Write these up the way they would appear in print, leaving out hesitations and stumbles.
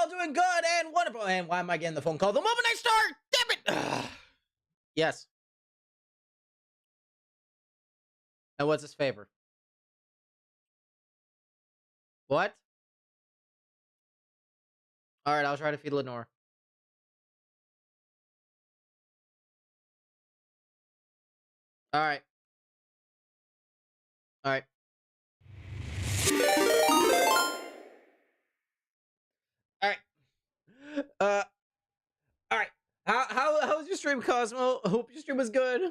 all doing good and wonderful? And why am I getting the phone call the moment I start? Damn it! Yes. And what's his favor? What? All right, I'll try to feed Lenore. All right. All right. All right. All right. How was your stream, Cosmo? Hope your stream was good.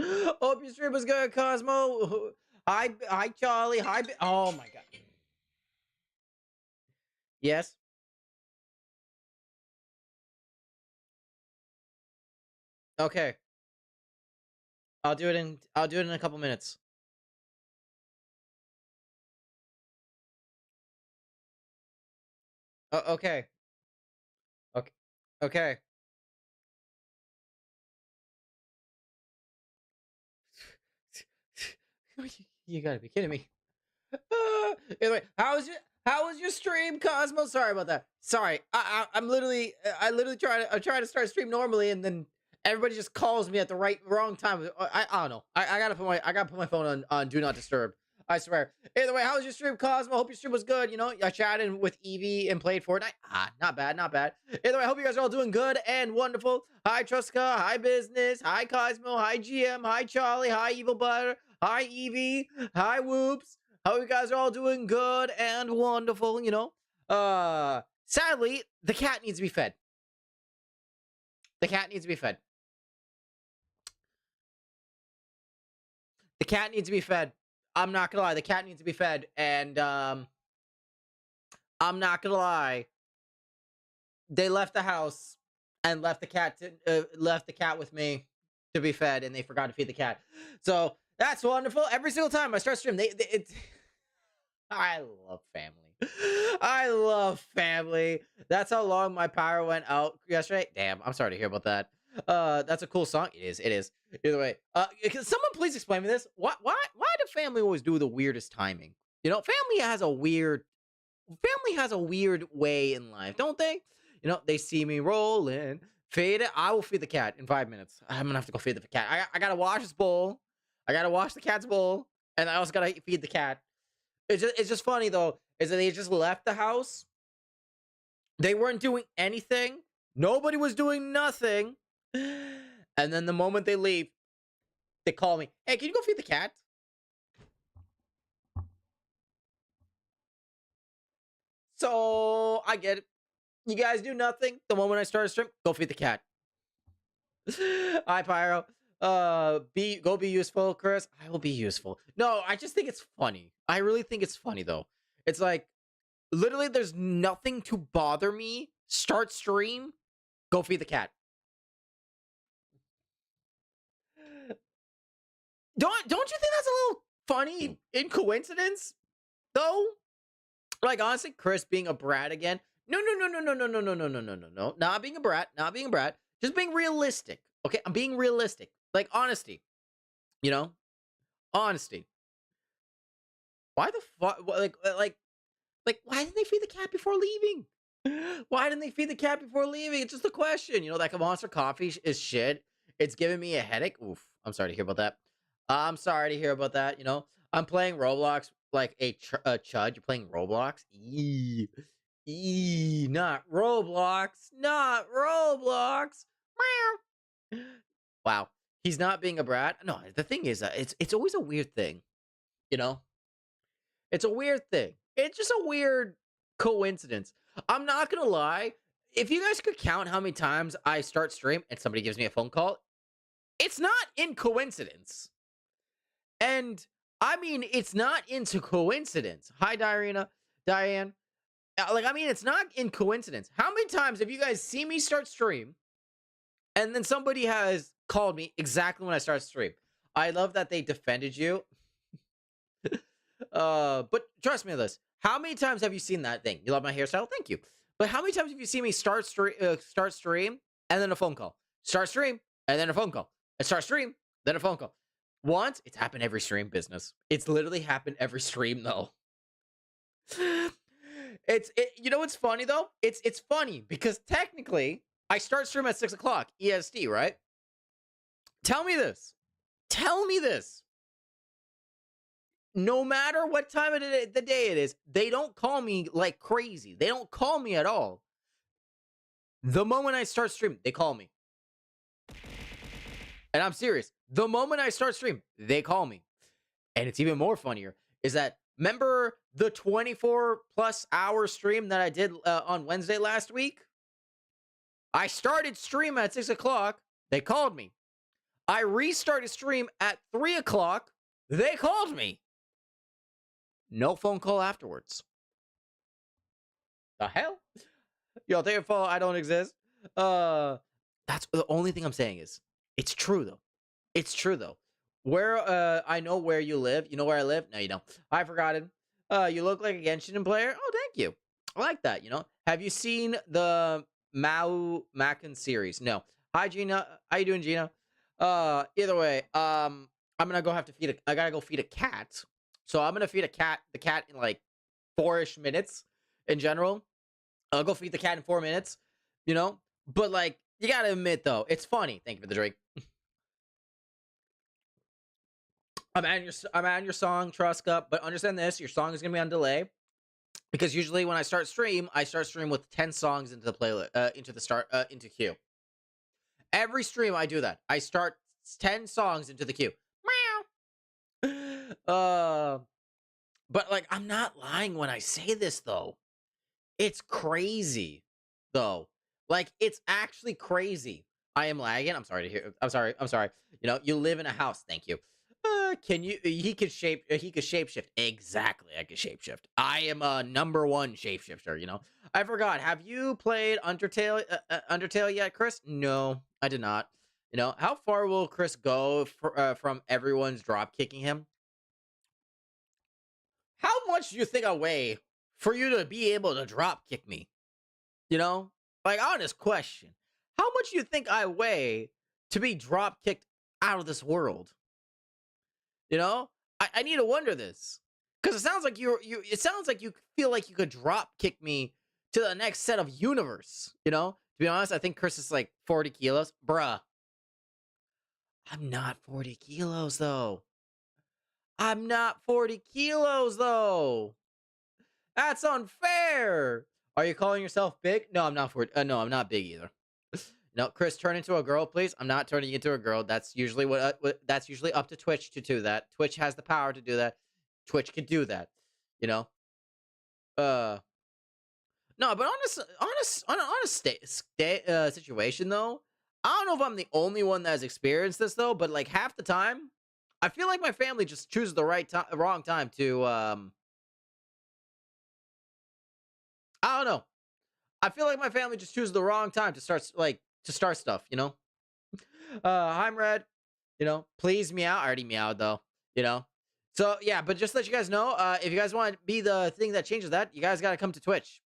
Hope your stream was good, Cosmo. Hi, Charlie. Oh my God. Yes. Okay. I'll do it in a couple minutes. Okay. Okay. Okay. You gotta be kidding me. Anyway, how was your stream, Cosmo? Sorry about that. Sorry, I'm literally I'm trying to start stream normally, and then everybody just calls me at the wrong time. I don't know. I gotta put my phone on do not disturb. I swear. Either way, how was your stream, Cosmo? Hope your stream was good. You know, I chatted with Evie and played Fortnite. Not bad, not bad. Either way, I hope you guys are all doing good and wonderful. Hi, Truska. Hi, Business. Hi, Cosmo. Hi, GM. Hi, Charlie. Hi, Evil Butter. Hi, Evie. Hi, Whoops. Hope you guys are all doing good and wonderful, you know. Sadly, the cat needs to be fed. The cat needs to be fed. The cat needs to be fed. I'm not gonna lie, the cat needs to be fed, and I'm not gonna lie. They left the house and left the cat with me to be fed, and they forgot to feed the cat. So that's wonderful. Every single time I start stream, I love family. I love family. That's how long my power went out yesterday. Damn, I'm sorry to hear about that. That's a cool song. It is. Either way, can someone please explain me this? Why do family always do the weirdest timing? You know, family has a weird way in life, don't they? You know, they see me rolling, feed it. I will feed the cat in 5 minutes. I'm gonna have to go feed the cat. I gotta wash his bowl. I gotta wash the cat's bowl, and I also gotta feed the cat. It's just funny though, is that they just left the house. They weren't doing anything. Nobody was doing nothing. And then the moment they leave, they call me. Hey, can you go feed the cat? So I get it. You guys do nothing. The moment I start a stream, go feed the cat. Hi, Pyro. Go be useful, Chris. I will be useful. No, I just think it's funny. I really think it's funny though. It's like literally there's nothing to bother me. Start stream, go feed the cat. Don't you think that's a little funny in coincidence though? Like honestly, Chris being a brat again. No. Not being a brat. Just being realistic. Okay, I'm being realistic. Like honesty. You know? Honesty. Why the fuck? Like, why didn't they feed the cat before leaving? Why didn't they feed the cat before leaving? It's just a question. You know, that Monster Coffee is shit. It's giving me a headache. Oof. I'm sorry to hear about that. I'm sorry to hear about that. You know, I'm playing Roblox like a chud. You're playing Roblox? Not Roblox. Not Roblox. Wow. He's not being a brat. No, the thing is, it's always a weird thing. You know? It's a weird thing. It's just a weird coincidence. I'm not gonna lie. If you guys could count how many times I start stream and somebody gives me a phone call, it's not in coincidence. And I mean, it's not into coincidence. Hi, Diane. Like, I mean, it's not in coincidence. How many times have you guys seen me start stream and then somebody has called me exactly when I start stream? I love that they defended you. But trust me on this. How many times have you seen that thing? You love my hairstyle? Thank you. But how many times have you seen me start stream and then a phone call? Start stream and then a phone call. And start stream, then a phone call. Once, it's happened every stream, business. It's literally happened every stream, though. You know what's funny though? It's funny because technically I start stream at 6 o'clock EST, right? Tell me this. Tell me this. No matter what time of the day it is, they don't call me like crazy. They don't call me at all. The moment I start stream, they call me. And I'm serious. The moment I start stream, they call me. And it's even more funnier is that remember the 24 plus hour stream that I did on Wednesday last week? I started stream at 6 o'clock. They called me. I restarted stream at 3 o'clock. They called me. No phone call afterwards. The hell? Yo, thank you for I don't exist. That's the only thing I'm saying is it's true though. It's true though. Where I know where you live. You know where I live? No, you don't. I've forgotten. You look like a Genshin player. Oh, thank you. I like that, you know. Have you seen the Mao Mackin series? No. Hi Gina. How you doing, Gina? Either way, I'm gonna go have to feed I gotta go feed a cat. So I'm gonna feed the cat in like 4-ish minutes in general. I'll go feed the cat in 4 minutes, you know? But like, you gotta admit though, it's funny. Thank you for the drink. I'm adding your song, Truska, but understand this, your song is gonna be on delay. Because usually when I start stream with 10 songs into the playlist, into queue. Every stream I do that. I start 10 songs into the queue. Meow. But like, I'm not lying when I say this though. It's crazy, though. Like, it's actually crazy. I am lagging. I'm sorry to hear. I'm sorry. You know, you live in a house. Thank you. Can you? He could shapeshift. Exactly. I could shapeshift. I am a #1 shapeshifter. You know. I forgot. Have you played Undertale yet, Chris? No, I did not. You know, how far will Chris go from everyone's drop kicking him? How much do you think I weigh for you to be able to drop kick me? You know? Like, honest question. How much do you think I weigh to be drop kicked out of this world? You know? I need to wonder this. Because it sounds like it sounds like you feel like you could drop kick me to the next set of universe. You know? To be honest, I think Chris is like 40 kilos. Bruh. I'm not 40 kilos though. I'm not 40 kilos though. That's unfair. Are you calling yourself big? No, I'm not no, I'm not big either. No, Chris, turn into a girl, please. I'm not turning into a girl. That's usually that's usually up to Twitch to do that. Twitch has the power to do that. Twitch can do that. You know. No, but on a situation though, I don't know if I'm the only one that has experienced this though. But like half the time, I feel like my family just chooses the wrong time to I don't know. I feel like my family just chooses the wrong time to start stuff, you know? I'm Red, you know, please meow. I already meowed though, you know? So yeah, but just to let you guys know, if you guys want to be the thing that changes that, you guys gotta come to Twitch.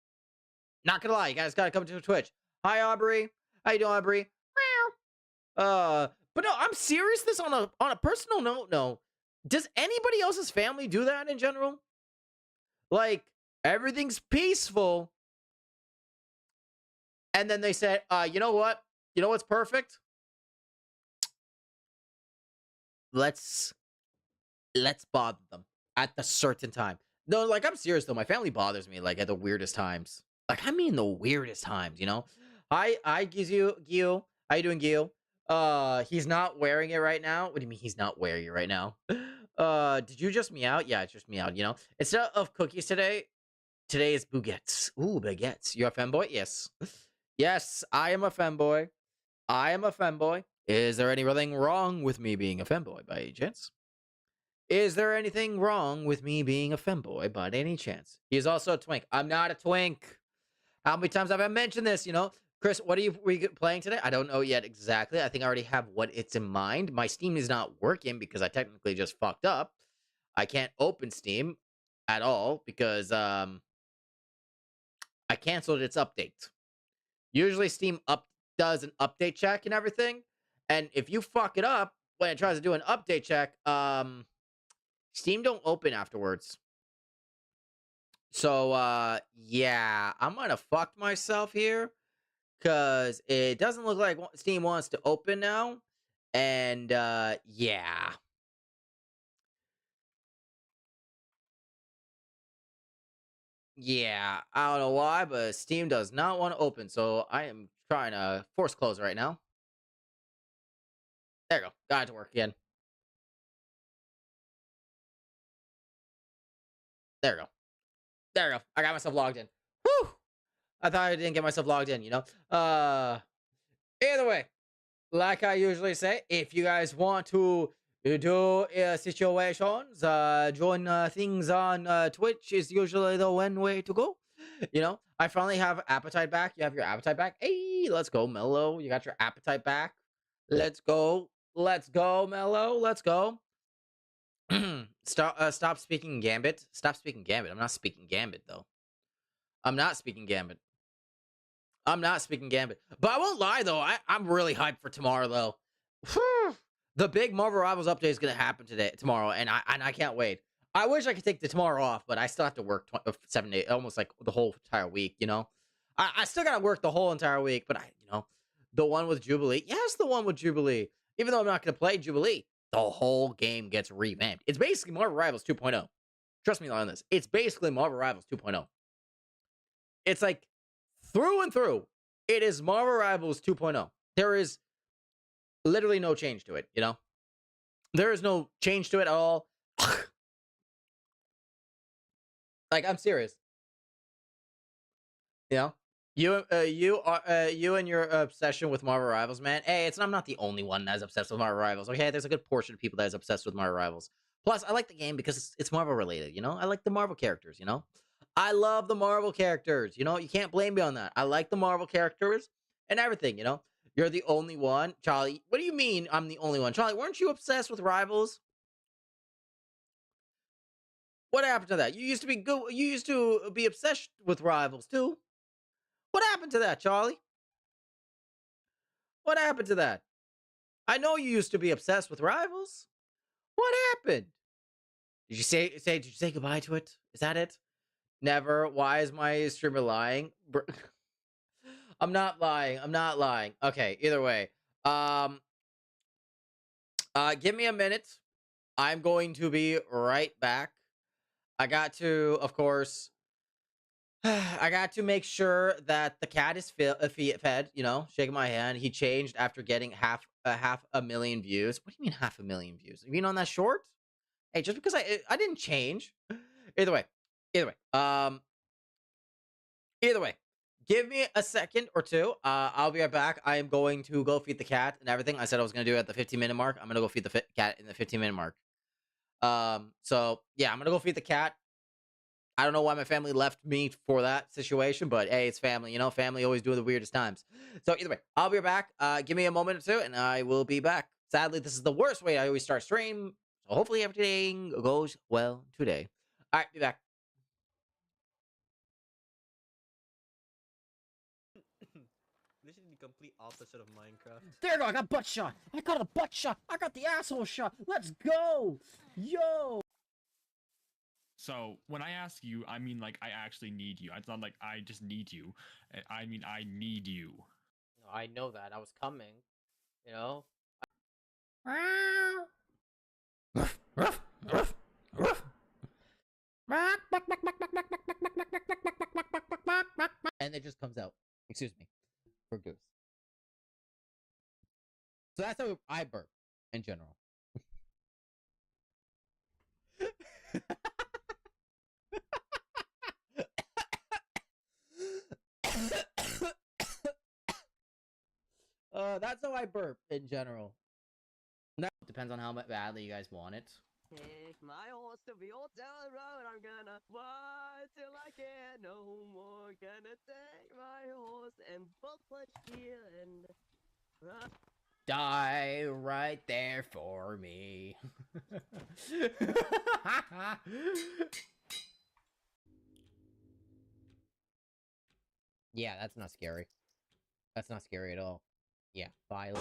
Not gonna lie, you guys gotta come to Twitch. Hi Aubrey. How you doing, Aubrey? But no, I'm serious this on a personal note, no. Does anybody else's family do that in general? Like, everything's peaceful. And then they said, you know what? You know what's perfect? Let's bother them at the certain time. No, like I'm serious though. My family bothers me like at the weirdest times. Like I mean the weirdest times, you know? Hi, Gil. How you doing, Gil? He's not wearing it right now. What do you mean he's not wearing it right now? Did you just meow? Yeah, it's just meowed, you know? Instead of cookies today is baguettes. Ooh, baguettes. You're a femboy? Yes. Yes, I am a femboy. I am a femboy. Is there anything wrong with me being a femboy by any chance? Is there anything wrong with me being a femboy by any chance? He's also a twink. I'm not a twink. How many times have I mentioned this, you know? Chris, what are we playing today? I don't know yet exactly. I think I already have what it's in mind. My Steam is not working because I technically just fucked up. I can't open Steam at all because I canceled its update. Usually Steam does an update check and everything. And if you fuck it up when it tries to do an update check, Steam don't open afterwards. So, yeah, I'm gonna fuck myself here because it doesn't look like Steam wants to open now. And, yeah. Yeah, I don't know why, but Steam does not want to open. So I am trying to force close right now. There you go. Got it to work again. There you go. There you go. I got myself logged in. Whew! I thought I didn't get myself logged in, you know? Either way, like I usually say, if you guys want to do situations, join things on Twitch is usually the one way to go. You know, I finally have appetite back. You have your appetite back. Hey, let's go, Mello. You got your appetite back. Let's go. Let's go, Mello. Let's go. Stop speaking Gambit. Stop speaking Gambit. I'm not speaking Gambit though. I'm not speaking Gambit. I'm not speaking Gambit. But I won't lie though, I'm really hyped for tomorrow though. Whew. The big Marvel Rivals update is gonna happen tomorrow, and I can't wait. I wish I could take the tomorrow off, but I still have to work 7 days, almost like the whole entire week. You know, I still gotta work the whole entire week. But the one with Jubilee, yes, the one with Jubilee. Even though I'm not gonna play Jubilee, the whole game gets revamped. It's basically Marvel Rivals 2.0. Trust me on this. It's basically Marvel Rivals 2.0. It's like through and through, it is Marvel Rivals 2.0. There is literally no change to it, you know? There is no change to it at all. Like, I'm serious. You know? You and your obsession with Marvel Rivals, man. Hey, I'm not the only one that's obsessed with Marvel Rivals. Okay, there's a good portion of people that is obsessed with Marvel Rivals. Plus, I like the game because it's Marvel related. You know, I like the Marvel characters. You know, I love the Marvel characters. You know, you can't blame me on that. I like the Marvel characters and everything. You know, you're the only one, Charlie. What do you mean I'm the only one, Charlie? Weren't you obsessed with Rivals? What happened to that? You used to be good. You used to be obsessed with Rivals too. What happened to that, Charlie? What happened to that? I know you used to be obsessed with Rivals. What happened? Did you say goodbye to it? Is that it? Never. Why is my streamer lying? I'm not lying. I'm not lying. Okay, either way. Um give me a minute. I'm going to be right back. I got to, of course, I got to make sure that the cat is fed, you know, shaking my hand. He changed after getting half a million views. What do you mean half a million views? You mean on that short? Hey, just because I didn't change. Either way. Either way. Either way. Give me a second or two. I'll be right back. I am going to go feed the cat and everything. I said I was going to do it at the 15-minute mark. I'm going to go feed the cat in the 15-minute mark. So yeah, I'm going to go feed the cat. I don't know why my family left me for that situation, but hey, it's family, you know, family always do the weirdest times. So either way, I'll be back. Give me a moment or two and I will be back. Sadly, this is the worst way I always start stream. So hopefully everything goes well today. All right, be back. This is the complete opposite of Minecraft. There you go. I got butt shot. I got a butt shot. I got the asshole shot. Let's go. Yo. So when I ask you, I mean like I actually need you. It's not like I just need you. I mean I need you. No, I know that. I was coming. You know. And it just comes out. Excuse me. For goose. So that's how I burp in general. That's how I burp in general. That depends on how badly you guys want it. Take my horse to the old town road. I'm gonna fly till I can't no more. Gonna take my horse and both push here and Die right there for me. Yeah, that's not scary. That's not scary at all. Yeah, violent.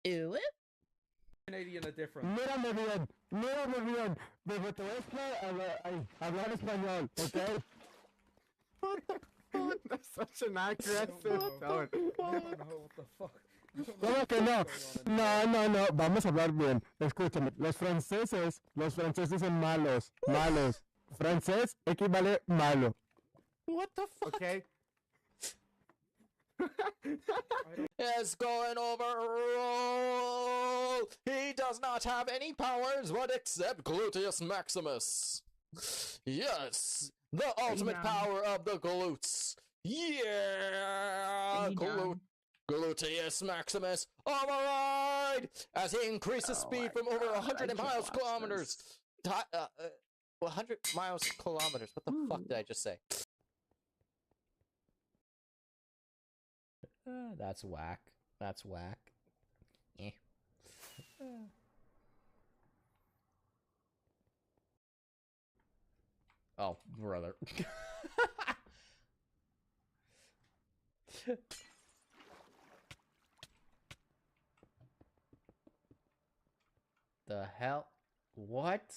Ew. Canadian a difference. Mírame bien. Desde oeste hablar español, ¿ok? That's such an aggressive tone. I don't know what the fuck. ¿Cómo que no? No, vamos a hablar bien. Escúchame, los franceses son malos. Francés equivale malo. What the fuck? Okay? It's going over. He does not have any powers what except gluteus maximus. Yes, the ultimate power of the glutes. Yeah, gluteus maximus override as he increases speed from over 100 miles kilometers. 100 miles kilometers. What the fuck did I just say? That's whack. That's whack. Eh. Oh, brother. The hell? What?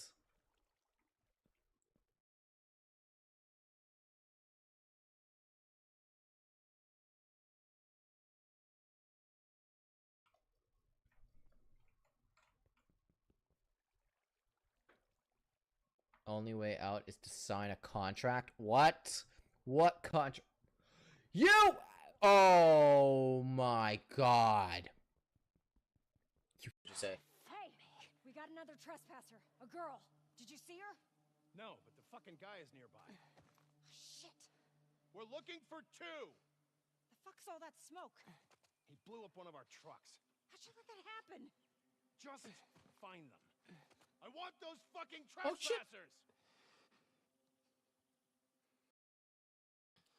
Only way out is to sign a contract. What? What contract? You! Oh my god. You just say. Hey, we got another trespasser. A girl. Did you see her? No, but the fucking guy is nearby. Shit. We're looking for two! The fuck's all that smoke? He blew up one of our trucks. How'd you let that happen? Just find them. I want those fucking Oh, shit. trespassers!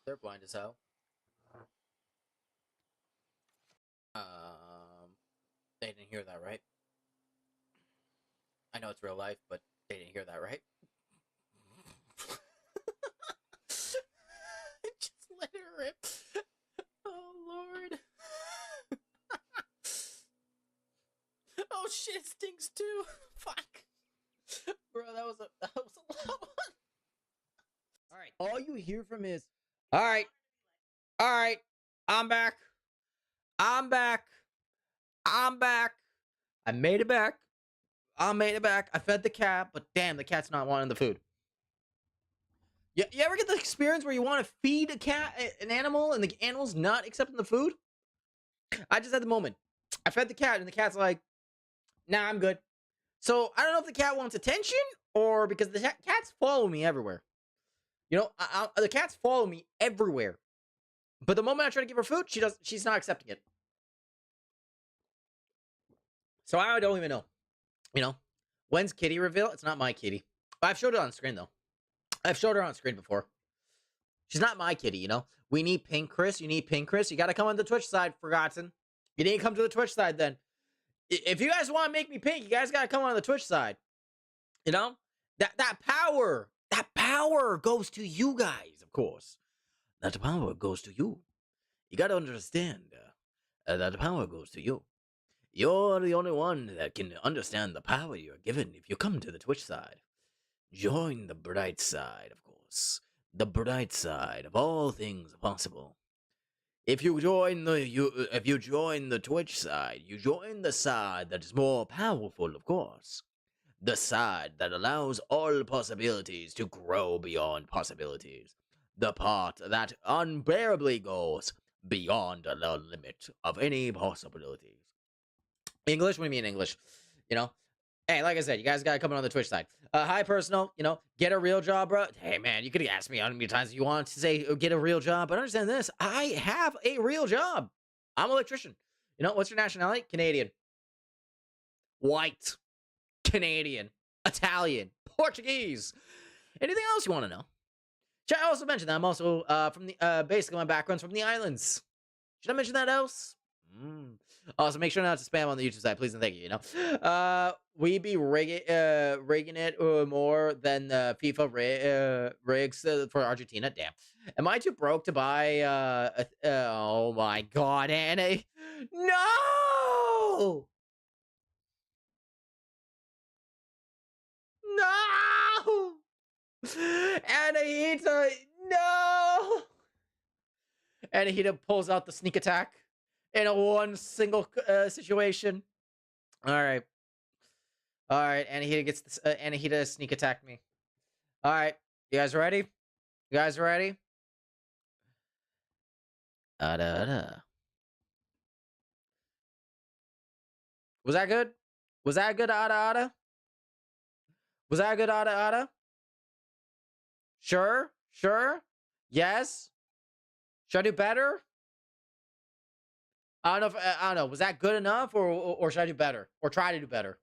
They're blind as hell. They didn't hear that, right? I know it's real life, but they didn't hear that, right? Just let it rip. Oh, Lord. Oh, shit, it stinks too. Fuck. Bro, that was a loud one. Alright, all you hear from is, Alright, I'm back. I made it back. I fed the cat, but damn, the cat's not wanting the food. You ever get the experience where you want to feed a cat, an animal, and the animal's not accepting the food? I just had the moment. I fed the cat, and the cat's like, nah, I'm good. So, I don't know if the cat wants attention, or because the cats follow me everywhere. You know, the cats follow me everywhere. But the moment I try to give her food, she's not accepting it. So I don't even know. You know, when's kitty reveal? It's not my kitty. I've showed it on screen, though. I've showed her on screen before. She's not my kitty, you know? We need Pink Chris. You need Pink Chris. You got to come on the Twitch side, Forgotten. You need to come to the Twitch side, then. If you guys want to make me pink, you guys got to come on the Twitch side. You know? That power goes to you guys, of course. That power goes to you. You got to understand that power goes to you. You're the only one that can understand the power you're given if you come to the Twitch side. Join the bright side, of course. The bright side of all things possible. If you join the Twitch side, you join the side that is more powerful, of course. The side that allows all possibilities to grow beyond possibilities. The part that unbearably goes beyond the limit of any possibilities. English? What do you mean English? You know? Hey, like I said, you guys gotta come on the Twitch side. Hi, personal. You know, get a real job, bro. Hey, man, you could ask me how many times you want to say get a real job, but understand this. I have a real job. I'm an electrician. You know, what's your nationality? Canadian. White. Canadian. Italian. Portuguese. Anything else you want to know? Should I also mention that I'm also from the basically my background's from the islands. Should I mention that else? Also, make sure not to spam on the YouTube side, please and thank you. You know, we be rigging it more than FIFA rigs for Argentina. Damn, am I too broke to buy? Oh my God, Anna, no! Anahita, no! Anahita pulls out the sneak attack in a one single situation. All right. All right, Anahita gets this. Anahita sneak attack me. All right, you guys ready? You guys ready? Da da. Was that good? Was that good, Ada Ada? Was that good, Ada Ada? Sure? Sure? Yes? Should I do better? I don't know if I don't know. Was that good enough, or should I do better, or try to do better?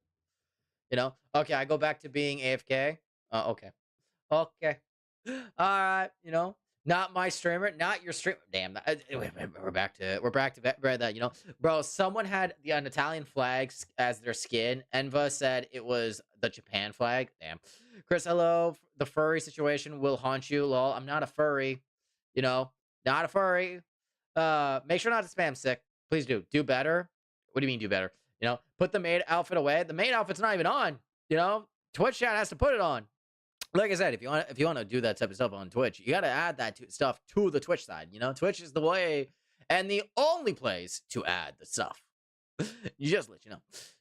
You know? Okay, I go back to being AFK. Okay. Okay. All right. You know, not my streamer, not your streamer. Damn. We're back to that. You know, bro. Someone had an Italian flag as their skin. Enva said it was the Japan flag. Damn. Chris, hello. The furry situation will haunt you. Lol. I'm not a furry. You know, not a furry. Make sure not to spam sick. Please do. Do better. What do you mean do better? You know, put the maid outfit away. The maid outfit's not even on. You know, Twitch chat has to put it on. Like I said, if you want to do that type of stuff on Twitch, you got to add that stuff to the Twitch side. You know, Twitch is the way and the only place to add the stuff. You just let you know.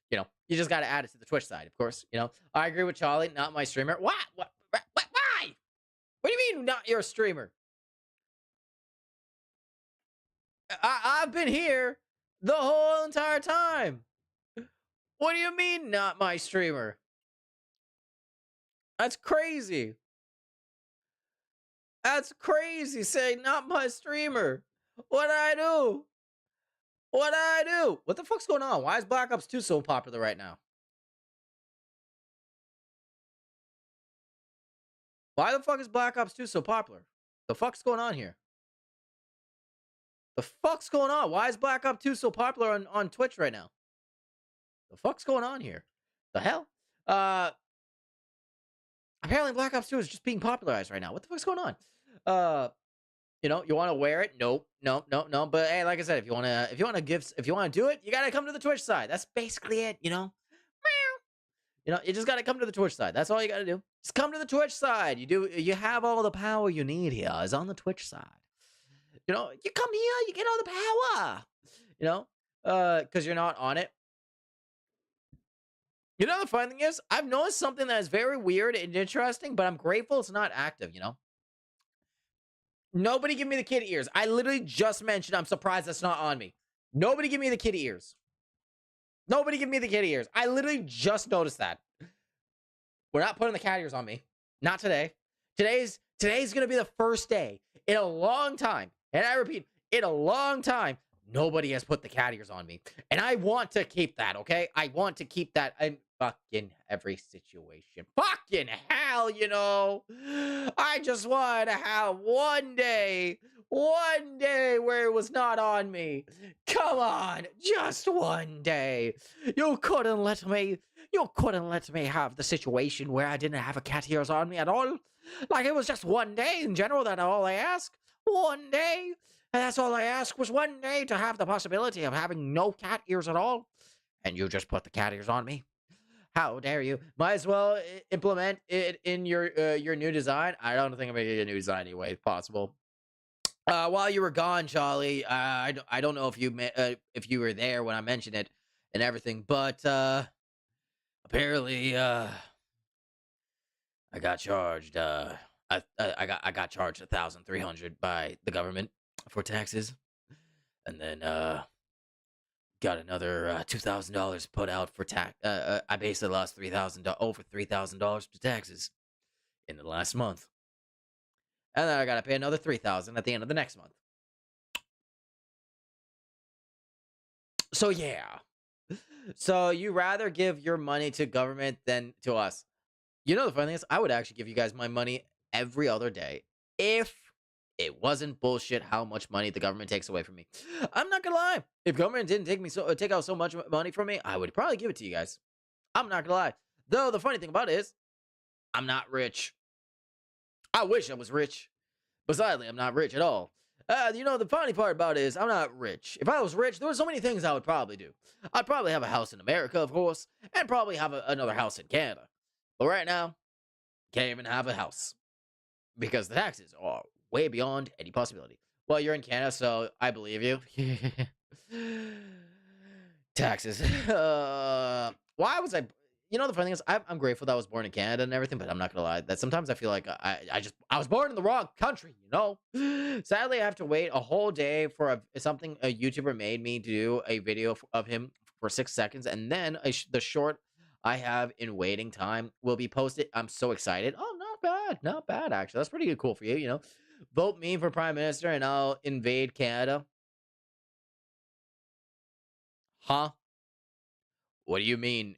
You know, you just got to add it to the Twitch side, of course. You know, I agree with Charlie. Not my streamer. What? Why? What do you mean not your streamer? I've been here the whole entire time. What do you mean not my streamer? That's crazy. That's crazy saying not my streamer. What'd I do? What'd I do? What the fuck's going on? Why is Black Ops 2 so popular right now? Why the fuck is Black Ops 2 so popular? The fuck's going on here? The fuck's going on? Why is Black Ops 2 so popular on Twitch right now? The fuck's going on here? The hell? Apparently Black Ops 2 is just being popularized right now. What the fuck's going on? You know, you want to wear it? Nope. No. But hey, like I said, if you want to do it, you got to come to the Twitch side. That's basically it, you know? You know, you just got to come to the Twitch side. That's all you got to do. Just come to the Twitch side. You have all the power you need here is on the Twitch side. You know, you come here, you get all the power. You know, because you're not on it. You know, the funny thing is, I've noticed something that is very weird and interesting, but I'm grateful it's not active, you know? Nobody give me the kid ears. I literally just mentioned I'm surprised that's not on me. Nobody give me the kid ears. Nobody give me the kid ears. I literally just noticed that. We're not putting the cat ears on me. Not today. Today's going to be the first day in a long time. And I repeat, in a long time, nobody has put the cat ears on me. And I want to keep that, okay? I want to keep that in fucking every situation. Fucking hell, you know? I just want to have one day where it was not on me. Come on, just one day. You couldn't let me have the situation where I didn't have a cat ears on me at all. Like, it was just one day in general, that's all I ask. One day. And that's all I asked was one day to have the possibility of having no cat ears at all. And you just put the cat ears on me. How dare you? Might as well implement it in your new design. I don't think I'm going to get a new design anyway, if possible. While you were gone, Charlie, I don't know if you were there when I mentioned it and everything, but apparently I got charged. I got charged $1,300 by the government for taxes, and then got another $2,000 put out for tax. I basically lost over $3,000 to taxes in the last month, and then I gotta pay another $3,000 at the end of the next month. So yeah, so you rather give your money to government than to us? You know the funny thing is, I would actually give you guys my money every other day if it wasn't bullshit how much money the government takes away from me. I'm not gonna lie. If government didn't take out so much money from me, I would probably give it to you guys. I'm not gonna lie. Though the funny thing about it is, I'm not rich. I wish I was rich. But sadly, I'm not rich at all. You know, the funny part about it is, I'm not rich. If I was rich, there were so many things I would probably do. I'd probably have a house in America, of course, and probably have another house in Canada. But right now, can't even have a house. because the taxes are way beyond any possibility. Well, you're in Canada, so I believe you. Taxes. Why was I? You know, the funny thing is, I'm grateful that I was born in Canada and everything, but I'm not gonna lie. That sometimes I feel like I was born in the wrong country. You know. Sadly, I have to wait a whole day for something a YouTuber made me do a video of him for 6 seconds, and then the short I have in waiting time will be posted. I'm so excited. Oh, not bad actually. That's pretty cool for you. You know, vote me for prime minister, and I'll invade Canada. Huh? What do you mean?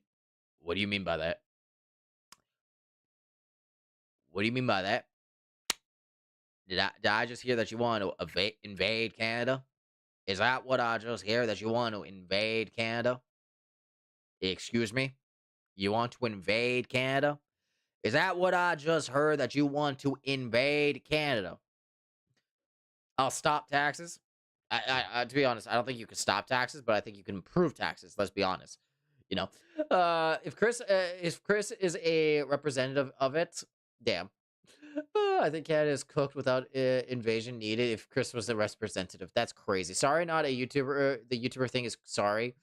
What do you mean by that? What do you mean by that? Did I just hear that you want to invade Canada? Is that what I just hear, that you want to invade Canada? Excuse me? You want to invade Canada? Is that what I just heard, that you want to invade Canada? I'll stop taxes. To be honest, I don't think you can stop taxes, but I think you can improve taxes. Let's be honest. You know, if Chris is a representative of it, damn. I think Canada is cooked without invasion needed. If Chris was the representative, that's crazy. Sorry, not a YouTuber. The YouTuber thing is sorry.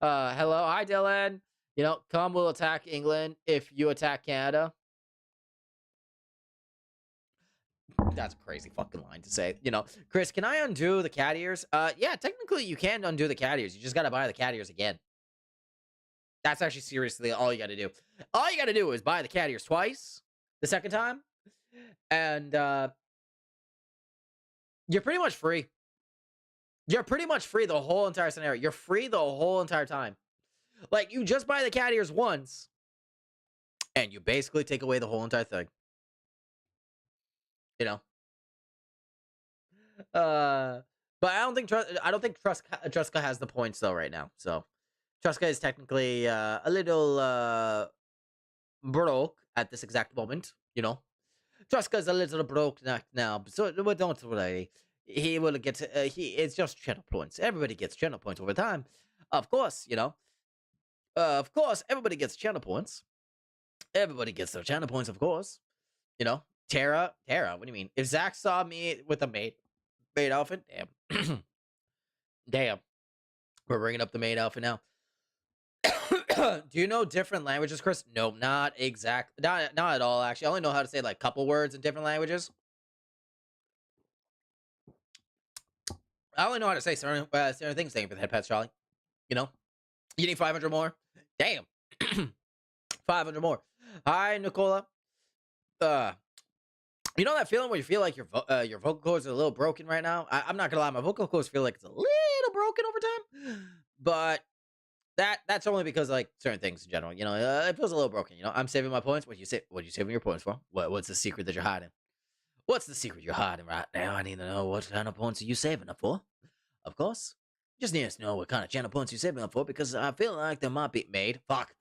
Hello, hi Dylan. You know, come, we'll attack England if you attack Canada. That's a crazy fucking line to say. You know, Chris, can I undo the cat ears? Yeah, technically you can undo the cat ears. You just gotta buy the cat ears again. That's actually seriously all you gotta do. All you gotta do is buy the cat ears twice. The second time, and you're pretty much free. You're pretty much free the whole entire scenario. You're free the whole entire time. Like, you just buy the cat ears once, and you basically take away the whole entire thing. You know. But I don't think Truska has the points though right now. So Truska is technically a little broke at this exact moment. You know, Truska is a little broke now. So don't worry. He will get. It's just channel points. Everybody gets channel points over time. Of course, you know. Of course, everybody gets channel points. Everybody gets their channel points, of course. You know, Tara, what do you mean? If Zach saw me with a maid outfit, damn. Damn. We're bringing up the maid outfit now. Do you know different languages, Chris? No, not at all, actually. I only know how to say like couple words in different languages. I only know how to say certain things. Thank you for the head pats, Charlie. You know? You need 500 more? Damn. 500 more. Hi, Nicola. You know that feeling where you feel like your vocal cords are a little broken right now? I'm not gonna lie, my vocal cords feel like it's a little broken over time, but that's only because like certain things in general. You know, it feels a little broken. You know, I'm saving my points. What you saving your points for? What's the secret that you're hiding? What's the secret you're hiding right now? I need to know what kind of points are you saving up for. Of course, just need to know what kind of channel points you're saving up for, because I feel like they might be made. Fuck.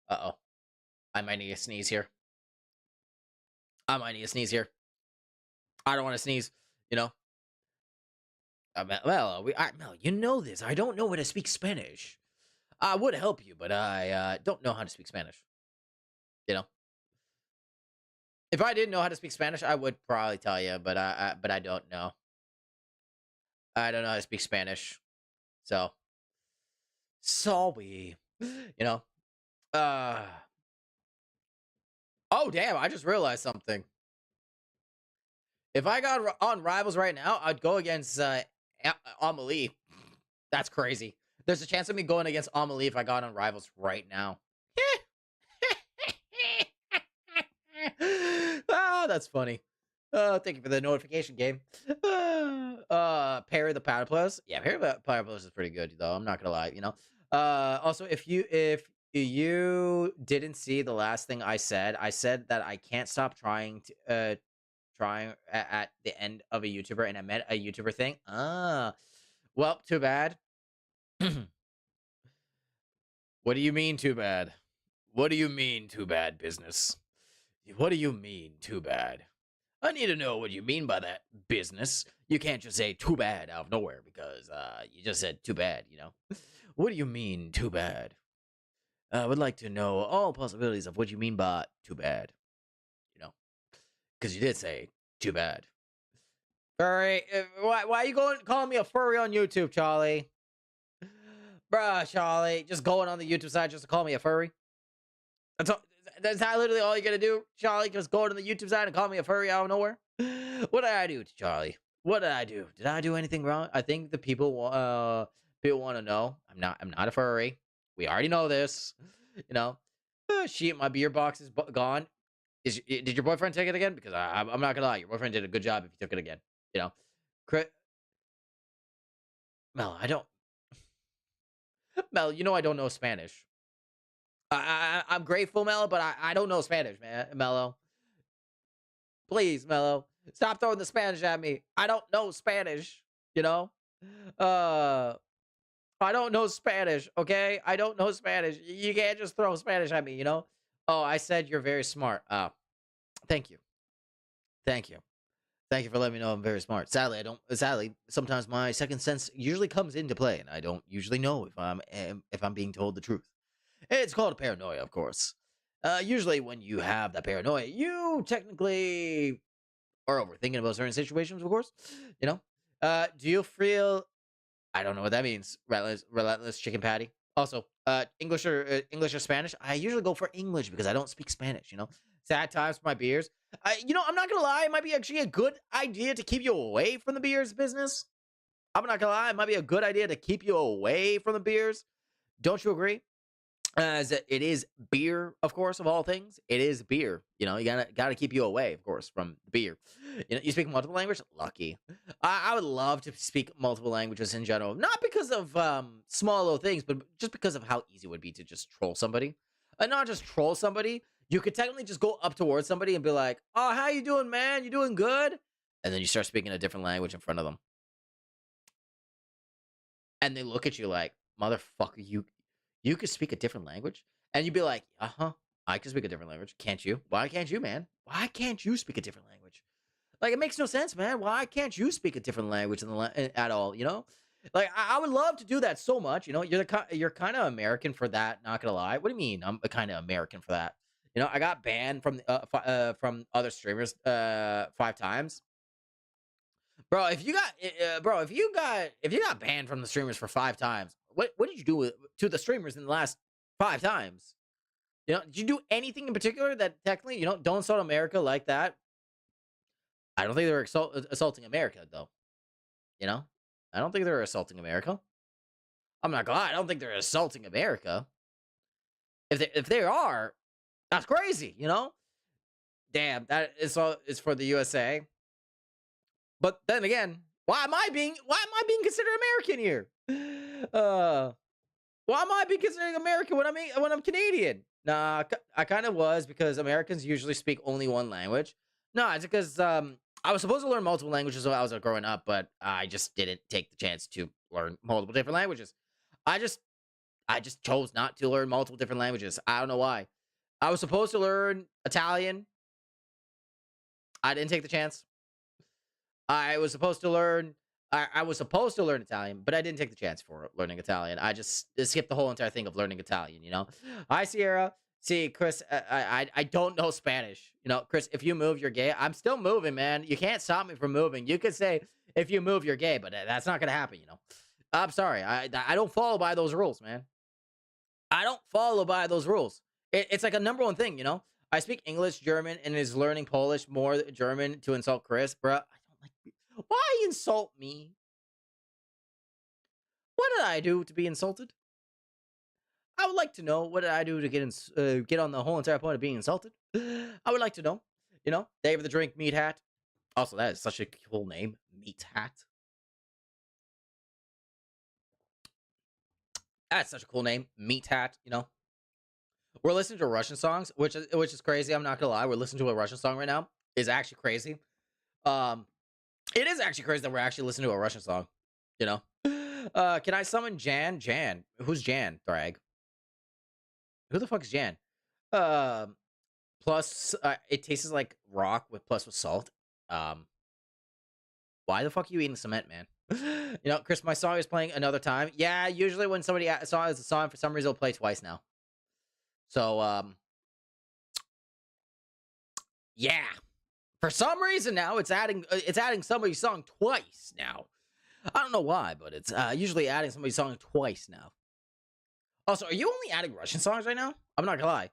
Uh-oh. I might need a sneeze here. I don't want to sneeze, you know. Mel, you know this. I don't know how to speak Spanish. I would help you, but I don't know how to speak Spanish. You know. If I didn't know how to speak Spanish, I would probably tell you, but I don't know. I don't know how to speak Spanish, so sorry. You know. Oh damn! I just realized something. If I got on Rivals right now, I'd go against Amelie. That's crazy. There's a chance of me going against Amelie if I got on Rivals right now. That's funny. Thank you for the notification, game. Parry the Platypus. Yeah, Parry the Platypus is pretty good, though. I'm not gonna lie, you know. Also, if you didn't see the last thing I said that I can't stop trying at the end of a YouTuber, and I meant a YouTuber thing. Well, too bad. What do you mean too bad? What do you mean too bad, business? What do you mean too bad? I need to know what you mean by that, business. You can't just say too bad out of nowhere, because you just said too bad, you know. What do you mean too bad? I would like to know all possibilities of what you mean by too bad. Because you did say too bad. Furry. Why are you calling me a furry on YouTube, Charlie? Bruh, Charlie. Just going on the YouTube side just to call me a furry? That's that literally all you're gonna do, Charlie? Just go to the YouTube side and call me a furry out of nowhere? What did I do to Charlie? What did I do? Did I do anything wrong? I think the people want to know. I'm not a furry. We already know this. You know. Shit, my beer box is gone. Did your boyfriend take it again? Because I'm not gonna lie, your boyfriend did a good job if he took it again. You know. Mel, I don't. Mel, you know I don't know Spanish. I'm grateful, Mello, but I don't know Spanish, man. Mello. Please, Mello. Stop throwing the Spanish at me. I don't know Spanish, you know? I don't know Spanish, okay? I don't know Spanish. You can't just throw Spanish at me, you know? Oh, I said you're very smart. Thank you. Thank you. Thank you for letting me know I'm very smart. Sadly, sometimes my second sense usually comes into play, and I don't usually know if I'm being told the truth. It's called a paranoia, of course. Usually when you have that paranoia, you technically are overthinking about certain situations, of course. You know? Do you feel... I don't know what that means. Relentless chicken patty. Also, English or Spanish? I usually go for English because I don't speak Spanish, you know? Sad times for my beers. You know, I'm not gonna lie, it might be actually a good idea to keep you away from the beers business. I'm not gonna lie, it might be a good idea to keep you away from the beers. Don't you agree? As it is beer, of course, of all things. It is beer. You know, you gotta keep you away, of course, from beer. You know, you speak multiple languages? Lucky. I would love to speak multiple languages in general. Not because of small little things, but just because of how easy it would be to just troll somebody. And not just troll somebody. You could technically just go up towards somebody and be like, "Oh, how you doing, man? You doing good?" And then you start speaking a different language in front of them. And they look at you like, "Motherfucker, you could speak a different language?" And you'd be like, I can speak a different language. Can't you? Why can't you, man? Why can't you speak a different language? Like, it makes no sense, man. Why can't you speak a different language at all, you know? Like, I would love to do that so much, you know? You're kind of American for that, not gonna lie. What do you mean I'm kind of American for that? You know, I got banned from other streamers 5 times. Bro, if you got banned from the streamers for 5 times, what did you do to the streamers in the last 5 times? You know, did you do anything in particular that technically, you know, don't insult America like that? I don't think they were assaulting America, though. You know, I don't think they're assaulting America. I'm not gonna lie, I don't think they're assaulting America. If they are, that's crazy. You know, damn, that is for the USA. But then again, why am I being considered American here? Why am I being considered American when I'm Canadian? Nah, I kind of was, because Americans usually speak only one language. No, it's because I was supposed to learn multiple languages when I was growing up, but I just didn't take the chance to learn multiple different languages. I just chose not to learn multiple different languages. I don't know why. I was supposed to learn Italian. I didn't take the chance. I was supposed to learn Italian, but I didn't take the chance for learning Italian. I just skipped the whole entire thing of learning Italian, you know? Hi, Sierra. See, Chris, I don't know Spanish. You know, Chris, if you move, you're gay. I'm still moving, man. You can't stop me from moving. You could say, if you move, you're gay, but that's not going to happen, you know? I'm sorry. I don't follow by those rules, man. I don't follow by those rules. It's like a number one thing, you know? I speak English, German, and is learning Polish more German to insult Chris, bruh. Why insult me? What did I do to be insulted? I would like to know, what did I do to get on the whole entire point of being insulted? I would like to know. You know, Dave the Drink Meat Hat. Also, that is such a cool name, Meat Hat. That's such a cool name, Meat Hat. You know, we're listening to Russian songs, which is crazy. I'm not gonna lie, we're listening to a Russian song right now. It's actually crazy. It is actually crazy that we're actually listening to a Russian song. You know, can I summon Jan? Jan, who's Jan? Thrag. Who the fuck is Jan? Plus, it tastes like rock with salt. Why the fuck are you eating cement, man? You know, Chris, my song is playing another time. Yeah, usually when somebody saw a song, for some reason, it'll play twice now. So, yeah. For some reason now, it's adding somebody's song twice now. I don't know why, but it's usually adding somebody's song twice now. Also, are you only adding Russian songs right now? I'm not gonna lie.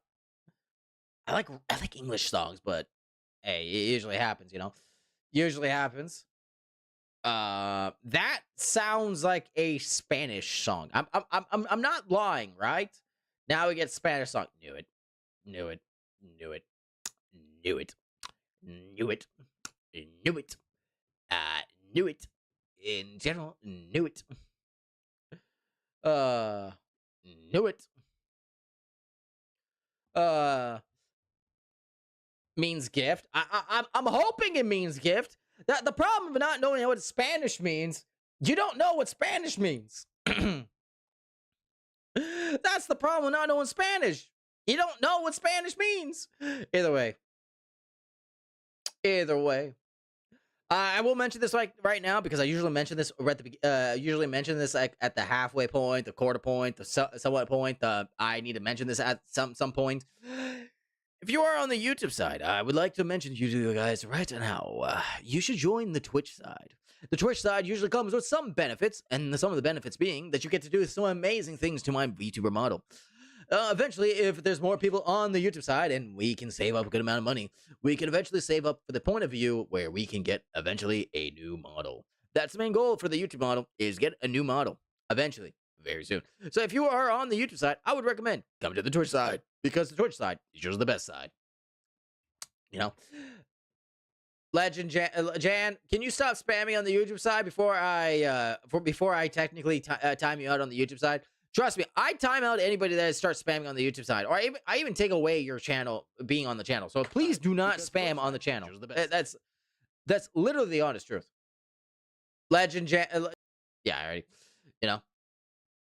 I like English songs, but hey, it usually happens, you know. Usually happens. That sounds like a Spanish song. I'm not lying, right? Now we get Spanish song. Knew it. Knew it. Knew it. Knew it. Knew it. Knew it. Knew it. In general, knew it. Knew it. Means gift. I'm hoping it means gift. The problem of not knowing what Spanish means, you don't know what Spanish means. That's the problem with not knowing Spanish. You don't know what Spanish means. Either way. I will mention this like right now because I usually mention this at the at the halfway point, the quarter point, the somewhat point. I need to mention this at some point. If you are on the YouTube side, I would like to mention to you guys right now, you should join the Twitch side. The Twitch side usually comes with some benefits, and some of the benefits being that you get to do some amazing things to my VTuber model. Eventually, if there's more people on the YouTube side and we can save up a good amount of money, we can eventually save up for the point of view where we can get eventually a new model. That's the main goal for the YouTube model, is get a new model eventually, very soon. So if you are on the YouTube side, I would recommend come to the Twitch side, because the Twitch side is usually the best side. You know? Legend Jan, can you stop spamming on the YouTube side before I technically time you out on the YouTube side? Trust me, I time out anybody that starts spamming on the YouTube side, or I even take away your channel being on the channel. So please do not spam on the channel. That's literally the honest truth. Legend Jan, yeah, I already, you know,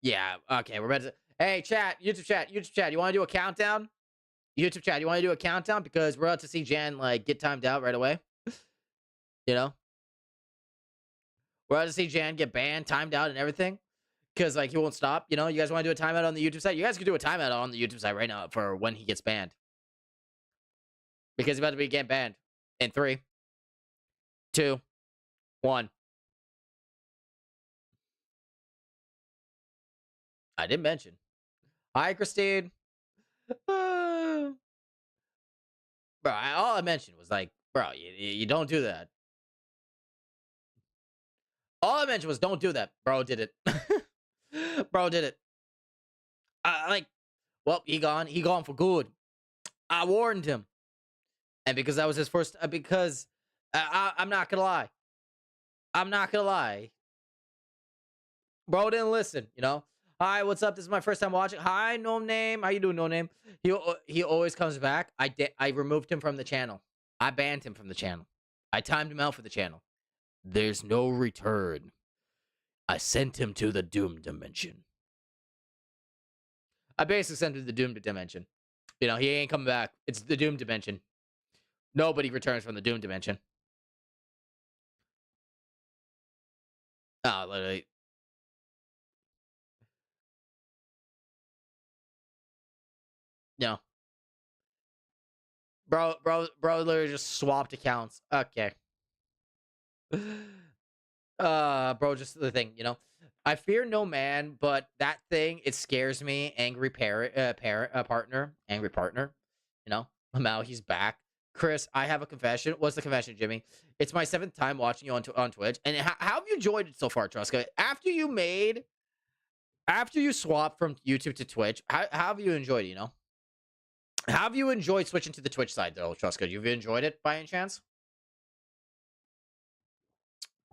yeah, okay, we're about to. Hey, YouTube chat, you want to do a countdown? YouTube chat, you want to do a countdown? Because we're about to see Jan, like, get timed out right away. You know? We're about to see Jan get banned, timed out, and everything. Because, like, he won't stop. You know? You guys want to do a timeout on the YouTube side? You guys can do a timeout on the YouTube side right now for when he gets banned. Because he's about to be getting banned. In 3, 2, 1. I didn't mention. Hi, Christine. Bro, all I mentioned was like, bro, you don't do that. All I mentioned was don't do that. Bro did it. Bro did it. Like, well, he gone for good. I warned him. And because that was his first, because I'm not gonna lie. I'm not gonna lie. Bro didn't listen, you know? Hi, what's up? This is my first time watching. Hi, No Name. How you doing, No Name? He always comes back. I removed him from the channel. I banned him from the channel. I timed him out for the channel. There's no return. I sent him to the Doom Dimension. I basically sent him to the Doom Dimension. You know, he ain't coming back. It's the Doom Dimension. Nobody returns from the Doom Dimension. Oh, literally. No. Bro literally just swapped accounts. Okay. Bro, just the thing, you know. I fear no man, but that thing, it scares me. Angry partner. Angry partner. You know? Now he's back. Chris, I have a confession. What's the confession, Jimmy? It's my 7th time watching you on Twitch. And how have you enjoyed it so far, Truska? After you swapped from YouTube to Twitch, how have you enjoyed it, you know? How have you enjoyed switching to the Twitch side, though, Truska? You've enjoyed it by any chance?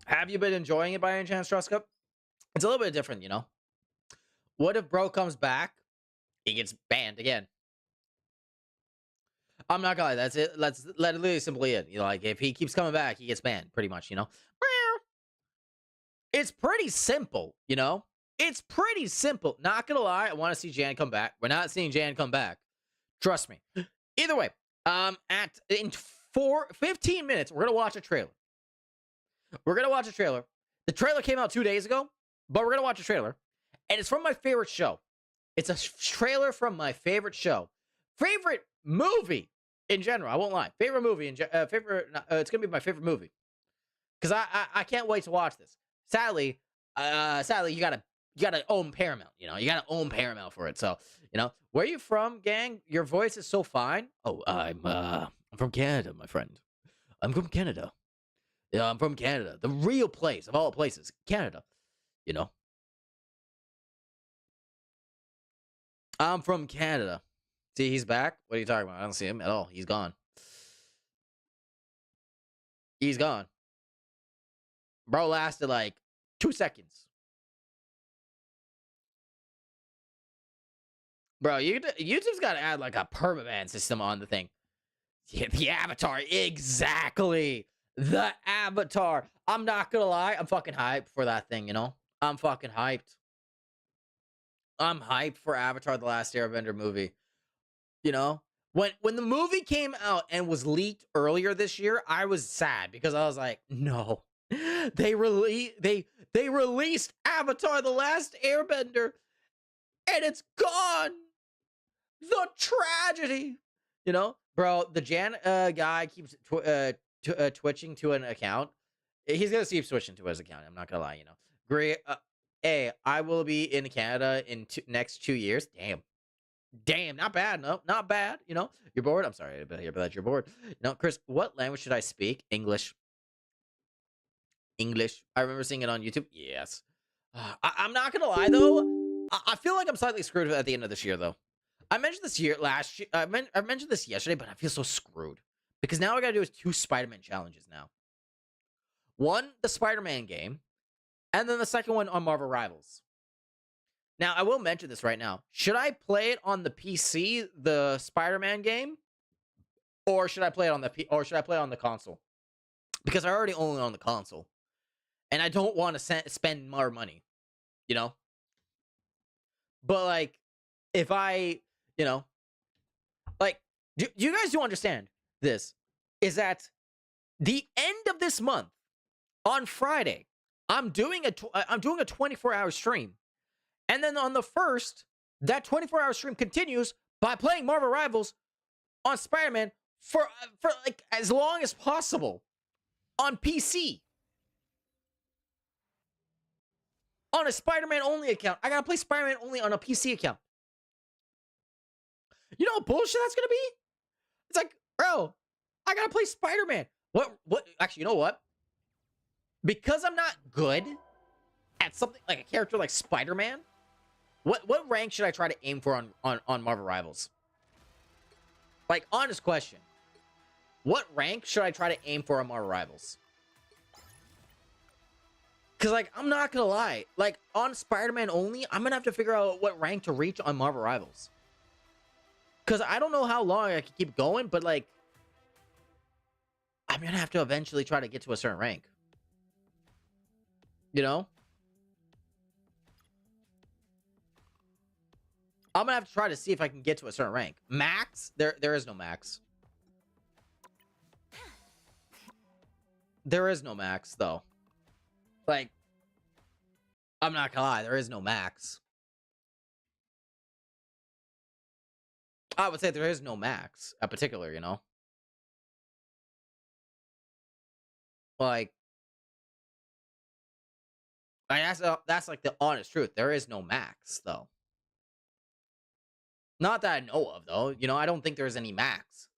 Have you been enjoying it by any chance, Truska? It's a little bit different, you know? What if bro comes back? He gets banned again. I'm not gonna lie, that's it. Let's literally simply it. You know, like, if he keeps coming back, he gets banned, pretty much, you know? It's pretty simple, you know? It's pretty simple. Not gonna lie, I want to see Jan come back. We're not seeing Jan come back. Trust me. Either way, in 15 minutes, we're gonna watch a trailer. We're gonna watch a trailer. The trailer came out 2 days ago, but we're gonna watch a trailer, and it's from my favorite show. It's a trailer from my favorite show, favorite movie in general. I won't lie. Favorite movie it's gonna be my favorite movie because I can't wait to watch this. Sadly, you gotta own Paramount. You know, you gotta own Paramount for it. So you know, where you from, gang? Your voice is so fine. Oh, I'm from Canada, my friend. I'm from Canada. Yeah, I'm from Canada, the real place of all places, Canada. You know, I'm from Canada. See, he's back. What are you talking about? I don't see him at all. He's gone. He's gone. Bro lasted like 2 seconds. Bro, YouTube's got to add like a permaban system on the thing. Yeah, the avatar, exactly. The avatar. I'm not gonna lie, I'm fucking hyped for that thing, you know? I'm fucking hyped. I'm hyped for Avatar: The Last Airbender movie. You know? When the movie came out and was leaked earlier this year, I was sad because I was like, no. They released Avatar: The Last Airbender and it's gone. The tragedy. You know? Bro, the Jan guy keeps twitching to an account. He's gonna keep switching to his account. I'm not gonna lie, you know. Great. Hey, I will be in Canada in next 2 years. Damn, not bad. No, not bad. You know, you're bored. I'm sorry, but you're bored. You know, Chris, what language should I speak? English. English. I remember seeing it on YouTube. Yes. I'm not gonna lie though. I feel like I'm slightly screwed at the end of this year though. I mentioned this last year. I mentioned this yesterday, but I feel so screwed because now I gotta do is 2 Spider-Man challenges now. One, the Spider-Man game, and then the second one on Marvel Rivals. Now, I will mention this right now. Should I play it on the PC, the Spider-Man game, or should I play it on the console? Because I already own it on the console, and I don't want to spend more money, you know. But like, if I, you know, like, do you guys do understand this? Is that the end of this month on Friday? I'm doing a 24-hour stream. And then on the 1st, that 24-hour stream continues by playing Marvel Rivals on Spider-Man for like as long as possible on PC. On a Spider-Man only account. I gotta play Spider-Man only on a PC account. You know what bullshit that's gonna be? It's like, bro, I gotta play Spider-Man. What? Actually, you know what? Because I'm not good at something like a character like Spider-Man, what rank should I try to aim for on Marvel Rivals? Like, honest question. What rank should I try to aim for on Marvel Rivals? Because, like, I'm not gonna lie. Like, on Spider-Man only, I'm gonna have to figure out what rank to reach on Marvel Rivals. Because I don't know how long I can keep going, but, like, I'm gonna have to eventually try to get to a certain rank. You know? I'm gonna have to try to see if I can get to a certain rank. Max? There is no max. There is no max, though. Like, I'm not gonna lie, there is no max. I would say there is no max, in particular, you know? Like, that's like the honest truth. There is no max, though. Not that I know of, though. You know, I don't think there's any max.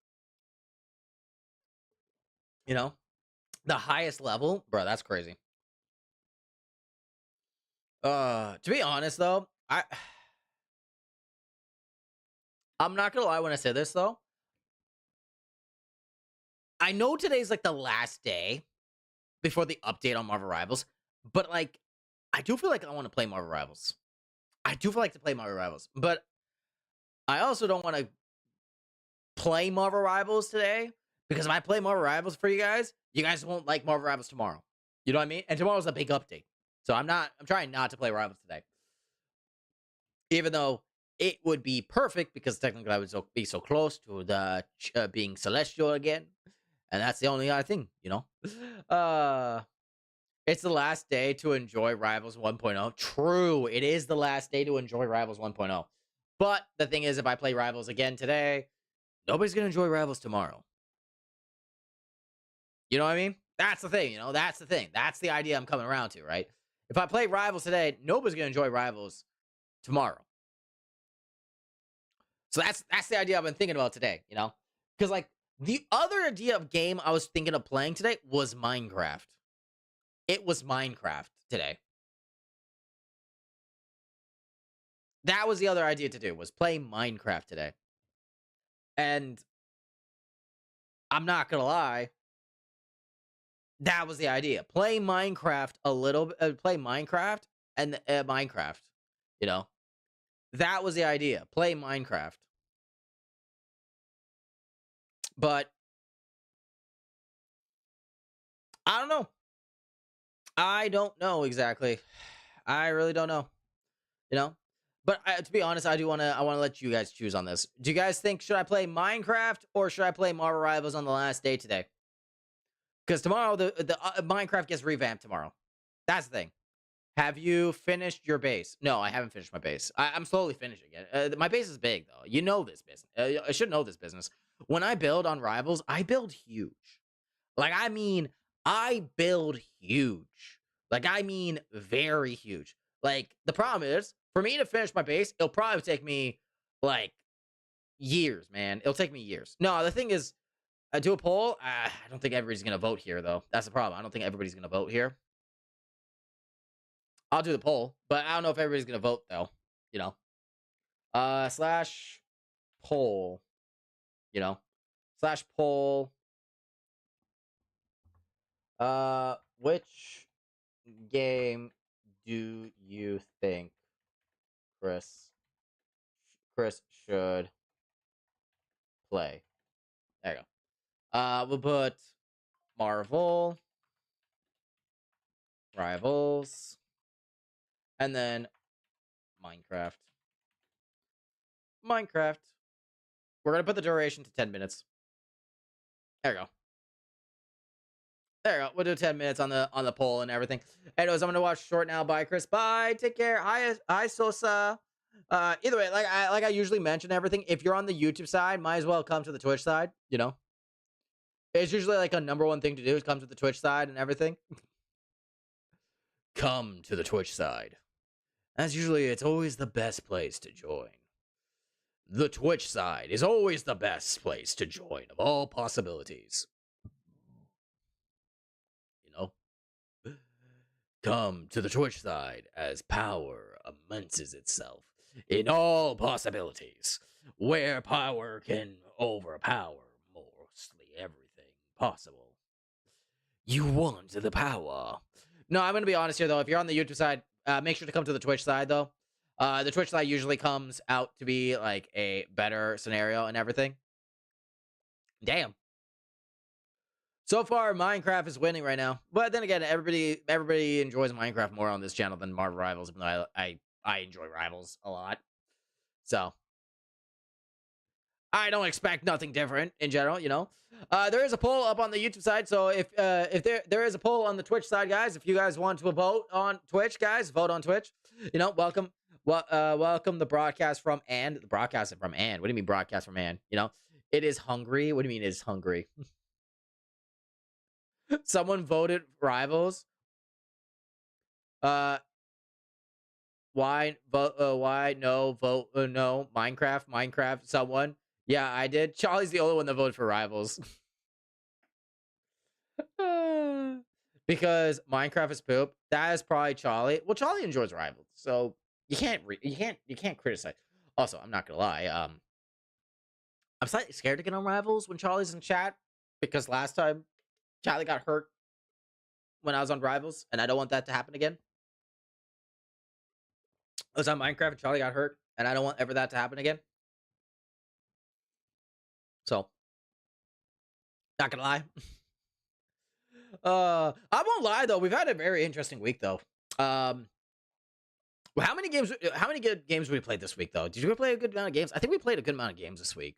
You know? The highest level? Bro, that's crazy. To be honest, though, I'm not gonna lie when I say this, though. I know today's, like, the last day before the update on Marvel Rivals, but, like, I do feel like I want to play Marvel Rivals. I do feel like to play Marvel Rivals, but I also don't want to play Marvel Rivals today, because if I play Marvel Rivals for you guys won't like Marvel Rivals tomorrow. You know what I mean? And tomorrow's a big update. So I'm trying not to play Rivals today. Even though it would be perfect, because technically I would be so close to the being Celestial again. And that's the only other thing, you know? It's the last day to enjoy Rivals 1.0. True, it is the last day to enjoy Rivals 1.0. But the thing is, if I play Rivals again today, Nobody's gonna enjoy Rivals tomorrow. You know what I mean? That's the thing, that's the thing. That's the idea I'm coming around to, right? If I play Rivals today, nobody's gonna enjoy Rivals tomorrow. So that's the idea I've been thinking about today, Because like the other idea of game I was thinking of playing today was Minecraft. It was Minecraft today. That was the other idea to do, was play Minecraft today. And I'm not gonna lie, that was the idea. Play Minecraft a little bit, play Minecraft and Minecraft, That was the idea. Play Minecraft. But I don't know. I don't know exactly. I really don't know. But to be honest, I want to let you guys choose on this. Do you guys think, should I play Minecraft or should I play Marvel Rivals on the last day today? Because tomorrow the Minecraft gets revamped tomorrow. That's the thing. Have you finished your base? No, I haven't finished my base. I'm slowly finishing it. My base is big though. You know this business. I should know this business. When I build on Rivals, I build huge. Like, I mean, I build huge. Like, I mean, very huge. Like, the problem is, for me to finish my base, it'll probably take me, like, years, man. It'll take me years. No, the thing is, I do a poll. I don't think everybody's going to vote here, though. That's the problem. I don't think everybody's going to vote here. I'll do the poll, but I don't know if everybody's going to vote, though. Slash poll. Slash poll. Which game do you think Chris should play? There you go. We'll put Marvel Rivals and then Minecraft. We're gonna put the duration to 10 minutes. There you go. There you go. We'll do 10 minutes on the poll and everything. Anyways, I'm gonna watch short now. Bye, Chris. Bye. Take care. Hi, Sosa. Either way, like I usually mention everything. If you're on the YouTube side, might as well come to the Twitch side. It's usually like a number one thing to do is come to the Twitch side and everything. Come to the Twitch side. It's always the best place to join. The Twitch side is always the best place to join of all possibilities. Come to the Twitch side as power immenses itself in all possibilities, where power can overpower mostly everything possible. You want the power. No, I'm going to be honest here, though. If you're on the YouTube side, make sure to come to the Twitch side, though. The Twitch side usually comes out to be like a better scenario and everything. Damn. So far, Minecraft is winning right now. But then again, everybody enjoys Minecraft more on this channel than Marvel Rivals, even though I enjoy Rivals a lot. So I don't expect nothing different in general, There is a poll up on the YouTube side, so if there is a poll on the Twitch side, guys, if you guys want to vote on Twitch, guys, vote on Twitch. Welcome. Welcome the broadcast from and the broadcast from and. What do you mean broadcast from and? It is hungry. What do you mean it is hungry? Someone voted Rivals. Why vote? Why no vote? No Minecraft. Someone. Yeah, I did. Charlie's the only one that voted for Rivals. Because Minecraft is poop. That is probably Charlie. Well, Charlie enjoys Rivals, so you can't criticize. Also, I'm not gonna lie. I'm slightly scared to get on Rivals when Charlie's in chat because last time Charlie got hurt when I was on Rivals, and I don't want that to happen again. I was on Minecraft and Charlie got hurt, and I don't want ever that to happen again. So, not gonna lie. I won't lie though. We've had a very interesting week though. How many good games we played this week though? Did we play a good amount of games? I think we played a good amount of games this week.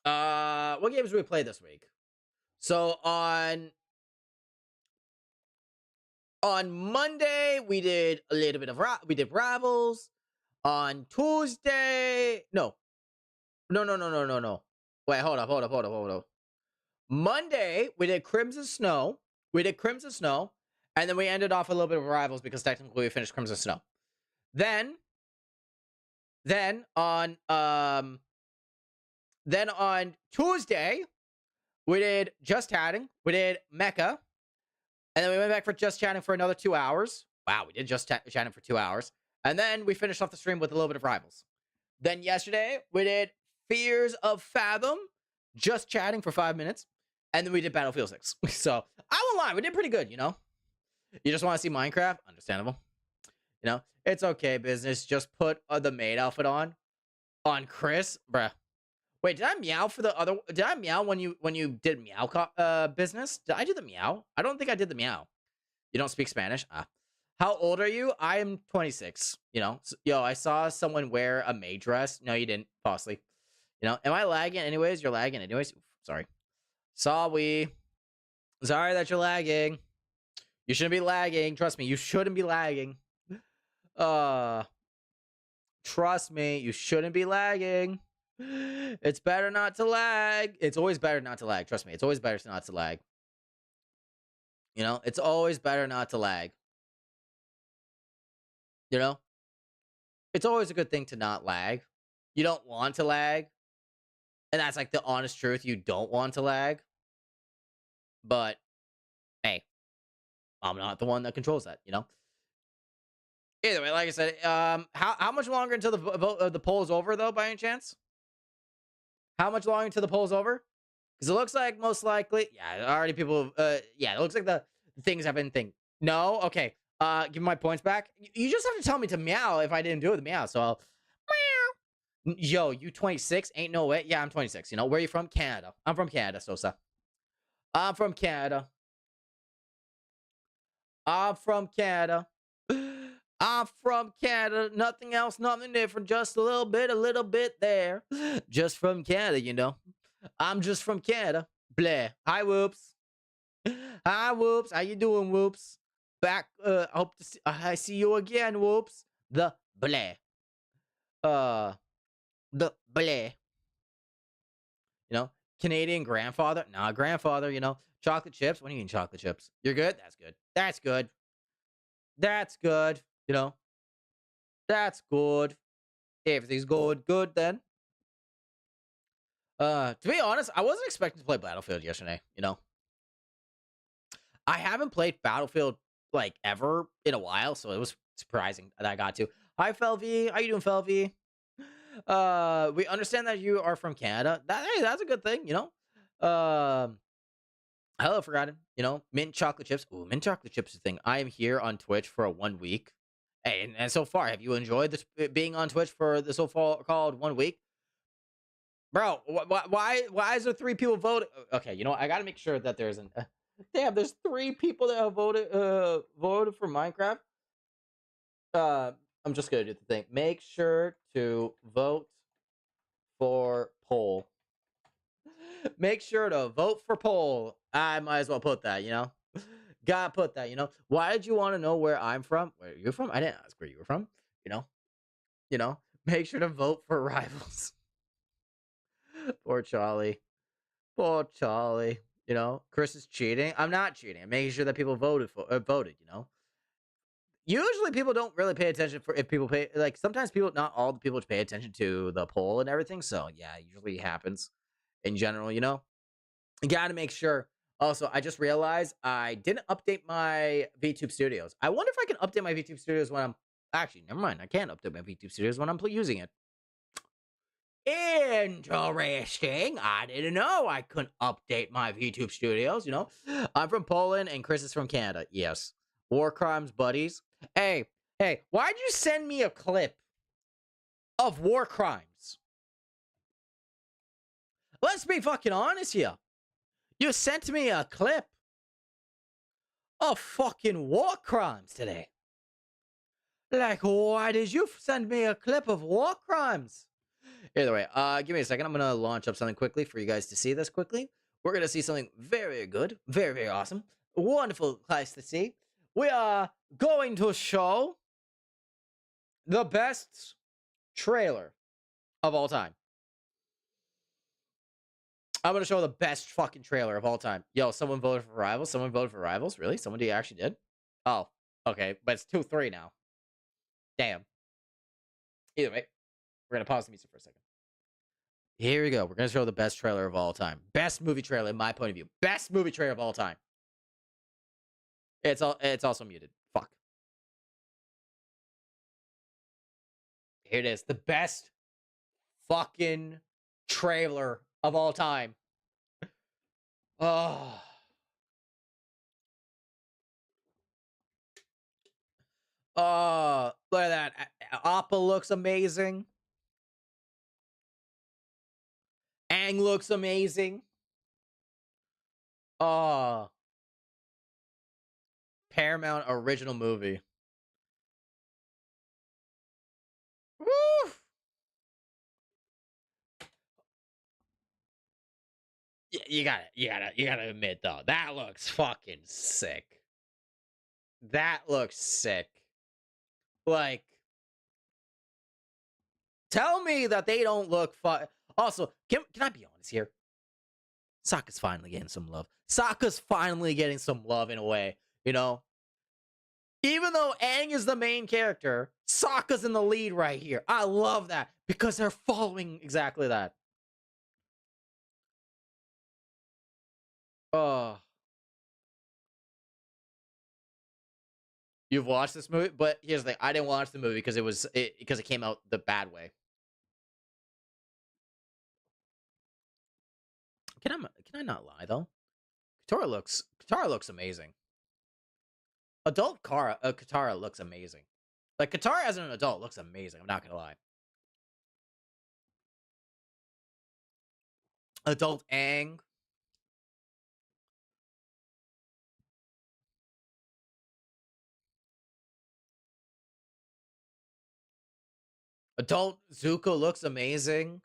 What games did we play this week? So on Monday we did a little bit of Rivals. On Tuesday, no. No. Wait, hold up. Monday, we did Crimson Snow. And then we ended off a little bit of Rivals because technically we finished Crimson Snow. Then on Tuesday, we did Just Chatting. We did Mecha. And then we went back for Just Chatting for another 2 hours. Wow, we did Just Chatting for 2 hours. And then we finished off the stream with a little bit of Rivals. Then yesterday, we did Fears of Fathom, Just Chatting for 5 minutes. And then we did Battlefield 6. So, I won't lie, we did pretty good, you know? You just want to see Minecraft? Understandable. You know? It's okay, business. Just put the maid outfit on Chris. Bruh. Wait, did I meow for the other? Did I meow when you did meow business? Did I do the meow? I don't think I did the meow. You don't speak Spanish? How old are you? I am 26. You know, so, yo, I saw someone wear a maid dress. No, you didn't. Fall asleep. You know, am I lagging anyways? You're lagging anyways. Oof, sorry. Sorry that you're lagging. You shouldn't be lagging. Trust me, you shouldn't be lagging. Trust me, you shouldn't be lagging. It's better not to lag. It's always better not to lag. Trust me, it's always better not to lag. You know, it's always better not to lag. You know? It's always a good thing to not lag. You don't want to lag. And that's like the honest truth. You don't want to lag. But, hey, I'm not the one that controls that, you know? Either way, like I said, how much longer until the poll is over, though, by any chance? How much longer until the poll's over? Because it looks like most likely, yeah, already people, yeah, it looks like the things have been thing. No, okay. Give my points back. You just have to tell me to meow if I didn't do it with meow. So I'll meow. Yo, you 26? Ain't no way. Yeah, I'm 26. You know, where are you from? Canada. I'm from Canada, Sosa. I'm from Canada. I'm from Canada. I'm from Canada. Nothing else, nothing different. Just a little bit there. Just from Canada, you know. I'm just from Canada. Blah. Hi, Whoops. Hi, Whoops. How you doing, Whoops? Back. Hope to see. I see you again, Whoops. The blah. The blah. You know, Canadian grandfather. Nah, grandfather. You know, chocolate chips. What do you mean, chocolate chips? You're good. That's good. That's good. That's good. You know, that's good. Everything's good then. To be honest, I wasn't expecting to play Battlefield yesterday, you know. I haven't played Battlefield like ever in a while, so it was surprising that I got to. Hi Felvy, how you doing, Felvy? We understand that you are from Canada. Hey, that's a good thing, you know. Hello, Forgotten. You know, mint chocolate chips. Ooh, mint chocolate chips is a thing. I am here on Twitch for 1 week. Hey, and so far, have you enjoyed this being on Twitch for the so-called 1 week? Bro, why is there 3 people voting? Okay, you know what? I gotta make sure that there's an... damn, there's 3 people that have voted for Minecraft. I'm just gonna do the thing. Make sure to vote for poll. Make sure to vote for poll. I might as well put that, you know? Gotta put that, you know? Why did you want to know where I'm from? Where you're from? I didn't ask where you were from, you know? You know? Make sure to vote for Rivals. Poor Charlie. Poor Charlie. You know? Chris is cheating. I'm not cheating. I'm making sure that people voted, you know? Usually people don't really pay attention for if people pay, like, sometimes people, not all the people pay attention to the poll and everything, so yeah, it usually happens in general, you know? You gotta make sure. Also, I just realized I didn't update my VTube Studios. I wonder if I can update my VTube Studios when I'm... Actually, never mind. I can't update my VTube Studios when I'm using it. Interesting. I didn't know I couldn't update my VTube Studios, you know? I'm from Poland and Chris is from Canada. Yes. War crimes buddies. Hey, why'd you send me a clip of war crimes? Let's be fucking honest here. You sent me a clip of fucking war crimes today. Like, why did you send me a clip of war crimes? Either way, give me a second. I'm going to launch up something quickly for you guys to see this quickly. We're going to see something very, very good. Very, very awesome. Wonderful place to see. We are going to show the best trailer of all time. I'm gonna show the best fucking trailer of all time. Yo, someone voted for Rivals. Someone voted for Rivals. Really? Someone actually did? Oh, okay. But it's 2-3 now. Damn. Either way, we're gonna pause the music for a second. Here we go. We're gonna show the best trailer of all time. Best movie trailer in my point of view. Best movie trailer of all time. It's also muted. Fuck. Here it is. The best fucking trailer of all time. Oh. Oh, look at that. Appa looks amazing. Aang looks amazing. Oh. Paramount original movie. Woo! You gotta admit though, that looks fucking sick. That looks sick. Like, tell me that they don't look fun. Also, can I be honest here? Sokka's finally getting some love. Sokka's finally getting some love in a way, you know? Even though Aang is the main character, Sokka's in the lead right here. I love that because they're following exactly that. Oh. You've watched this movie, but here's the thing: I didn't watch the movie because it came out the bad way. Can I not lie though? Katara looks amazing. Adult Katara looks amazing. Like Katara as an adult looks amazing. I'm not gonna lie. Adult Aang. Adult Zuko looks amazing.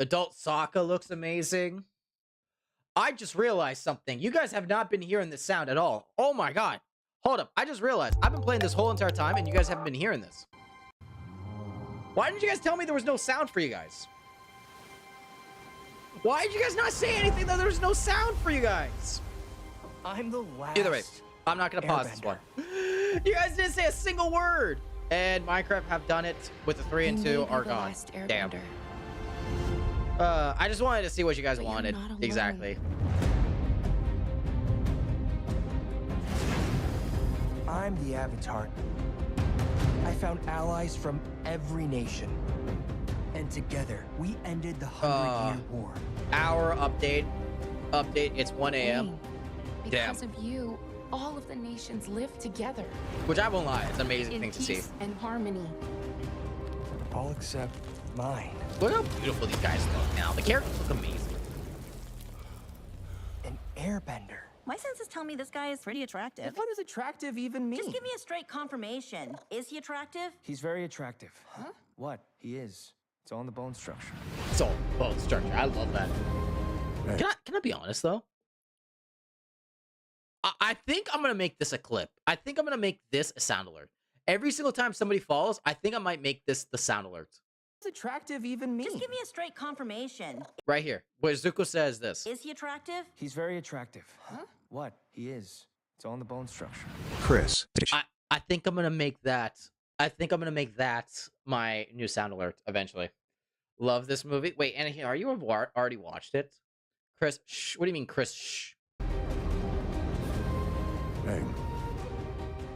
Adult Sokka looks amazing. I just realized something. You guys have not been hearing this sound at all. Oh my god. Hold up. I just realized. I've been playing this whole entire time and you guys haven't been hearing this. Why didn't you guys tell me there was no sound for you guys? Why did you guys not say anything that there was no sound for you guys? I'm the last. Either way, I'm not going to pause this one. You guys didn't say a single word. And Minecraft have done it with the 3 and 2 are gone. Damn. I just wanted to see what you guys wanted. Exactly. I'm the Avatar. I found allies from every nation. And together, we ended the 100-Year War. Hour update. It's 1 a.m. Because of you, all of the nations live together. Which I won't lie, it's an amazing thing to see. And harmony. All except mine. Look how beautiful these guys look now. The characters look amazing. An airbender. My senses tell me this guy is pretty attractive. What does attractive even mean? Just give me a straight confirmation. Is he attractive? He's very attractive. Huh? What? He is. It's all in the bone structure. It's all bone structure. I love that. Can I be honest though? I think I'm gonna make this a clip. I think I'm gonna make this a sound alert. Every single time somebody falls, I think I might make this the sound alert. What does attractive even mean? Just give me a straight confirmation. Right here, where Zuko says this. Is he attractive? He's very attractive. Huh? What? He is. It's all in the bone structure. Chris. I think I'm gonna make that. I think I'm gonna make that my new sound alert eventually. Love this movie. Wait, and are you already watched it? Chris, shh. What do you mean, Chris? Shh. Aang,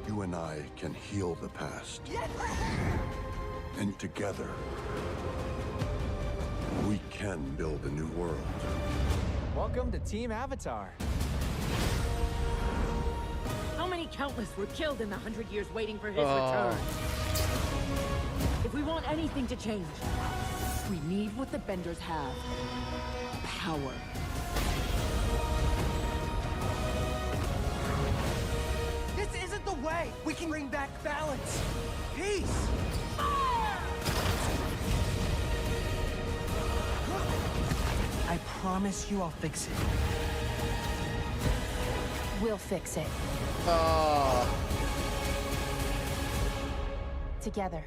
you and I can heal the past. Yes! And together, we can build a new world. Welcome to Team Avatar. How many countless were killed in the 100 years waiting for his return? If we want anything to change, we need what the Benders have. Power. This isn't the way! We can bring back balance! Peace! I promise you I'll fix it. We'll fix it. Together.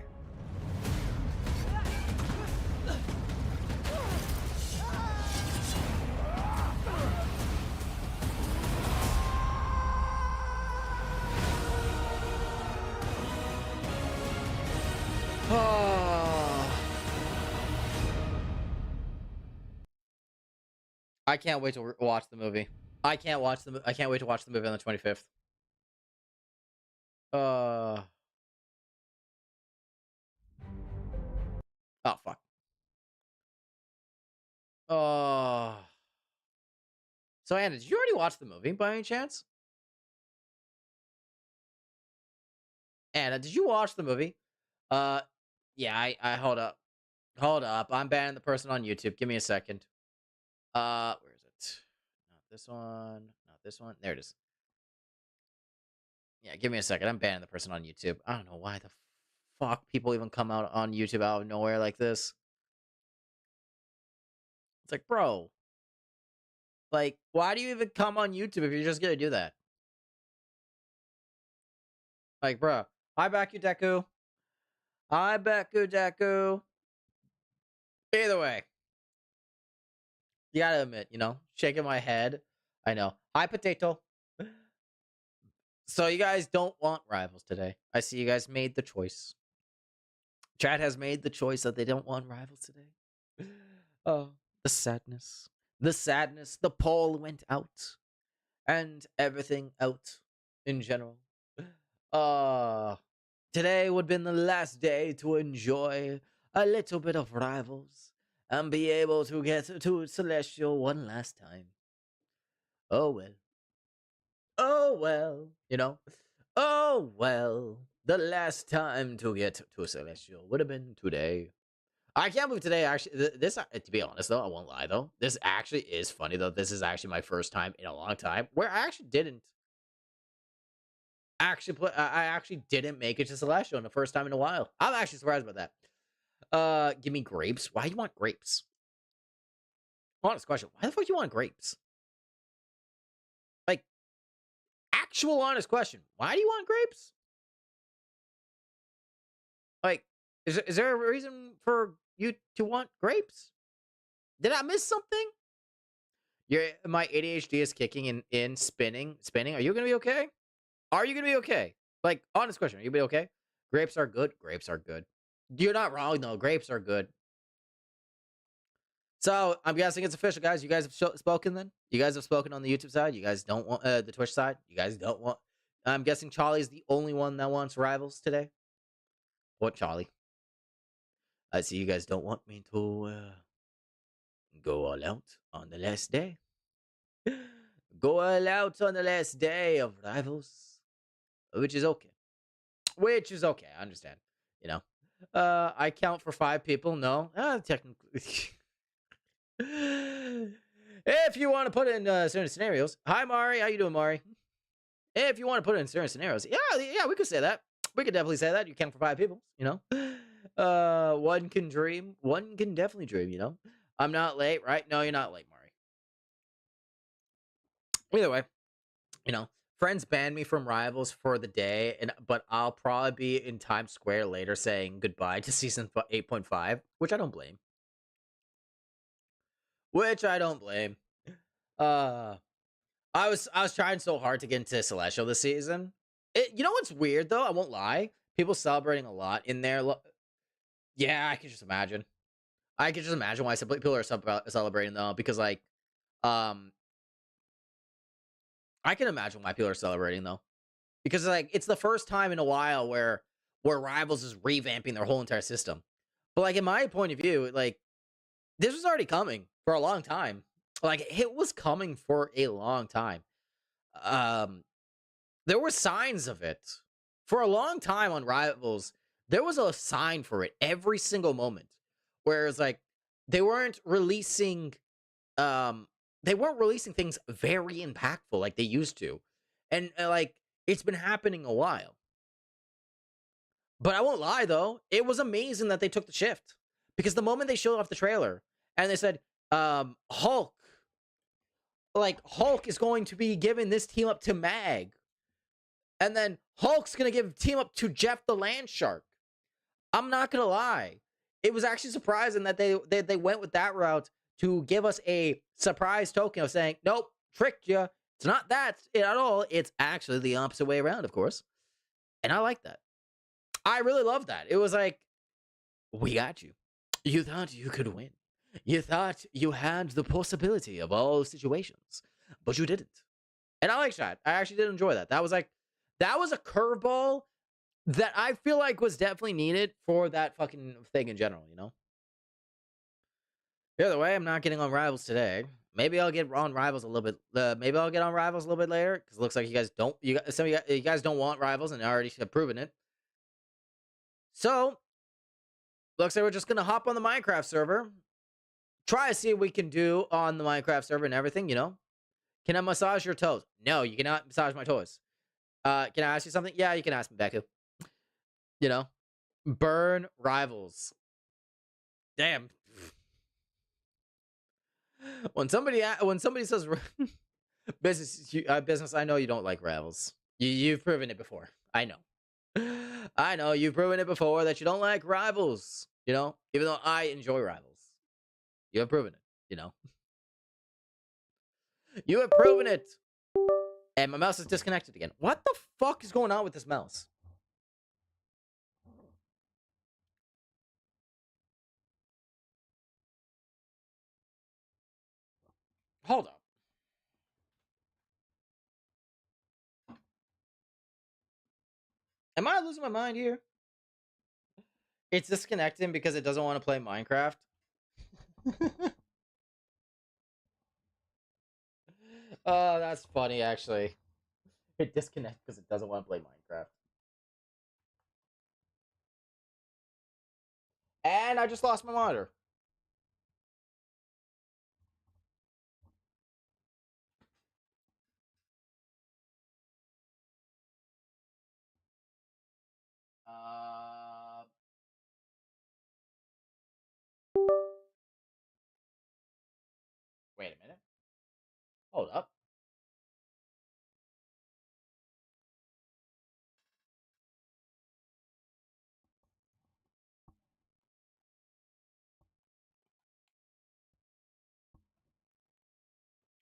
I can't wait to watch the movie. I can't wait to watch the movie on the 25th. Oh fuck. Oh. So Anna, did you already watch the movie by any chance? Anna, did you watch the movie? Yeah, I hold up. Hold up. I'm banning the person on YouTube. Give me a second. Where is it? Not this one. Not this one. There it is. Yeah, give me a second. I'm banning the person on YouTube. I don't know why the fuck people even come out on YouTube out of nowhere like this. It's like, bro. Like, why do you even come on YouTube if you're just gonna do that? Like, bro. I back you, Deku. I back you, Deku. Either way. You gotta admit, shaking my head. I know. Hi, Potato. So you guys don't want rivals today. I see you guys made the choice. Chat has made the choice that they don't want rivals today. Oh, the sadness. The sadness. The poll went out. And everything out in general. Today would have been the last day to enjoy a little bit of rivals and be able to get to Celestial one last time. Oh well. Oh well. Oh well. The last time to get to Celestial would have been today. I can't believe today actually, this, to be honest though, I won't lie though, this actually is funny though. This is actually my first time in a long time where I actually didn't I actually didn't make it to Celestial in the first time in a while. I'm actually surprised about that. Give me grapes. Why do you want grapes? Honest question. Why the fuck do you want grapes? Like, actual honest question. Why do you want grapes? Like, is there a reason for you to want grapes? Did I miss something? My ADHD is kicking in spinning. Are you gonna be okay? Are you gonna be okay? Like, honest question. Are you gonna be okay? Grapes are good. Grapes are good. You're not wrong though. Grapes are good. So I'm guessing it's official, guys. You guys have spoken then? You guys have spoken on the YouTube side. You guys don't want the Twitch side. You guys don't want. I'm guessing Charlie's the only one that wants rivals today. What, Charlie? I see you guys don't want me to go all out on the last day. Go all out on the last day of rivals, which is okay. Which is okay. I understand. I count for 5 people. No, technically. If you want to put in certain scenarios, hi Mari, how you doing, Mari? If you want to put in certain scenarios, yeah, we could say that. We could definitely say that. You count for 5 people, one can dream. One can definitely dream, I'm not late, right? No, you're not late, Mari. Either way, friends banned me from Rivals for the day, but I'll probably be in Times Square later saying goodbye to season 8.5, which I don't blame. I was trying so hard to get into Celestial this season. You know what's weird though? I won't lie. People celebrating a lot in there. Yeah, I can just imagine. I can just imagine why people are celebrating though, because like, I can imagine why people are celebrating though, because like it's the first time in a while where Rivals is revamping their whole entire system. But like in my point of view, like this was already coming for a long time. Like it was coming for a long time. There were signs of it for a long time on Rivals. There was a sign for it every single moment. Whereas like they weren't releasing things very impactful like they used to. And like it's been happening a while. But I won't lie though, it was amazing that they took the shift. Because the moment they showed off the trailer and they said, Hulk is going to be giving this team up to Mag. And then Hulk's going to give team up to Jeff the Land Shark. I'm not going to lie. It was actually surprising that they went with that route to give us a surprise token of saying, nope, tricked you. It's not that at all. It's actually the opposite way around, of course. And I like that. I really love that. It was like, we got you. You thought you could win. You thought you had the possibility of all situations, but you didn't. And I like that. I actually did enjoy that. That was a curveball that I feel like was definitely needed for that fucking thing in general, you know? The other way, I'm not getting on Rivals today. Maybe I'll get on Rivals a little bit. Maybe I'll get on Rivals a little bit later because it looks like you guys don't. Some of you guys don't want Rivals, and I already have proven it. So, looks like we're just gonna hop on the Minecraft server, try to see what we can do on the Minecraft server and everything. You know, can I massage your toes? No, you cannot massage my toes. Can I ask you something? Yeah, you can ask me back to. You know, burn Rivals. Damn. When somebody says business, I know you don't like Rivals. You've proven it before. I know. I know you've proven it before that you don't like Rivals. You know, even though I enjoy Rivals, you have proven it. You know, you have proven it. And my mouse is disconnected again. What the fuck is going on with this mouse? Hold up. Am I losing my mind here? It's disconnecting because it doesn't want to play Minecraft. Oh, that's funny, actually. It disconnects because it doesn't want to play Minecraft. And I just lost my monitor. Wait a minute. Hold up.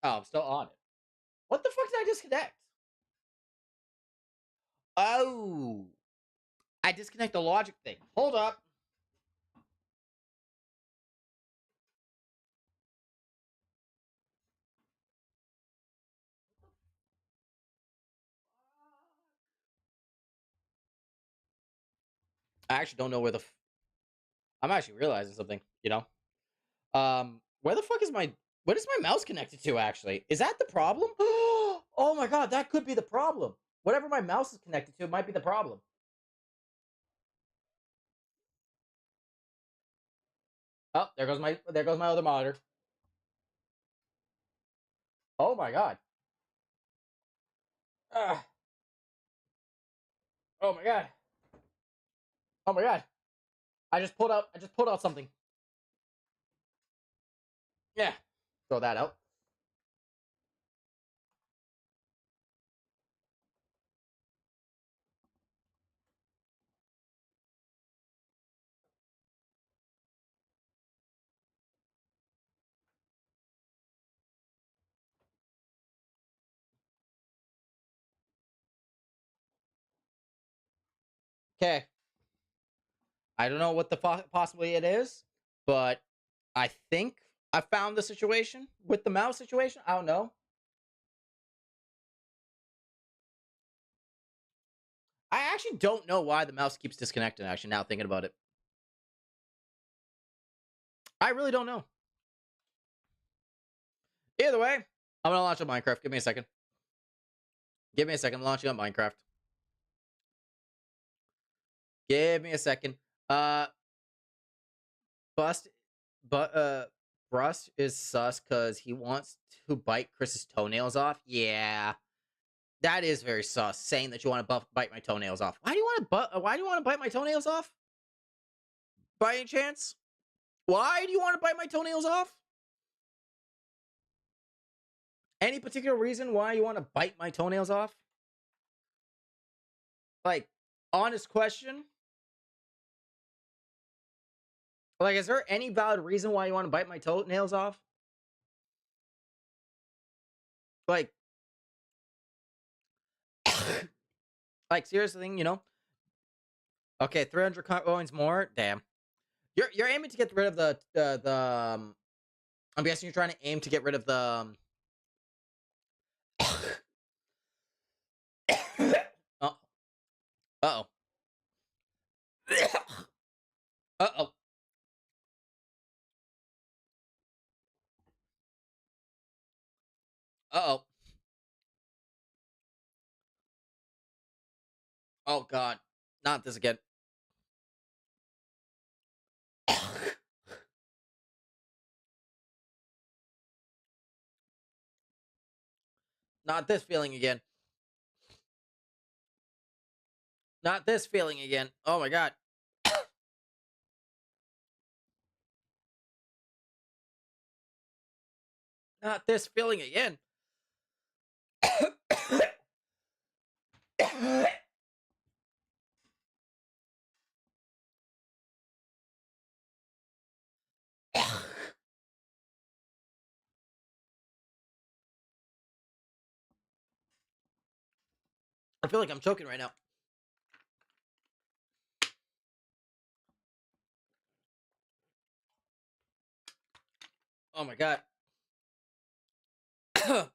Oh, I'm still on it. What the fuck did I disconnect? Oh. I disconnect the logic thing. Hold up. I actually don't know where the I'm actually realizing something, you know? Where the fuck is what is my mouse connected to, actually? Is that the problem? Oh my god, that could be the problem. Whatever my mouse is connected to might be the problem. Oh, there goes my other monitor. Oh my god. Oh my god. Oh my god. I just pulled out something. Yeah. Throw that out. Okay. I don't know what the possibly it is, but I think I found the situation with the mouse situation. I don't know. I actually don't know why the mouse keeps disconnecting, actually, now thinking about it. I really don't know. Either way, I'm gonna launch on Minecraft. Give me a second. Give me a second. I'm launching on Minecraft. Give me a second. Bust, Brust is sus because he wants to bite Chris's toenails off. Yeah, that is very sus. Saying that you want to bite my toenails off. Why do you want to bite my toenails off? By any chance? Why do you want to bite my toenails off? Any particular reason why you want to bite my toenails off? Like, honest question. Like, is there any valid reason why you want to bite my toenails off? Like, like seriously, you know? Okay, 300 coins more. Damn, you're aiming to get rid of the I'm guessing you're trying to aim to get rid of the. Oh. Uh-oh. Uh-oh. Uh-oh. Oh, God. Not this again. Not this feeling again. Not this feeling again. Oh, my God. Not this feeling again. I feel like I'm choking right now. Oh my God. Ugh.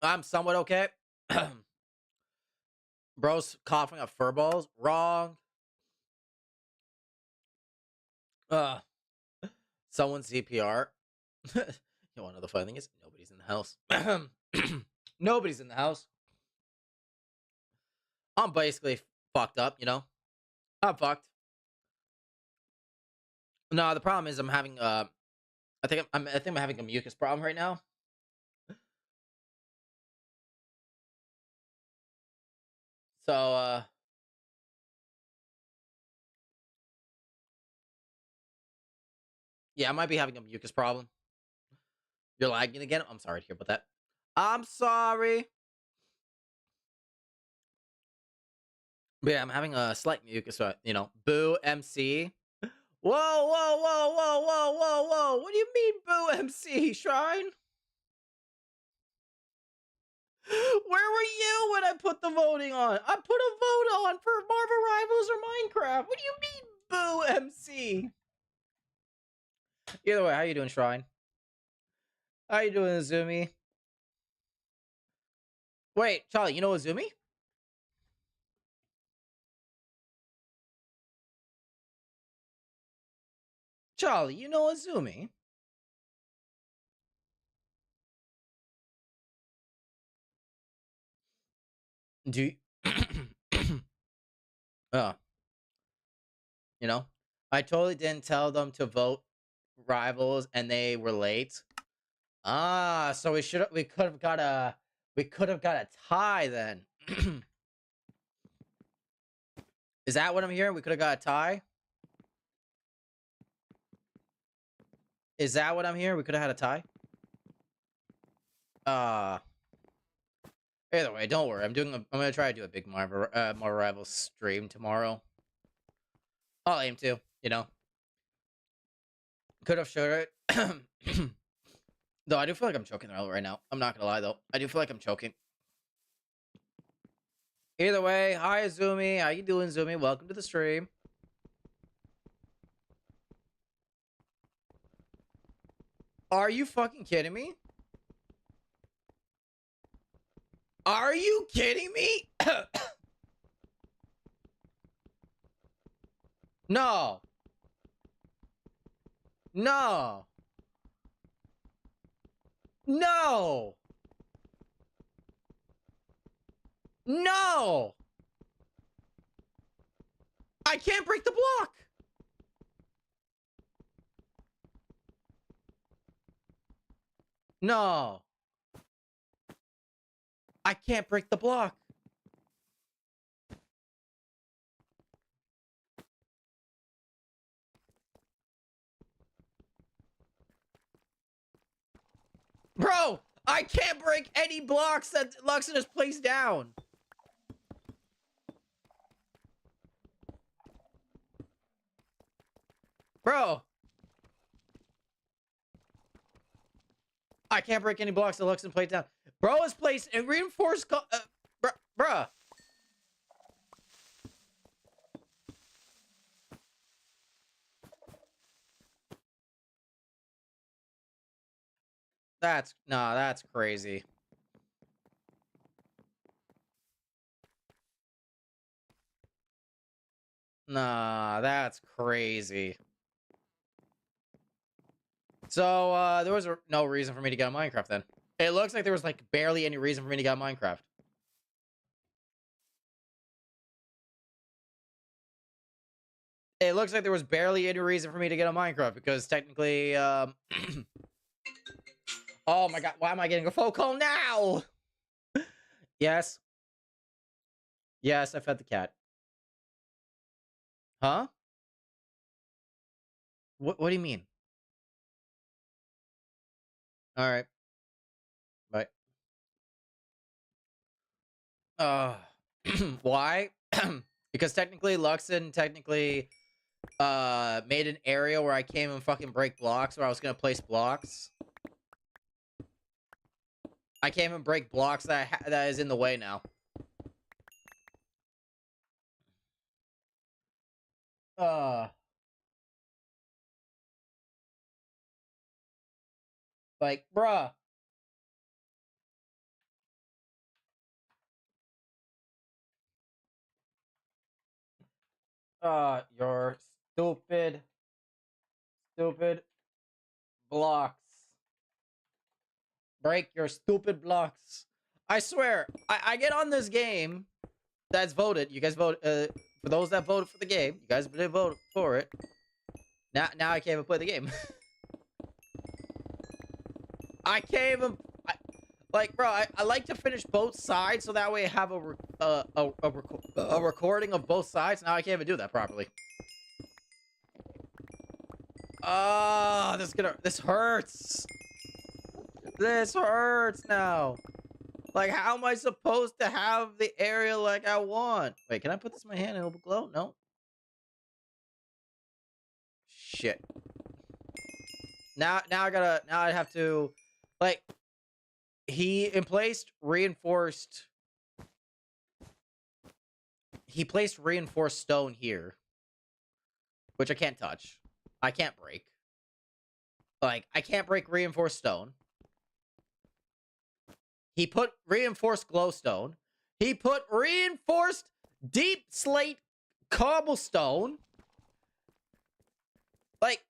I'm somewhat okay. Bro's coughing up fur balls. Wrong. Someone CPR. You want to know the funny thing is nobody's in the house. Nobody's in the house. I'm basically fucked up, you know. I'm fucked. No, the problem is I'm having I think I'm having a mucus problem right now. So yeah, I might be having a mucus problem. You're lagging again. I'm sorry to hear about that. I'm sorry. But yeah, I'm having a slight mucus, you know. Boo MC. Whoa, whoa, whoa, whoa, whoa, whoa, whoa. What do you mean, boo MC, Shrine? Where were you when I put the voting on? I put a vote on for Marvel Rivals or Minecraft. What do you mean, boo MC? Either way, how you doing, Shrine? How you doing, Azumi? Wait, Charlie, you know Azumi? Charlie, you know Azumi? Do you... Oh. You know? I totally didn't tell them to vote Rivals and they were late. Ah, so we could have got a tie then. Is that what I'm hearing? We could have got a tie? Is that what I'm hearing? We could have had a tie? Either way, don't worry. I'm gonna try to do a big Marvel Rivals stream tomorrow. I'll aim to, you know. Could have showed it. Though I do feel like I'm choking right now. I'm not gonna lie though. I do feel like I'm choking. Either way, hi Zoomy. How you doing, Zoomy? Welcome to the stream. Are you fucking kidding me? Are you kidding me? No. No. No. No. I can't break the block. No. I can't break the block. Bro, I can't break any blocks that Luxon has placed down. Bro! I can't break any blocks that Luxon played down. Bro has placed a reinforced bruh. That's crazy. Nah, that's crazy. So, there was no reason for me to get on Minecraft then. It looks like there was, like, barely any reason for me to get on Minecraft. It looks like there was barely any reason for me to get on Minecraft because technically, oh my god, why am I getting a phone call now? Yes. Yes, I fed the cat. Huh? What do you mean? Alright. Bye. Why? Because technically Luxon made an area where I came and fucking break blocks where I was gonna place blocks. I can't even break blocks that is in the way now. Like, bruh. Your stupid blocks. Break your stupid blocks. I swear, I get on this game that's voted. You guys vote, for those that voted for the game, you guys did vote for it. Now I can't even play the game. I can't even, like, bro, I like to finish both sides so that way I have a recording of both sides. Now I can't even do that properly. This hurts. This hurts now. Like, how am I supposed to have the area like I want? Wait, can I put this in my hand and it'll glow? No. Shit. Now I have to, like, he placed reinforced stone here, which I can't touch. I can't break. Like, I can't break reinforced stone. He put reinforced glowstone. He put reinforced deep slate cobblestone. Like,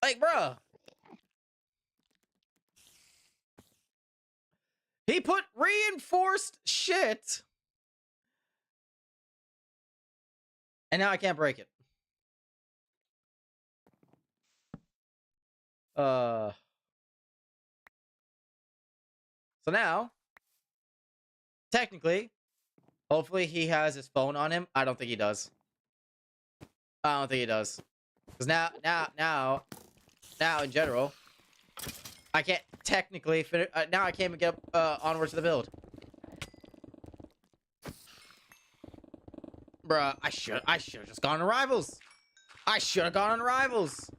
bruh. He put reinforced shit. And now I can't break it. So now, technically, hopefully he has his phone on him. I don't think he does. I don't think he does. Because now, in general, I can't technically finish. Now I can't even get onward to the build. Bruh, I should have just gone to Rivals. I should have gone on Rivals.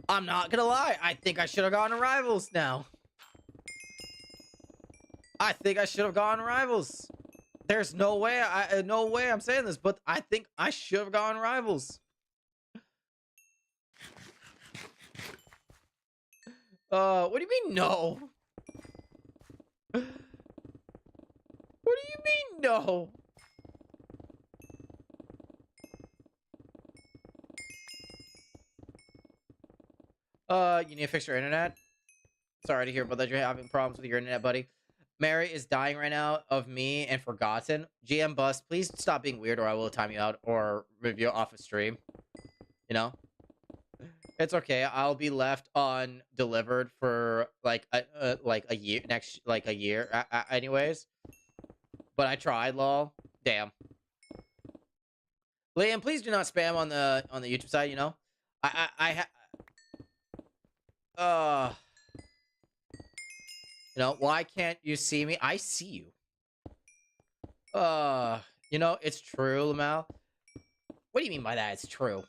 I'm not gonna lie. I think I should have gone to Rivals now. I think I should have gone Rivals. There's no way I'm saying this, but I think I should have gone Rivals. What do you mean no? What do you mean no? You need to fix your internet? Sorry to hear about that you're having problems with your internet, buddy. Mary is dying right now of me and Forgotten. GM Bust, please stop being weird or I will time you out or review off of stream. You know? It's okay. I'll be left on delivered for like a year anyways. But I tried, lol. Damn. Liam, please do not spam on the YouTube side, you know? You know, why can't you see me? I see you. You know, it's true, Lamal. What do you mean by that? It's true.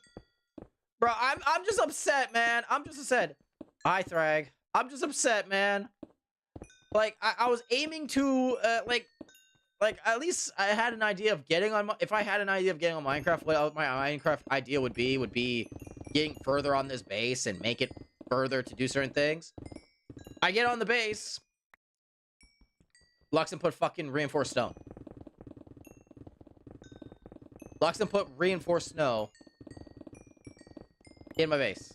Bro, I'm just upset, man. I'm just upset. Hi, Thrag. I'm just upset, man. Like, I was aiming to, like, at least I had an idea of getting on, if I had an idea of getting on Minecraft, what my Minecraft idea would be getting further on this base and make it further to do certain things. I get on the base. Luxon put fucking reinforced stone. Luxon put reinforced snow in my base.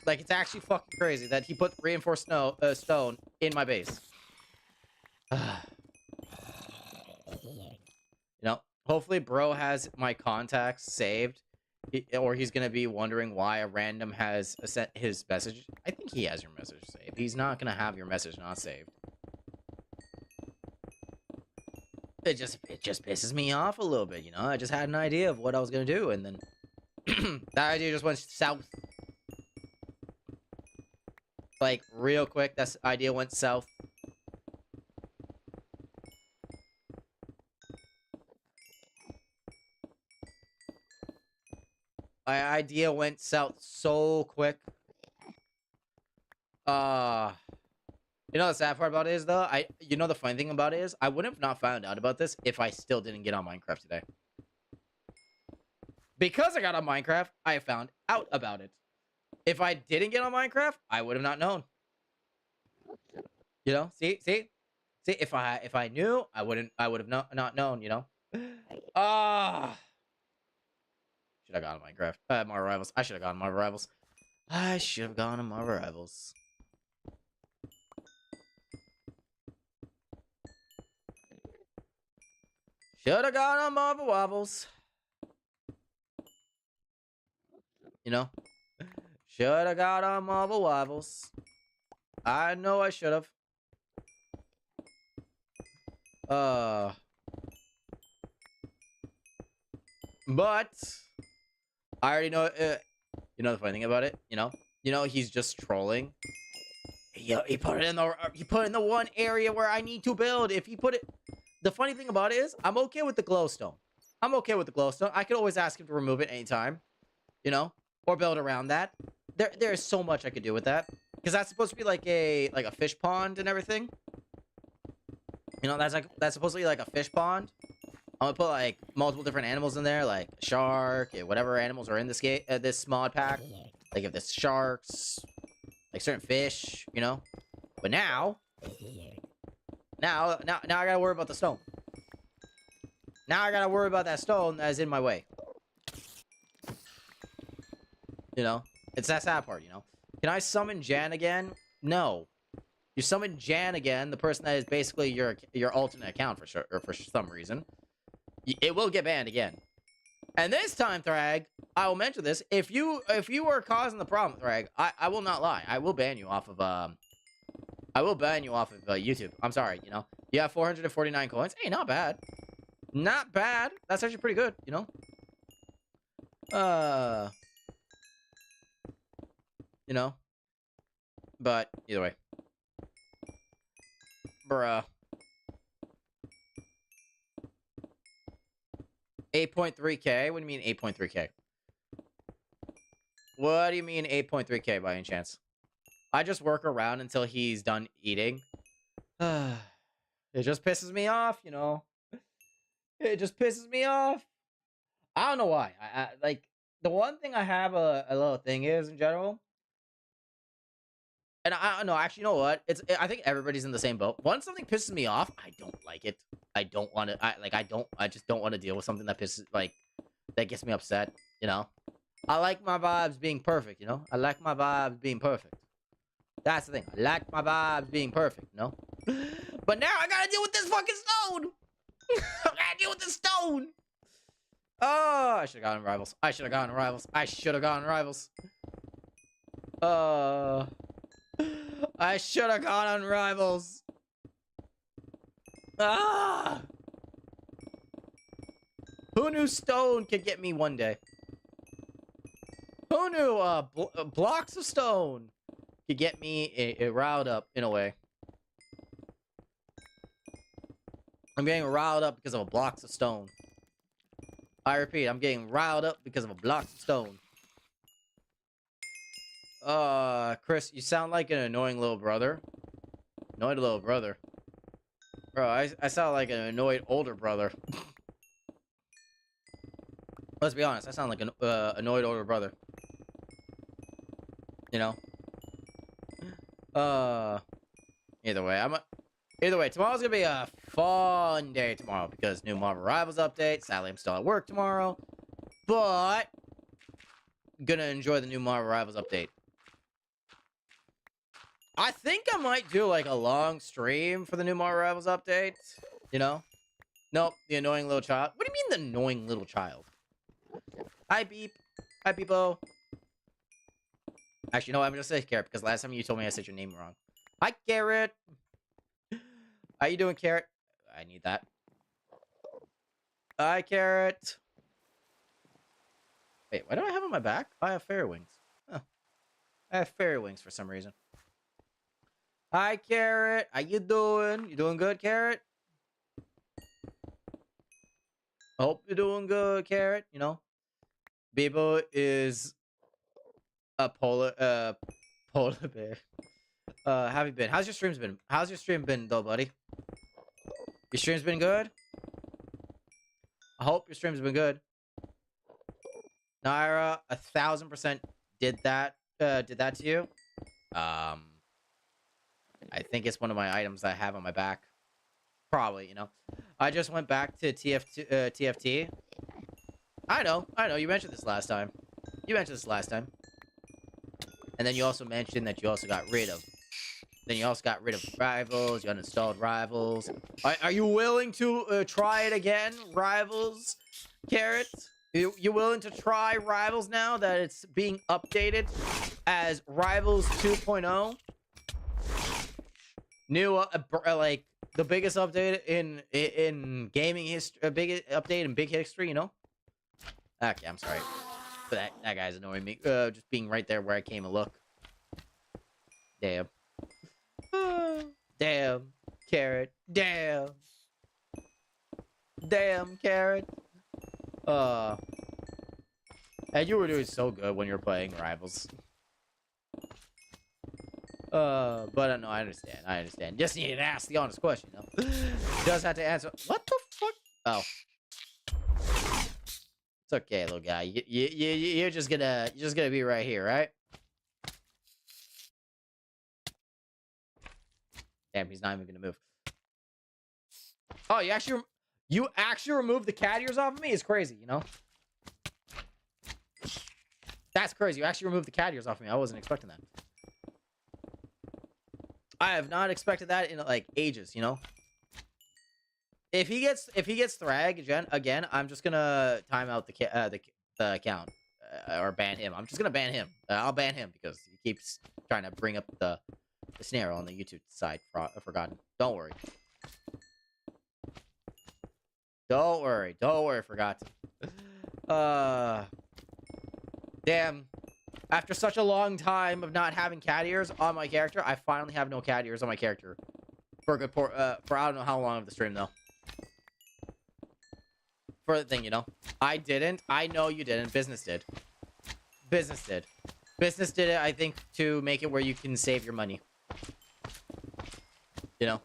Like, it's actually fucking crazy that he put reinforced stone in my base. You know, hopefully bro has my contacts saved. Or he's gonna be wondering why a random has sent his message. I think he has your message saved. He's not gonna have your message not saved. It just pisses me off a little bit, you know? I just had an idea of what I was gonna do, and then that idea just went south. Like, real quick, that idea went south. My idea went south so quick. You know the sad part about it is, though? You know the funny thing about it is, I would have not found out about this if I still didn't get on Minecraft today. Because I got on Minecraft, I found out about it. If I didn't get on Minecraft, I would have not known. You know? See? If I knew, I would have not known, you know? Should have gone on Minecraft. Marvel Rivals. I should have gone on Marvel Rivals. I should have gone on Marvel Rivals. Should have gone on Marvel Wobbles. You know? Should have got on Marvel Wobbles. I know I should have. But I already know. You know the funny thing about it. You know he's just trolling. He put it in the one area where I need to build. If he put it, the funny thing about it is I'm okay with the glowstone. I'm okay with the glowstone. I could always ask him to remove it anytime, you know, or build around that. There is so much I could do with that because that's supposed to be like a fish pond and everything. You know, that's supposed to be like a fish pond. I'm gonna put like multiple different animals in there, like a shark, whatever animals are in this game, this mod pack. Like if there's sharks, like certain fish, you know. But now I gotta worry about the stone. Now I gotta worry about that stone that is in my way. You know, it's that sad part. You know, can I summon Jan again? No. You summon Jan again, the person that is basically your alternate account for some reason. It will get banned again. And this time, Thrag, I will mention this. If you are causing the problem, Thrag, I will not lie. I will ban you off of YouTube. I'm sorry, you know. You have 449 coins. Hey, not bad. Not bad. That's actually pretty good, you know. You know. But either way. Bruh. 8.3k? What do you mean 8.3k? What do you mean 8.3k by any chance? I just work around until he's done eating. It just pisses me off, you know. It just pisses me off. I don't know why. I like the one thing I have a little thing is in general. And I don't know, actually, you know what? I think everybody's in the same boat. Once something pisses me off, I don't like it. I don't want to, I just don't want to deal with something that that gets me upset, you know? I like my vibes being perfect, you know? I like my vibes being perfect. That's the thing. I like my vibes being perfect, you know? But now I gotta deal with this fucking stone! I gotta deal with this stone! Oh, I should have gotten rivals. I should have gotten rivals. I should have gotten rivals. I should have gone on rivals. Ah! Who knew stone could get me one day? Who knew blocks of stone could get me riled up in a way? I'm getting riled up because of a blocks of stone. I repeat, I'm getting riled up because of a blocks of stone. Chris, you sound like an annoying little brother. Annoyed little brother. Bro, I sound like an annoyed older brother. Let's be honest, I sound like an annoyed older brother. You know? Either way, tomorrow's gonna be a fun day tomorrow because new Marvel Rivals update. Sadly, I'm still at work tomorrow, but gonna enjoy the new Marvel Rivals update. I think I might do like a long stream for the new Marvel Rivals update. You know? Nope, the annoying little child. What do you mean the annoying little child? Hi, Beep. Hi, Beepo. Actually, no, I'm gonna say Carrot because last time you told me I said your name wrong. Hi, Carrot. How you doing, Carrot? I need that. Hi, Carrot. Wait, what do I have on my back? I have fairy wings. Huh. I have fairy wings for some reason. Hi, Carrot. How you doing? You doing good, Carrot? I hope you're doing good, Carrot. You know, Bebo is a polar bear. How have you been? How's your streams been? How's your stream been, though, buddy? Your stream's been good? I hope your stream's been good. Naira, 1000% did that to you. I think it's one of my items that I have on my back. Probably, you know. I just went back to TFT. I know. You mentioned this last time. And then you also mentioned that you also got rid of. Then you also got rid of Rivals. You uninstalled Rivals. Are you willing to try it again, Rivals? Carrot? You willing to try Rivals now that it's being updated as Rivals 2.0? New, like, the biggest update in gaming history, biggest update in big history, you know? Okay, I'm sorry. But that guy's annoying me. Just being right there where I came to look. Damn. Damn. Carrot. Damn. Damn, Carrot. And you were doing so good when you were playing Rivals. But no, I understand. Just needed to ask the honest question, you know? Does have to answer. What the fuck? Oh. It's okay, little guy. You're just gonna be right here, right? Damn, he's not even gonna move. Oh, you actually removed the cat ears off of me? It's crazy, you know? That's crazy. You actually removed the cat ears off of me. I wasn't expecting that. I have not expected that in like ages, you know? If he gets Thrag again, I'm just gonna time out the account or ban him. I'm just gonna ban him. I'll ban him because he keeps trying to bring up the snare on the YouTube side. Forgotten. Don't worry. Don't worry. Forgotten. Damn. After such a long time of not having cat ears on my character, I finally have no cat ears on my character for a good for I don't know how long of the stream though. For the thing, you know, I didn't. I know you didn't. Business did. Business did it, I think, to make it where you can save your money. You know?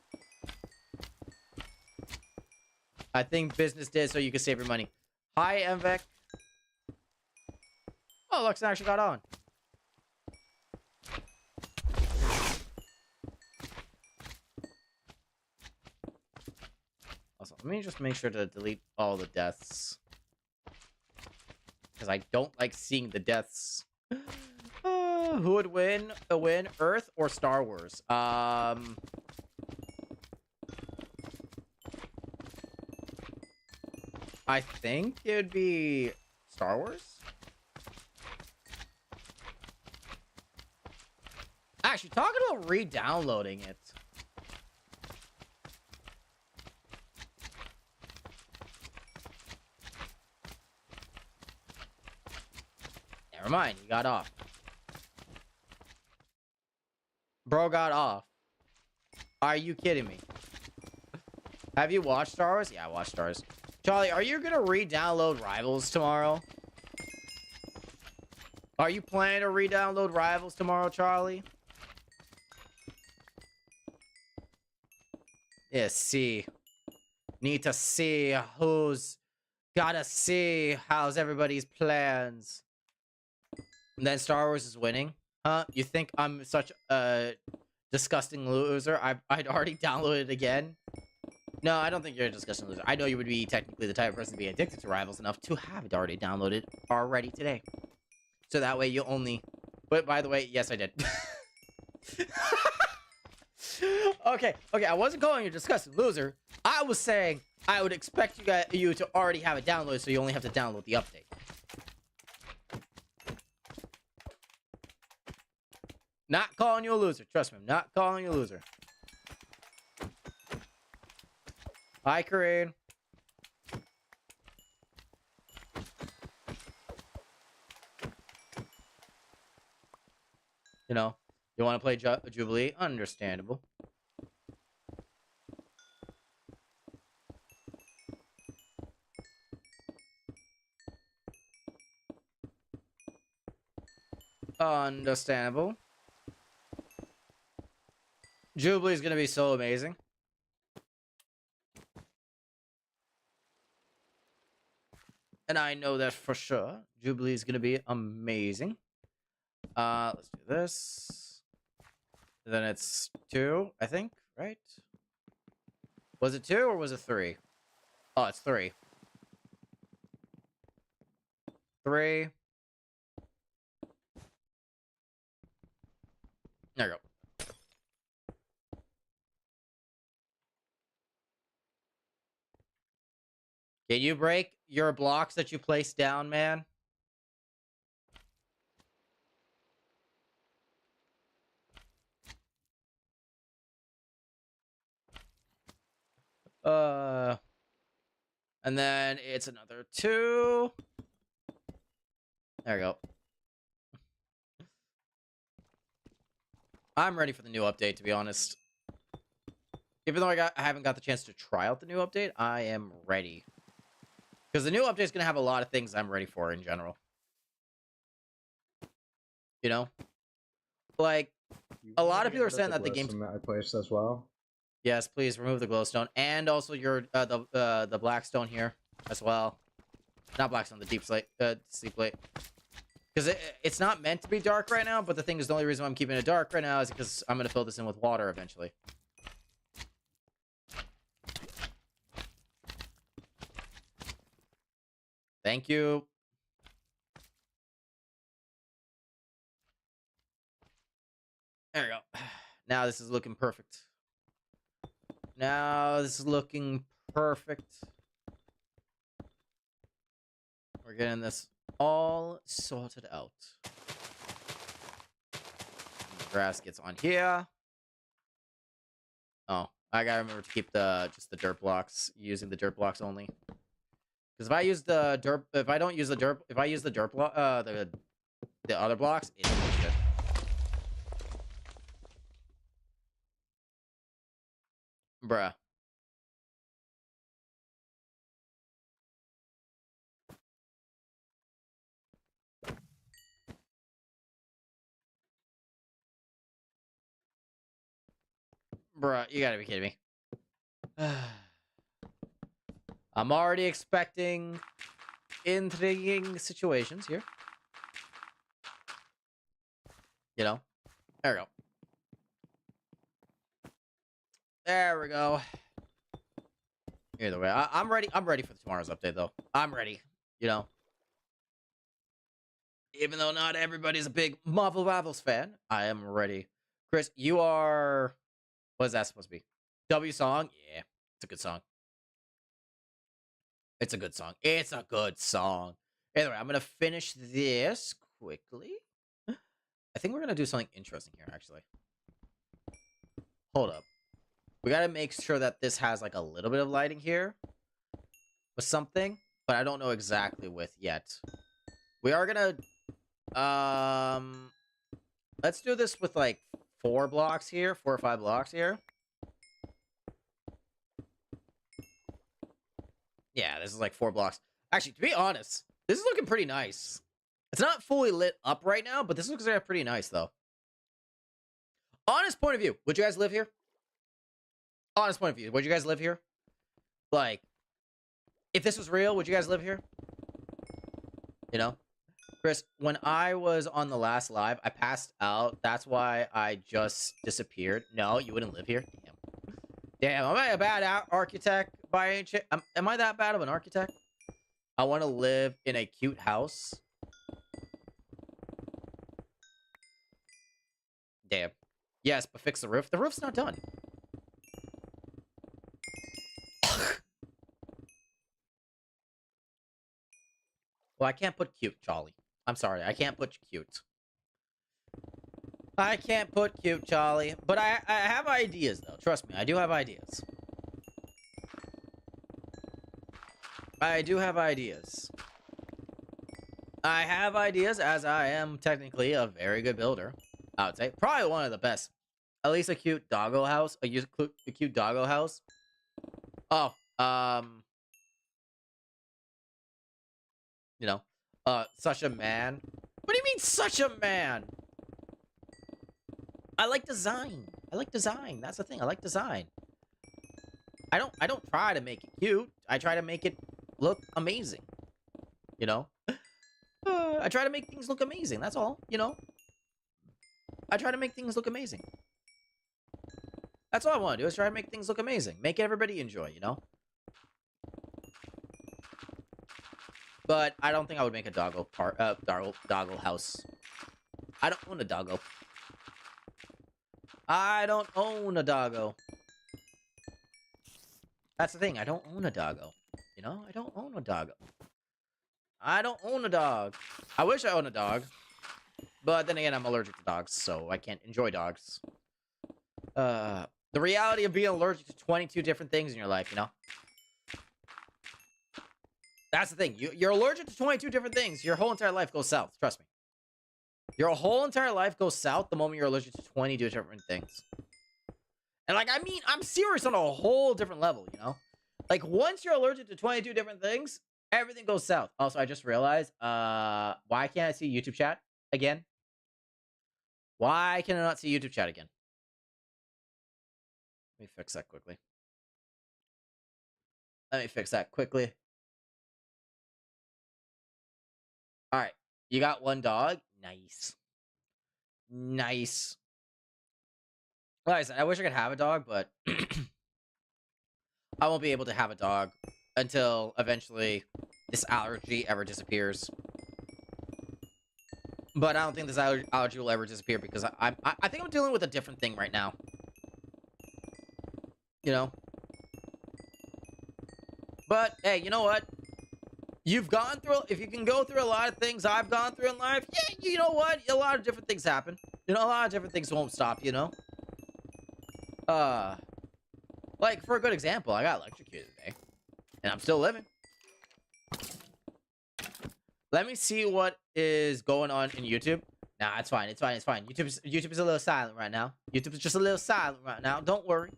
I think business did so you can save your money. Hi, Mvec. Oh, Lux actually got on. Also, let me just make sure to delete all the deaths. Because I don't like seeing the deaths. Who would win? Earth or Star Wars? I think it would be Star Wars. Actually, talking about re-downloading it. Never mind, he got off. Bro got off. Are you kidding me? Have you watched Star Wars? Yeah, I watched Star Wars. Charlie, are you gonna re-download Rivals tomorrow? Are you planning to re-download Rivals tomorrow, Charlie? Yeah, see. Need to see who's... Gotta see how's everybody's plans. And then Star Wars is winning? Huh? You think I'm such a disgusting loser? I'd already downloaded it again? No, I don't think you're a disgusting loser. I know you would be technically the type of person to be addicted to Rivals enough to have it already downloaded already today. So that way you only... But by the way, yes, I did. Okay, I wasn't calling you a disgusting loser. I was saying I would expect you to already have it downloaded, so you only have to download the update. Not calling you a loser. Trust me, I'm not calling you a loser. Hi, Corinne. You know, you want to play Jubilee? Understandable. Understandable. Jubilee is going to be so amazing. And I know that for sure. Jubilee is going to be amazing. Let's do this. Then it's 2, I think, right? Was it 2 or was it 3? Oh, it's 3. 3. There you go. Can you break your blocks that you placed down, man? And then it's another 2. There we go. I'm ready for the new update, to be honest. Even though I haven't got the chance to try out the new update, I am ready. Because the new update is going to have a lot of things I'm ready for in general. You know? Like, a lot of people are saying that the game's... I placed as well. Yes, please remove the glowstone. And also your the blackstone here as well. Not blackstone, the deep slate. Sleep plate. Because it's not meant to be dark right now, but the thing is, the only reason why I'm keeping it dark right now is because I'm going to fill this in with water eventually. Thank you. There we go. Now this is looking perfect. Now this is looking perfect. We're getting this all sorted out. The grass gets on here. Oh, I gotta remember to keep just the dirt blocks, using the dirt blocks only. Because if I use the dirt, if I don't use the dirt, if I use the dirt block, the other blocks, it's bullshit. Bruh. Bruh, you gotta be kidding me. I'm already expecting intriguing situations here. You know? There we go. There we go. Either way, I'm ready. I'm ready for tomorrow's update, though. I'm ready. You know? Even though not everybody's a big Marvel Rivals fan, I am ready. Chris, you are... What is that supposed to be? W song? Yeah, it's a good song. It's a good song. It's a good song. Anyway, I'm going to finish this quickly. I think we're going to do something interesting here, actually. Hold up. We got to make sure that this has, like, a little bit of lighting here. With something. But I don't know exactly with yet. We are going to... Let's do this with, like, 4 blocks here. 4 or 5 blocks here. Yeah, this is like 4 blocks. Actually, to be honest, this is looking pretty nice. It's not fully lit up right now, but this looks pretty nice, though. Honest point of view, would you guys live here? Honest point of view, would you guys live here? Like, if this was real, would you guys live here? You know? Chris, when I was on the last live, I passed out. That's why I just disappeared. No, you wouldn't live here? Damn. Damn, am I a bad architect by any chance? Am I that bad of an architect? I want to live in a cute house. Damn. Yes, but fix the roof. The roof's not done. Well, I can't put cute, Charlie. I'm sorry, I can't put cute. I can't put cute, Charlie. But I have ideas, though. Trust me, I do have ideas. I do have ideas. I have ideas, as I am technically a very good builder. I would say. Probably one of the best. At least a cute doggo house. A cute doggo house. Oh, you know, such a man. What do you mean, such a man? I like design. I like design. That's the thing. I like design. I don't try to make it cute. I try to make it look amazing. You know? I try to make things look amazing. That's all, you know? I try to make things look amazing. That's all I want to do is try to make things look amazing. Make everybody enjoy, you know? But I don't think I would make a doggo house. I don't own a doggo. I don't own a doggo. That's the thing. I don't own a doggo. You know? I don't own a doggo. I don't own a dog. I wish I owned a dog. But then again, I'm allergic to dogs, so I can't enjoy dogs. The reality of being allergic to 22 different things in your life, you know? That's the thing. You're allergic to 22 different things. Your whole entire life goes south. Trust me. Your whole entire life goes south the moment you're allergic to 22 different things. And, like, I mean, I'm serious on a whole different level, you know? Like, once you're allergic to 22 different things, everything goes south. Also, I just realized, why can't I see YouTube chat again? Why can I not see YouTube chat again? Let me fix that quickly. Alright. You got one dog? Nice. Nice. Like I said, I wish I could have a dog, but I won't be able to have a dog until eventually this allergy ever disappears. But I don't think this allergy will ever disappear because I think I'm dealing with a different thing right now. You know? But, hey, you know what? You've gone through, if you can go through a lot of things I've gone through in life, yeah, you know what? A lot of different things happen. You know, a lot of different things won't stop, you know? Like, for a good example, I got electrocuted today. And I'm still living. Let me see what is going on in YouTube. Nah, it's fine, it's fine, it's fine. YouTube is a little silent right now. YouTube is just a little silent right now. Don't worry.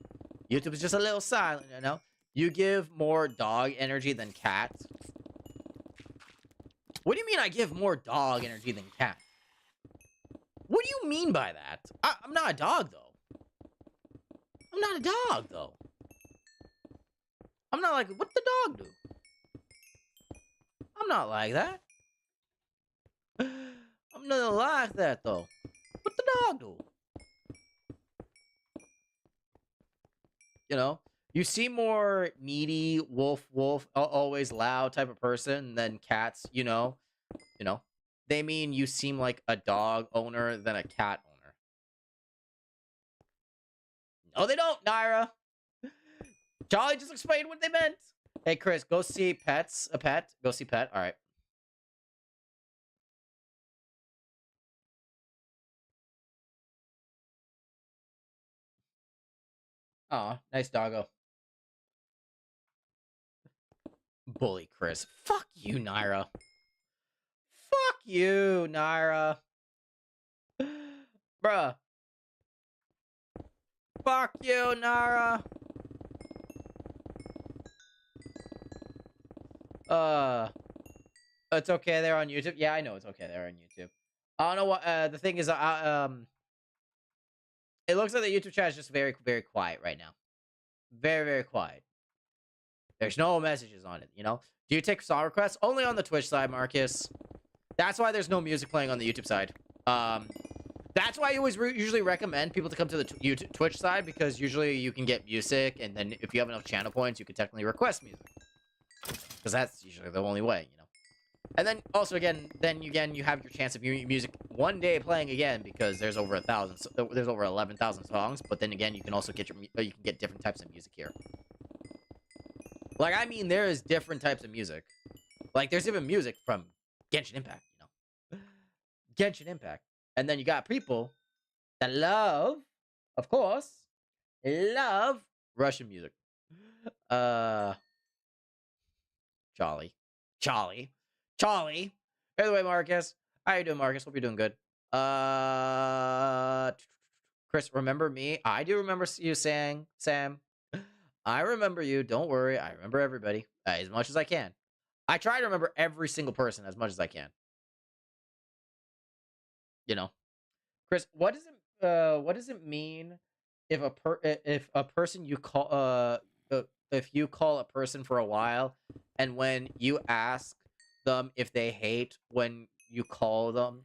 YouTube is just a little silent right now. You give more dog energy than cat. What do you mean I give more dog energy than cat? What do you mean by that? I'm not a dog, though. I'm not a dog, though. I'm not like, what the dog do? I'm not like that. I'm not like that, though. What the dog do? You know? You seem more needy, wolf, always loud type of person than cats, you know? They mean you seem like a dog owner than a cat owner. No, they don't, Naira. Charlie just explained what they meant. Hey, Chris, go see Pets. A pet? Go see Pet. All right. Aw, nice doggo. Bully Chris. Fuck you, Naira. Fuck you, Naira. Bruh. Fuck you, Naira. It's okay there on YouTube. Yeah, I know it's okay there on YouTube. I don't know what. The thing is, it looks like the YouTube chat is just very, very quiet right now. Very, very quiet. There's no messages on it. You know. Do you take song requests? Only on the Twitch side, Marcus. That's why there's no music playing on the YouTube side. That's why I always usually recommend people to come to the YouTube Twitch side, because usually you can get music, and then if you have enough channel points, you can technically request music. Because that's usually the only way, you know. And then also again, you have your chance of music one day playing again, because there's over 1,000. So there's over 11,000 songs. But then again, you can also get you can get different types of music here. Like, I mean, there is different types of music. Like, there's even music from Genshin Impact, you know. Genshin Impact. And then you got people that love, of course, love Russian music. Charlie. Anyway, Marcus. How you doing, Marcus? Hope you're doing good. Chris, remember me? I do remember you saying, Sam. I remember you. Don't worry. I remember everybody as much as I can. I try to remember every single person as much as I can. You know, Chris, what does it mean if a person you call if you call a person for a while, and when you ask them if they hate when you call them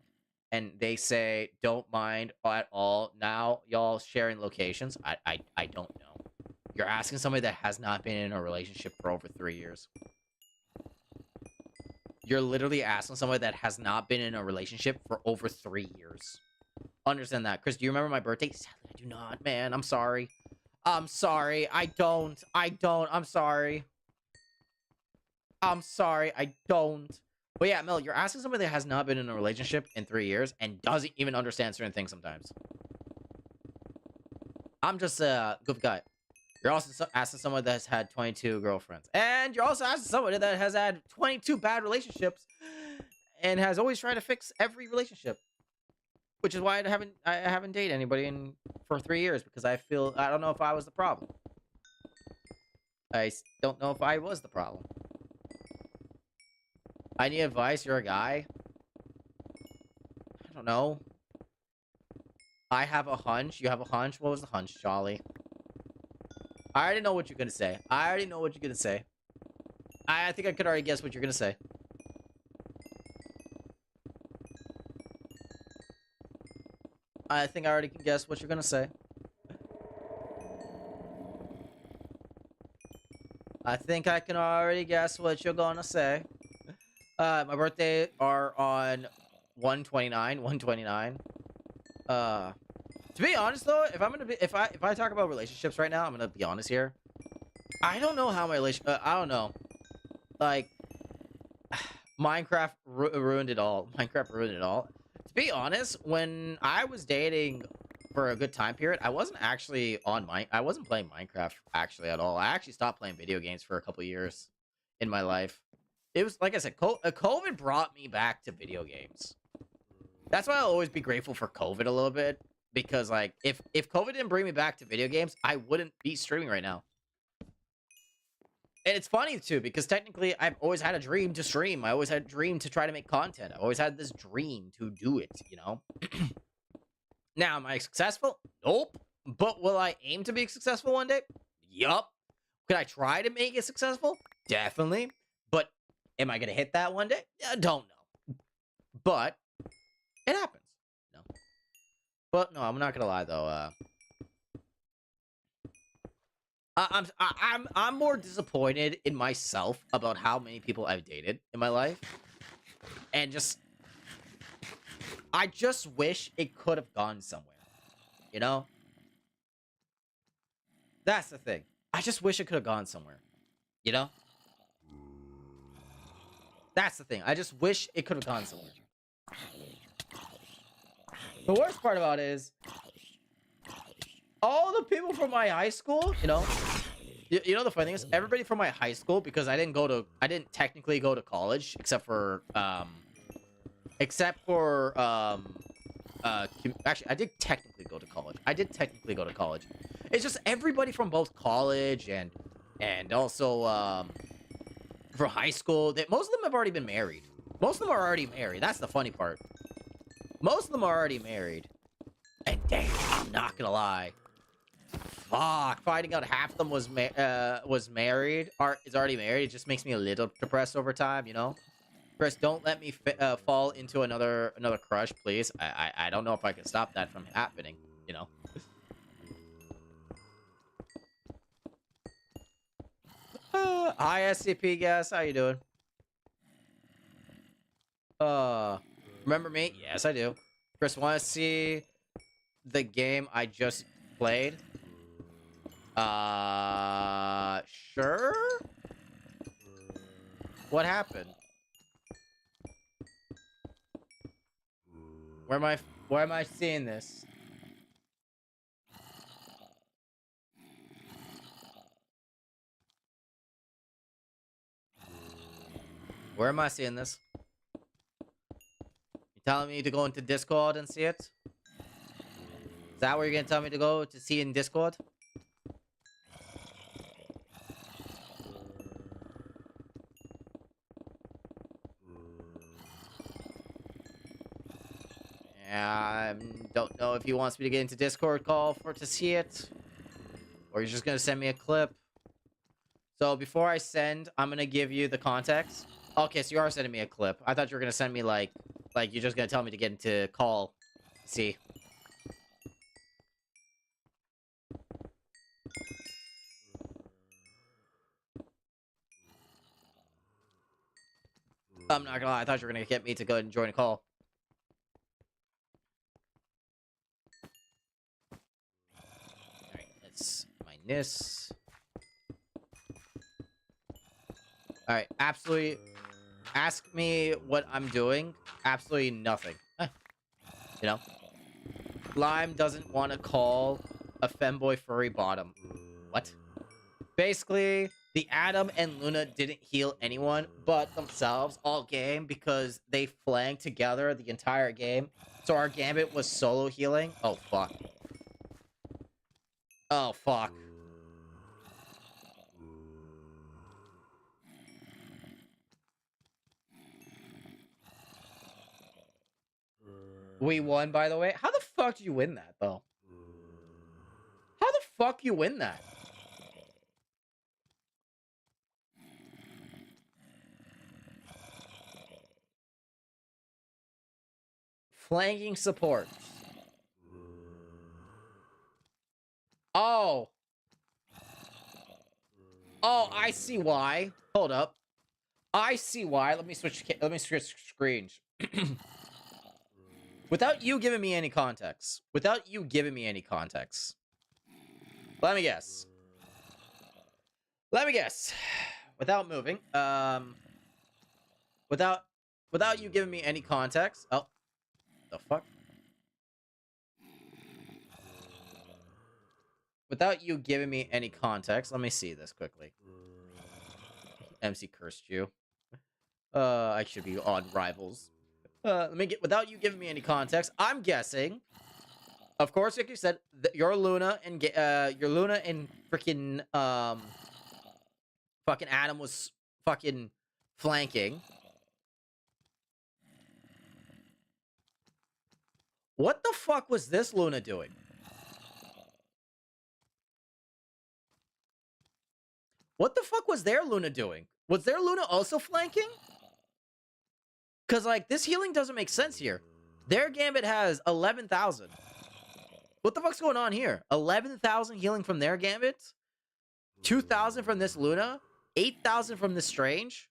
and they say don't mind at all, now y'all sharing locations? I don't know. You're asking somebody that has not been in a relationship for over 3 years. You're literally asking somebody that has not been in a relationship for over 3 years. Understand that. Chris, do you remember my birthday? Sadly, I do not, man. I'm sorry. I'm sorry. I don't. I'm sorry. I don't. But yeah, Mel, you're asking somebody that has not been in a relationship in 3 years and doesn't even understand certain things sometimes. I'm just a good guy. You're also asking someone that's had 22 girlfriends. And you're also asking somebody that has had 22 bad relationships and has always tried to fix every relationship. Which is why I haven't dated anybody for 3 years, because I don't know if I was the problem. I don't know if I was the problem. I need advice. You're a guy. I don't know. I have a hunch. You have a hunch. What was the hunch, Charlie? I already know what you're gonna say. I think I could already guess what you're gonna say. I think I already can guess what you're gonna say. I think I can already guess what you're gonna say. My birthday are on 1/29. To be honest though, if I talk about relationships right now, I'm gonna be honest here. I don't know how my I don't know. Like, Minecraft ruined it all. To be honest, when I was dating for a good time period, I wasn't actually I wasn't playing Minecraft actually at all. I actually stopped playing video games for a couple years in my life. It was, like I said, COVID brought me back to video games. That's why I'll always be grateful for COVID a little bit. Because, like, if COVID didn't bring me back to video games, I wouldn't be streaming right now. And it's funny, too, because technically, I've always had a dream to stream. I always had a dream to try to make content. I always had this dream to do it, you know? Now, am I successful? Nope. But will I aim to be successful one day? Yup. Could I try to make it successful? Definitely. But am I going to hit that one day? I don't know. But it happens. No. But no, I'm not gonna lie though. I'm more disappointed in myself about how many people I've dated in my life, and I just wish it could have gone somewhere. You know, that's the thing. I just wish it could have gone somewhere. You know, that's the thing. I just wish it could have gone somewhere. The worst part about it is all the people from my high school, you know, the funny thing is everybody from my high school, because I didn't technically go to college except for actually I did technically go to college. It's just everybody from both college and also for high school. Most of them have already been married. Most of them are already married. That's the funny part. Most of them are already married. And damn, I'm not gonna lie. Fuck, finding out half of them was married or is already married, it just makes me a little depressed over time, you know. Chris, don't let me fall into another crush, please. I don't know if I can stop that from happening, you know. Hi SCP guys, how you doing? Remember me? Yes, I do. Chris, want to see the game I just played? Sure? What happened? Where am I seeing this? Where am I seeing this? You telling me to go into Discord and see it? Is that where you're gonna tell me to go to see in Discord? I don't know if he wants me to get into Discord call to see it, or you're just gonna send me a clip. So before I send, I'm gonna give you the context. Okay, so you are sending me a clip. I thought you were gonna send me like you're just gonna tell me to get into call. See. I'm not gonna lie, I thought you were gonna get me to go and join a call. Alright, let's mine this. Alright, absolutely. Ask me what I'm doing. Absolutely nothing. You know? Lime doesn't want to call a femboy furry bottom. What? Basically, the Atom and Luna didn't heal anyone but themselves all game because they flanked together the entire game. So our Gambit was solo healing. Oh, fuck. Oh, fuck. We won, by the way. How the fuck did you win that, though? How the fuck you win that? Flanking support. Oh. Oh, I see why. Hold up. I see why. Let me switch screens. Without you giving me any context. Let me guess. Without moving. Without you giving me any context. Oh. The fuck? Without you giving me any context. Let me see this quickly. MC cursed you. I should be on Rivals. Without you giving me any context, I'm guessing. Of course, like you said, your Luna and freaking fucking Adam was fucking flanking. What the fuck was this Luna doing? What the fuck was their Luna doing? Was their Luna also flanking? Because, like, this healing doesn't make sense here. Their Gambit has 11,000. What the fuck's going on here? 11,000 healing from their Gambit? 2,000 from this Luna? 8,000 from this Strange?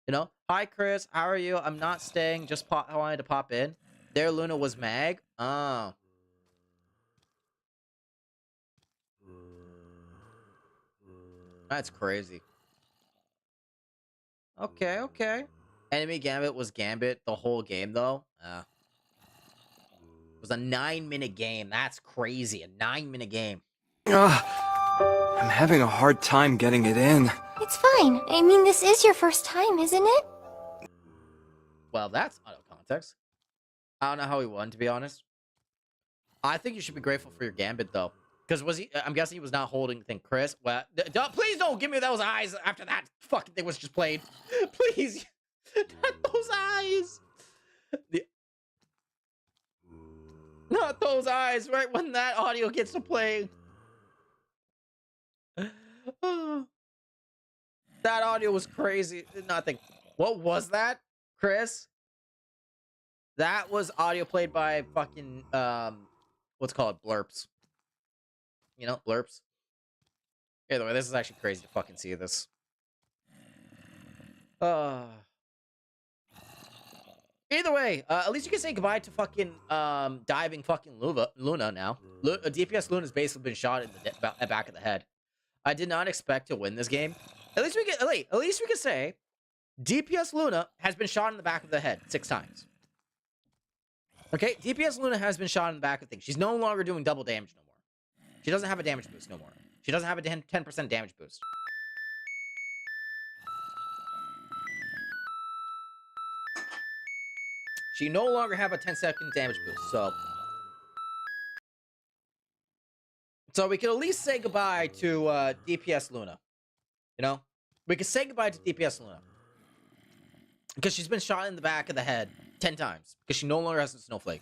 You know? Hi, Chris. How are you? I'm not staying. Just I wanted to pop in. Their Luna was mag? Oh. That's crazy. Okay, okay. Enemy Gambit was Gambit the whole game, though. It was a 9-minute game. That's crazy. A 9-minute game. I'm having a hard time getting it in. It's fine. I mean, this is your first time, isn't it? Well, that's out of context. I don't know how he won, to be honest. I think you should be grateful for your Gambit, though. Because was he? I'm guessing he was not holding the thing. Chris, well, please don't give me those eyes after that fucking thing was just played. Please, not those eyes. Not those eyes. Right when that audio gets to play. That audio was crazy. Nothing. What was that, Chris? That was audio played by fucking what's it called, blurps. You know, blurps. Either way, this is actually crazy to fucking see this. Either way, at least you can say goodbye to fucking diving fucking Luna now. DPS Luna's basically been shot in the back of the head. I did not expect to win this game. At least we can say DPS Luna has been shot in the back of the head 6 times. Okay, DPS Luna has been shot in the back of things. She's no longer doing double damage no more. She doesn't have a damage boost no more. She doesn't have a 10% damage boost. She no longer have a 10-second damage boost, so we can at least say goodbye to DPS Luna. You know? We can say goodbye to DPS Luna. Because she's been shot in the back of the head 10 times. Because she no longer has a snowflake.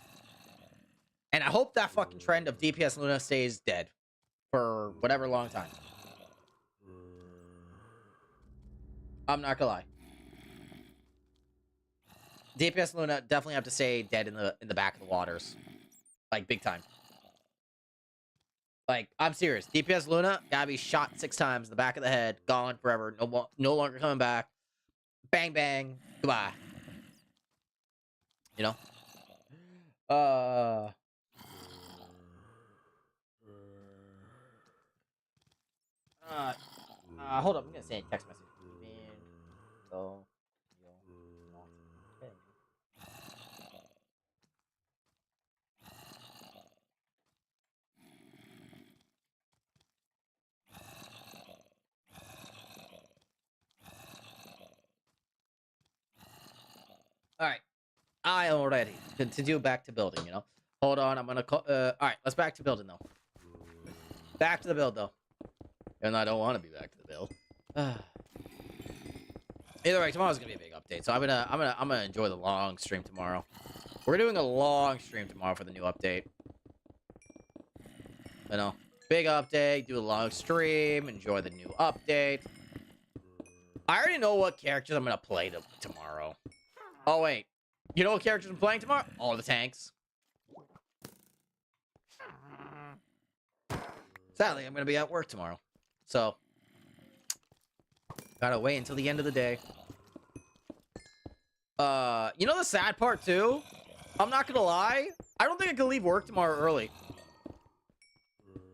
And I hope that fucking trend of DPS Luna stays dead. For whatever long time. I'm not gonna lie. DPS Luna definitely have to stay dead in the back of the waters. Like, big time. Like, I'm serious. DPS Luna gotta be shot 6 times in the back of the head, gone forever, no longer coming back. Bang, bang, goodbye. You know? Hold up, I'm gonna send a text message. Alright. I am ready. Continue back to building, you know? Hold on, I'm gonna call... Alright, let's back to building, though. Back to the build, though. And I don't want to be back to the build. Either way, tomorrow's gonna be a big update, so I'm gonna enjoy the long stream tomorrow. We're doing a long stream tomorrow for the new update. You know, big update, do a long stream, enjoy the new update. I already know what characters I'm gonna play tomorrow. Oh wait, you know what characters I'm playing tomorrow? All the tanks. Sadly, I'm gonna be at work tomorrow, so gotta wait until the end of the day. You know the sad part too? I'm not gonna lie. I don't think I can leave work tomorrow early.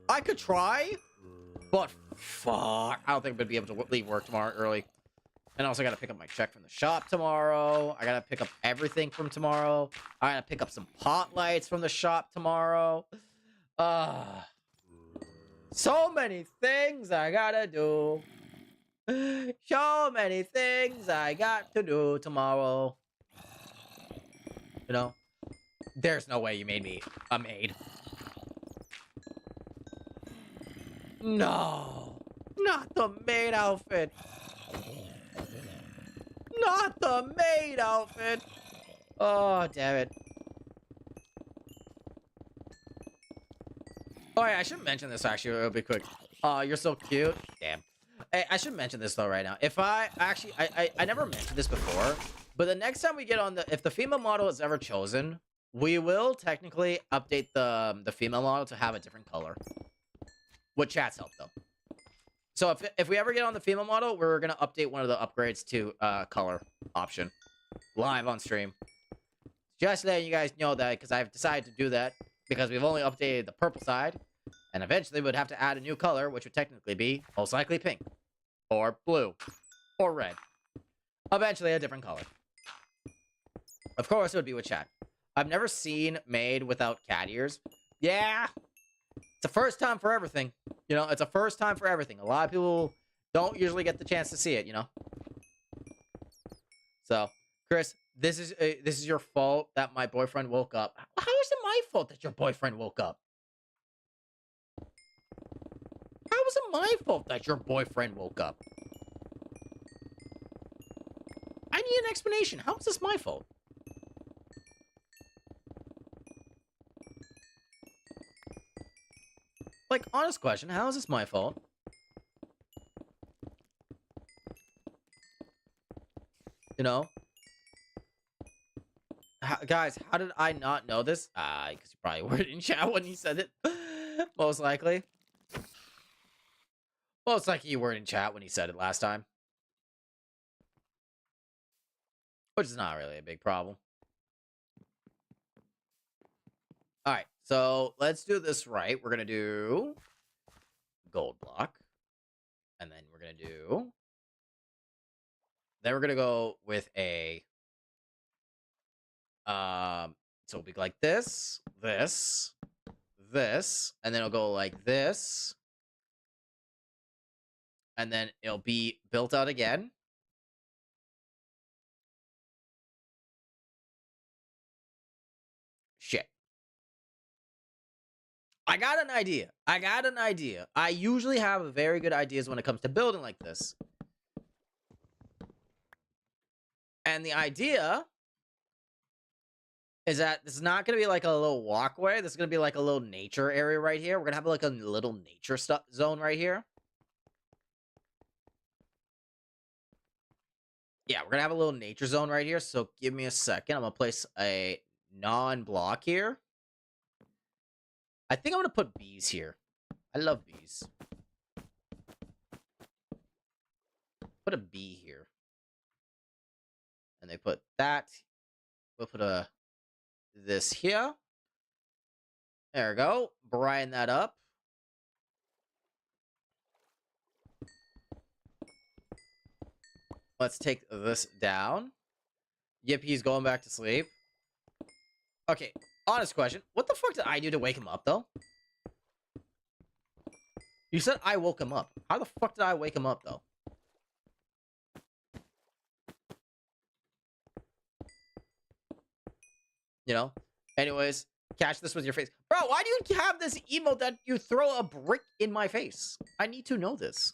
I could try, but fuck, I don't think I'm gonna be able to leave work tomorrow early. And also, I gotta pick up my check from the shop tomorrow. I gotta pick up everything from tomorrow. I gotta pick up some pot lights from the shop tomorrow. So many things I gotta do. So many things I got to do tomorrow. You know? There's no way you made me a maid. No. Not the maid outfit. Not the maid outfit. Oh, damn it. Oh, yeah, I should mention this actually real bit quick. You're so cute. Damn. Hey, I should mention this though right now. If I actually, I never mentioned this before, but the next time we get on if the female model is ever chosen, we will technically update the female model to have a different color. With chat's help though. So if we ever get on the female model, we're gonna update one of the upgrades to color option live on stream. Just letting you guys know that because I've decided to do that because we've only updated the purple side, and eventually we'd have to add a new color, which would technically be most likely pink, or blue, or red. Eventually a different color. Of course, it would be with chat. I've never seen maid without cat ears. Yeah. It's a first time for everything. You know, it's a first time for everything. A lot of people don't usually get the chance to see it, you know? So, Chris, this is your fault that my boyfriend woke up. How is it my fault that your boyfriend woke up? my fault that your boyfriend woke up? I need an explanation. How is this my fault? Like, honest question. How is this my fault? You know? Guys, how did I not know this? Because you probably weren't in chat when you said it. Most likely. Most likely you weren't in chat when he said it last time. Which is not really a big problem. Alright, so let's do this right. We're going to do gold block. And then we're going to do... Then we're going to go with a... So it'll be like this, this, this, and then it'll go like this. And then it'll be built out again. Shit. I got an idea. I usually have very good ideas when it comes to building like this. And the idea is that this is not going to be like a little walkway. This is going to be like a little nature area right here. We're going to have like a little nature zone right here. Yeah, we're going to have a little nature zone right here. So give me a second. I'm going to place a non-block here. I think I'm going to put bees here. I love bees. Put a bee here. And they put that. We'll put this here. There we go. Brine that up. Let's take this down. Yep, he's going back to sleep. Okay, honest question. What the fuck did I do to wake him up, though? You said I woke him up. How the fuck did I wake him up, though? You know? Anyways, catch this with your face. Bro, why do you have this emote that you throw a brick in my face? I need to know this.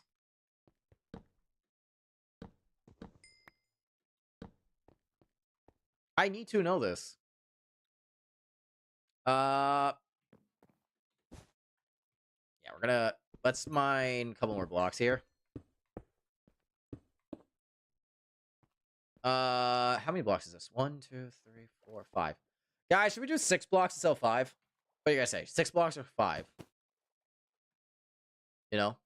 I need to know this. Yeah, we're gonna... Let's mine a couple more blocks here. How many blocks is this? 1, 2, 3, 4, 5. Guys, should we do 6 blocks instead of 5? What do you guys say? 6 blocks or 5? You know?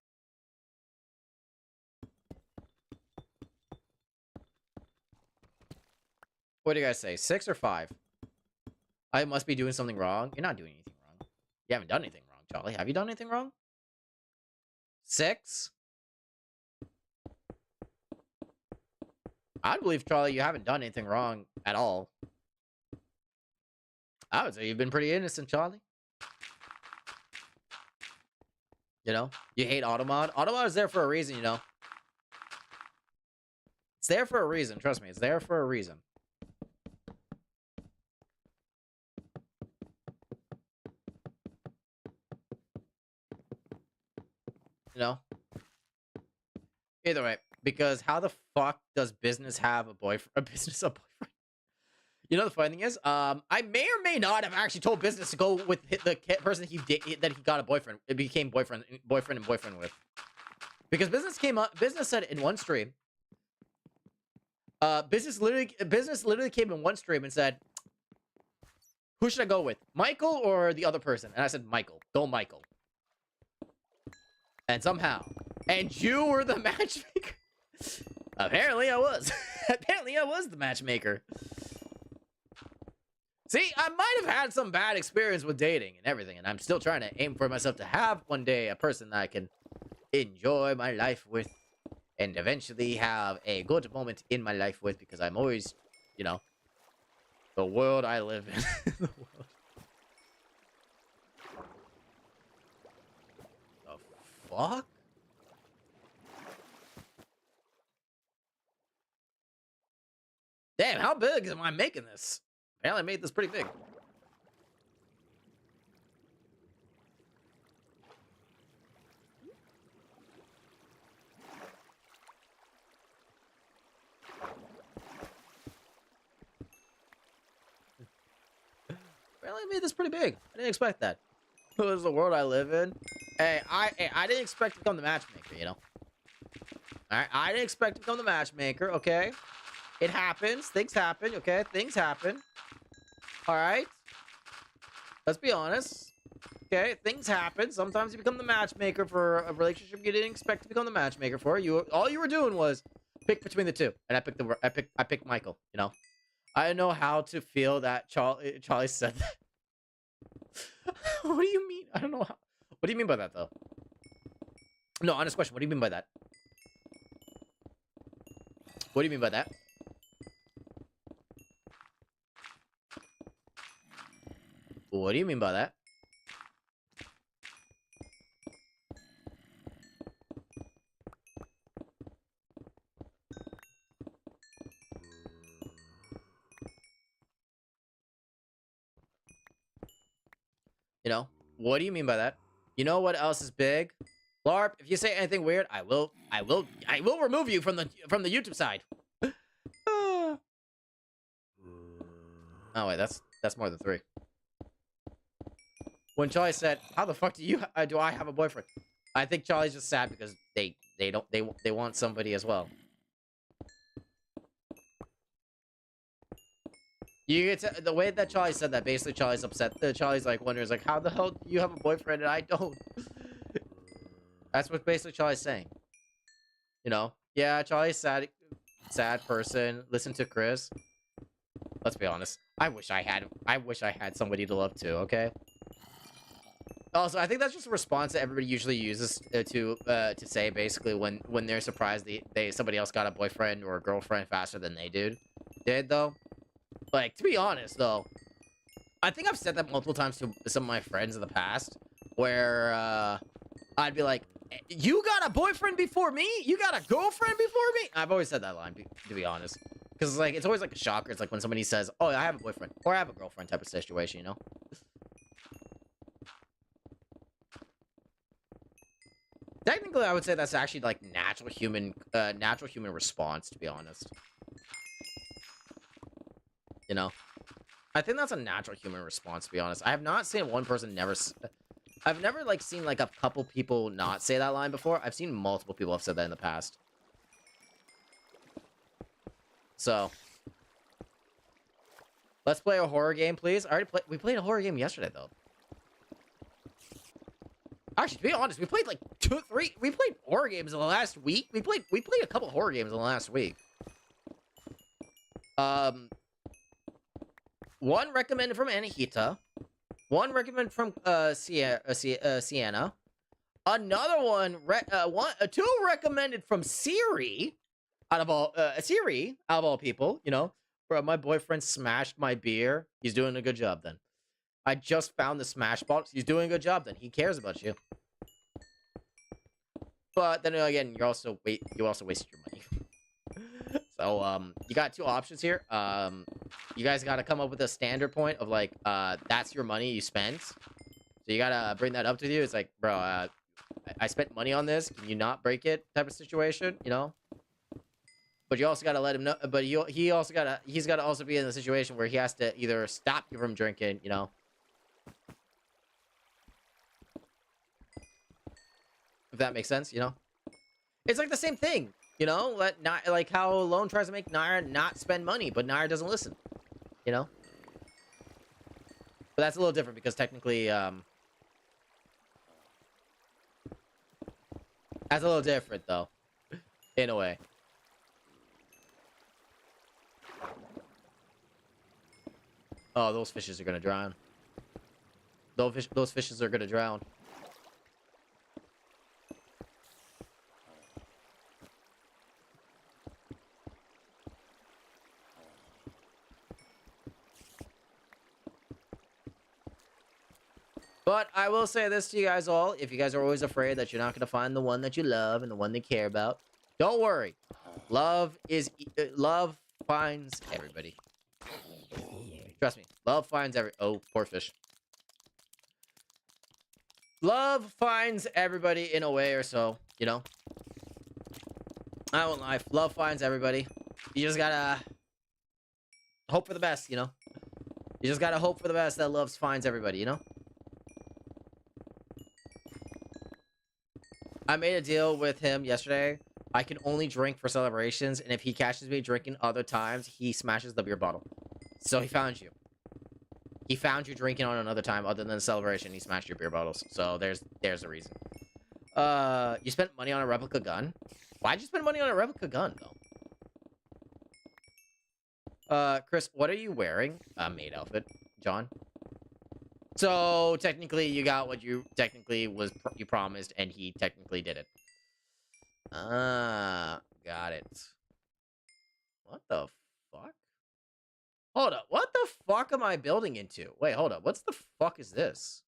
What do you guys say? 6 or 5? I must be doing something wrong. You're not doing anything wrong. You haven't done anything wrong, Charlie. Have you done anything wrong? 6? I believe, Charlie, you haven't done anything wrong at all. I would say you've been pretty innocent, Charlie. You know? You hate Automod? Automod is there for a reason, you know? It's there for a reason. Trust me, it's there for a reason. You know? Either way, because how the fuck does business have a boyfriend? A boyfriend? You know the funny thing is, I may or may not have actually told business to go with the person that he got a boyfriend. It became boyfriend and boyfriend with, because business came up. Business said in one stream. Business literally came in one stream and said, "Who should I go with, Michael or the other person?" And I said, "Michael. Go Michael." And somehow, and you were the matchmaker. Apparently, I was. Apparently, I was the matchmaker. See, I might have had some bad experience with dating and everything, and I'm still trying to aim for myself to have one day a person that I can enjoy my life with and eventually have a good moment in my life with, because I'm always, you know, the world I live in. The world. The fuck? Damn, how big am I making this? Apparently I made this pretty big. Apparently I made this pretty big. I didn't expect that. This is the world I live in. Hey, I didn't expect to become the matchmaker, you know? Alright, I didn't expect to become the matchmaker, okay? It happens. Things happen, okay? Things happen. Alright? Let's be honest. Okay, things happen. Sometimes you become the matchmaker for a relationship you didn't expect to become the matchmaker for. All you were doing was pick between the two. And I picked Michael, you know? I didn't know how to feel that Charlie said that. What do you mean? I don't know how. What do you mean by that, though? No, honest question. What do you mean by that? What do you mean by that? What do you mean by that? You know, what do you mean by that? You know what else is big? LARP, if you say anything weird, I will remove you from the YouTube side. Oh wait, that's more than 3. When Charlie said, "How the fuck do I have a boyfriend?" I think Charlie's just sad because they want somebody as well. You get to, the way that Charlie said that, basically Charlie's upset. Charlie's like wonders like, how the hell do you have a boyfriend and I don't? That's what basically Charlie's saying. You know? Yeah, Charlie's sad person. Listen to Chris. Let's be honest. I wish I had somebody to love too, okay? Also, I think that's just a response that everybody usually uses to say basically when they're surprised somebody else got a boyfriend or a girlfriend faster than they did though. Like, to be honest, though, I think I've said that multiple times to some of my friends in the past, where, I'd be like, you got a boyfriend before me? You got a girlfriend before me? I've always said that line, to be honest. Because, like, it's always, like, a shocker. It's like when somebody says, oh, I have a boyfriend, or I have a girlfriend type of situation, you know? Technically, I would say that's actually, like, natural human response, to be honest. You know, I think that's a natural human response, to be honest. I have not seen one person I've never, like, seen, like, a couple people not say that line before. I've seen multiple people have said that in the past. So, let's play a horror game, please. We played a horror game yesterday, though. Actually, to be honest, we played, like, 2, 3... We played horror games in the last week. We played a couple horror games in the last week. One recommended from Anahita. One recommended from Sienna. Another one, two recommended from Siri. Out of all people, you know. Bro, my boyfriend smashed my beer. He's doing a good job then. I just found the smash box. He's doing a good job then. He cares about you. But then again, you also wasted your money. So, you got 2 options here. You guys gotta come up with a standard point of, like, that's your money you spent. So you gotta bring that up to you. It's like, bro, I spent money on this. Can you not break it? Type of situation, you know? But you also gotta let him know. But he's gotta also be in a situation where he has to either stop you from drinking, you know? If that makes sense, you know? It's like the same thing. You know, like how Lone tries to make Naira not spend money, but Naira doesn't listen. You know? But that's a little different because technically, that's a little different, though. In a way. Oh, those fishes are gonna drown. Those fishes are gonna drown. But I will say this to you guys all. If you guys are always afraid that you're not going to find the one that you love and the one they care about, don't worry. Love finds everybody. Trust me. Love finds oh, poor fish. Love finds everybody in a way or so, you know? I won't lie. Love finds everybody. You just gotta hope for the best, you know? You You just gotta hope for the best that love finds everybody, you know? I made a deal with him yesterday. I can only drink for celebrations, and if he catches me drinking other times, he smashes the beer bottle. So he found you. He found you drinking on another time other than a celebration. He smashed your beer bottles. So there's a reason. You spent money on a replica gun? Why'd you spend money on a replica gun, though? Chris, what are you wearing? Maid outfit. John? So, technically, you got what you technically you promised, and he technically did it. Ah, got it. What the fuck? Hold up. What the fuck am I building into? Wait, hold up. What's the fuck is this?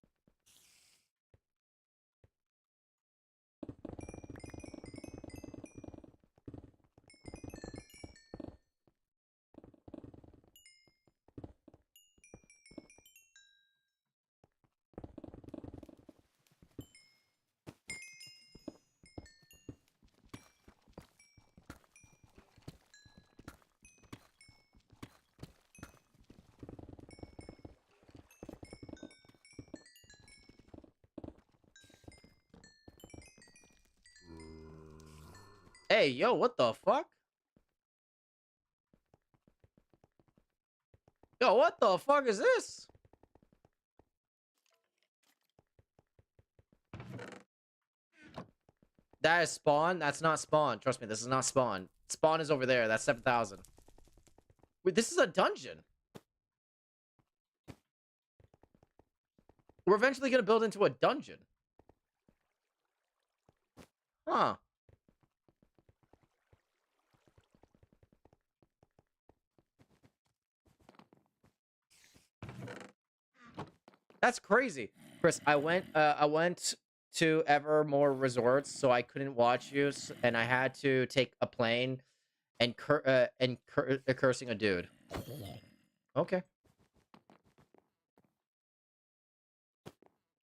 Hey, yo, what the fuck? Yo, what the fuck is this? That is spawn? That's not spawn. Trust me, this is not spawn. Spawn is over there. That's 7,000. Wait, this is a dungeon. We're eventually gonna build into a dungeon. Huh. That's crazy. Chris, I went to Evermore Resorts, so I couldn't watch you, and I had to take a plane and cursing a dude. Okay.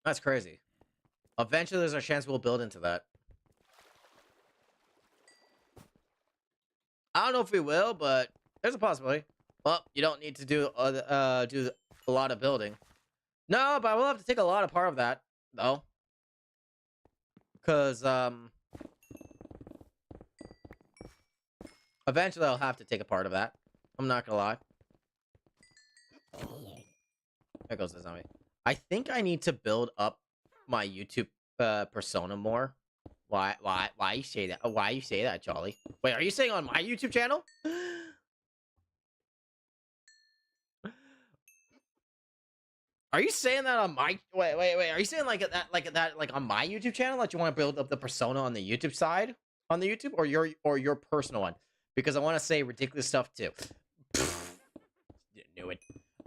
That's crazy. Eventually, there's a chance we'll build into that. I don't know if we will, but there's a possibility. Well, you don't need to do a lot of building. No, but I will have to take a lot of part of that, though. Because, eventually I'll have to take a part of that. I'm not gonna lie. There goes the zombie. I think I need to build up my YouTube persona more. Why you say that? Why you say that, Charlie? Wait, are you saying on my YouTube channel? Are you saying that on my wait? Are you saying like on my YouTube channel that you want to build up the persona on the YouTube side, on the YouTube, or your personal one? Because I want to say ridiculous stuff too. Knew it.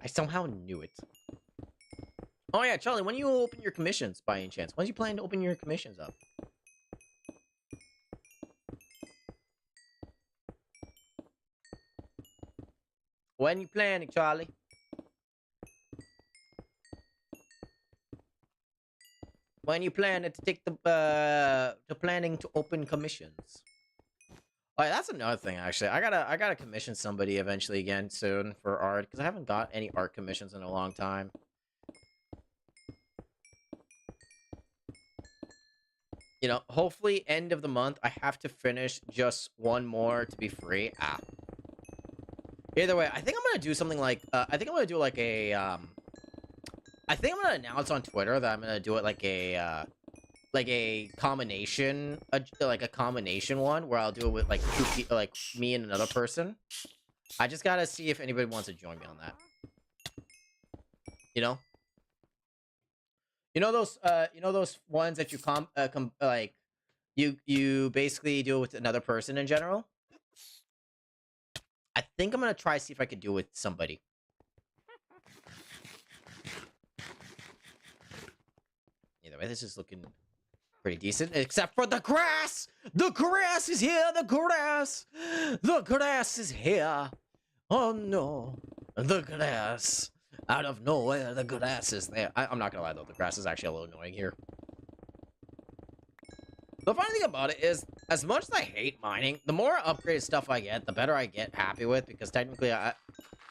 I somehow knew it. Oh yeah, Charlie, when do you open your commissions by any chance? When do you plan to open your commissions up? When you planning, Charlie? When you planning to take the planning to open commissions? Oh, yeah, that's another thing actually. I gotta commission somebody eventually again soon for art because I haven't got any art commissions in a long time. You know, hopefully end of the month I have to finish just one more to be free. Either way, I think I'm gonna do something like I think I'm gonna do like a I think I'm gonna announce on Twitter that I'm gonna do it like a combination, like a combination one where I'll do it with like like me and another person. I just gotta see if anybody wants to join me on that. You know? You know those ones that you like you basically do it with another person in general? I think I'm gonna try to see if I could do it with somebody. Either way, this is looking pretty decent, except for the grass! The grass is here! The grass! The grass is here! Oh no! The grass! Out of nowhere, the grass is there. I'm not gonna lie though, the grass is actually a little annoying here. The funny thing about it is, as much as I hate mining, the more upgraded stuff I get, the better I get happy with, because technically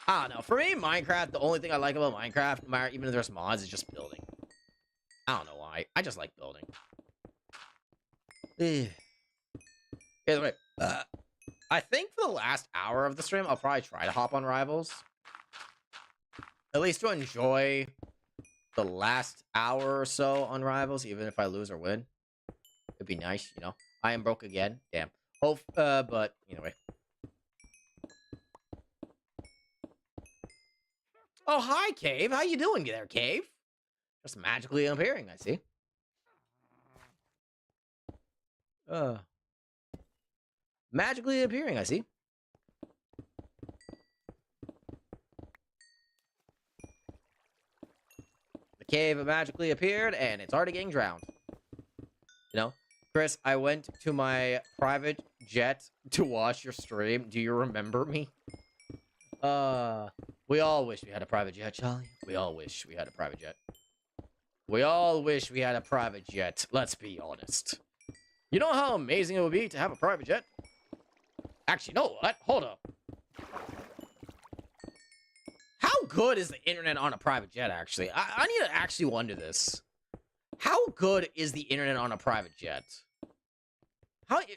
I don't know. For me, Minecraft, the only thing I like about Minecraft, no matter, even if there's mods, is just building. I don't know why. I just like building. Either way, I think for the last hour of the stream, I'll probably try to hop on Rivals. At least to enjoy the last hour or so on Rivals, even if I lose or win. It'd be nice, you know. I am broke again. Damn. Oh, but anyway. Oh, hi, Cave. How you doing there, Cave? Just magically appearing, I see. Magically appearing, I see. The cave magically appeared, and it's already getting drowned. You know? Chris, I went to my private jet to watch your stream. Do you remember me? We all wish we had a private jet, Charlie. We all wish we had a private jet. We all wish we had a private jet. Let's be honest. You know how amazing it would be to have a private jet? Actually, you know what? Hold up. How good is the internet on a private jet, actually? I need to actually wonder this. How good is the internet on a private jet?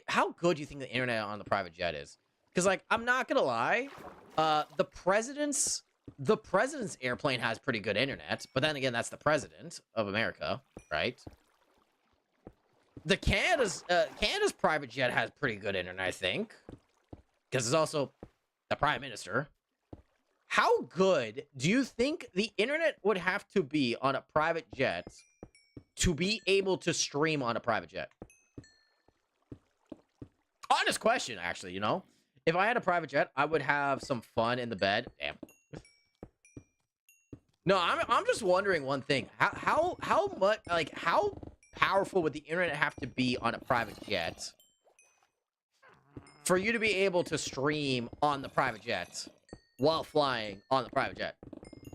How good do you think the internet on the private jet is? Because, like, I'm not gonna lie. The president's airplane has pretty good internet, but then again, that's the president of America, right? The Canada's private jet has pretty good internet, I think, because it's also the prime minister. How good do you think the internet would have to be on a private jet to be able to stream on a private jet? Honest question, actually, you know? If I had a private jet, I would have some fun in the bed. Damn. No, I'm just wondering one thing. How much, like, how powerful would the internet have to be on a private jet for you to be able to stream on the private jet while flying on the private jet?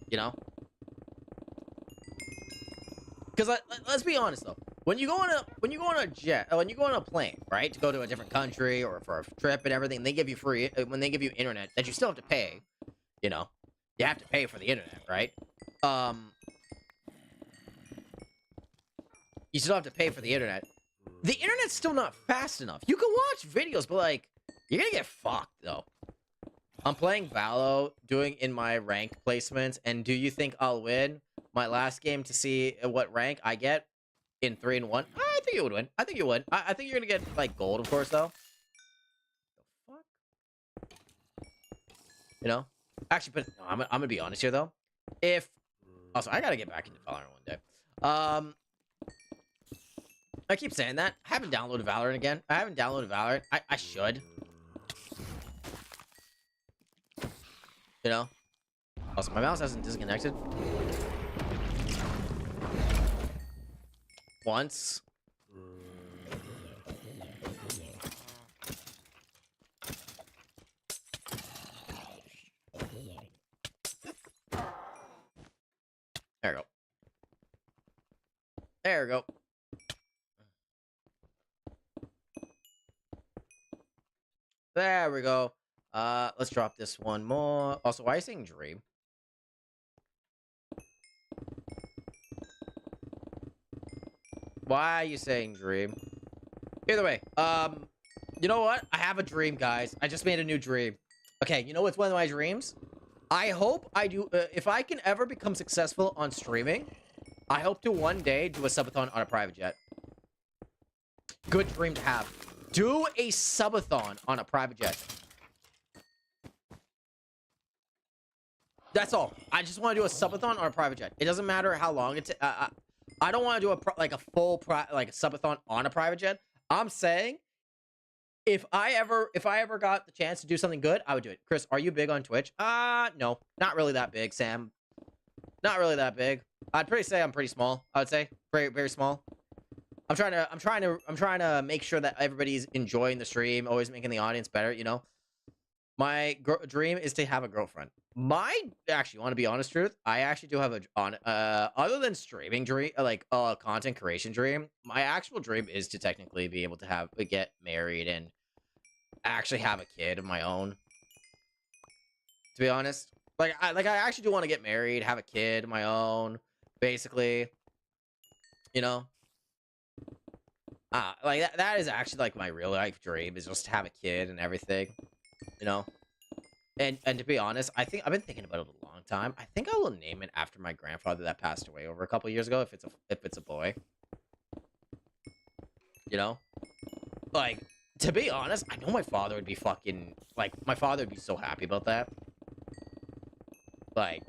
You know? Because let's be honest though, when you go on a plane, right, to go to a different country or for a trip and everything, they give you free. When they give you internet that you still have to pay, you know, you have to pay for the internet, right? You still have to pay for the internet. The internet's still not fast enough. You can watch videos, but like, you're gonna get fucked though. I'm playing Valo, doing in my rank placements, and do you think I'll win my last game to see what rank I get in 3 and 1? I think you would win. I think you would. I think you're gonna get like gold, of course, though. The fuck? You know? Actually, but no, I'm gonna be honest here though. If also, I gotta get back into Valorant one day. I keep saying that. I haven't downloaded Valorant again. I haven't downloaded Valorant. I should. You know? Also, my mouse hasn't disconnected. Once. There we go. There we go. There we go. Let's drop this one more. Also, why are you saying dream? Why are you saying dream? Either way, you know what? I have a dream, guys. I just made a new dream. Okay, you know what's one of my dreams? I hope I do, if I can ever become successful on streaming, I hope to one day do a subathon on a private jet. Good dream to have. Do a subathon on a private jet. That's all. I just want to do a subathon on a private jet. It doesn't matter how long it. I don't want to do a full subathon on a private jet. I'm saying, if I ever got the chance to do something good, I would do it. Chris, are you big on Twitch? No, not really that big. Sam, not really that big. I'd say I'm pretty small. I would say very, very small. I'm trying to make sure that everybody's enjoying the stream, always making the audience better. You know, my dream is to have a girlfriend. Actually, want to be honest, truth, I actually do have other than streaming dream, like content creation dream. My actual dream is to technically be able to get married and actually have a kid of my own. To be honest, Like I actually do want to get married, have a kid of my own, basically. You know? Like that is actually like my real life dream, is just to have a kid and everything. You know? And to be honest, I think I've been thinking about it a long time. I think I will name it after my grandfather that passed away over a couple years ago, if it's a boy. You know? Like, to be honest, I know my father would be fucking, like, my father would be so happy about that. Like,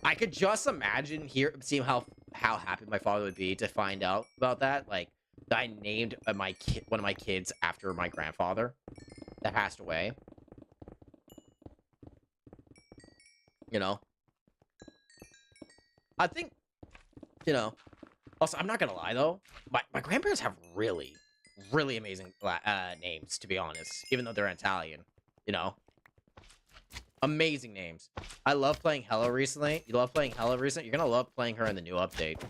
I could just imagine seeing how happy my father would be to find out about that. Like, that I named one of my kids after my grandfather that passed away. You know? I think, you know, also, I'm not gonna lie, though. My grandparents have really, really amazing names, to be honest. Even though they're Italian, you know? Amazing names. I love playing Hella recently. You love playing Hella recently? You're gonna love playing her in the new update.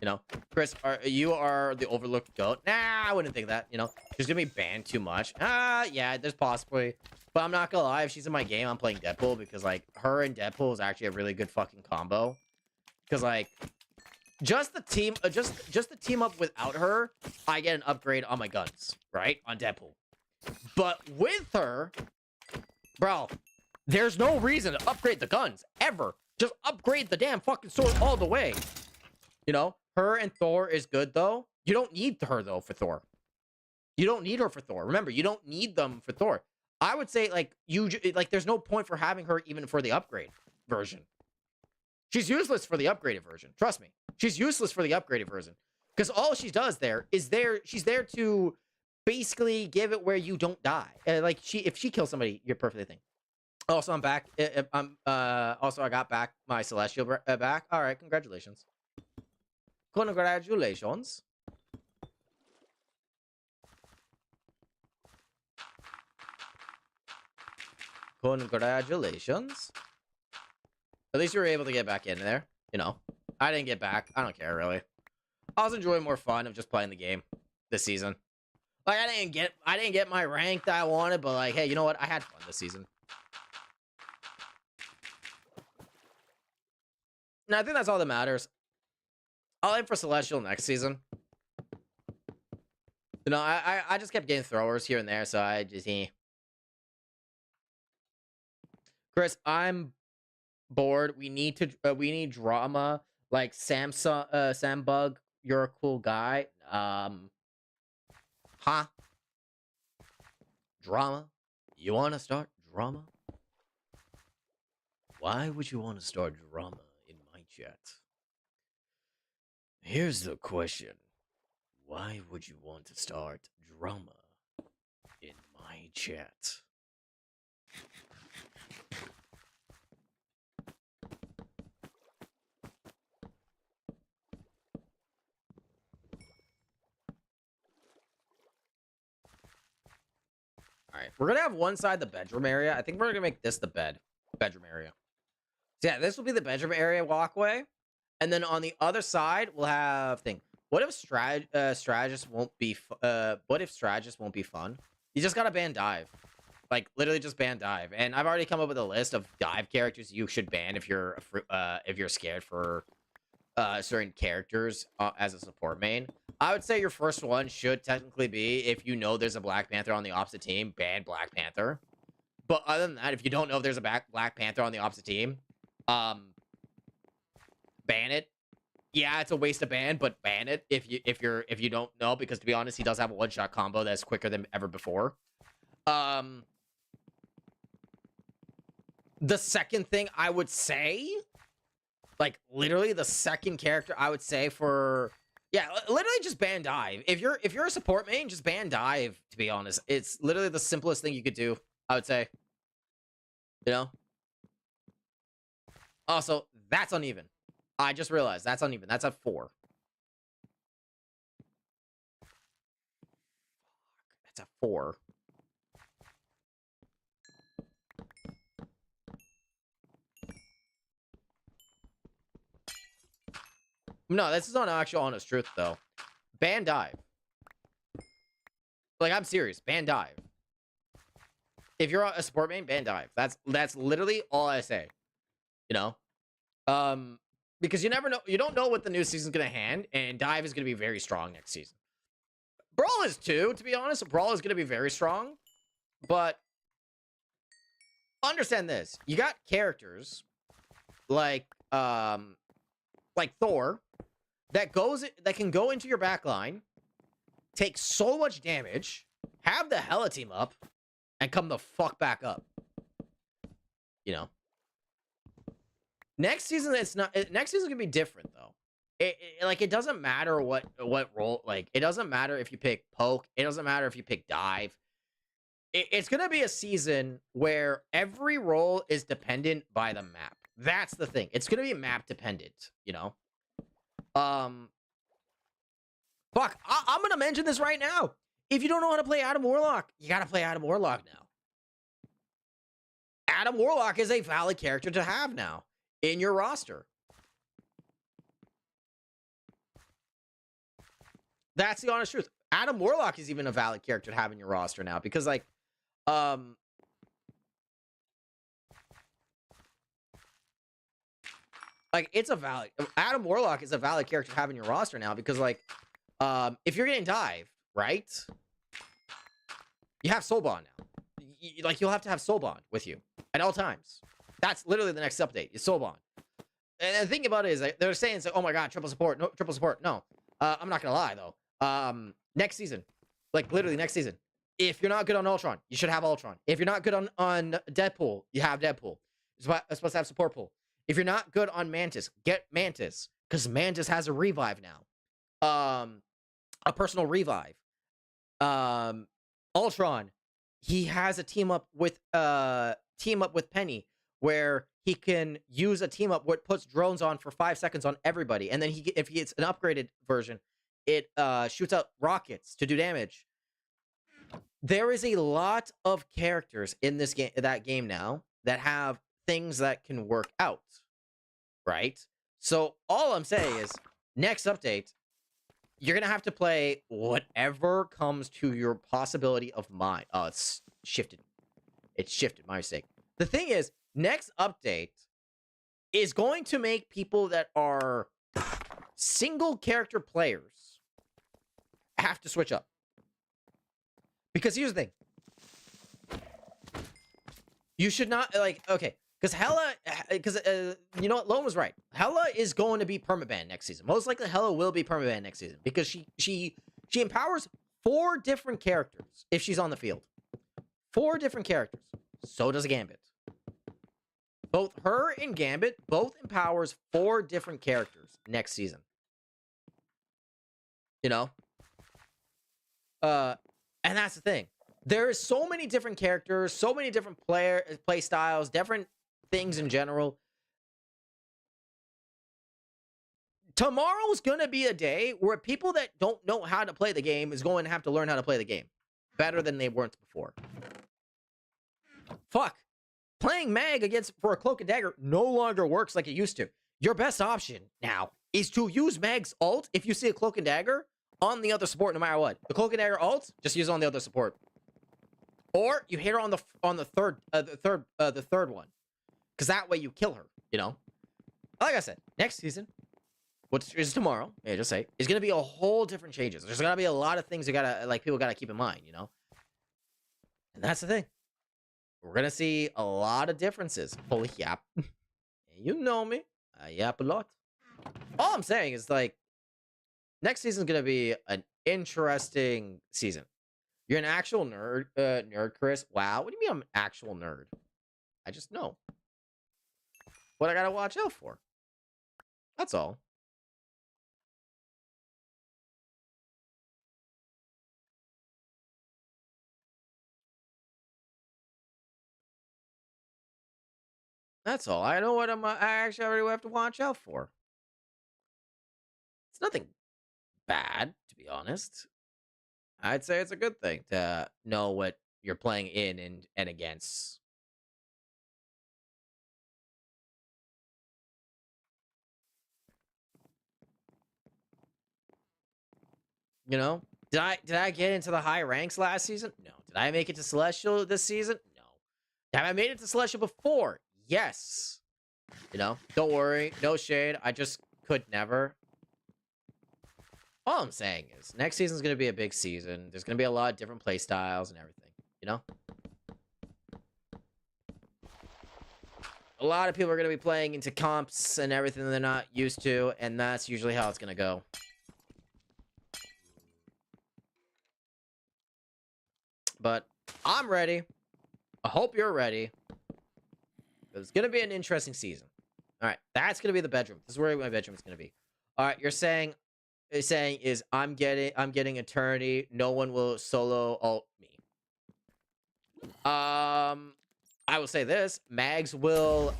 You know? Chris, you are the overlooked goat. Nah, I wouldn't think that, you know? She's gonna be banned too much. Yeah, there's possibly. But I'm not gonna lie, if she's in my game, I'm playing Deadpool, because, like, her and Deadpool is actually a really good fucking combo. Because, like, just the team up without her, I get an upgrade on my guns, right? On Deadpool. But with her, bro, there's no reason to upgrade the guns, ever. Just upgrade the damn fucking sword all the way. You know? Her and Thor is good, though. You don't need her, though, for Thor. You don't need her for Thor. Remember, you don't need them for Thor. I would say, like, there's no point for having her even for the upgrade version. She's useless for the upgraded version. Trust me. She's useless for the upgraded version. Because all she does she's there to basically give it where you don't die. Like, if she kills somebody, you're perfectly fine. Also, I'm back. Also, I got back my Celestial back. All right, congratulations. Congratulations. Congratulations. At least you were able to get back in there. You know, I didn't get back. I don't care, really. I was enjoying more fun of just playing the game this season. Like, I didn't get my rank that I wanted, but, like, hey, you know what? I had fun this season. And I think that's all that matters. I'll aim for Celestial next season. You know, I just kept getting throwers here and there, so I just... Chris, I'm bored. We need drama. Like, Sambug, you're a cool guy. Huh? Drama? You want to start drama? Why would you want to start drama in my chat? Here's the question. Why would you want to start drama in my chat? Alright, we're gonna have one side the bedroom area. I think we're gonna make this the bedroom area. So yeah, this will be the bedroom area walkway. And then on the other side, we'll have what if strategist won't be fun? You just gotta ban dive. Like, literally just ban dive. And I've already come up with a list of dive characters you should ban if you're scared for certain characters as a support main. I would say your first one should technically be, if you know there's a Black Panther on the opposite team, ban Black Panther. But other than that, if you don't know if there's a Black Panther on the opposite team, ban it. Yeah, it's a waste of ban, but ban it if you don't know, because to be honest, he does have a one-shot combo that's quicker than ever before. The second thing I would say, like, literally the second character I would say for, yeah, literally just ban dive. If you're a support main, just ban dive, to be honest. It's literally the simplest thing you could do, I would say. You know? Also, that's uneven. I just realized that's uneven. That's at 4. That's at 4. No, this is not actual honest truth, though. Ban dive. Like, I'm serious. Ban dive. If you're a support main, ban dive. That's literally all I say. You know? Because you never know. You don't know what the new season's gonna hand, and dive is gonna be very strong next season. Brawl is too, to be honest. Brawl is gonna be very strong, but understand this: you got characters like Thor that can go into your backline, take so much damage, have the Hela team up, and come the fuck back up. You know. Next season, next season's gonna be different though. It doesn't matter what role. Like, it doesn't matter if you pick poke. It doesn't matter if you pick dive. It's gonna be a season where every role is dependent by the map. That's the thing. It's gonna be map dependent. You know. Fuck. I'm gonna mention this right now. If you don't know how to play Adam Warlock, you gotta play Adam Warlock now. Adam Warlock is a valid character to have now in your roster. That's the honest truth. Adam Warlock is even a valid character to have in your roster now because, like, it's a valid. Adam Warlock is a valid character to have in your roster now because, like, if you're getting dive, right? You have Soul Bond now. You'll have to have Soul Bond with you at all times. That's literally the next update. Is Soul Bond. And the thing about it is, like, they're saying, it's like, oh my god, triple support, no triple support. No, I'm not gonna lie though. Next season, like literally next season, if you're not good on Ultron, you should have Ultron. If you're not good on Deadpool, you have Deadpool. It's supposed to have support pool. If you're not good on Mantis, get Mantis because Mantis has a revive now. A personal revive. Ultron, he has a team up with Penny where he can use a team up what puts drones on for 5 seconds on everybody, and then if he gets an upgraded version, it shoots out rockets to do damage. There is a lot of characters in this game now that have things that can work out, right? So all I'm saying is, next update, you're gonna have to play whatever comes to your possibility of mind. Oh, it's shifted. It's shifted. My mistake. The thing is, next update is going to make people that are single character players have to switch up. Because here's the thing. You should not, like, okay, because you know what, Lone was right. Hela is going to be permaban next season. Most likely Hela will be permaban next season because she empowers 4 different characters if she's on the field. 4 different characters. So does Gambit. Both her and Gambit both empowers 4 different characters next season. You know? And that's the thing. There is so many different characters, so many different play styles, different things in general. Tomorrow's gonna be a day where people that don't know how to play the game is going to have to learn how to play the game better than they weren't before. Fuck. Playing Mag for a Cloak and Dagger no longer works like it used to. Your best option now is to use Mag's ult if you see a Cloak and Dagger on the other support no matter what. The Cloak and Dagger ult, just use it on the other support. Or you hit her on the third one. Because that way you kill her, you know? Like I said, next season, which is tomorrow, yeah, just say, is gonna be a whole different changes. There's gonna be a lot of things people gotta keep in mind, you know? And that's the thing. We're gonna see a lot of differences. Holy yap. You know me. I yap a lot. All I'm saying is, like, next season's gonna be an interesting season. You're an actual nerd, Chris. Wow. What do you mean I'm an actual nerd? I just know what I gotta watch out for. That's all. That's all. I know what I actually already have to watch out for. It's nothing bad, to be honest. I'd say it's a good thing to know what you're playing in and against. You know? Did I get into the high ranks last season? No. Did I make it to Celestial this season? No. Have I made it to Celestial before? Yes. You know, don't worry. No shade. I just could never. All I'm saying is, next season's going to be a big season. There's going to be a lot of different play styles and everything, you know? A lot of people are going to be playing into comps and everything they're not used to, and that's usually how it's going to go. But I'm ready. I hope you're ready. It's going to be an interesting season. All right, that's going to be the bedroom. This is where my bedroom is going to be. All right, you're saying is I'm getting eternity. No one will solo ult me. I will say this: mags will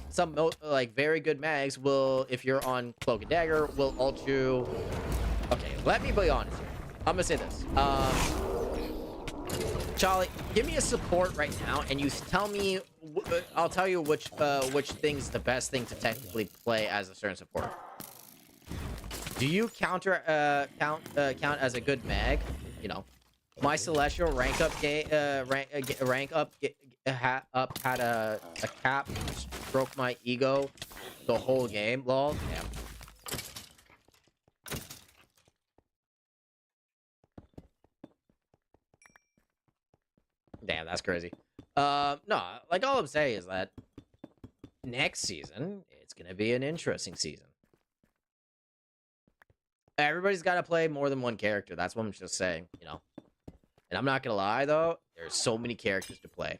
like very good mags will, if you're on Cloak and Dagger, will ult you. Okay, let me be honest here. I'm gonna say this. Charlie, give me a support right now, and you tell me. I'll tell you which thing's the best thing to technically play as a certain support. Do you count as a good mag? You know, my Celestial rank up had a cap, broke my ego the whole game. Lol. Damn. Damn, that's crazy. No, like all I'm saying is that next season it's gonna be an interesting season. Everybody's got to play more than one character. That's what I'm just saying, you know. And I'm not gonna lie though, there's so many characters to play.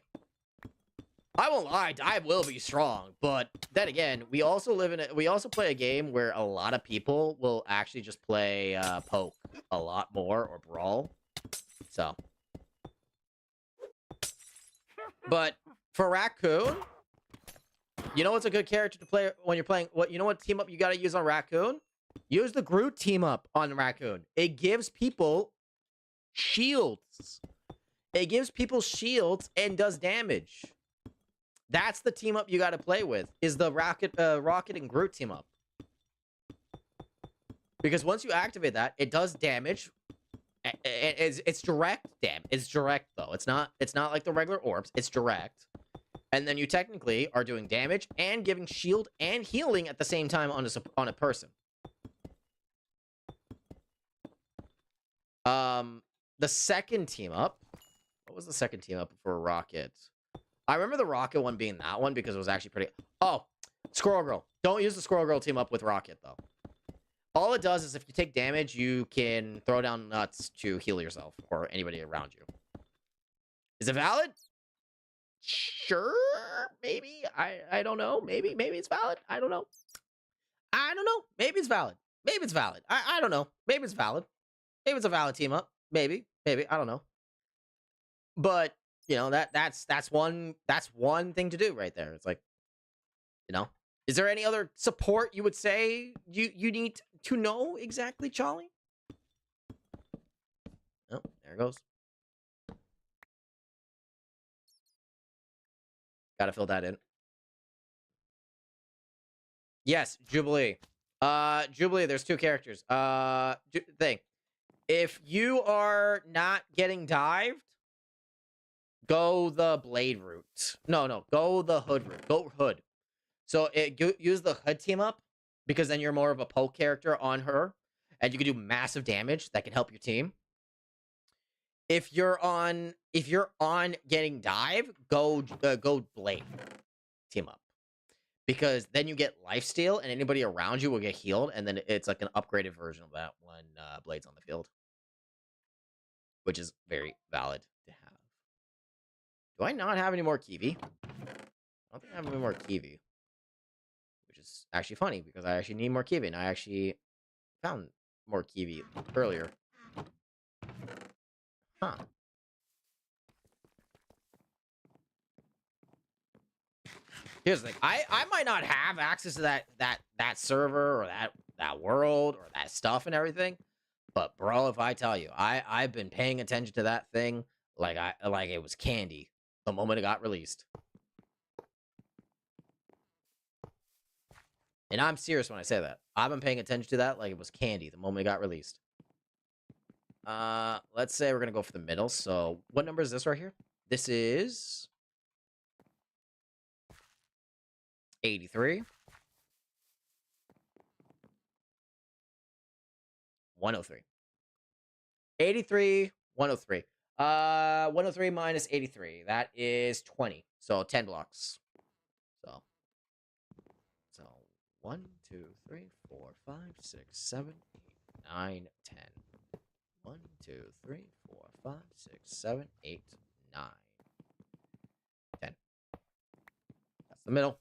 I won't lie, Dive will be strong, but then again, we also play a game where a lot of people will actually just play poke a lot more, or brawl. So, but for Raccoon, you know what's a good character to play when you're playing? You know what team up you got to use on Raccoon? Use the Groot team up on Raccoon. It gives people shields. It gives people shields and does damage. That's the team up you got to play with, is the Rocket and Groot team up. Because once you activate that, it does damage. It's direct damage. It's direct though. It's not like the regular orbs. It's direct. And then you technically are doing damage and giving shield and healing at the same time on a person. The second team up. What was the second team up for Rocket? I remember the Rocket one being that one because it was actually pretty. Oh, Squirrel Girl. Don't use the Squirrel Girl team up with Rocket though. All it does is if you take damage, you can throw down nuts to heal yourself or anybody around you. Is it valid? Sure, maybe. I don't know. Maybe it's valid. I don't know. Maybe it's valid. Maybe it's valid. I don't know. Maybe it's valid. Maybe it's a valid team up. Maybe. I don't know. But you know that's one thing to do right there. It's like, you know, is there any other support you would say you need to know exactly, Charlie? Oh, there it goes. Gotta fill that in. Yes, Jubilee. Jubilee, there's two characters. Thing. If you are not getting dived, go the blade route. No, go the hood route. Go hood. So use the hood team up, because then you're more of a poke character on her, and you can do massive damage that can help your team. If you're on getting dive, go blade team up, because then you get lifesteal and anybody around you will get healed, and then it's like an upgraded version of that when Blade's on the field, which is very valid to have. Do I not have any more Kiwi? I don't think I have any more Kiwi, which is actually funny because I actually need more Kiwi, and I actually found more Kiwi earlier. Huh. Here's the thing. I might not have access to that server or that world or that stuff and everything, but bro, if I tell you, I've been paying attention to that thing like it was candy the moment it got released. And I'm serious when I say that. I've been paying attention to that like it was candy the moment it got released. Let's say we're gonna go for the middle. So what number is this right here? This is 83. 103. 83, 103. 103 minus 83. That is 20. So 10 blocks. So 1, 2, 3, 4, 5, 6, 7, 8, 9, 10. 1, 2, 3, 4, 5, 6, 7, 8, 9, 10. That's the middle.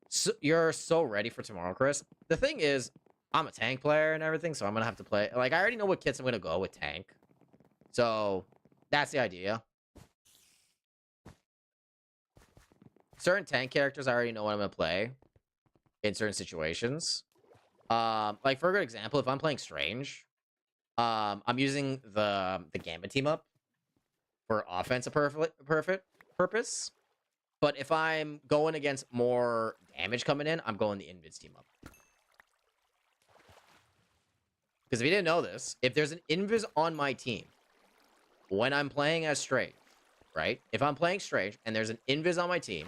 So, you're so ready for tomorrow, Chris. The thing is, I'm a tank player and everything, so I'm gonna have to play. Like, I already know what kits I'm gonna go with tank. So that's the idea. Certain tank characters, I already know what I'm gonna play in certain situations. Like for a good example, if I'm playing Strange, I'm using the Gambit team up for offensive purpose. But if I'm going against more damage coming in, I'm going the Invis team up. Because if you didn't know this, if there's an Invis on my team, when I'm playing as Strange, right? If I'm playing Strange and there's an Invis on my team,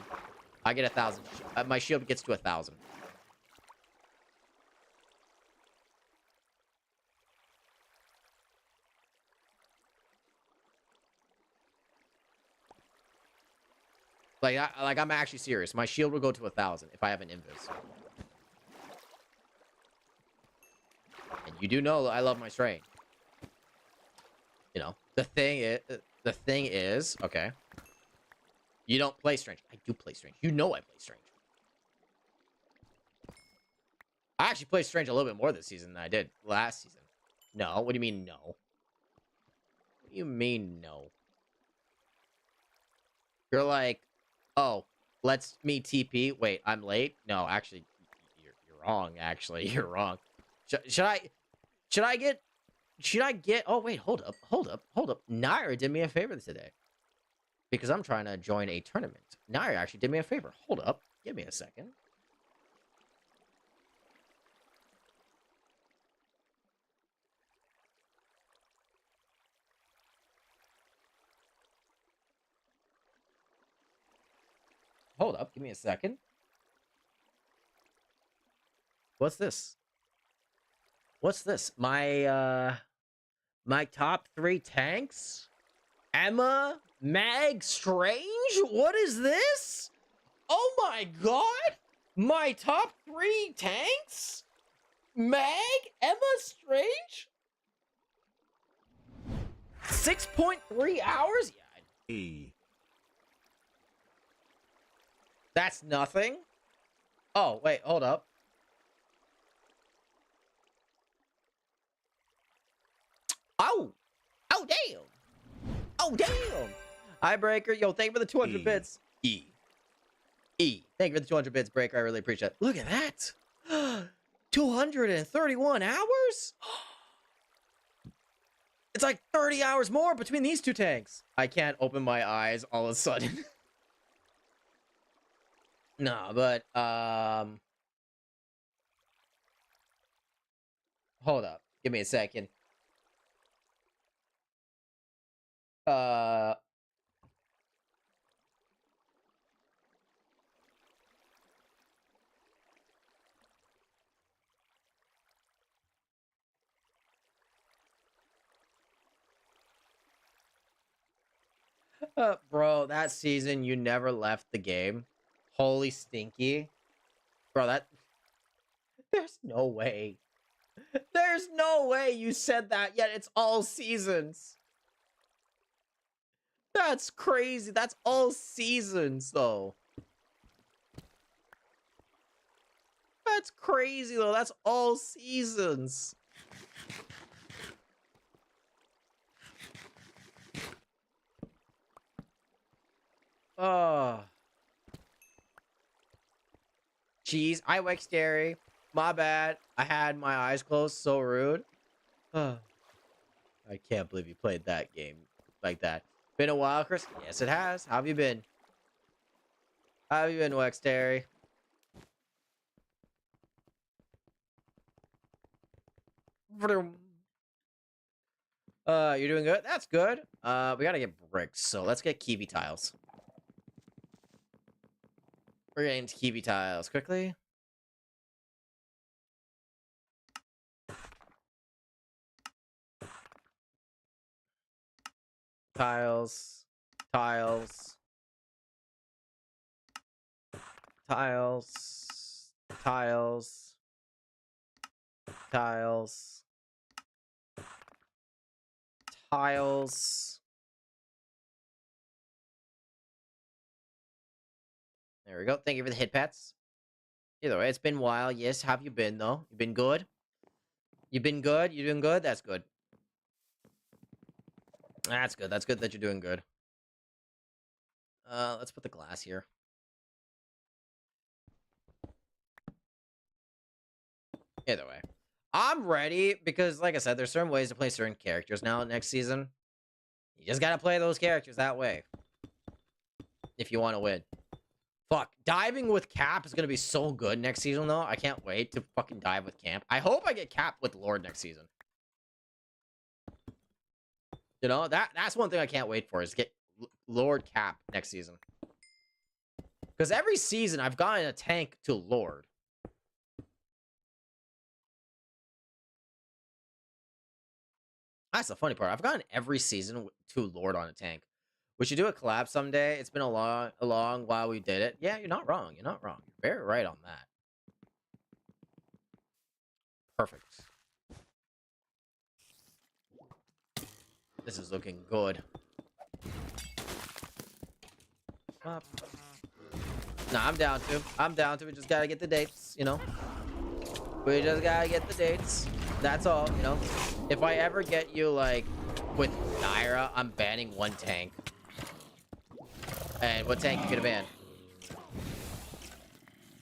I get 1,000. My shield gets to 1,000. Like I'm actually serious. My shield will go to 1,000 if I have an Invis. And you do know I love my Strange. You know, the thing is, okay. You don't play Strange. I do play Strange. You know I play Strange. I actually played Strange a little bit more this season than I did last season. No, what do you mean no? What do you mean no? You're like, oh, let's me TP. Wait, I'm late? No, actually, you're wrong. Actually, you're wrong. Should I get? Oh wait, hold up. Naira did me a favor today because I'm trying to join a tournament. Naira actually did me a favor. Hold up, give me a second. Hold up, give me a second. What's this? What's this? My top 3 tanks? Emma, Mag, Strange? What is this? Oh my god! My top 3 tanks? Mag, Emma, Strange? 6.3 hours? Yeah. That's nothing? Oh, wait, hold up. Oh! Oh, damn! Oh, damn! Hi, Breaker. Yo, thank you for the 200 bits. E. Thank you for the 200 bits, Breaker. I really appreciate it. Look at that! 231 hours? It's like 30 hours more between these 2 tanks. I can't open my eyes all of a sudden. No, but, hold up. Give me a second. Bro, that season you never left the game. Holy stinky. Bro, that... There's no way. There's no way you said that, yet it's all seasons. That's crazy. That's all seasons, though. That's crazy, though. That's all seasons. Oh. Jeez, I wake scary. My bad. I had my eyes closed. So rude. I can't believe you played that game like that. Been a while, Chris? Yes, it has. How have you been? How have you been, Wexterry? You're doing good. That's good. We gotta get bricks, so let's get kiwi tiles. We're getting to kiwi tiles quickly. Tiles. Tiles. Tiles. Tiles. Tiles. Tiles. There we go. Thank you for the hit pets. Either way, it's been a while. Yes, have you been, though? You been good? You been good? You doing good? That's good. That's good. That's good that you're doing good. Let's put the glass here. Either way. I'm ready because, like I said, there's certain ways to play certain characters now next season. You just gotta play those characters that way. If you want to win. Fuck. Diving with Cap is gonna be so good next season, though. I can't wait to fucking dive with Camp. I hope I get Cap with Lord next season. You know, that's one thing I can't wait for is get Lord Cap next season. Because every season I've gotten a tank to Lord. That's the funny part. I've gotten every season to Lord on a tank. We should do a collab someday. It's been a long while we did it. Yeah, you're not wrong. You're not wrong. You're very right on that. Perfect. This is looking good. Nah, I'm down to. I'm down to. We just gotta get the dates, you know? We just gotta get the dates. That's all, you know? If I ever get you, like, with Naira, I'm banning one tank. And what tank you gonna ban?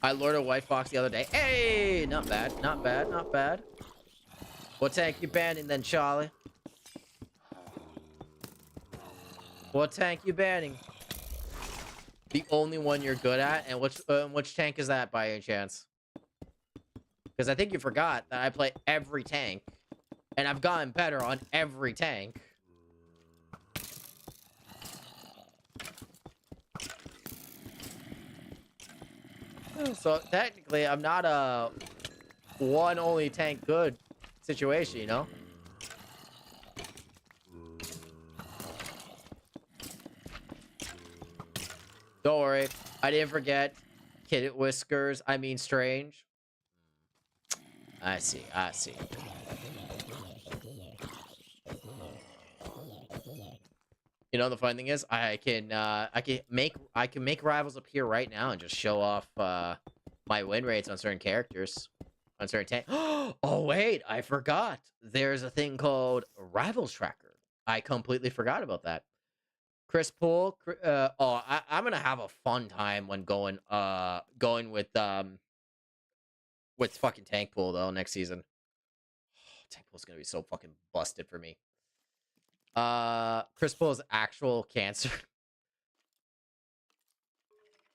I lured a white fox the other day. Hey! Not bad, not bad, not bad. What tank you banning then, Charlie? What tank you banning? The only one you're good at? And which tank is that by any chance? Because I think you forgot that I play every tank. And I've gotten better on every tank. So technically, I'm not a one only tank good situation, you know? Don't worry. I didn't forget. Kid Whiskers. I mean Strange. I see. I see. You know, the funny thing is, I can make rivals appear right now and just show off my win rates on certain characters, on certain tank. Oh wait, I forgot. There's a thing called Rivals Tracker. I completely forgot about that. Chris Poole. I'm gonna have a fun time when going with fucking Tank Pool though next season. Tank Pool's gonna be so fucking busted for me. Chris Paul's actual cancer.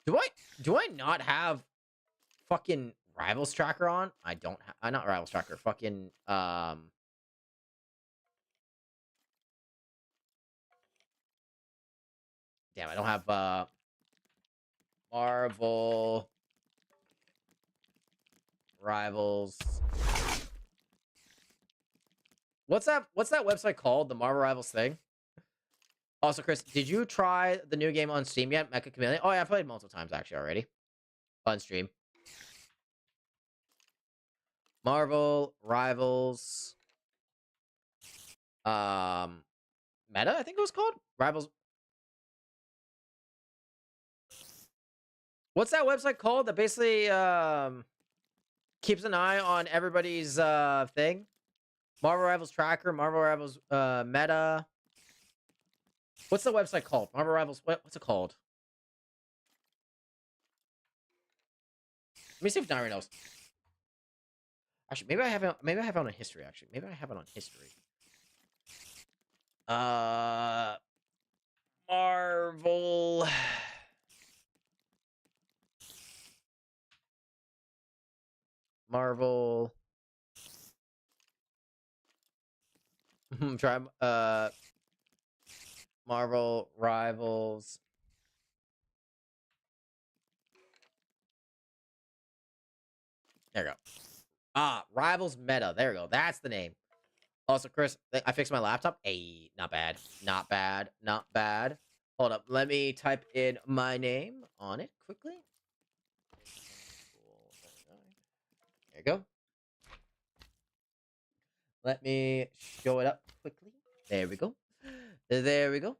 Do I not have fucking Rivals Tracker on? I don't have not Rivals Tracker, fucking damn, I don't have Marvel Rivals. What's that website called? The Marvel Rivals thing? Also, Chris, did you try the new game on Steam yet? Mecha Chameleon? Oh, yeah, I played multiple times, actually, already. On stream. Marvel Rivals. Meta, I think it was called? Rivals. What's that website called that basically keeps an eye on everybody's thing? Marvel Rivals Tracker, Marvel Rivals Meta. What's the website called? Marvel Rivals, what's it called? Let me see if Nairi knows. Actually, maybe I have it on history, actually. Maybe I have it on history. Marvel. Try Marvel Rivals. There you go. Rivals Meta. There we go. That's the name. Also, Chris, I fixed my laptop. Hey, not bad. Not bad. Not bad. Hold up. Let me type in my name on it quickly. There you go. Let me show it up quickly. There we go. There we go.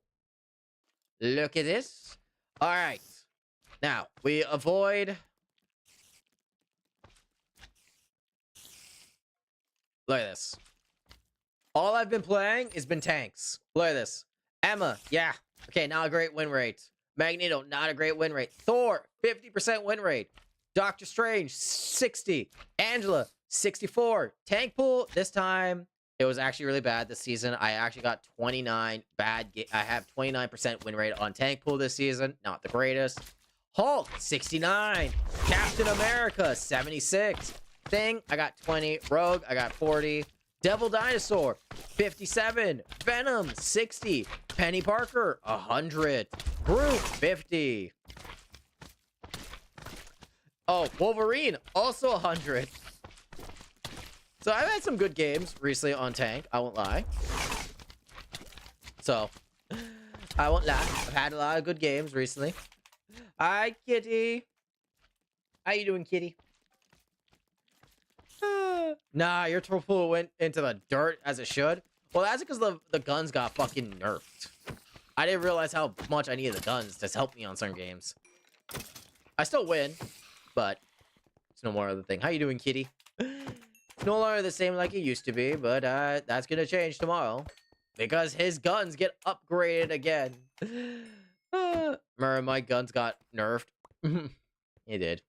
Look at this. All right. Now, we avoid... Look at this. All I've been playing has been tanks. Look at this. Emma, yeah. Okay, not a great win rate. Magneto, not a great win rate. Thor, 50% win rate. Doctor Strange, 60. Angela, 64. Tank pool, this time, it was actually really bad this season. I actually got 29 I have 29% win rate on tank pool this season. Not the greatest. Hulk, 69. Captain America, 76. Thing, I got 20. Rogue, I got 40. Devil Dinosaur, 57. Venom, 60. Penny Parker, 100. Groot, 50. Oh, Wolverine, also 100. So I've had some good games recently on tank, I won't lie. So, I won't lie. I've had a lot of good games recently. Hi, kitty. How you doing, kitty? Nah, your pool went into the dirt as it should. Well, that's because the guns got fucking nerfed. I didn't realize how much I needed the guns to help me on certain games. I still win, but it's no more of the thing. How you doing, kitty? It's no longer the same like it used to be, but that's gonna change tomorrow. Because his guns get upgraded again. Remember, my guns got nerfed? It did.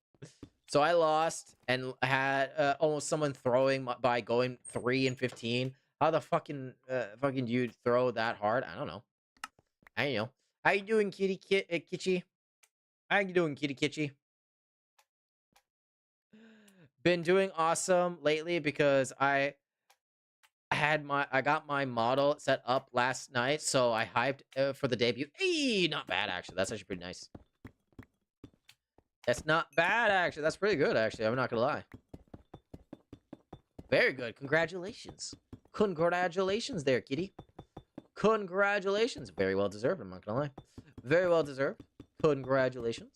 So I lost and had almost someone throwing by going 3 and 15. How the fucking do you throw that hard? I don't know. I don't know. How you doing, kitty? How you doing, kitty? Been doing awesome lately because I got my model set up last night, so I hyped for the debut. Hey, not bad actually. That's actually pretty nice. That's not bad, actually. That's pretty good, actually. I'm not gonna lie. Very good. Congratulations. Congratulations there, kitty. Congratulations. Very well deserved, I'm not gonna lie. Very well deserved. Congratulations.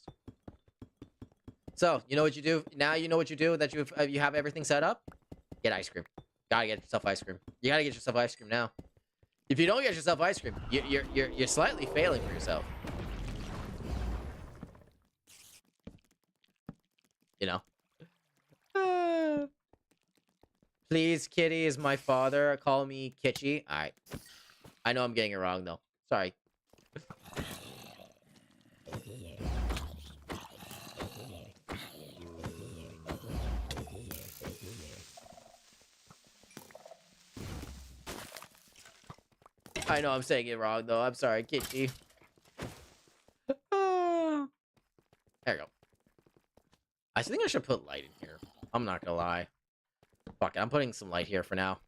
So, you know what you do? Now you know what you do, that you have everything set up? Get ice cream. Gotta get yourself ice cream. You gotta get yourself ice cream now. If you don't get yourself ice cream, you're slightly failing for yourself. You know. Please, kitty is my father. Call me Kitchy. Alright. I know I'm getting it wrong, though. Sorry. I know I'm saying it wrong, though. I'm sorry, Kitchy. There you go. I think I should put light in here. I'm not gonna lie. Fuck it, I'm putting some light here for now.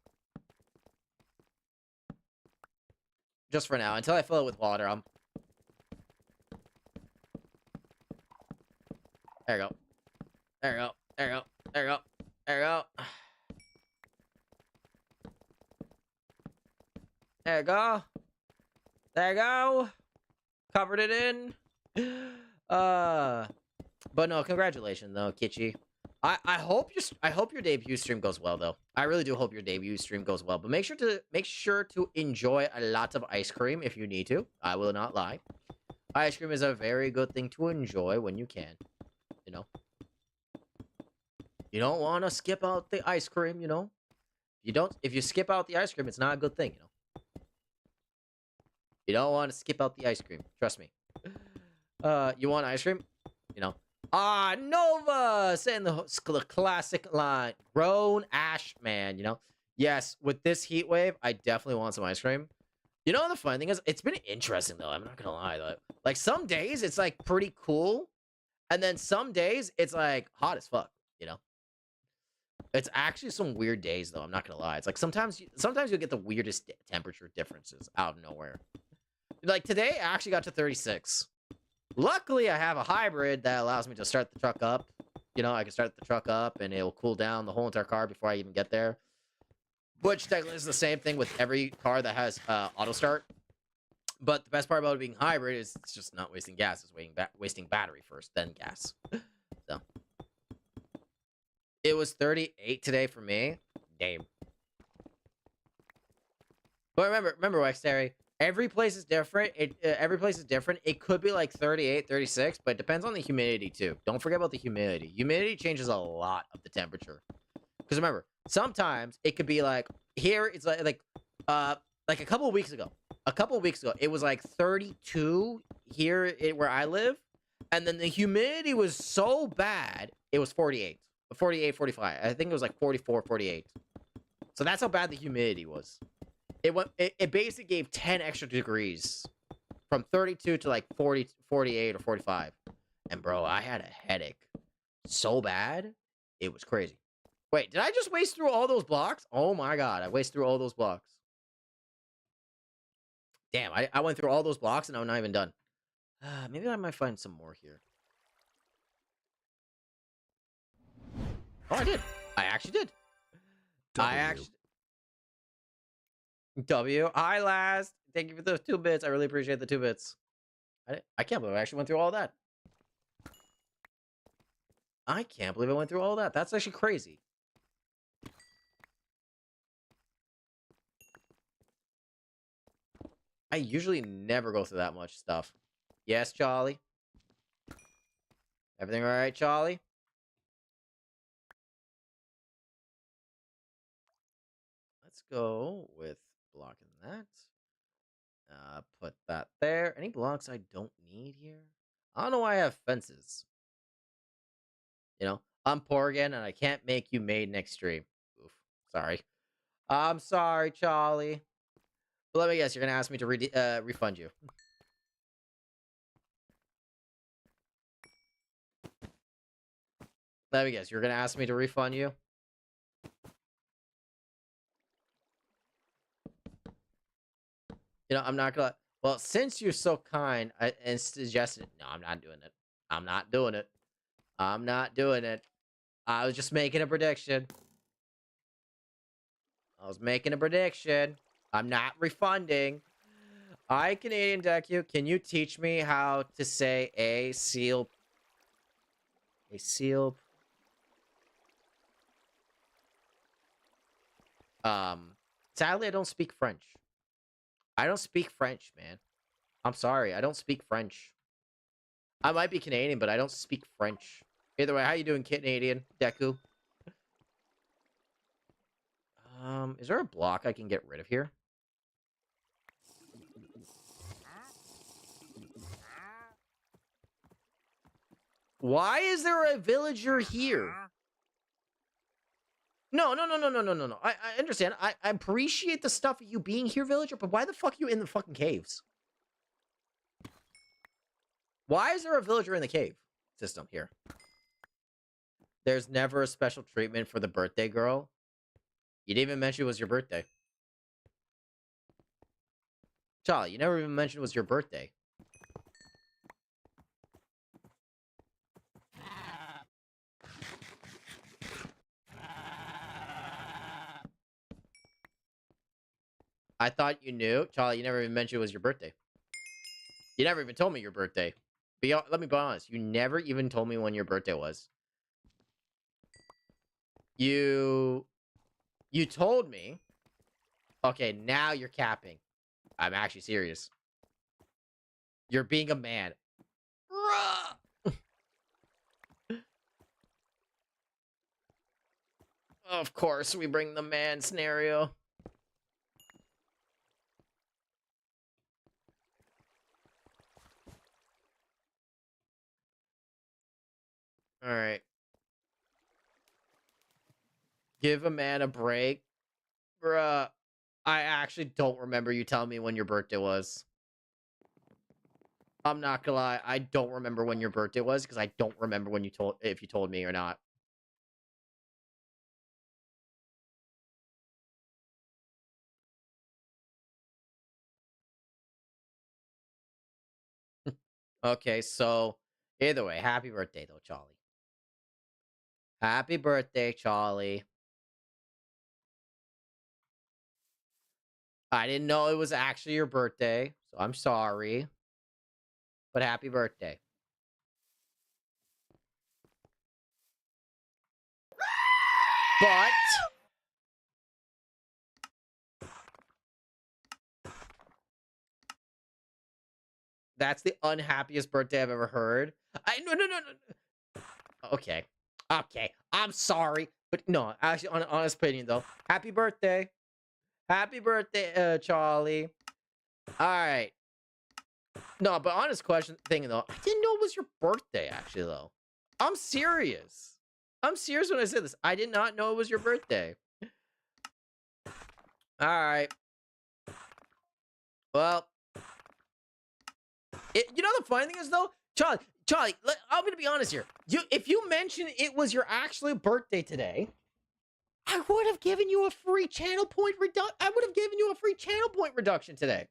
Just for now, until I fill it with water. There you go. There you go. There you go. There you go. There you go. There you go. There you go. Covered it in. But no, congratulations though, Kitchy. I hope your debut stream goes well though. I really do hope your debut stream goes well. But make sure to enjoy a lot of ice cream if you need to. I will not lie. Ice cream is a very good thing to enjoy when you can. You know. You don't want to skip out the ice cream, you know. If you skip out the ice cream, it's not a good thing, you know. You don't want to skip out the ice cream. Trust me. You want ice cream? You know. Nova! Saying the classic line. Grown Ash Man, you know. Yes, with this heat wave, I definitely want some ice cream. You know, the funny thing is, it's been interesting, though. I'm not gonna lie, though. Like, some days, it's, like, pretty cool. And then some days, it's, like, hot as fuck, you know. It's actually some weird days though. I'm not gonna lie. It's like sometimes you'll get the weirdest temperature differences out of nowhere. Like today, I actually got to 36. Luckily, I have a hybrid that allows me to start the truck up. You know, I can start the truck up and it'll cool down the whole entire car before I even get there. Which technically is the same thing with every car that has auto start. But the best part about it being hybrid is it's just not wasting gas. It's wasting battery first, then gas. So it was 38 today for me. Damn. But remember, Waxterry, every place is different. Every place is different. It could be like 38, 36, but it depends on the humidity too. Don't forget about the humidity. Humidity changes a lot of the temperature. Because remember, sometimes it could be like here it's like a couple of weeks ago. A couple of weeks ago, it was like 32 here where I live, and then the humidity was so bad, it was 48, 48, 45. I think it was like 44, 48. So that's how bad the humidity was. It basically gave 10 extra degrees from 32 to like 40, 48 or 45. And bro, I had a headache so bad, it was crazy. Wait, did I just waste through all those blocks? Oh my god, I wasted through all those blocks. Damn, I went through all those blocks and I'm not even done. Maybe I might find some more here. Oh, I did. I actually did. W. Hi, last. Thank you for those 2 bits. I really appreciate the 2 bits. I can't believe I actually went through all that. I can't believe I went through all that. That's actually crazy. I usually never go through that much stuff. Yes, Charlie? Everything all right, Charlie? Let's go with blocking that. Put that there. Any blocks I don't need here? I don't know why I have fences. You know, I'm poor again, and I can't make you maid next stream. Oof. Sorry. I'm sorry, Charlie. But let me guess, you're gonna ask me to refund you. Let me guess, you're gonna ask me to refund you? You know, I'm not gonna... Well, since you're so kind and suggested... No, I'm not doing it. I'm not doing it. I'm not doing it. I was just making a prediction. I was making a prediction. I'm not refunding. Hi, Canadian Deku. Can you teach me how to say a seal? A seal. Sadly, I don't speak French. I don't speak French, man. I'm sorry. I don't speak French. I might be Canadian, but I don't speak French. Either way, how you doing, Canadian Deku? Is there a block I can get rid of here? Why is there a villager here? No. I understand. I appreciate the stuff of you being here, villager, but why the fuck are you in the fucking caves? Why is there a villager in the cave system here? There's never a special treatment for the birthday girl. You didn't even mention it was your birthday. Charlie, you never even mentioned it was your birthday. I thought you knew. Charlie, you never even mentioned it was your birthday. You never even told me your birthday. Let me be honest. You never even told me when your birthday was. You told me. Okay, now you're capping. I'm actually serious. You're being a man. Of course, we bring the man scenario. Alright. Give a man a break. Bruh. I actually don't remember you telling me when your birthday was. I'm not gonna lie. I don't remember when your birthday was because I don't remember when if you told me or not. Okay, so either way, happy birthday though, Charlie. Happy birthday, Charlie. I didn't know it was actually your birthday, so I'm sorry. But happy birthday. But that's the unhappiest birthday I've ever heard. No. Okay. Okay. I'm sorry. But no, actually, on an honest opinion though. Happy birthday. Happy birthday, Charlie. Alright. No, but honest question thing though. I didn't know it was your birthday, actually, though. I'm serious. I'm serious when I said this. I did not know it was your birthday. Alright. Well. You know the funny thing is though? Charlie, I'm gonna be honest here. If you mentioned it was your actual birthday today, I would have given you a free channel point reduction. I would have given you a free channel point reduction today.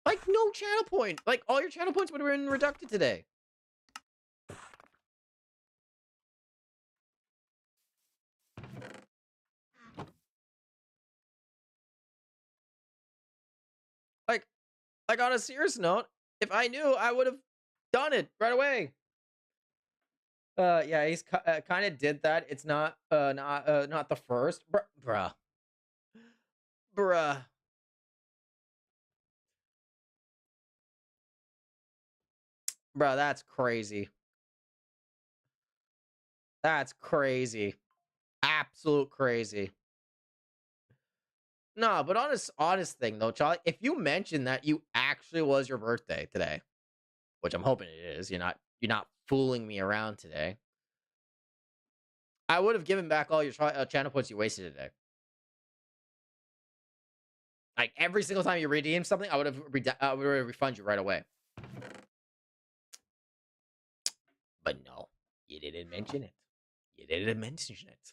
Like, no channel point. Like, all your channel points would have been reducted today. Like on a serious note, if I knew, I would have done it right away. Yeah, he's kind of did that. It's not the first. Bruh. Bruh. Bruh, that's crazy. That's crazy. Absolute crazy. No, but honest thing though, Charlie, if you mentioned that you actually was your birthday today, which I'm hoping it is, you're not fooling me around today, I would have given back all your channel points you wasted today. Like every single time you redeem something, I would have refund you right away. But no, you didn't mention it. You didn't mention it.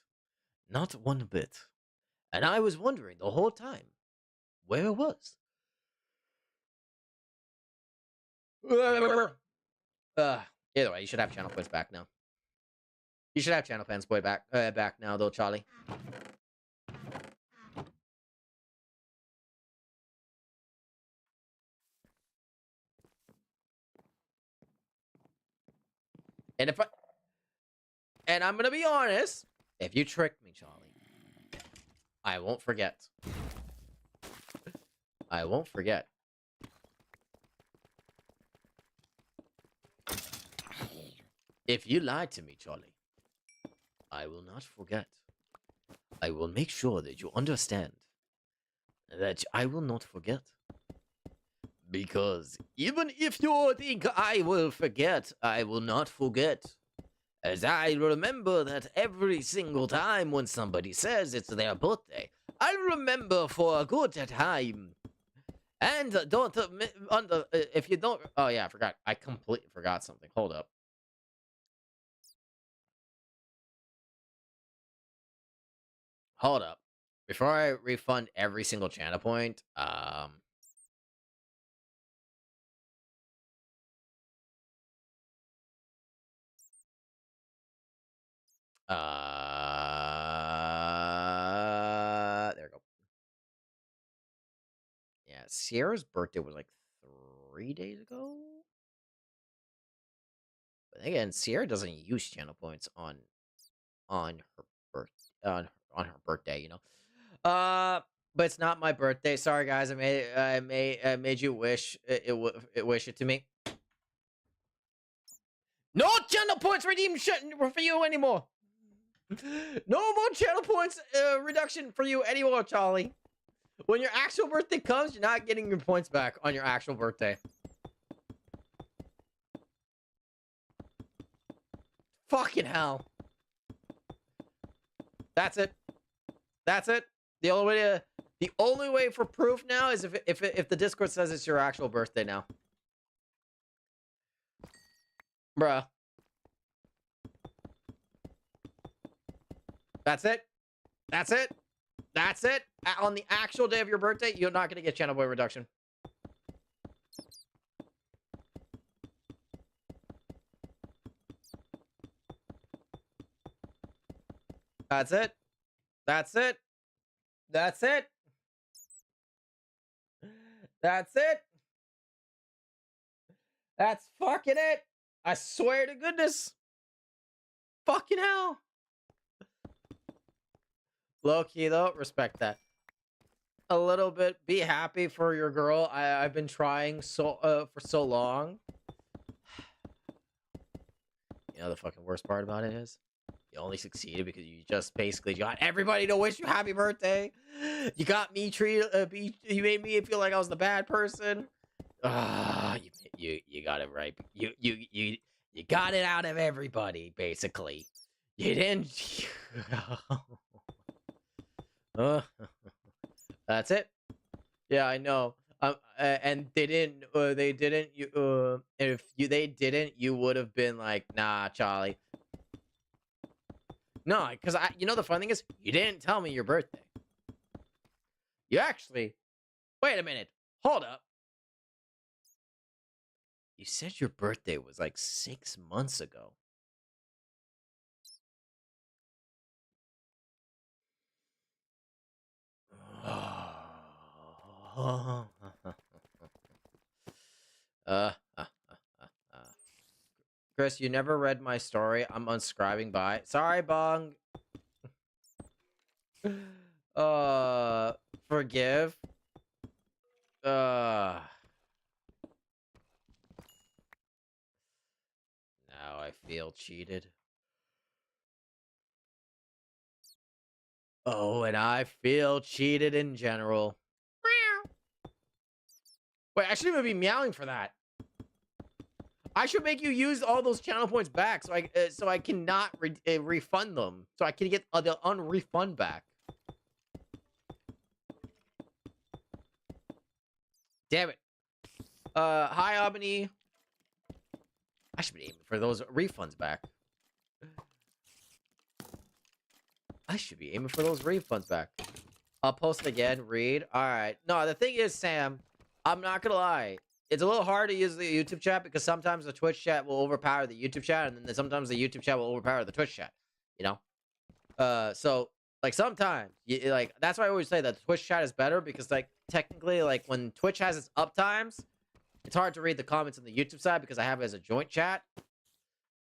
Not one bit. And I was wondering the whole time where it was. Either way, you should have channel points back now. You should have channel points back now, though, Charlie. And I'm gonna be honest, if you trick me, Charlie, I won't forget. I won't forget. If you lied to me, Charlie, I will not forget. I will make sure that you understand that I will not forget. Because even if you think I will forget, I will not forget. As I remember that every single time when somebody says it's their birthday, I remember for a good time. And don't, if you don't, oh yeah, I forgot. I completely forgot something. Hold up. Hold up. Before I refund every single channel point, there we go. Yeah, Sierra's birthday was like 3 days ago. But again, Sierra doesn't use channel points on her her birthday, you know. But it's not my birthday. Sorry, guys. I made you wish wish it to me. No channel points redeemed for you anymore. No more channel points reduction for you anymore, Charlie. When your actual birthday comes, you're not getting your points back on your actual birthday. Fucking hell. That's it. That's it. The only way for proof now is if the Discord says it's your actual birthday now. Bruh. That's it. That's it. That's it. On the actual day of your birthday, you're not going to get channel point reduction. That's it. That's it. That's it. That's it. That's fucking it. I swear to goodness. Fucking hell. Low key though, respect that. A little bit. Be happy for your girl. I've been trying for so long. You know the fucking worst part about it is you only succeeded because you just basically got everybody to wish you happy birthday. You got me you made me feel like I was the bad person. You got it right. You got it out of everybody basically. You didn't. That's it. Yeah, I know. And they didn't. They didn't. If they didn't, you would have been like, nah, Charlie. No, because you know the fun thing is, you didn't tell me your birthday. You actually. Wait a minute. Hold up. You said your birthday was like 6 months ago. Chris, you never read my story. I'm unscribing by. Sorry, Bong. Forgive. Now I feel cheated. Oh, and I feel cheated in general. Wait, I shouldn't even be meowing for that. I should make you use all those channel points back so I cannot refund them. So I can get the unrefund back. Damn it. Hi, Albany. I should be aiming for those refunds back. I should be aiming for those refunds back. I'll post again, read. Alright. No, the thing is, Sam, I'm not gonna lie. It's a little hard to use the YouTube chat because sometimes the Twitch chat will overpower the YouTube chat, and then sometimes the YouTube chat will overpower the Twitch chat. You know? So, like, sometimes, like, that's why I always say that the Twitch chat is better because, like, technically, like, when Twitch has its uptimes, it's hard to read the comments on the YouTube side because I have it as a joint chat.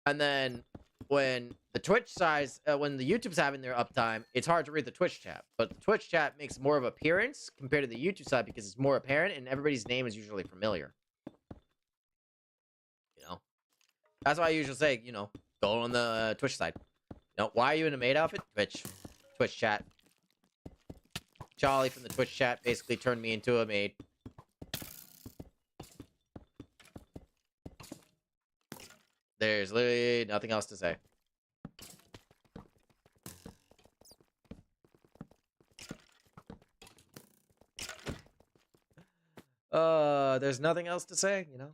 And then when the Twitch size, when the YouTube's having their uptime, it's hard to read the Twitch chat. But the Twitch chat makes more of an appearance compared to the YouTube side because it's more apparent and everybody's name is usually familiar. You know? That's why I usually say, you know, go on the Twitch side. You know, why are you in a maid outfit? Twitch chat. Charlie from the Twitch chat basically turned me into a maid. There's literally nothing else to say. There's nothing else to say, you know?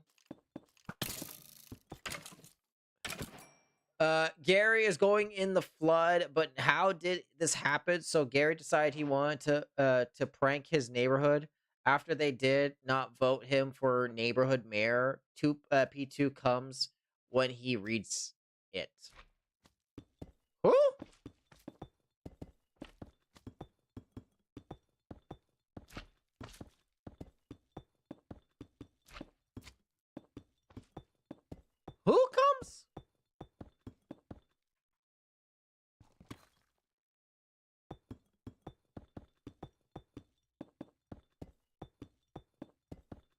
Gary is going in the flood, but how did this happen? So Gary decided he wanted to prank his neighborhood. After they did not vote him for neighborhood mayor, P2 comes when he reads it. Who? Who comes?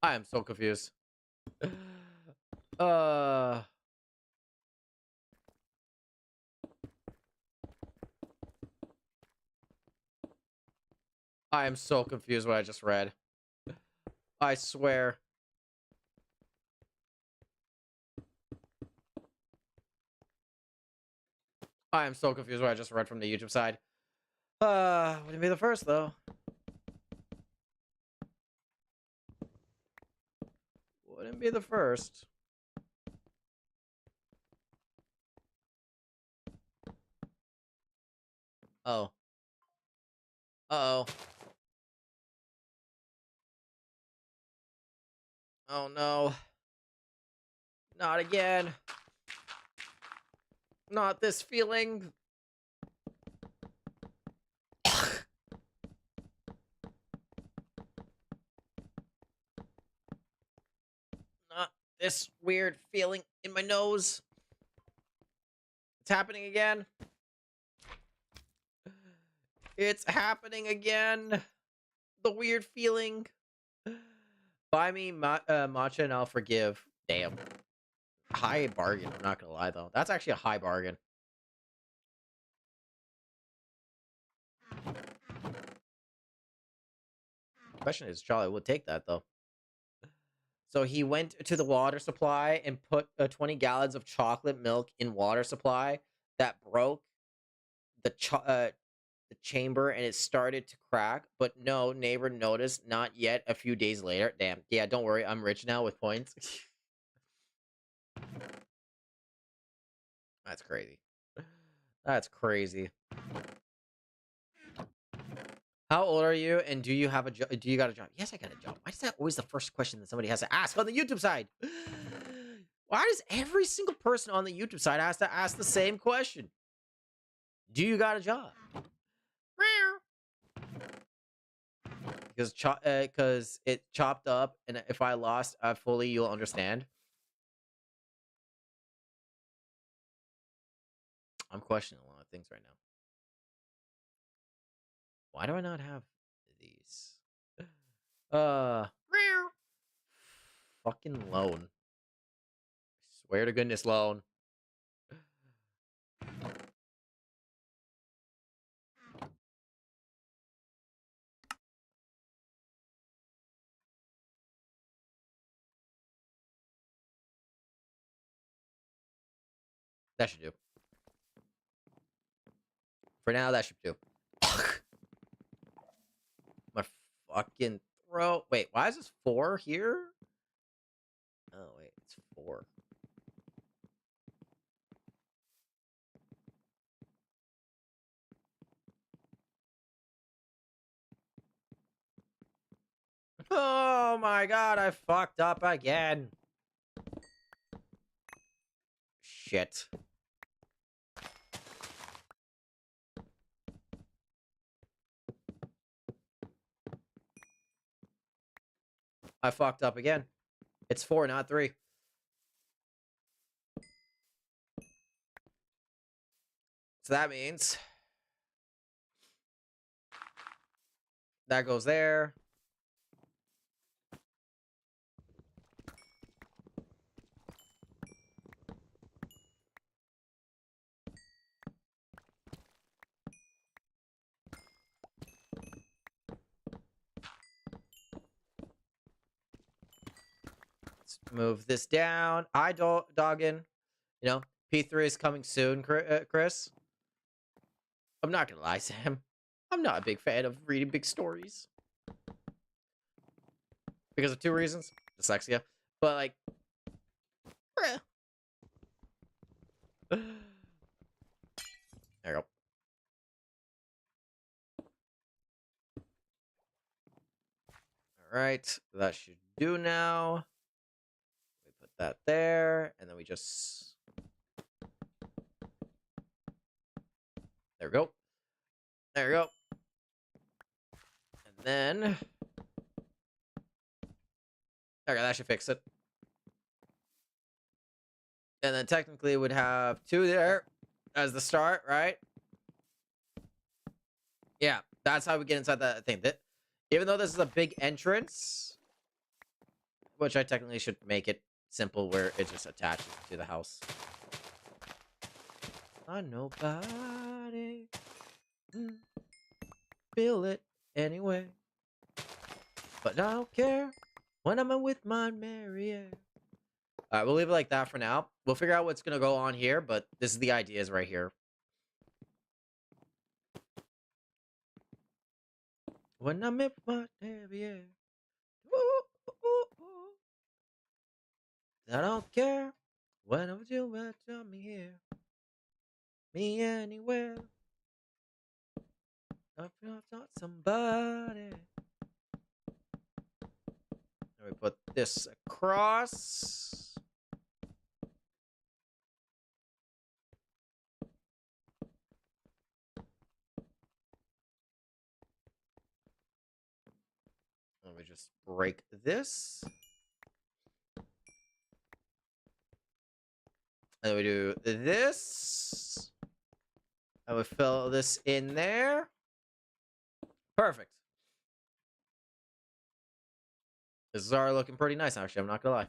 I am so confused. I am so confused what I just read. I swear. I am so confused what I just read from the YouTube side. Wouldn't be the first though. Wouldn't be the first. Oh. Uh-oh. Oh no. Not again. Not this feeling. this weird feeling in my nose. It's happening again. It's happening again. The weird feeling. Buy me matcha and I'll forgive. Damn. High bargain. I'm not gonna lie though. That's actually a high bargain. Question is, Charlie would take that though. So he went to the water supply and put 20 gallons of chocolate milk in water supply that broke the chamber and it started to crack. But no neighbor noticed. Not yet. A few days later. Damn. Yeah, don't worry. I'm rich now with points. That's crazy. That's crazy. How old are you, and do you have a job? Do you got a job? Yes, I got a job. Why is that always the first question that somebody has to ask on the YouTube side? Why does every single person on the YouTube side has to ask the same question? Do you got a job? Because it chopped up, and if I lost fully, you'll understand. I'm questioning a lot of things right now. Why do I not have these? Fucking loan. Swear to goodness, loan. That should do. For now, that should do. My fucking throat. Wait, why is this 4 here? Oh, wait, it's 4. Oh my god, I fucked up again. Shit. I fucked up again. It's 4, not 3. So that means that goes there. Let's move this down. Hi, Doggin. You know, P3 is coming soon, Chris. I'm not gonna lie, Sam. I'm not a big fan of reading big stories. Because of 2 reasons. Dyslexia. But, like... There you go. Alright, that should do now. We put that there, and then we just... There we go. There we go. And then... Okay, that should fix it. And then technically would have 2 there as the start, right? Yeah, that's how we get inside that thing. Even though this is a big entrance, which I technically should make it simple where it just attaches to the house. I'm nobody. Feel it anyway. But I don't care when I'm with my Mary. Alright, we'll leave it like that for now. We'll figure out what's gonna go on here, but this is the ideas right here. When I'm with my Mary. I don't care when I'm with you, but tell me here. Me anywhere. I'm not somebody. And we put this across. And we just break this. And then we do this. And we fill this in there. Perfect. This is already looking pretty nice, actually. I'm not gonna lie.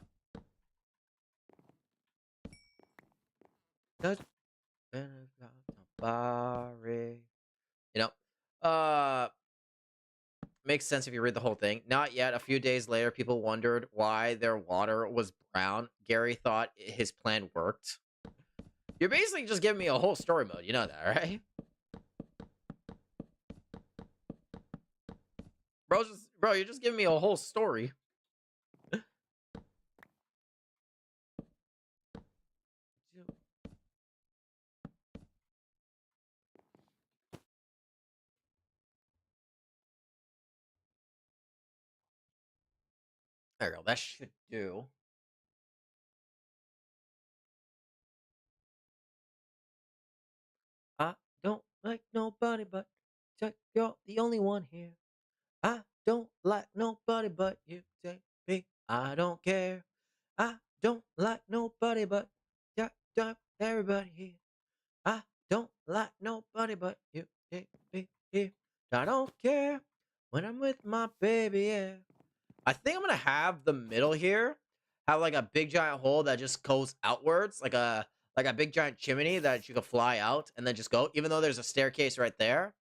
You know, makes sense if you read the whole thing. Not yet. A few days later, people wondered why their water was brown. Gary thought his plan worked. You're basically just giving me a whole story mode. You know that, right? Bro, you're just giving me a whole story. There we go. That should do. I don't like nobody but Jack. You're the only one here. I don't like nobody but you. Take me. I don't care. I don't like nobody but Jack. Everybody here. I don't like nobody but you. Take me here. I don't care when I'm with my baby. Yeah. I think I'm gonna have the middle here have like a big giant hole that just goes outwards, like a big giant chimney that you could fly out and then just go. Even though there's a staircase right there,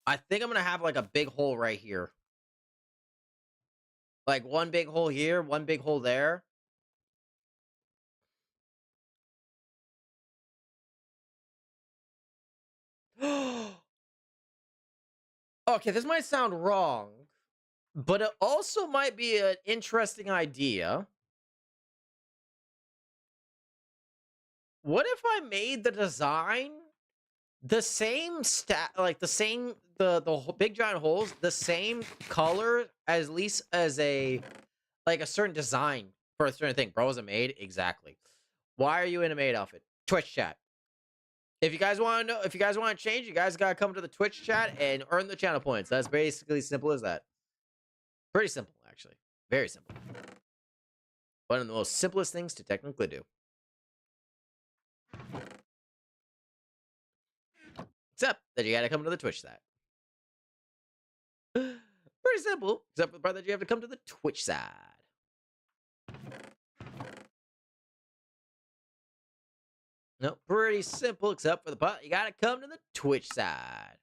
I think I'm gonna have like a big hole right here, like one big hole here, one big hole there. Okay, this might sound wrong, but it also might be an interesting idea. What if I made the design the same the big giant holes, the same color as least as a certain design for a certain thing? Bro, was it made? Exactly. Why are you in a maid outfit? Twitch chat. If you guys want to know, if you guys want to change, you guys gotta come to the Twitch chat and earn the channel points. That's basically simple as that. Pretty simple, actually. Very simple. One of the most simplest things to technically do. Except that you gotta come to the Twitch side. Pretty simple, except for the part that you have to come to the Twitch side. No, pretty simple, except for the part you gotta come to the Twitch side.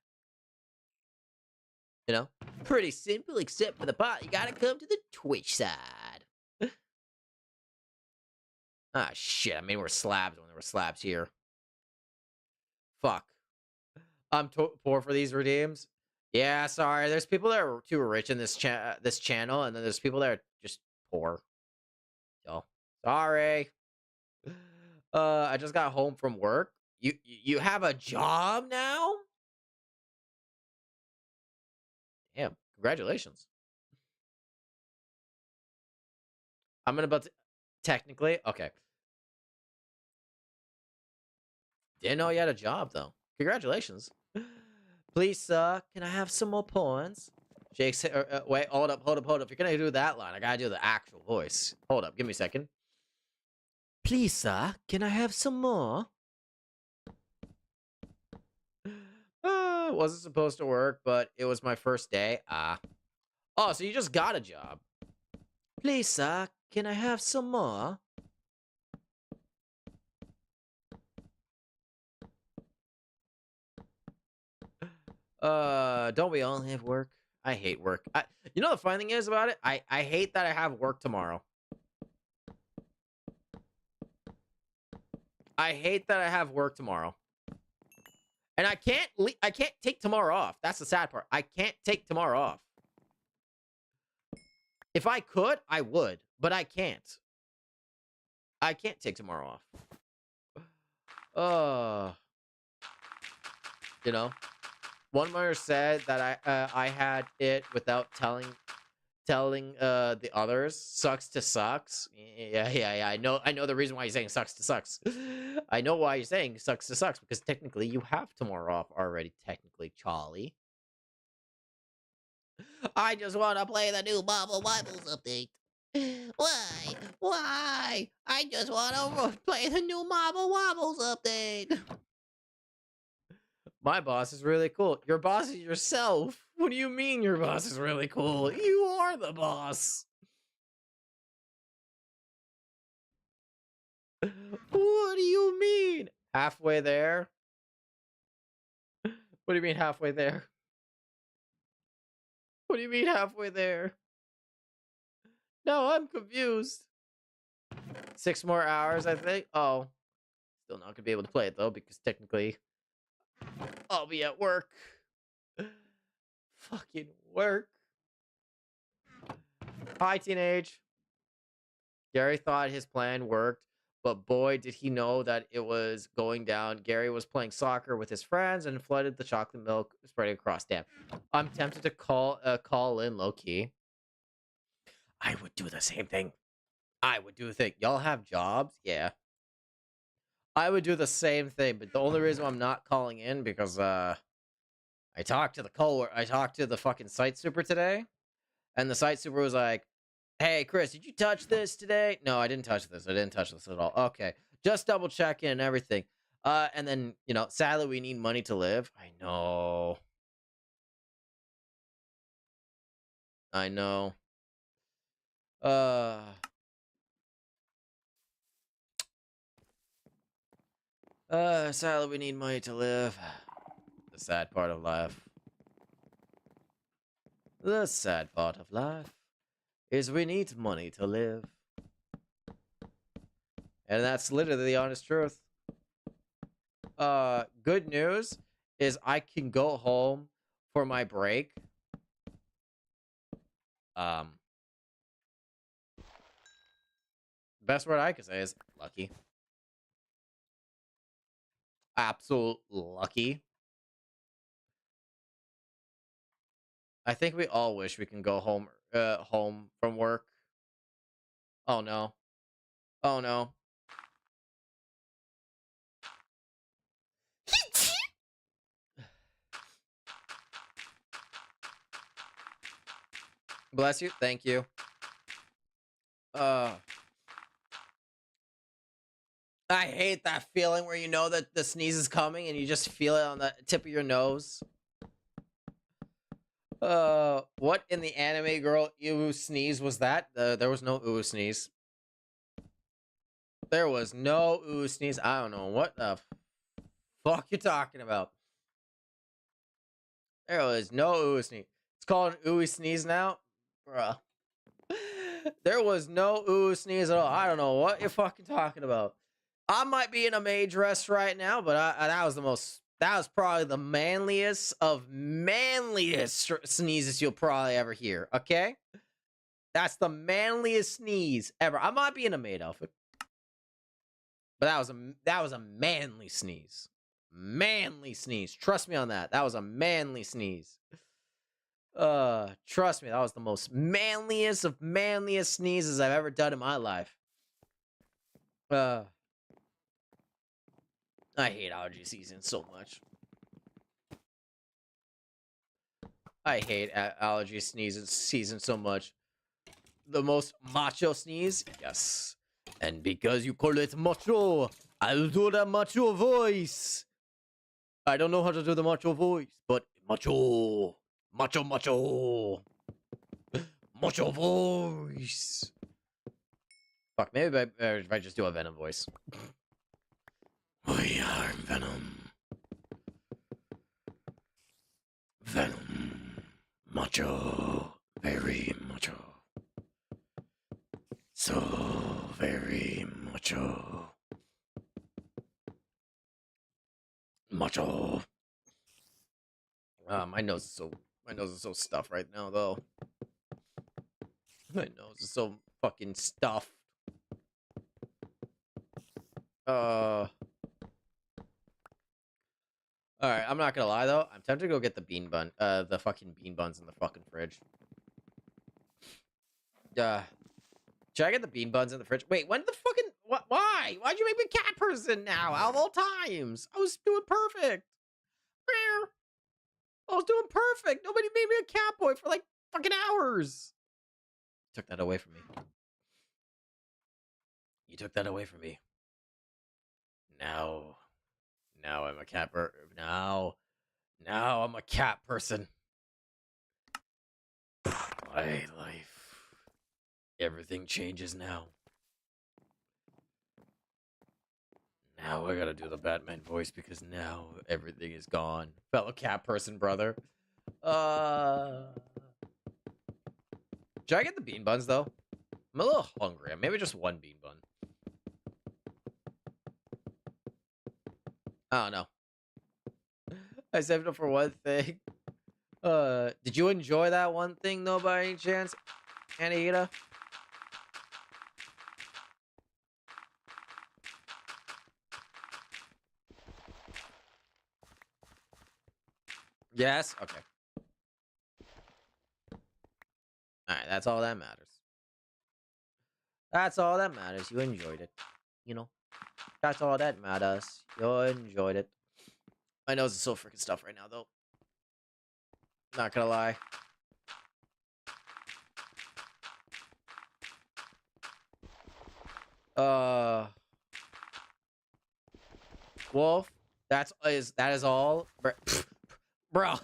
You know, pretty simple, except for the part you gotta come to the Twitch side. Ah, shit, I mean, we're slabs when there were slabs here. Fuck. I'm poor for these redeems. Yeah, sorry. There's people that are too rich in this channel, and then there's people that are just poor. So, sorry. I just got home from work. You have a job now? Damn, congratulations. I'm about to technically, okay. Didn't know you had a job though. Congratulations. Please, sir, can I have some more points? Jake said, wait, hold up. If you're gonna do that line, I gotta do the actual voice. Hold up, give me a second. Please, sir, can I have some more? Wasn't supposed to work, but it was my first day. Oh, so you just got a job. Please, sir, can I have some more? Don't we all have work? I hate work. You know the funny thing is about it? I hate that I have work tomorrow. I hate that I have work tomorrow. And I can't take tomorrow off. That's the sad part. I can't take tomorrow off. If I could, I would, but I can't. I can't take tomorrow off. You know, one mother said that I had it without telling the others. Sucks to sucks. Yeah. I know the reason why you're saying sucks to sucks. I know why you're saying sucks to sucks, because technically you have tomorrow off already, technically, Charlie. I just want to play the new Marvel Bibles update. Why? Why? I just want to play the new Marble Wobbles update. My boss is really cool. Your boss is yourself. What do you mean your boss is really cool? You are the boss. What do you mean? Halfway there? What do you mean halfway there? What do you mean halfway there? No, I'm confused. 6 more hours, I think. Oh. Still not gonna be able to play it though, because technically I'll be at work. Fucking work. Hi, teenage. Gary thought his plan worked, but boy, did he know that it was going down. Gary was playing soccer with his friends and flooded the chocolate milk spreading across. Damn. I'm tempted to call in low key. I would do the same thing. I would do the thing. Y'all have jobs? Yeah. I would do the same thing, but the only reason I'm not calling in because I talked to the fucking site super today, and the site super was like, "Hey Chris, did you touch this today?" No, I didn't touch this. I didn't touch this at all. Okay. Just double checking and everything. And then, you know, sadly we need money to live. I know. I know. Sadly we need money to live. The sad part of life. The sad part of life is we need money to live. And that's literally the honest truth. Good news is I can go home for my break. Best word I could say is lucky. Absolute lucky. I think we all wish we can go home from work. Oh no. Oh no. Bless you. Thank you. I hate that feeling where you know that the sneeze is coming and you just feel it on the tip of your nose. What in the anime girl ew sneeze was that? There was no ooh sneeze. There was no ooh sneeze. I don't know what the fuck you're talking about. There was no ooh sneeze. It's called an ooey sneeze now? Bruh. There was no ooh sneeze at all. I don't know what you're fucking talking about. I might be in a mage rest right now, but that was probably the manliest of manliest sneezes you'll probably ever hear, okay? That's the manliest sneeze ever. I might be in a maid outfit. But that was a manly sneeze. Manly sneeze. Trust me on that. That was a manly sneeze. Trust me, that was the most manliest of manliest sneezes I've ever done in my life. I hate allergy season so much. I hate allergy season so much. The most macho sneeze? Yes. And because you call it macho, I'll do the macho voice. I don't know how to do the macho voice, but macho. Macho, macho. Macho voice. Fuck, maybe if I just do a Venom voice. We are Venom. Venom. Macho. Very macho. So very macho. Macho. My nose is so stuffed right now though. My nose is so fucking stuffed. Alright, I'm not gonna lie though. I'm tempted to go get the bean bun. The fucking bean buns in the fucking fridge. Should I get the bean buns in the fridge? Wait, when the fucking... Why? Why'd you make me a cat person now? Out of all times. I was doing perfect. I was doing perfect. Nobody made me a cat boy for like fucking hours. Took that away from me. You took that away from me. Now I'm a cat now I'm a cat person. My life. Everything changes now. Now I gotta do the Batman voice because now everything is gone. Fellow cat person, brother. Should I get the bean buns though? I'm a little hungry. Maybe just one bean bun. I don't know. I saved it for one thing. Did you enjoy that one thing though by any chance, Anahita? Yes? Okay. Alright, that's all that matters. That's all that matters. You enjoyed it. You know? That's all that matters. You enjoyed it. My nose is so freaking stuffed right now, though. Not gonna lie. Wolf, that is all? Bruh.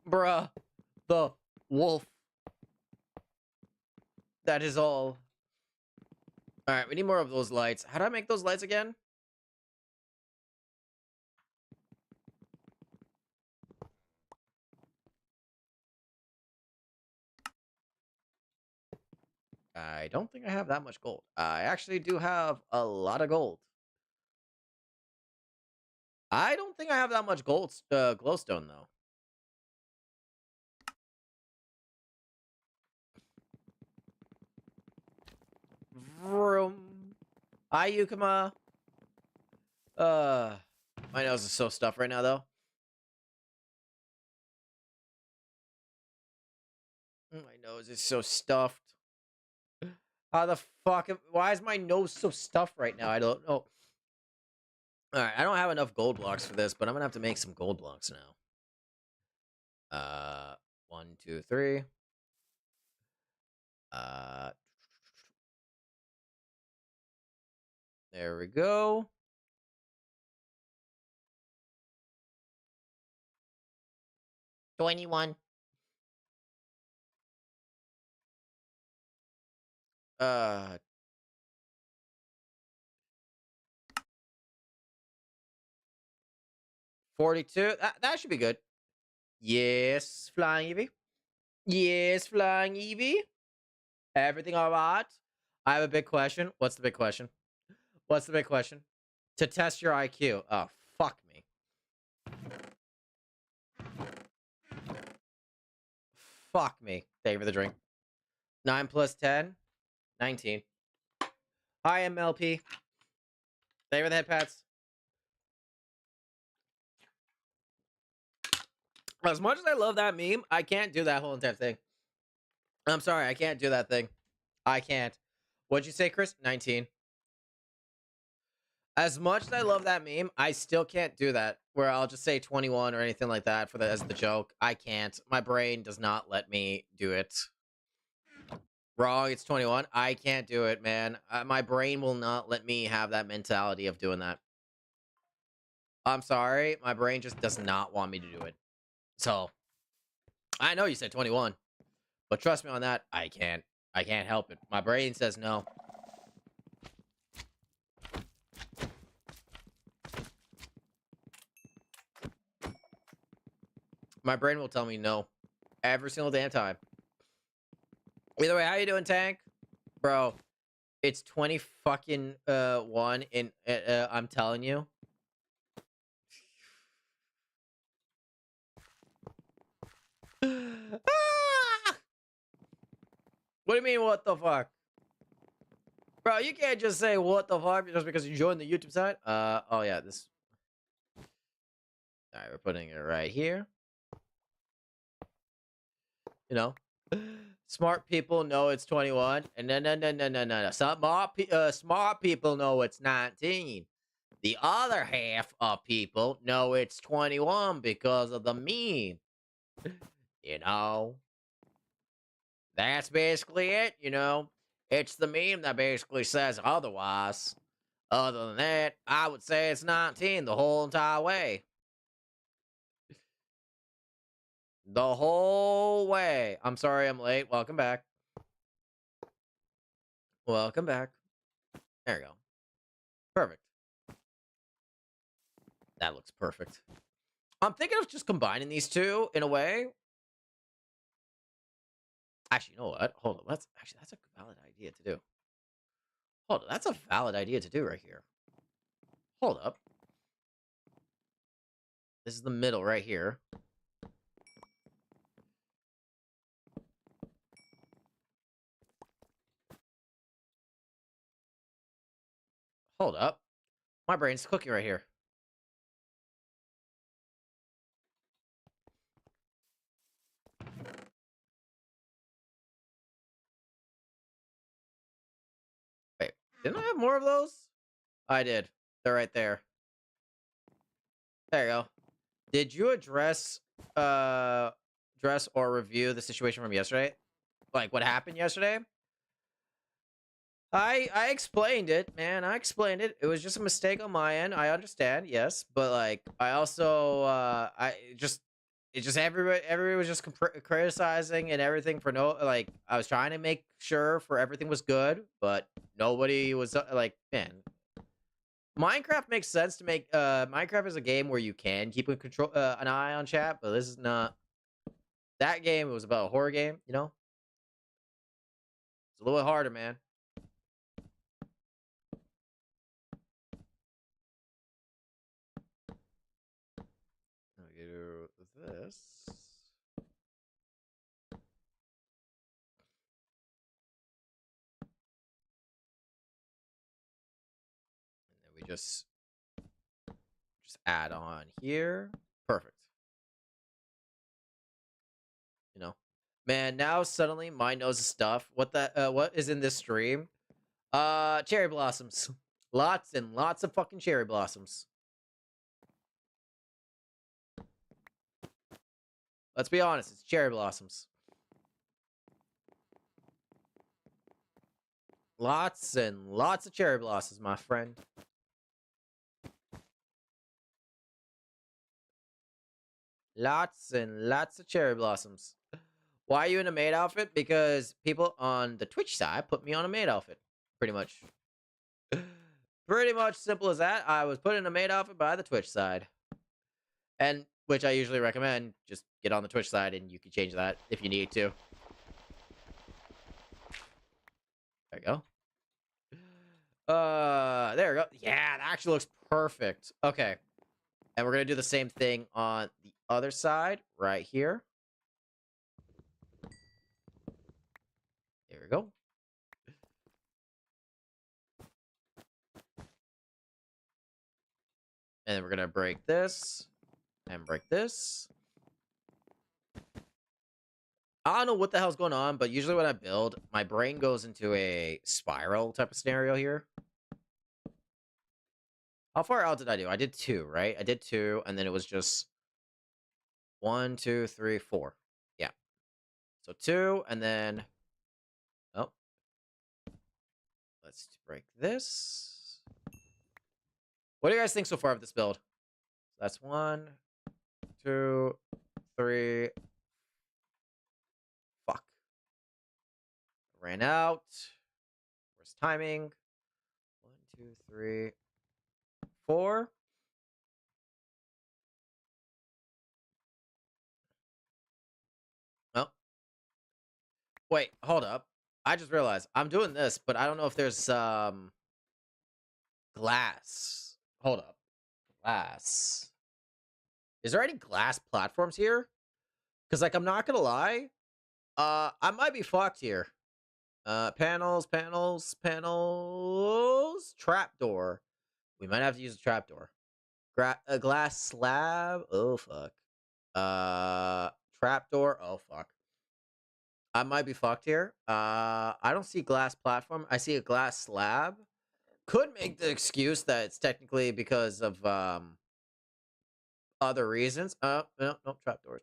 Bruh. The wolf. That is all. Alright, we need more of those lights. How do I make those lights again? I don't think I have that much gold. I actually do have a lot of gold. I don't think I have that much gold, glowstone, though. Vroom. Hi, Yukima. My nose is so stuffed right now, though. My nose is so stuffed. How the fuck? Why is my nose so stuffed right now? I don't know. Alright, I don't have enough gold blocks for this, but I'm gonna have to make some gold blocks now. 1, 2, 3. There we go. $21. 42. That should be good. Yes, Flying Eevee. Yes, Flying Eevee. Everything all right? I have a big question. What's the big question? What's the big question? To test your IQ. Oh, fuck me. Fuck me. Thank you for the drink. 9 plus 10. 19. Hi, MLP. Thank you for the head pats. As much as I love that meme, I can't do that whole entire thing. I'm sorry, I can't do that thing. I can't. What'd you say, Chris? 19. As much as I love that meme, I still can't do that. Where I'll just say 21 or anything like that for as the joke. I can't. My brain does not let me do it. Wrong, it's 21. I can't do it, man. My brain will not let me have that mentality of doing that. I'm sorry. My brain just does not want me to do it. So, I know you said 21. But trust me on that, I can't. I can't help it. My brain says no. My brain will tell me no. Every single damn time. Either way, how you doing, Tank? Bro, it's 20 fucking 1 and I'm telling you. What do you mean, what the fuck? Bro, you can't just say what the fuck just because you joined the YouTube site. Oh yeah, this. Alright, we're putting it right here. You know, smart people know it's 21, and no. Smart people know it's 19. The other half of people know it's 21 because of the meme. You know, that's basically it. You know, It's the meme that basically says otherwise. Other than that, I would say it's 19 the whole entire way. The whole way. I'm sorry I'm late. Welcome back. Welcome back. There you go. Perfect. That looks perfect. I'm thinking of just combining these two in a way. Actually, you know what? Hold on. That's a valid idea to do. Hold on. That's a valid idea to do right here. Hold up. This is the middle right here. Hold up. My brain's cooking right here. Wait, didn't I have more of those? I did. They're right there. There you go. Did you address or review the situation from yesterday? Like what happened yesterday? I explained it, man. I explained it. It was just a mistake on my end. I understand, yes, but like I also everybody was just criticizing and everything for no, like I was trying to make sure for everything was good, but nobody was like, man. Minecraft makes sense to make Minecraft is a game where you can keep an eye on chat, but this is not that game. It was about a horror game, you know? It's a little bit harder, man. Do this. And then we just add on here. Perfect. You know, man, now suddenly my nose is stuff. What is in this stream? Cherry blossoms. Lots and lots of fucking cherry blossoms. Let's be honest, it's cherry blossoms. Lots and lots of cherry blossoms, my friend. Lots and lots of cherry blossoms. Why are you in a maid outfit? Because people on the Twitch side put me on a maid outfit. Pretty much. Pretty much simple as that. I was put in a maid outfit by the Twitch side. And which I usually recommend. Just get on the Twitch side and you can change that if you need to. There you go. There we go. Yeah, that actually looks perfect. Okay. And we're going to do the same thing on the other side right here. There we go. And then we're going to break this and break this. I don't know what the hell's going on, but usually when I build, my brain goes into a spiral type of scenario here. How far out did I do? I did 2, right? I did 2, and then it was just 1, 2, 3, 4. Yeah. So 2, and then... Oh. Let's break this. What do you guys think so far of this build? That's 1, 2, 3... Fuck. Ran out. Where's timing? 1, 2, 3, 4. Oh. Wait, hold up. I just realized I'm doing this, but I don't know if there's glass. Hold up. Glass. Is there any glass platforms here? Because like I'm not gonna lie. I might be fucked here. Panels. Trapdoor. We might have to use a trapdoor. A glass slab. Oh, fuck. Trapdoor. Oh, fuck. I might be fucked here. I don't see glass platform. I see a glass slab. Could make the excuse that it's technically because of, other reasons. No, trapdoor.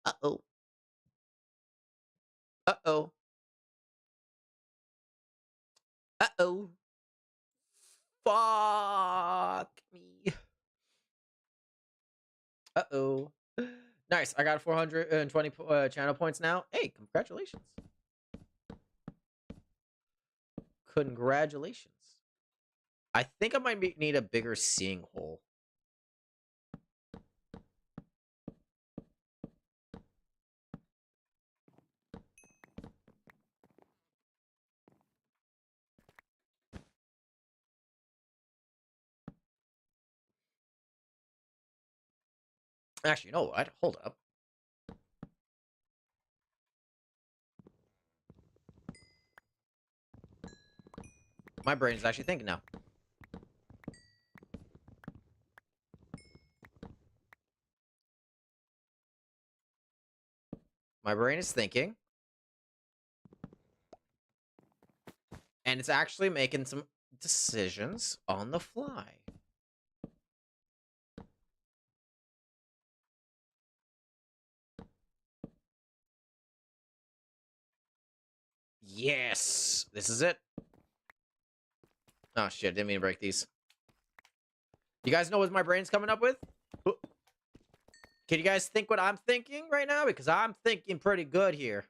Uh-oh. Uh-oh. Uh-oh. Fuck me. Uh-oh. Nice. I got 420 channel points now. Hey, congratulations. Congratulations. I think I might need a bigger seeing hole. Actually, you know what? Hold up. My brain is actually thinking now. My brain is thinking. And it's actually making some decisions on the fly. Yes! This is it. Oh, shit. Didn't mean to break these. You guys know what my brain's coming up with? Can you guys think what I'm thinking right now? Because I'm thinking pretty good here.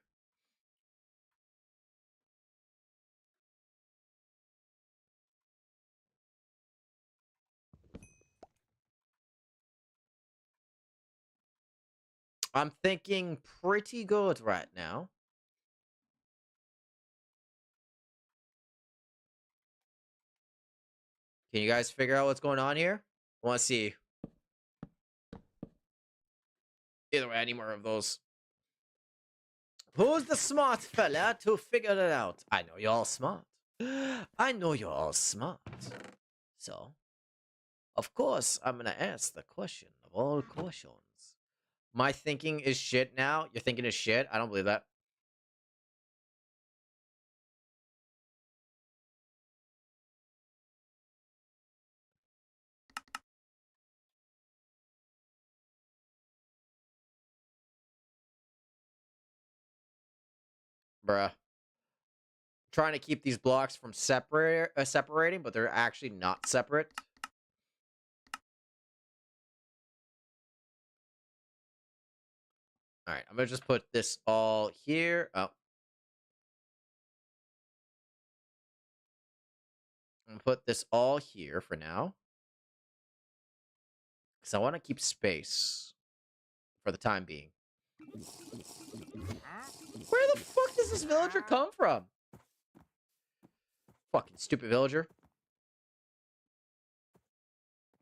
I'm thinking pretty good right now. Can you guys figure out what's going on here? I want to see. Either way, I need more of those. Who's the smart fella to figure it out? I know you're all smart. I know you're all smart. So, of course, I'm gonna ask the question of all questions. My thinking is shit now. Your thinking is shit. I don't believe that. Bruh. Trying to keep these blocks from separating, but they're actually not separate. All right, I'm gonna just put this all here. Oh. I'm gonna put this all here for now. Because I want to keep space for the time being. Where the fuck does this villager come from? Fucking stupid villager.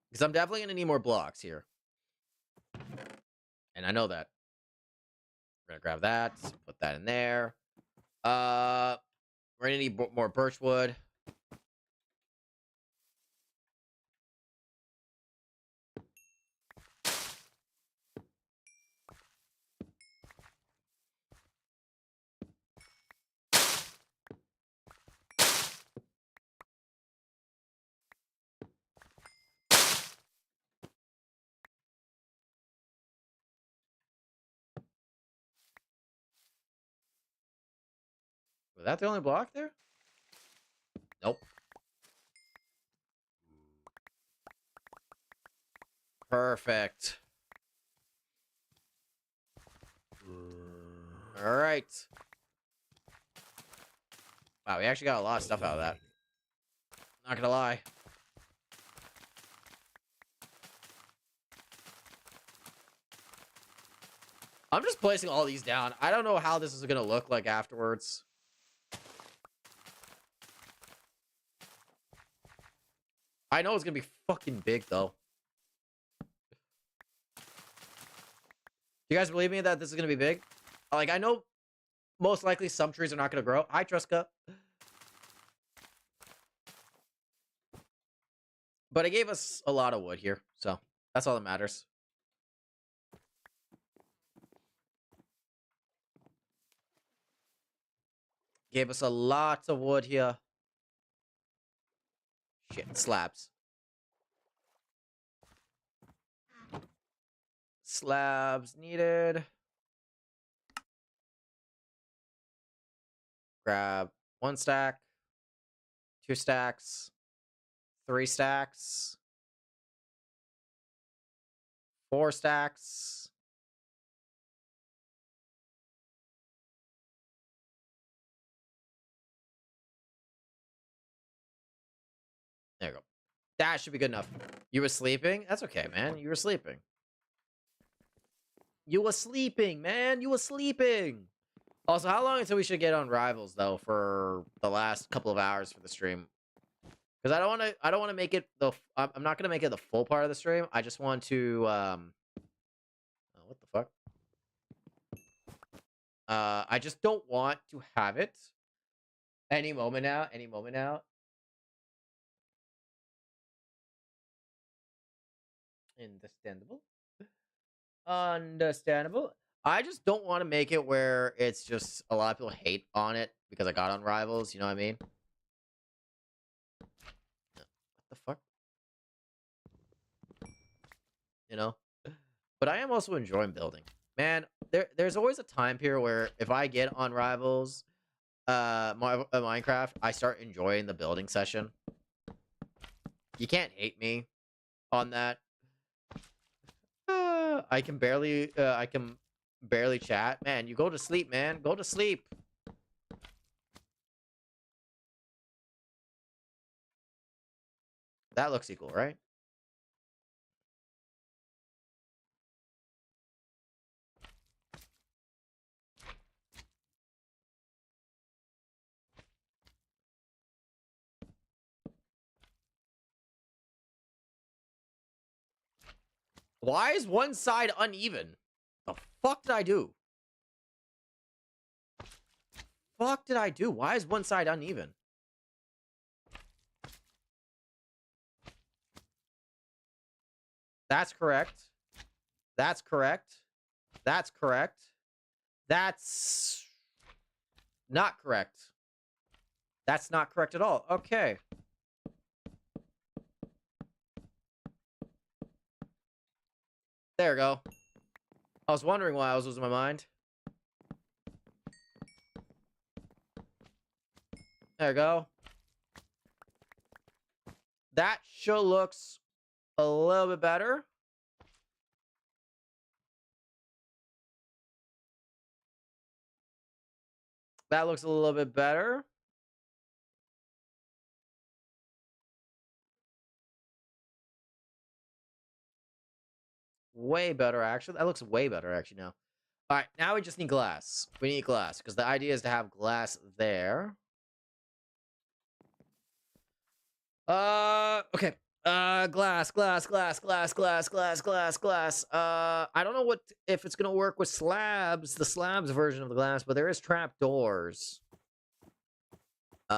Because I'm definitely going to need more blocks here. And I know that. We're going to grab that. Put that in there. We're going to need more birch wood. Was that the only block there? Nope. Perfect. All right. Wow, we actually got a lot of stuff out of that. Not gonna lie. I'm just placing all these down. I don't know how this is gonna look like afterwards. I know it's gonna be fucking big, though. You guys believe me that this is gonna be big? Like, I know most likely some trees are not gonna grow. Hi, Truska. But it gave us a lot of wood here, so that's all that matters. Gave us a lot of wood here. Shit, slabs. Slabs needed. Grab 1 stack, 2 stacks, 3 stacks, 4 stacks. There you go. That should be good enough. You were sleeping? That's okay, man. You were sleeping. You were sleeping, man. You were sleeping. Also, how long until we should get on Rivals though for the last couple of hours for the stream? Because I don't want to make it the. I'm not gonna make it the full part of the stream. I just want to. Oh, what the fuck? I just don't want to have it any moment now. Any moment now. Understandable. Understandable. I just don't want to make it where it's just a lot of people hate on it because I got on Rivals. You know what I mean? What the fuck? You know? But I am also enjoying building. Man, there's always a time period where if I get on Rivals, Minecraft, I start enjoying the building session. You can't hate me on that. I can barely chat. Man, you go to sleep, man. Go to sleep. That looks equal, right? Why is one side uneven? The fuck did I do? Fuck did I do? Why is one side uneven? That's correct. That's correct. That's correct. That's not correct. That's not correct at all. Okay. There we go. I was wondering why I was losing my mind. There we go. That sure looks a little bit better. That looks a little bit better. Way better, actually. That looks way better, actually, now. All right, now we just need glass. We need glass, because the idea is to have glass there. Okay. Glass. I don't know if it's gonna work with slabs, the slabs version of the glass, but there is trapdoors. We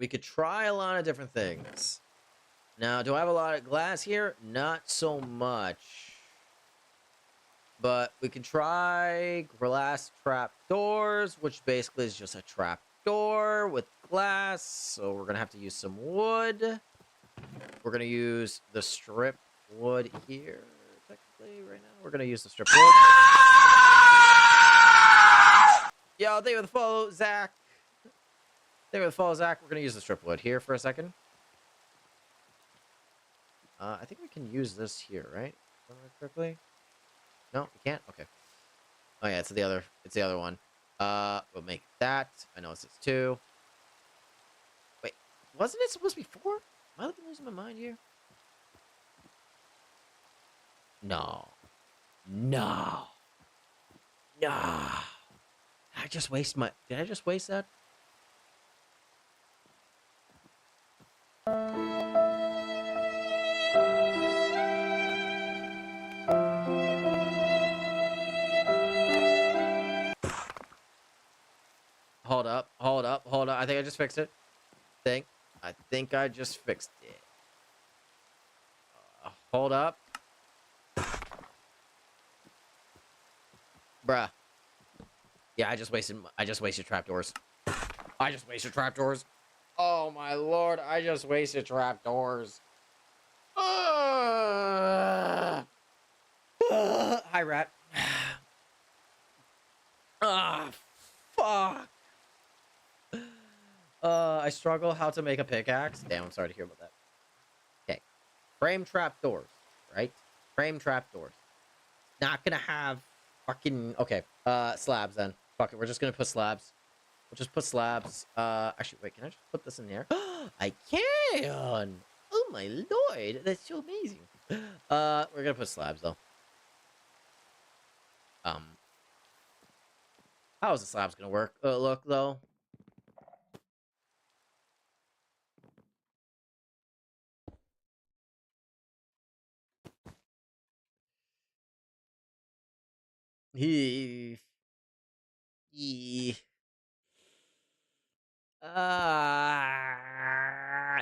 could try a lot of different things. Now, do I have a lot of glass here? Not so much. But we can try glass trapdoors, which basically is just a trapdoor with glass. So we're gonna have to use some wood. We're gonna use the strip wood here. Technically, right now, we're gonna use the strip wood. Yo, thank you for the follow, Zach. Thank you for the follow, Zach. We're gonna use the strip wood here for a second. I think we can use this here, right? Correctly? No, we can't. Okay. Oh yeah, it's the other one. We'll make that. I know it's 2. Wait, wasn't it supposed to be 4? Am I losing my mind here? No. Did I just waste that? Hold up. I think I just fixed it. I think I just fixed it. Hold up. Bruh. Yeah, I just wasted trapdoors. Oh my lord, I just wasted trapdoors. Hi, Rat. Fuck. I struggle how to make a pickaxe. Damn, I'm sorry to hear about that. Okay. Frame trapdoors, right? Frame trapdoors. Not gonna have fucking... Okay. Slabs then. Fuck it, we're just gonna put slabs. We'll just put slabs. Actually, wait, can I just put this in there? I can! Oh my lord, that's so amazing. We're gonna put slabs though. How is the slabs gonna work? Look though. He.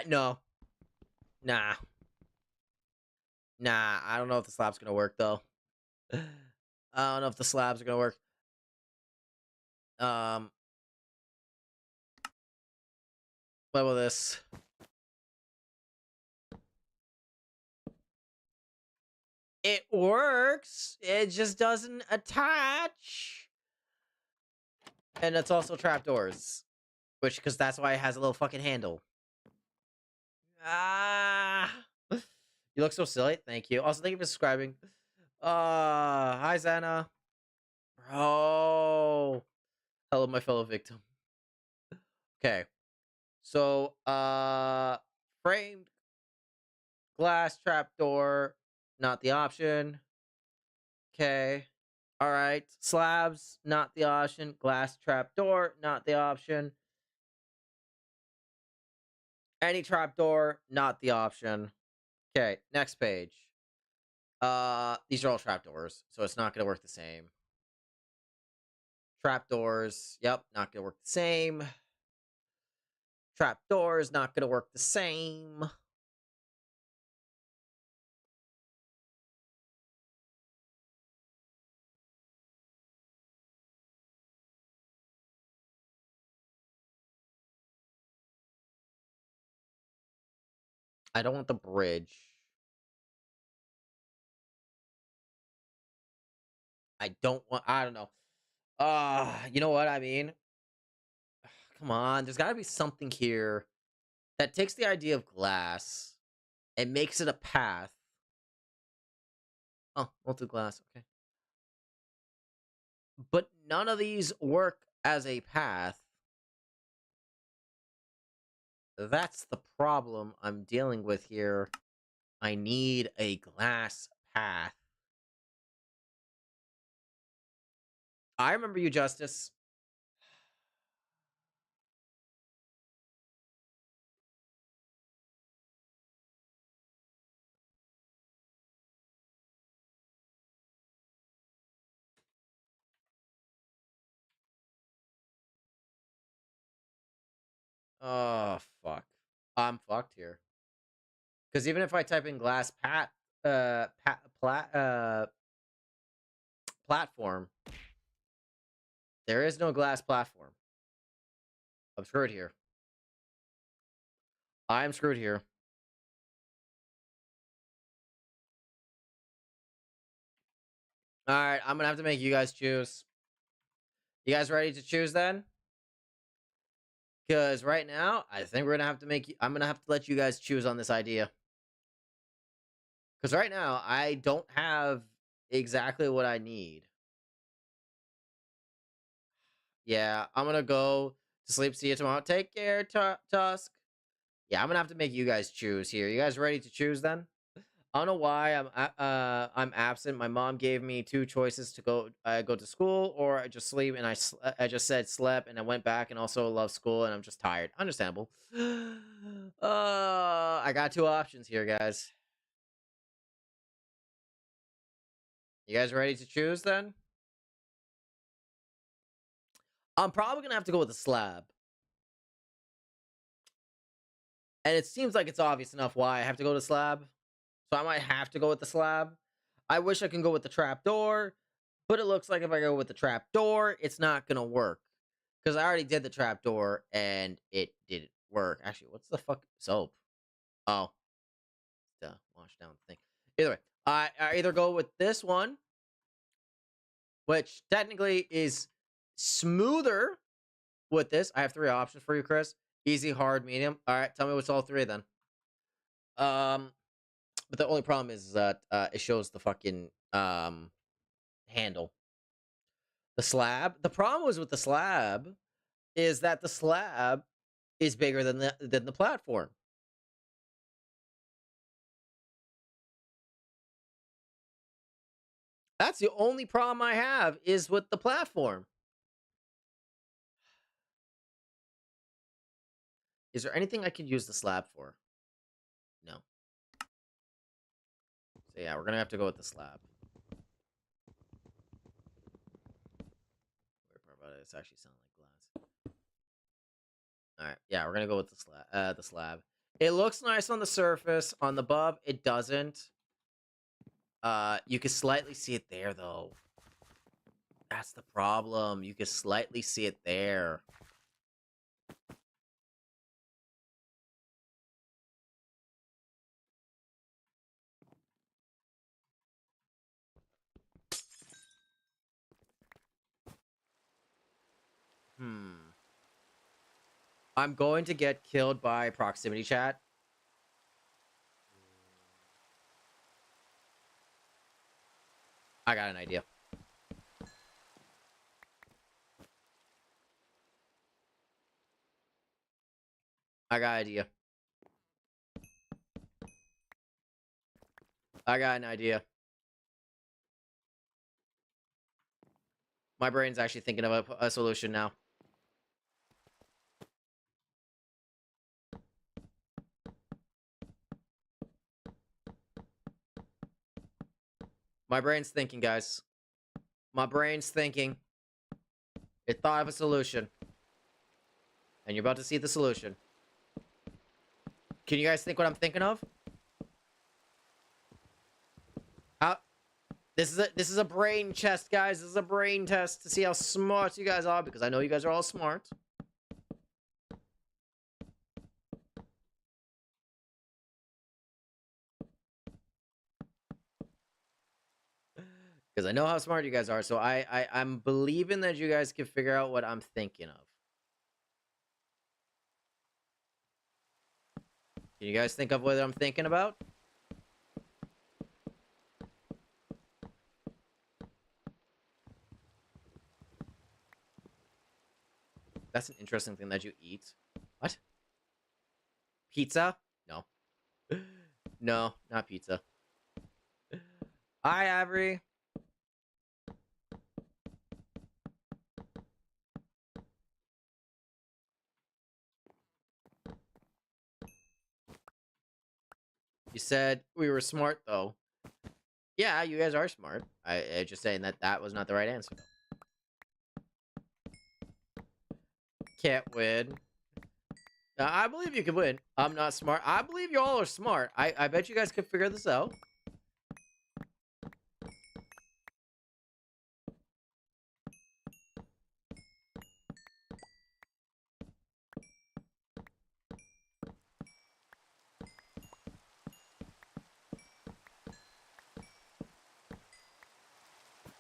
No. Nah. Nah, I don't know if the slab's gonna work though. I don't know if the slabs are gonna work. What about this? It works. It just doesn't attach. And it's also trapdoors. Which, because that's why it has a little fucking handle. Ah. You look so silly. Thank you. Also, thank you for subscribing. Hi, Xana. Bro. Hello, my fellow victim. Okay. So, framed glass trapdoor, not the option. Okay. All right. Slabs, not the option. Glass trapdoor, not the option. Any trapdoor, not the option. Okay, next page. These are all trapdoors, so it's not gonna work the same. Trapdoors, yep, not gonna work the same. Trapdoors, not gonna work the same. I don't want the bridge. I don't know. You know what I mean? Come on, there's gotta be something here that takes the idea of glass and makes it a path. Oh, we'll do glass, okay. But none of these work as a path. That's the problem I'm dealing with here. I need a glass path. I remember you, Justice. Oh, fuck. I'm fucked here. Because even if I type in glass platform, there is no glass platform. I'm screwed here. I'm screwed here. Alright, I'm gonna have to make you guys choose. You guys ready to choose then? Because right now, I think we're gonna have to I'm gonna have to let you guys choose on this idea. Because right now, I don't have exactly what I need. Yeah, I'm gonna go to sleep. See you tomorrow. Take care, Tusk. Yeah, I'm gonna have to make you guys choose here. You guys ready to choose then? I don't know why I'm absent. My mom gave me two choices to go to school or I just sleep, and I just said slept, and I went back and also love school, and I'm just tired. Understandable. I got two options here, guys. You guys ready to choose then? I'm probably gonna have to go with the slab. And it seems like it's obvious enough why I have to go to slab. So I might have to go with the slab. I wish I can go with the trapdoor, but it looks like if I go with the trapdoor, it's not gonna work. Because I already did the trapdoor and it didn't work. Actually, what's the fuck? Soap. Oh. The wash down thing. Either way, I either go with this one, which technically is smoother with this. I have three options for you, Chris. Easy, hard, medium. All right, tell me what's all three then. But the only problem is that it shows the fucking handle. The slab. The problem was with the slab is that the slab is bigger than the platform. That's the only problem I have is with the platform. Is there anything I could use the slab for? No. So yeah, we're gonna have to go with the slab. Weird part about it, it's actually sounding like glass. All right, yeah, we're gonna go with the slab. The slab. It looks nice on the surface. On the above, it doesn't. You can slightly see it there, though. That's the problem. You can slightly see it there. I'm going to get killed by proximity chat. I got an idea. I got an idea. I got an idea. My brain's actually thinking of a solution now. My brain's thinking, guys. My brain's thinking. It thought of a solution. And you're about to see the solution. Can you guys think what I'm thinking of? How? This is a brain test, guys. This is a brain test to see how smart you guys are, because I know you guys are all smart. Because I know how smart you guys are, so I'm believing that you guys can figure out what I'm thinking of. Can you guys think of what I'm thinking about? That's an interesting thing that you eat. What? Pizza? No. No, not pizza. Hi, Avery. You said we were smart, though. Yeah, you guys are smart. I just saying that was not the right answer, though. Can't win. I believe you can win. I'm not smart. I believe you all are smart. I bet you guys can figure this out.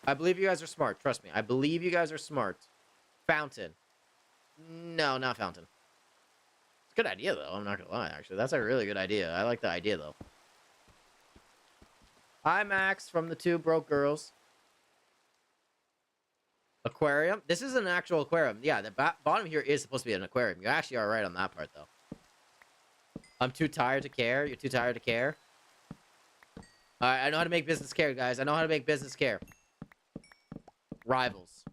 I believe you guys are smart. Trust me. I believe you guys are smart. Fountain. No, not fountain. It's a good idea, though. I'm not gonna lie, actually. That's a really good idea. I like the idea, though. Hi, Max, from the Two Broke Girls. Aquarium? This is an actual aquarium. Yeah, the bottom here is supposed to be an aquarium. You actually are right on that part, though. I'm too tired to care. You're too tired to care. Alright, I know how to make business care, guys. I know how to make business care. Rivals.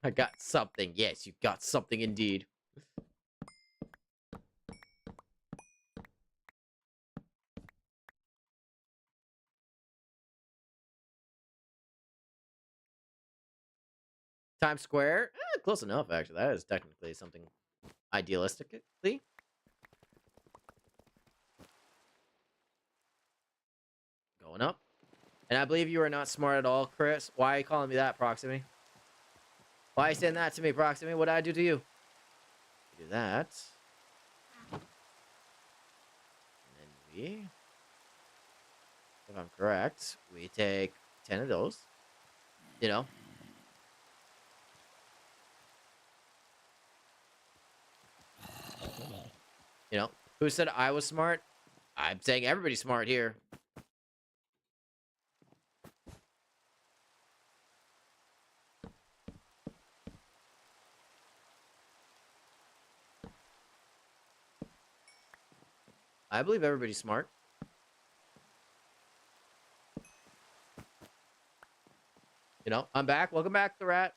I got something. Yes, you got something indeed. Times Square? Close enough, actually. That is technically something idealistically. Going up. And I believe you are not smart at all, Chris. Why are you calling me that, Proximy? Why are you saying that to me, Proximy? What did I do to you? Do that. And then we... If I'm correct, we take 10 of those. You know. You know, who said I was smart? I'm saying everybody's smart here. I believe everybody's smart. You know, I'm back. Welcome back, the rat.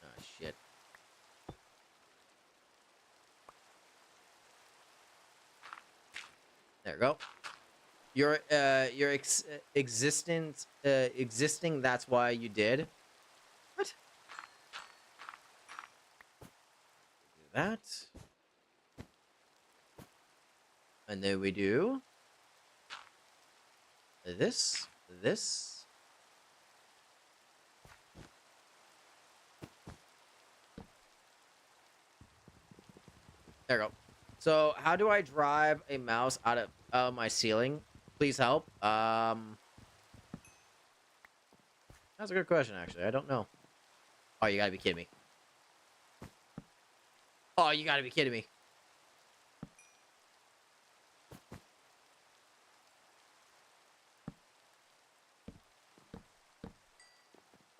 Oh, shit. There we go. Your existence, existing, that's why you did. What? Do that. And then we do this. There we go. So, how do I drive a mouse out of my ceiling? Please help. That's a good question, actually. I don't know. Oh, you gotta be kidding me. Oh, you gotta be kidding me.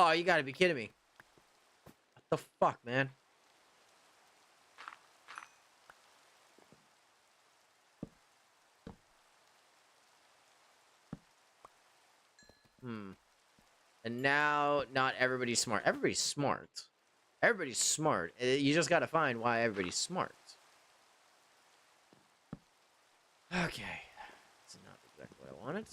Oh, you gotta be kidding me. What the fuck, man? And now, not everybody's smart. Everybody's smart. Everybody's smart. You just gotta find why everybody's smart. Okay. That's not exactly what I wanted.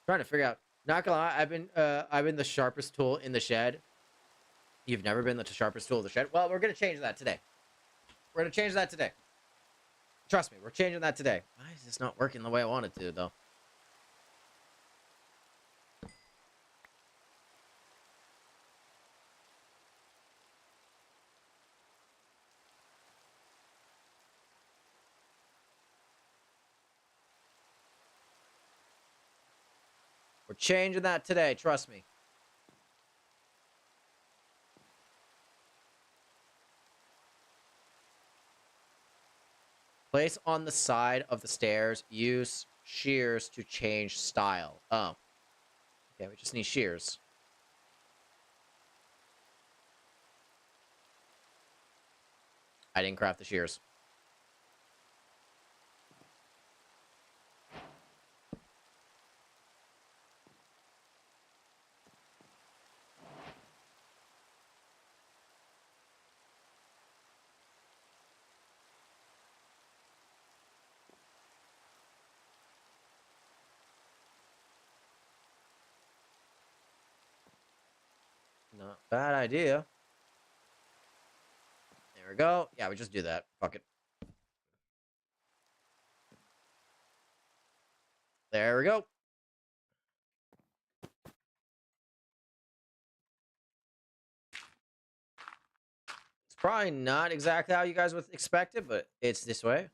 Trying to figure out. Not gonna lie, I've been the sharpest tool in the shed. You've never been the sharpest tool in the shed? Well, we're gonna change that today. We're gonna change that today. Trust me, we're changing that today. Why is this not working the way I want it to, though? We're changing that today, trust me. Place on the side of the stairs. Use shears to change style. Oh. Okay, we just need shears. I didn't craft the shears. Not bad idea. There we go. Yeah, we just do that. Fuck it. There we go. It's probably not exactly how you guys would expect it, but it's this way.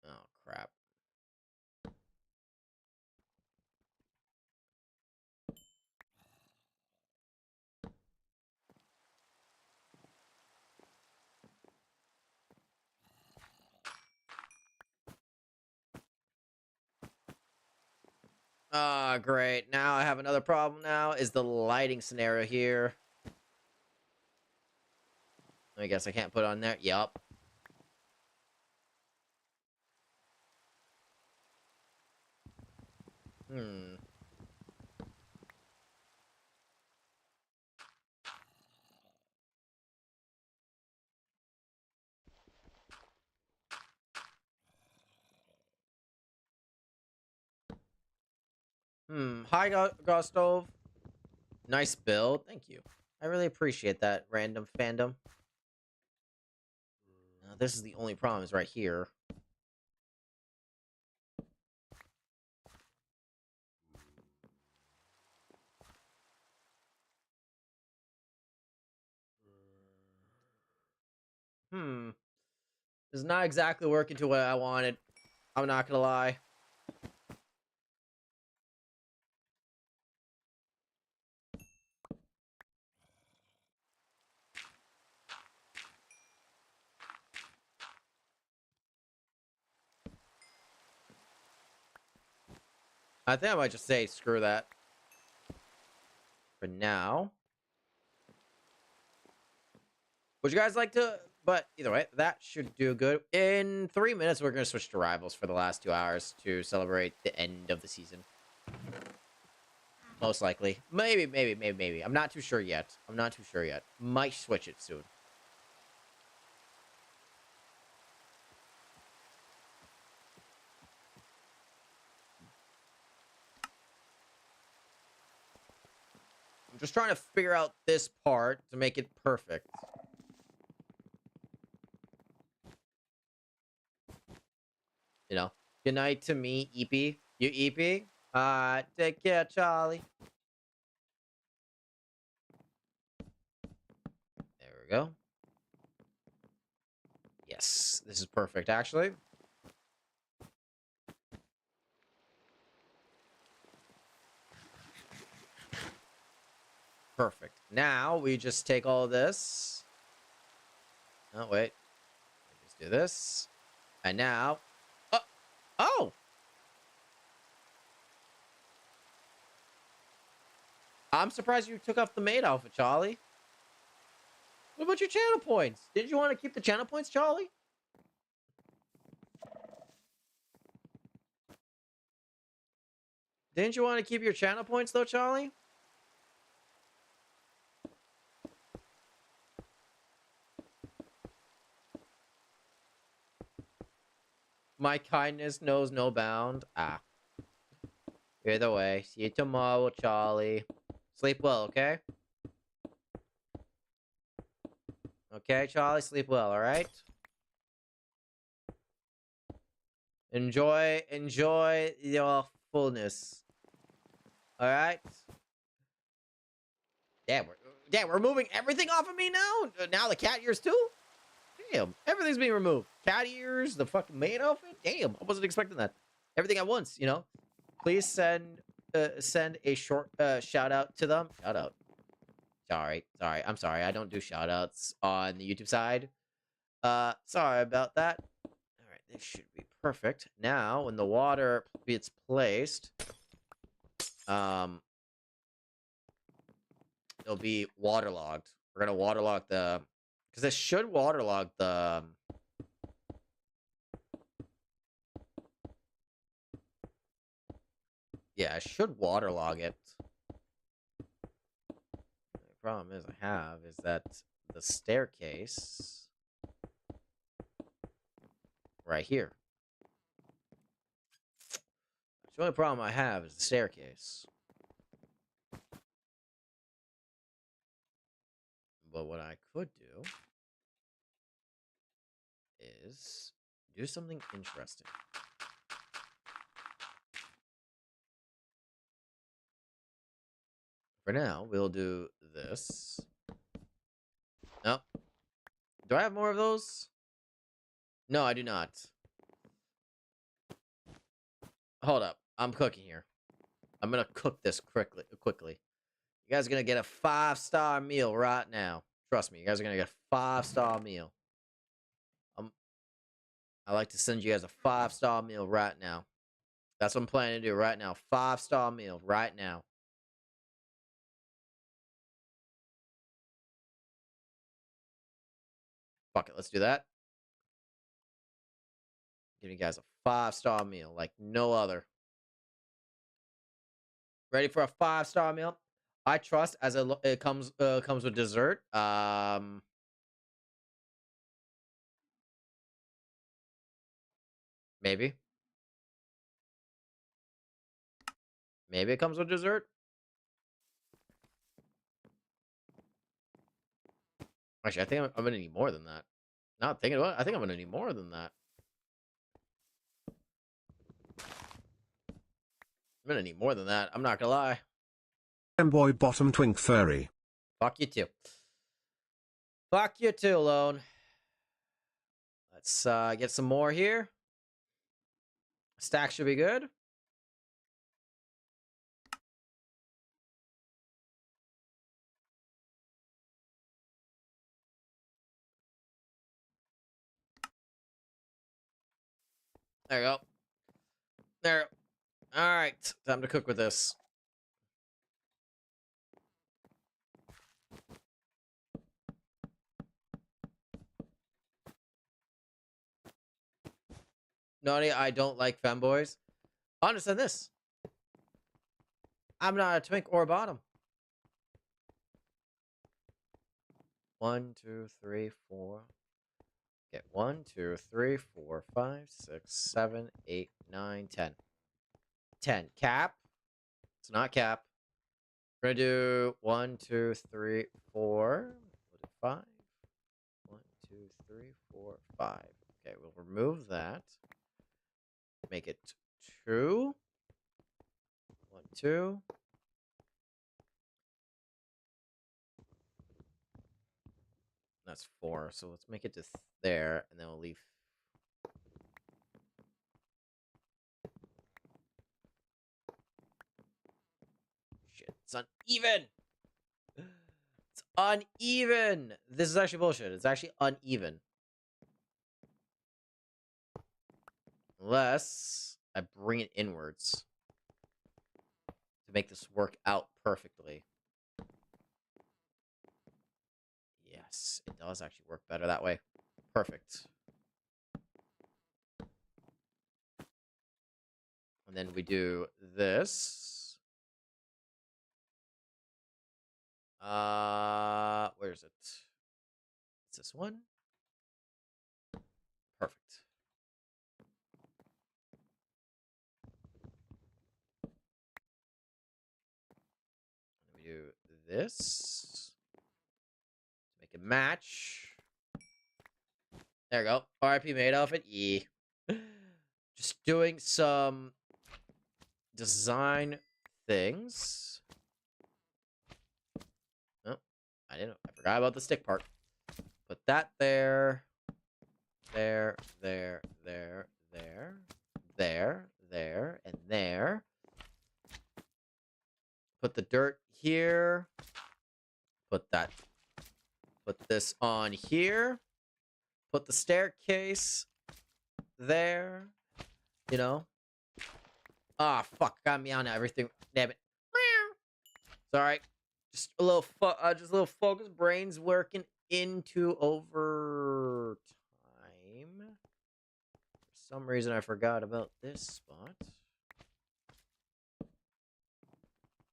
Oh, crap. Ah, great. Now I have another problem now, is the lighting scenario here. I guess I can't put on there. Yup. Hmm. Hi, Gostove. Nice build. Thank you. I really appreciate that, random fandom. this is the only problem, is right here. It's not exactly working to what I wanted. I'm not gonna lie. I think I might just say screw that for now. Would you guys like to? But either way, that should do good. In 3 minutes, we're going to switch to Rivals for the last 2 hours to celebrate the end of the season. Most likely. Maybe. I'm not too sure yet. Might switch it soon. I'm just trying to figure out this part to make it perfect. You know, good night to me, EP. You EP? Take care, Charlie. There we go. Yes, this is perfect, actually. Perfect. Now, we just take all of this. Oh, wait. Just do this. And now... Oh! I'm surprised you took off the maid outfit, Charlie. What about your channel points? Did you want to keep the channel points, Charlie? Didn't you want to keep your channel points, though, Charlie? My kindness knows no bound. Ah. Either way, see you tomorrow, Charlie. Sleep well, okay? Okay, Charlie, sleep well, alright? Enjoy your fullness. Alright? Damn, we're moving everything off of me now? Now the cat ears too? Damn, everything's being removed. Cat ears, the fucking maid outfit? Damn, I wasn't expecting that. Everything at once, you know? Please send a short shout out to them. Shout out. Sorry. I'm sorry. I don't do shout outs on the YouTube side. Sorry about that. All right, this should be perfect. Now, when the water gets placed, it'll be waterlogged. We're gonna waterlog the, because this should waterlog the. Yeah, I should waterlog it. The problem is is that the staircase right here. The only problem I have is the staircase. But what I could do is do something interesting. For now, we'll do this. No. Do I have more of those? No, I do not. Hold up. I'm cooking here. I'm gonna cook this quickly. You guys are gonna get a 5-star meal right now. Trust me, you guys are gonna get a 5-star meal. I like to send you guys a 5-star meal right now. That's what I'm planning to do right now. 5-star meal right now. Fuck it, let's do that. Give you guys a 5-star meal like no other. Ready for a 5-star meal? I trust as it comes with dessert. Maybe it comes with dessert. Actually, I think I'm gonna need more than that. Not thinking about it. I think I'm gonna need more than that. I'm gonna need more than that. I'm not gonna lie. Boy bottom twink furry. Fuck you too. Fuck you too, Lone. Let's get some more here. Stack should be good. There you go. There. All right. Time to cook with this. Naughty, I don't like femboys. Understand this. I'm not a twink or a bottom. 1, 2, 3, 4. Get 1, 2, 3, 4, 5, 6, 7, 8, 9, 10. 10. Cap. It's not cap. We're gonna do 1, 2, 3, 4, 5. 1, 2, 3, 4, 5. Okay, we'll remove that. Make it 2. 1, 2. That's 4. So let's make it to there, and then we'll leave. Shit, it's uneven. It's uneven. This is actually bullshit. It's actually uneven. Unless I bring it inwards to make this work out perfectly. Yes, it does actually work better that way. Perfect. And then we do this. Where is it? It's this one. Perfect. We do this. Make it match. There we go. RIP made off it. Yeah. Just doing some design things. Oh, I forgot about the stick part. Put that there. There, and there. Put the dirt here. Put this on here. Put the staircase there. You know. Ah, fuck. Got me on everything. Damn it. Sorry. Just a little focus. Brains working into overtime. For some reason, I forgot about this spot.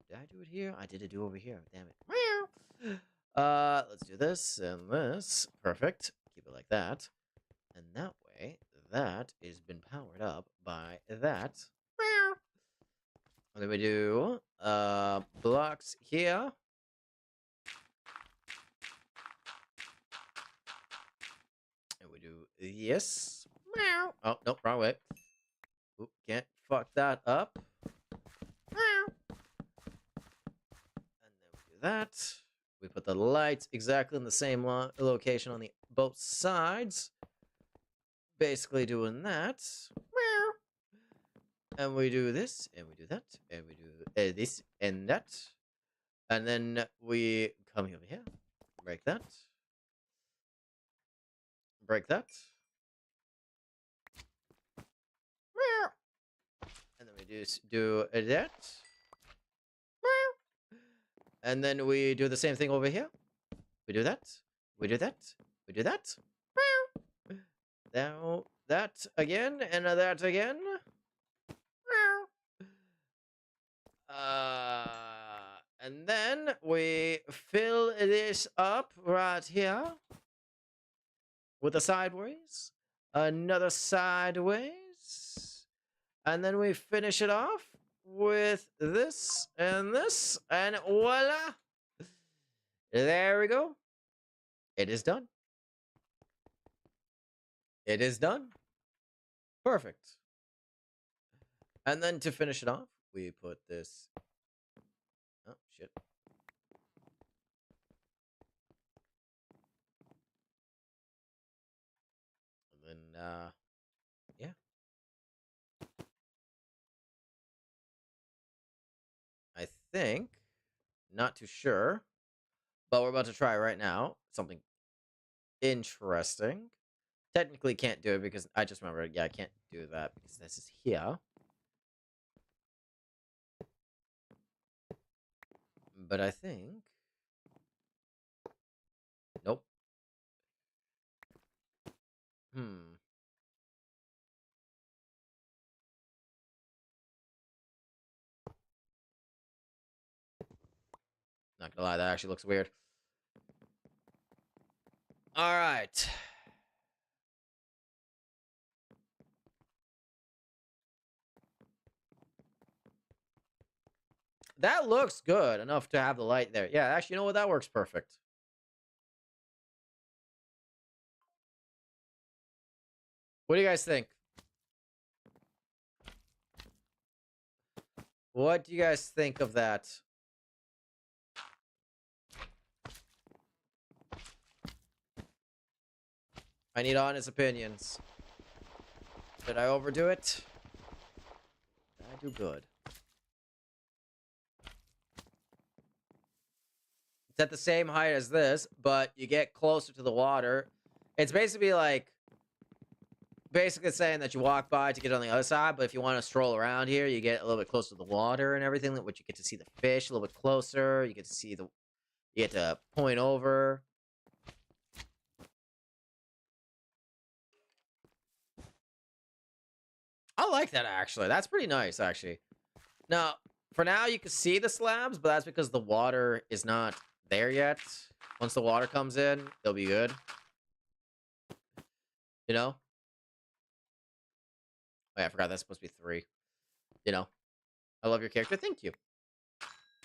Did I do it here? I did it over here. Damn it. Let's do this and this. Perfect. Keep it like that. And that way, that is been powered up by that. And then we do blocks here. And we do this. Oh, nope, wrong way. Oop, can't fuck that up. And then we do that. We put the lights exactly in the same location on both sides. Basically doing that. And we do this, and we do that, and we do this and that. And then we come over here. Break that. Break that. And then we do that. And then we do the same thing over here. We do that. We do that. We do that. Now that again, and that again. And then we fill this up right here with a sideways, another sideways, and then we finish it off with this, and voila! There we go. It is done. It is done. Perfect. And then to finish it off, we put this. Oh, shit. And then, yeah. I think, not too sure, but we're about to try right now something interesting. Technically can't do it because I just remembered, yeah, I can't do that because this is here. But I think, nope. Not gonna lie, that actually looks weird. All right. That looks good enough to have the light there. Yeah, actually, you know what? That works perfect. What do you guys think? What do you guys think of that? I need honest opinions. Did I overdo it? Did I do good? It's at the same height as this, but you get closer to the water. It's basically like, saying that you walk by to get on the other side, but if you want to stroll around here, you get a little bit closer to the water and everything, which you get to see the fish a little bit closer. You get to see you get to point over. I like that, actually. That's pretty nice, actually. Now, for now, you can see the slabs, but that's because the water is not there yet. Once the water comes in, they'll be good. You know? Oh, yeah, I forgot that's supposed to be 3. You know? I love your character. Thank you.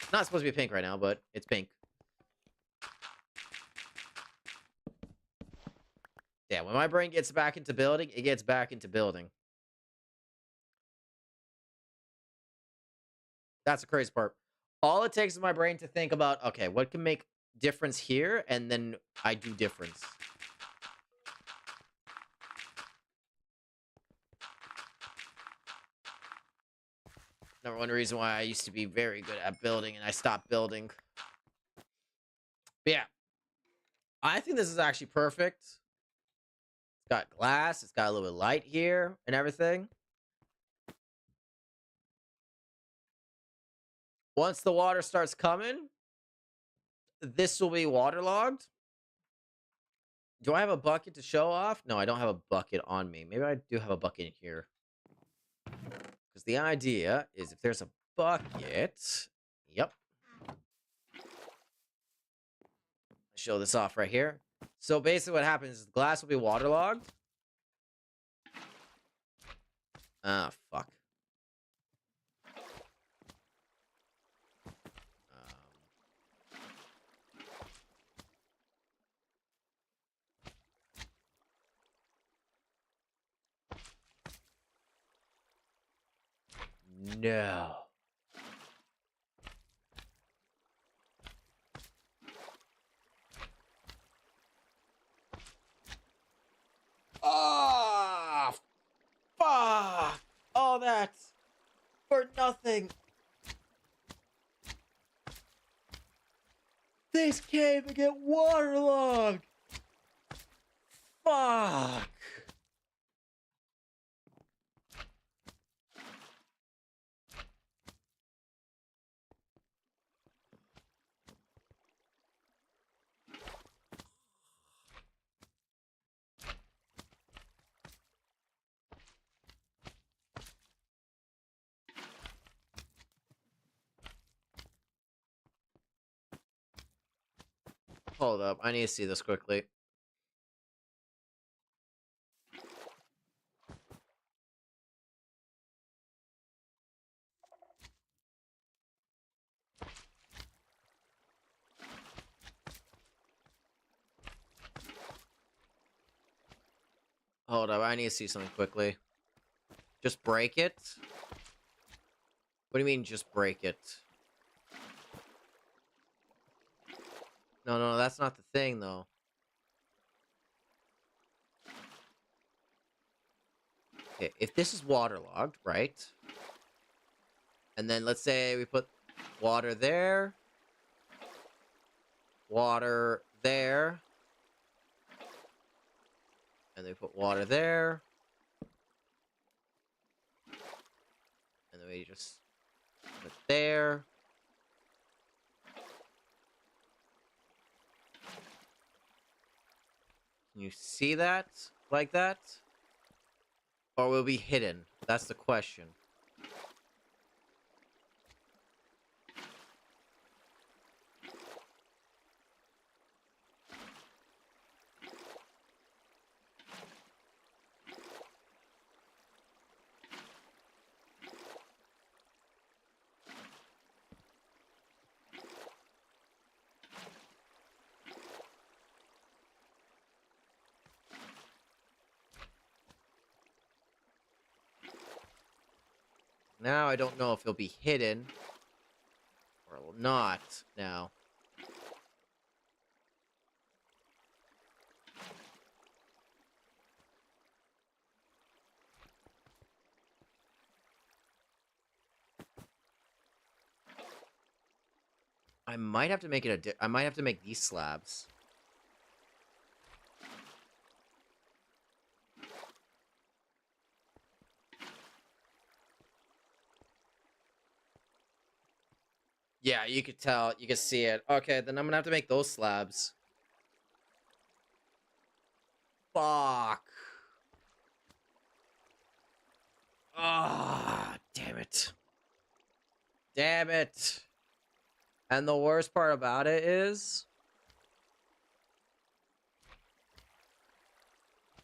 It's not supposed to be pink right now, but it's pink. Yeah, when my brain gets back into building, it gets back into building. That's the crazy part. All it takes is my brain to think about, okay, what can make difference here, and then I do difference. Number one reason why I used to be very good at building and I stopped building. But yeah. I think this is actually perfect. It's got glass. It's got a little bit of light here and everything. Once the water starts coming, this will be waterlogged. Do I have a bucket to show off? No, I don't have a bucket on me. Maybe I do have a bucket in here. Because the idea is if there's a bucket... Yep. Show this off right here. So basically what happens is the glass will be waterlogged. Ah, fuck. No. Ah, fuck. All that for nothing. This cave and get waterlogged. Fuck. Hold up, I need to see this quickly. Hold up, I need to see something quickly. Just break it? What do you mean, just break it? No, that's not the thing, though. Okay, if this is waterlogged, right? And then let's say we put water there. Water there. And then we put water there. And then we just put there. Can you see that? Like that? Or will it be hidden? That's the question. Now I don't know if it'll be hidden or it will not now. I might have to make it I might have to make these slabs. Yeah, you could tell. You could see it. Okay, then I'm gonna have to make those slabs. Fuck. Ah, damn it. Damn it. And the worst part about it is...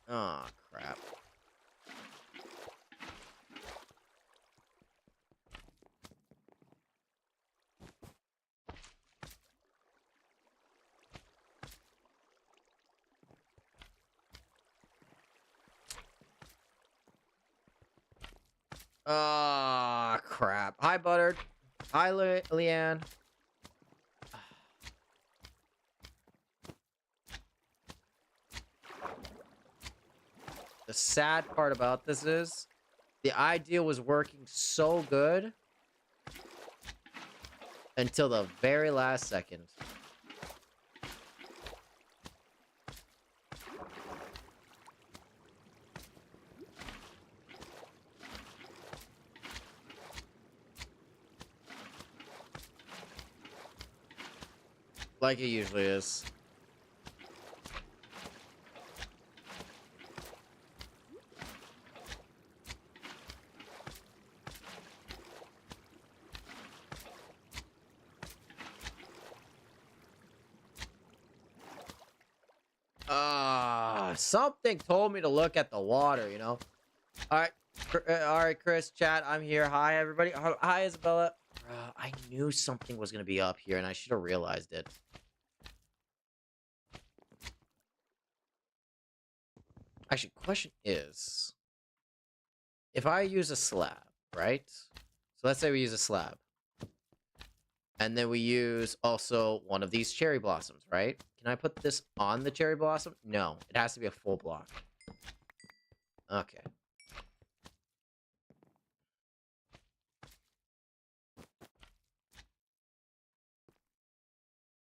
Oh, crap. Ah, crap. Hi, Buttered. Hi, Leanne. The sad part about this is the idea was working so good until the very last second. Like it usually is. Something told me to look at the water, you know? Alright, Chris, chat, I'm here. Hi, everybody. Hi, Isabella. I knew something was going to be up here, and I should have realized it. Actually, question is, if I use a slab, right? So let's say we use a slab. And then we use also one of these cherry blossoms, right? Can I put this on the cherry blossom? No, it has to be a full block. Okay.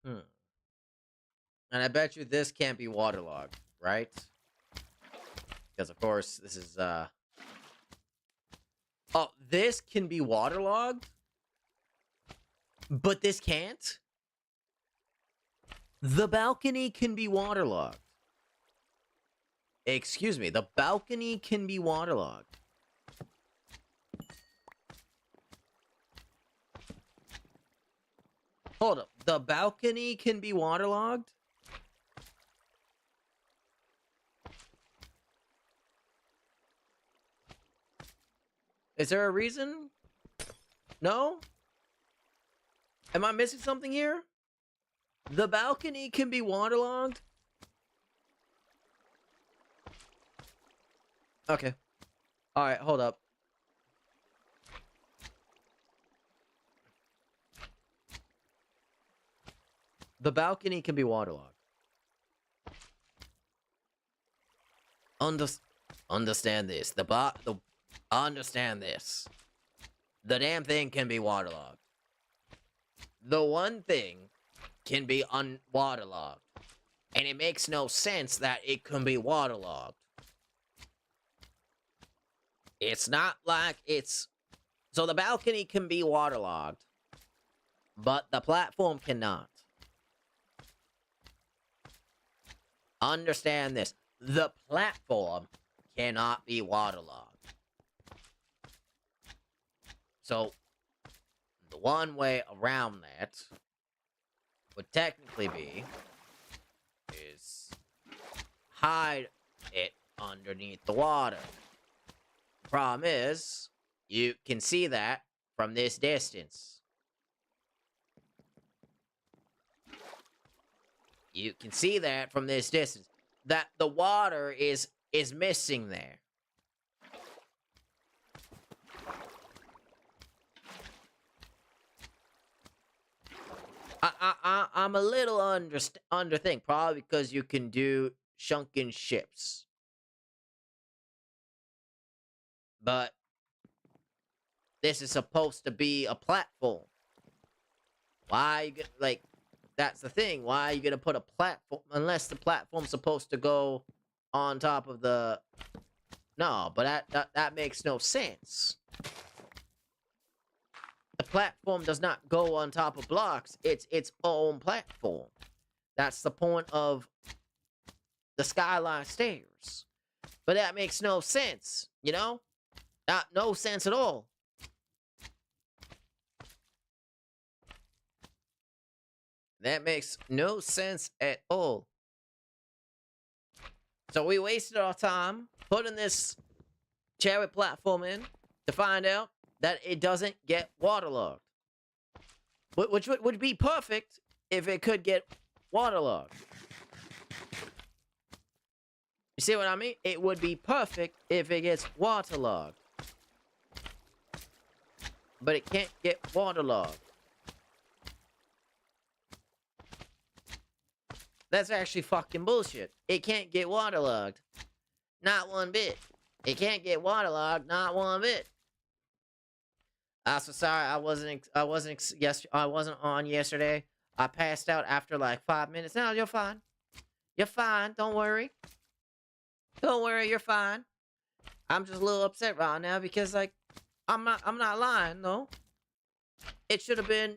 And I bet you this can't be waterlogged, right? Because of course, this is, Oh, this can be waterlogged? But this can't? The balcony can be waterlogged. Excuse me, the balcony can be waterlogged. Hold up, the balcony can be waterlogged? Is there a reason? No? Am I missing something here? The balcony can be waterlogged? Okay. All right, hold up. The balcony can be waterlogged. Understand this. Understand this. The damn thing can be waterlogged. The one thing can be unwaterlogged. And it makes no sense that it can be waterlogged. It's not like it's... So the balcony can be waterlogged, but the platform cannot. Understand this. The platform cannot be waterlogged. So, the one way around that would technically be is hide it underneath the water. Problem is, you can see that from this distance. You can see that from this distance. That the water is missing there. I'm a little underthink, probably because you can do sunken ships. But this is supposed to be a platform. Why you get like that's the thing. Why are you gonna put a platform unless the platform's supposed to go on top of the... No, but that makes no sense. The platform does not go on top of blocks. It's its own platform. That's the point of the skyline stairs. But that makes no sense, you know? No sense at all. That makes no sense at all. So we wasted our time putting this chariot platform in to find out that it doesn't get waterlogged. Which would be perfect if it could get waterlogged. You see what I mean? It would be perfect if it gets waterlogged. But it can't get waterlogged. That's actually fucking bullshit. It can't get waterlogged. Not one bit. It can't get waterlogged, not one bit. I'm so sorry, I wasn't on yesterday. I passed out after like 5 minutes. No, you're fine. You're fine. Don't worry. Don't worry, you're fine. I'm just a little upset right now because like I'm not lying, no. It should have been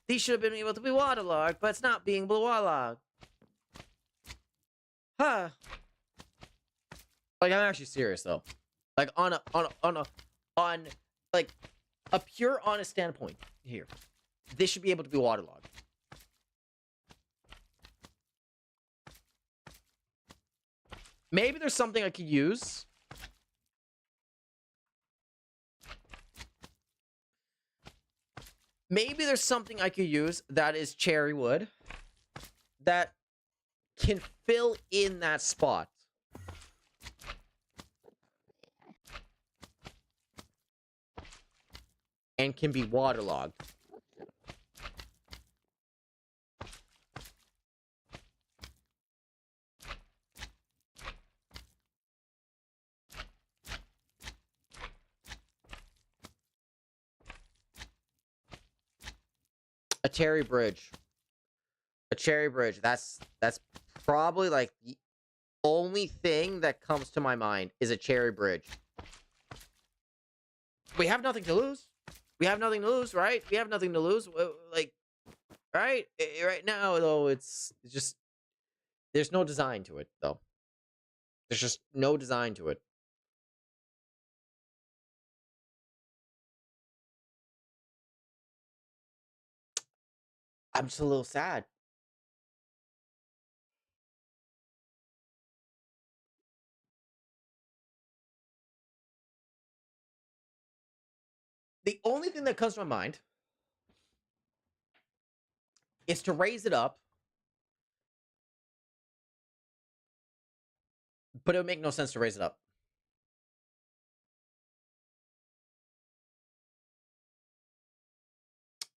these should have been able to be waterlogged, but it's not being waterlogged. Huh. Like I'm actually serious though. Like on like a pure honest standpoint here. This should be able to be waterlogged. Maybe there's something I could use. Maybe there's something I could use that is cherry wood that can fill in that spot. And can be waterlogged. A cherry bridge. A cherry bridge. That's probably like the only thing that comes to my mind is a cherry bridge. We have nothing to lose. We have nothing to lose, right? We have nothing to lose. Like, right? Right now, though, it's just... There's no design to it, though. There's just no design to it. I'm just a little sad. The only thing that comes to my mind is to raise it up, but it would make no sense to raise it up.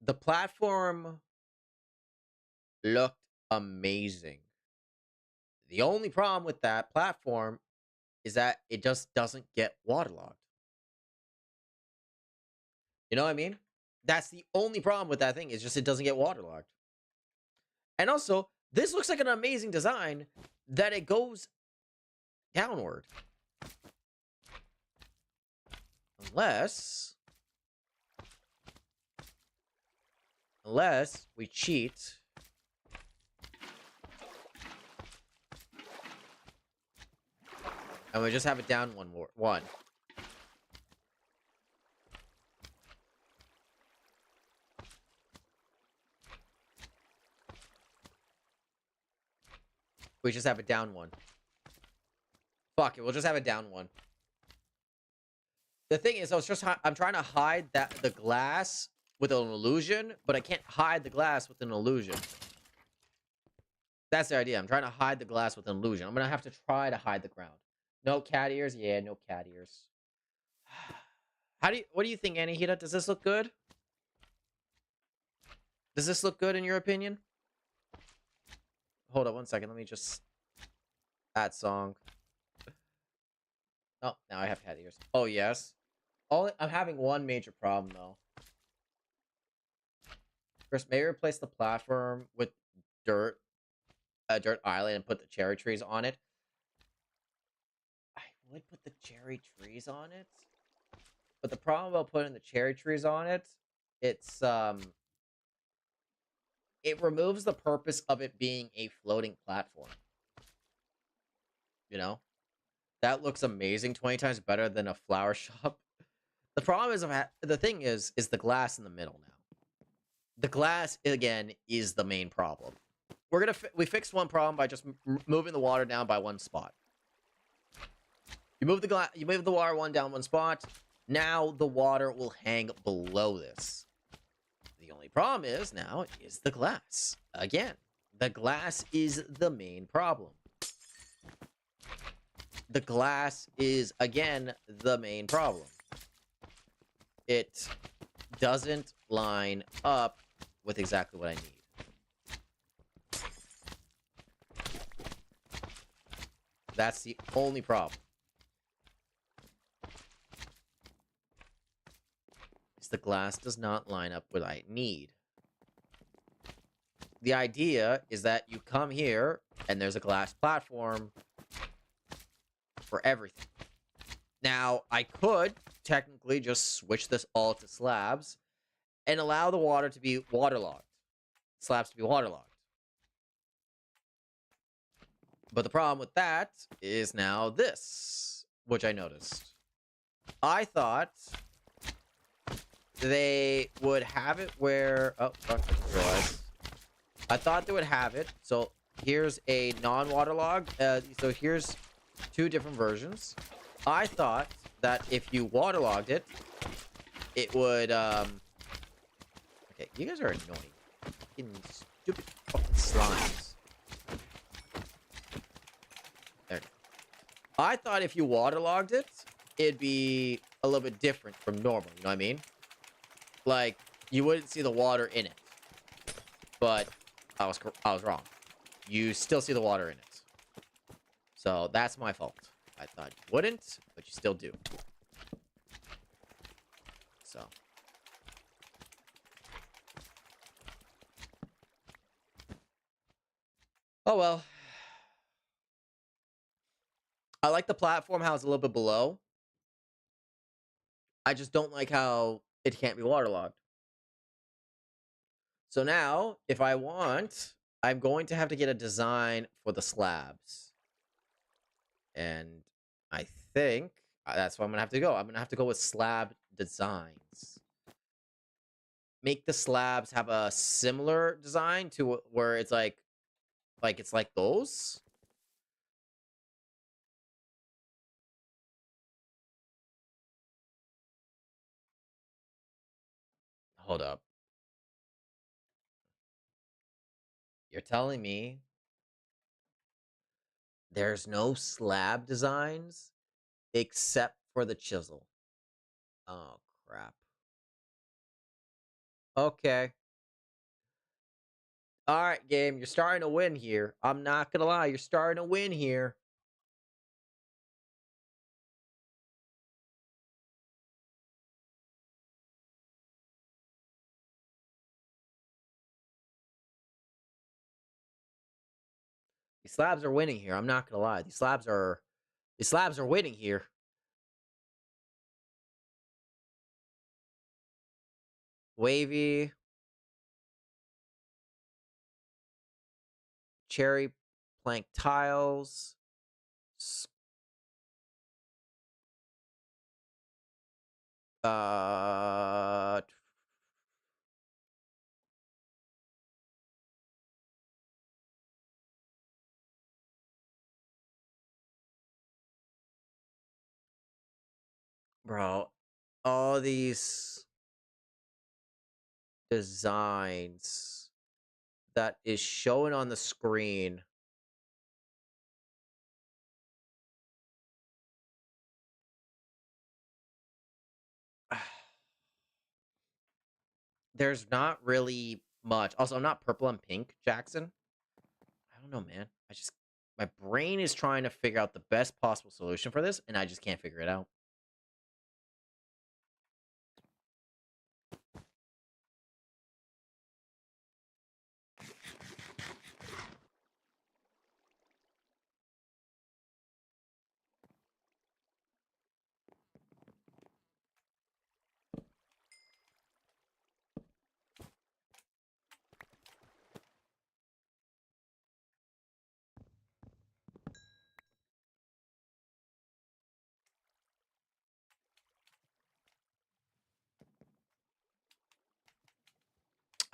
The platform looked amazing. The only problem with that platform is that it just doesn't get waterlogged. You know what I mean? That's the only problem with that thing, is just it doesn't get waterlogged. And also, this looks like an amazing design that it goes downward. Unless we cheat. And we just have it down one. We just have it down one. Fuck it, we'll just have it down one. The thing is, I'm trying to hide the glass with an illusion, but I can't hide the glass with an illusion. That's the idea. I'm trying to hide the glass with an illusion. I'm gonna have to try to hide the ground. No cat ears? Yeah, no cat ears. What do you think, Anahita? Does this look good? Does this look good in your opinion? Hold on 1 second. Let me just add song. Oh, now I have cat ears. Oh, yes. I'm having one major problem, though. First, maybe replace the platform with dirt. A dirt island and put the cherry trees on it. I would put the cherry trees on it. But the problem about putting the cherry trees on it, it removes the purpose of it being a floating platform. You know? That looks amazing. 20 times better than a flower shop. The problem is, the thing is the glass in the middle now. The glass, again, is the main problem. We fixed one problem by just moving the water down by one spot. You move the water down one spot. Now the water will hang below this. The only problem is now is the glass. Again, the glass is the main problem. The glass is, again, the main problem. It doesn't line up with exactly what I need. That's the only problem. The glass does not line up with what I need. The idea is that you come here and there's a glass platform for everything. Now, I could technically just switch this all to slabs and allow the water to be waterlogged. Slabs to be waterlogged. But the problem with that is now this, which I noticed. I thought they would have it where... Oh, fuck, I just realized. I thought they would have it. So here's a non-waterlogged. So here's two different versions. I thought that if you waterlogged it, it would... Okay, you guys are annoying. Fucking stupid fucking slimes. There. I thought if you waterlogged it, it'd be a little bit different from normal. You know what I mean? Like, you wouldn't see the water in it. But I was wrong. You still see the water in it. So that's my fault. I thought you wouldn't, but you still do. So. Oh well. I like the platform how it's a little bit below. I just don't like how it can't be waterlogged. So now, if I want, I'm going to have to get a design for the slabs. And I think that's what I'm going to have to go. I'm going to have to go with slab designs. Make the slabs have a similar design to where it's like it's like those. Hold up. You're telling me there's no slab designs except for the chisel? Oh, crap. Okay. All right, game. You're starting to win here. I'm not gonna lie. You're starting to win here. These slabs are winning here. I'm not gonna lie. These slabs are winning here. Wavy. Cherry plank tiles. Uh Bro, all these designs that is showing on the screen. There's not really much. Also, I'm not purple and pink, Jackson. I don't know, man. My brain is trying to figure out the best possible solution for this, and I just can't figure it out.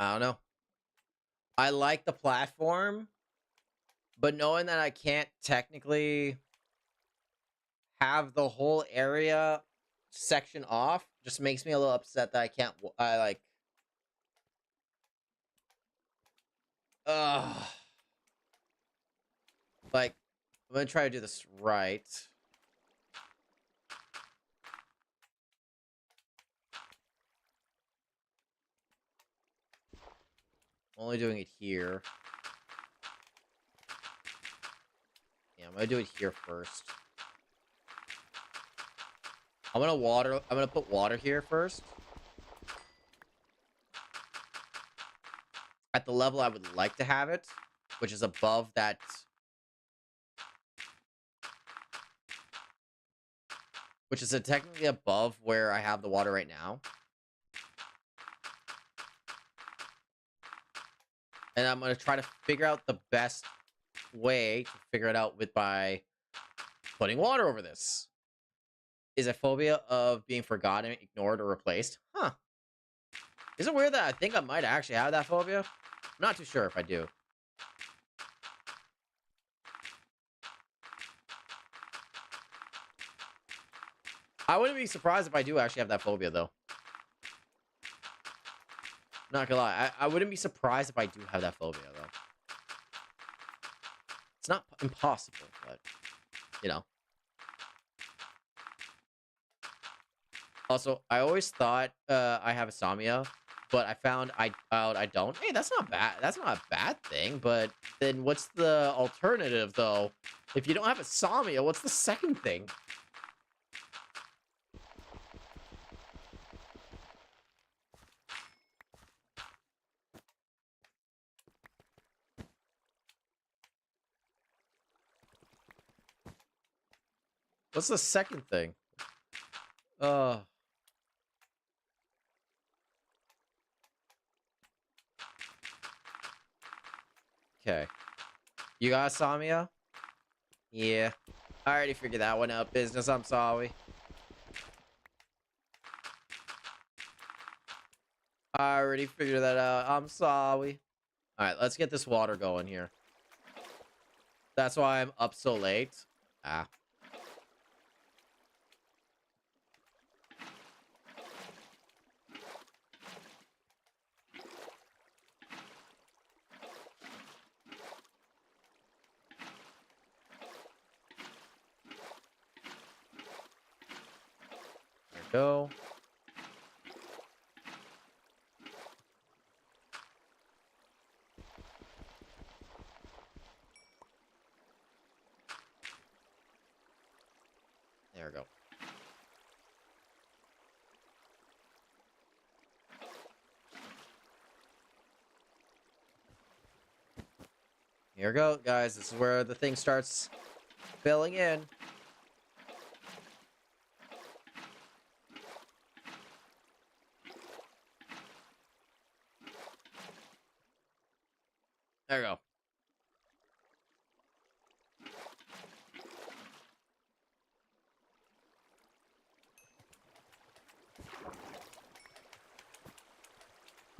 I don't know. I like the platform, but knowing that I can't technically have the whole area section off just makes me a little upset that I can't. Ugh. Like, I'm gonna try to do this right. I'm only doing it here. Yeah, I'm gonna do it here first. I'm gonna put water here first. At the level I would like to have it, which is above that. Which is technically above where I have the water right now. And I'm gonna try to figure out the best way to figure it out by putting water over this. Is a phobia of being forgotten, ignored, or replaced? Huh. Is it weird that I think I might actually have that phobia? I'm not too sure if I do. I wouldn't be surprised if I do actually have that phobia, though. Not gonna lie. I wouldn't be surprised if I do have that phobia, though. It's not impossible, but, you know. Also, I always thought I have Samia, but I found I don't. Hey, that's not bad. That's not a bad thing, but then what's the alternative, though? If you don't have a Samia, what's the second thing? What's the second thing? Okay. You got Samia? Yeah. I already figured that one out, business. I'm sorry. I already figured that out. I'm sorry. Alright, let's get this water going here. That's why I'm up so late. Ah. There we go. There we go. Here we go, guys. This is where the thing starts filling in. There we go.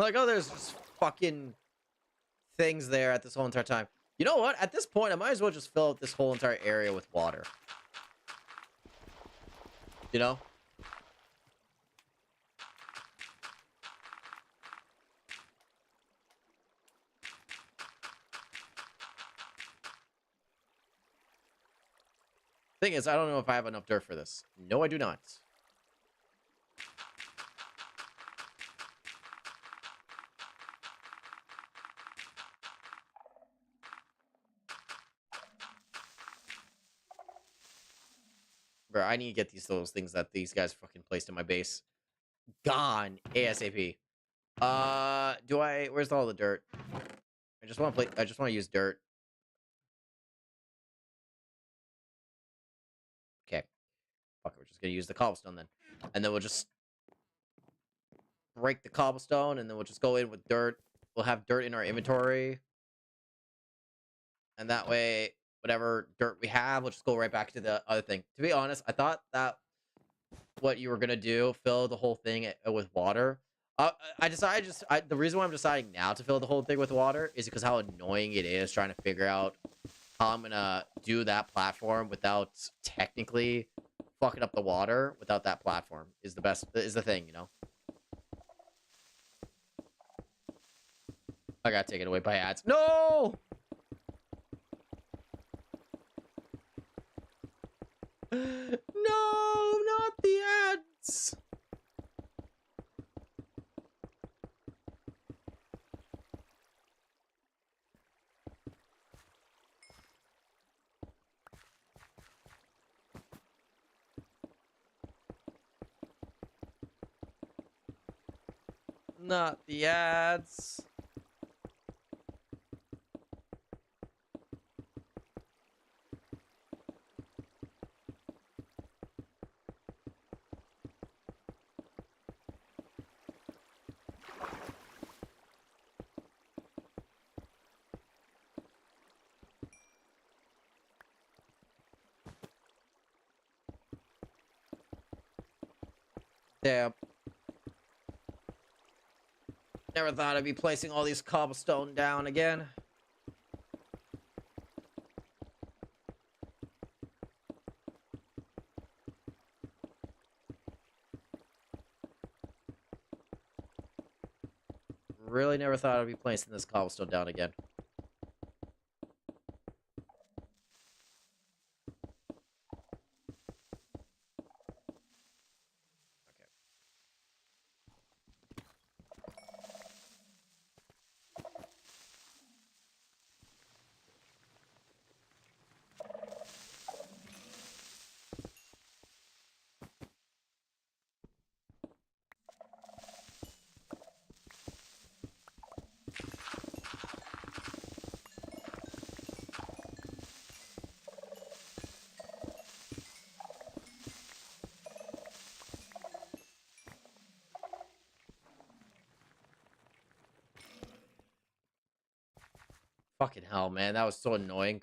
Like, oh, there's just fucking things there at this whole entire time. You know what? At this point, I might as well just fill up this whole entire area with water. You know? Thing is, I don't know if I have enough dirt for this. No, I do not. Bro, I need to get those things that these guys fucking placed in my base gone ASAP. Where's all the dirt? I just want to use dirt. Okay. Fuck, we're just gonna use the cobblestone then. And then we'll just break the cobblestone and then we'll just go in with dirt. We'll have dirt in our inventory. And that way, whatever dirt we have, we'll just go right back to the other thing. To be honest, I thought that what you were gonna do, fill the whole thing with water. The reason why I'm deciding now to fill the whole thing with water is because how annoying it is trying to figure out how I'm gonna do that platform without technically fucking up the water. Without that platform is the thing, you know. I got taken away by ads. No. No, not the ads. Not the ads. Damn. Never thought I'd be placing all these cobblestone down again. Really never thought I'd be placing this cobblestone down again. Fucking hell, man. That was so annoying.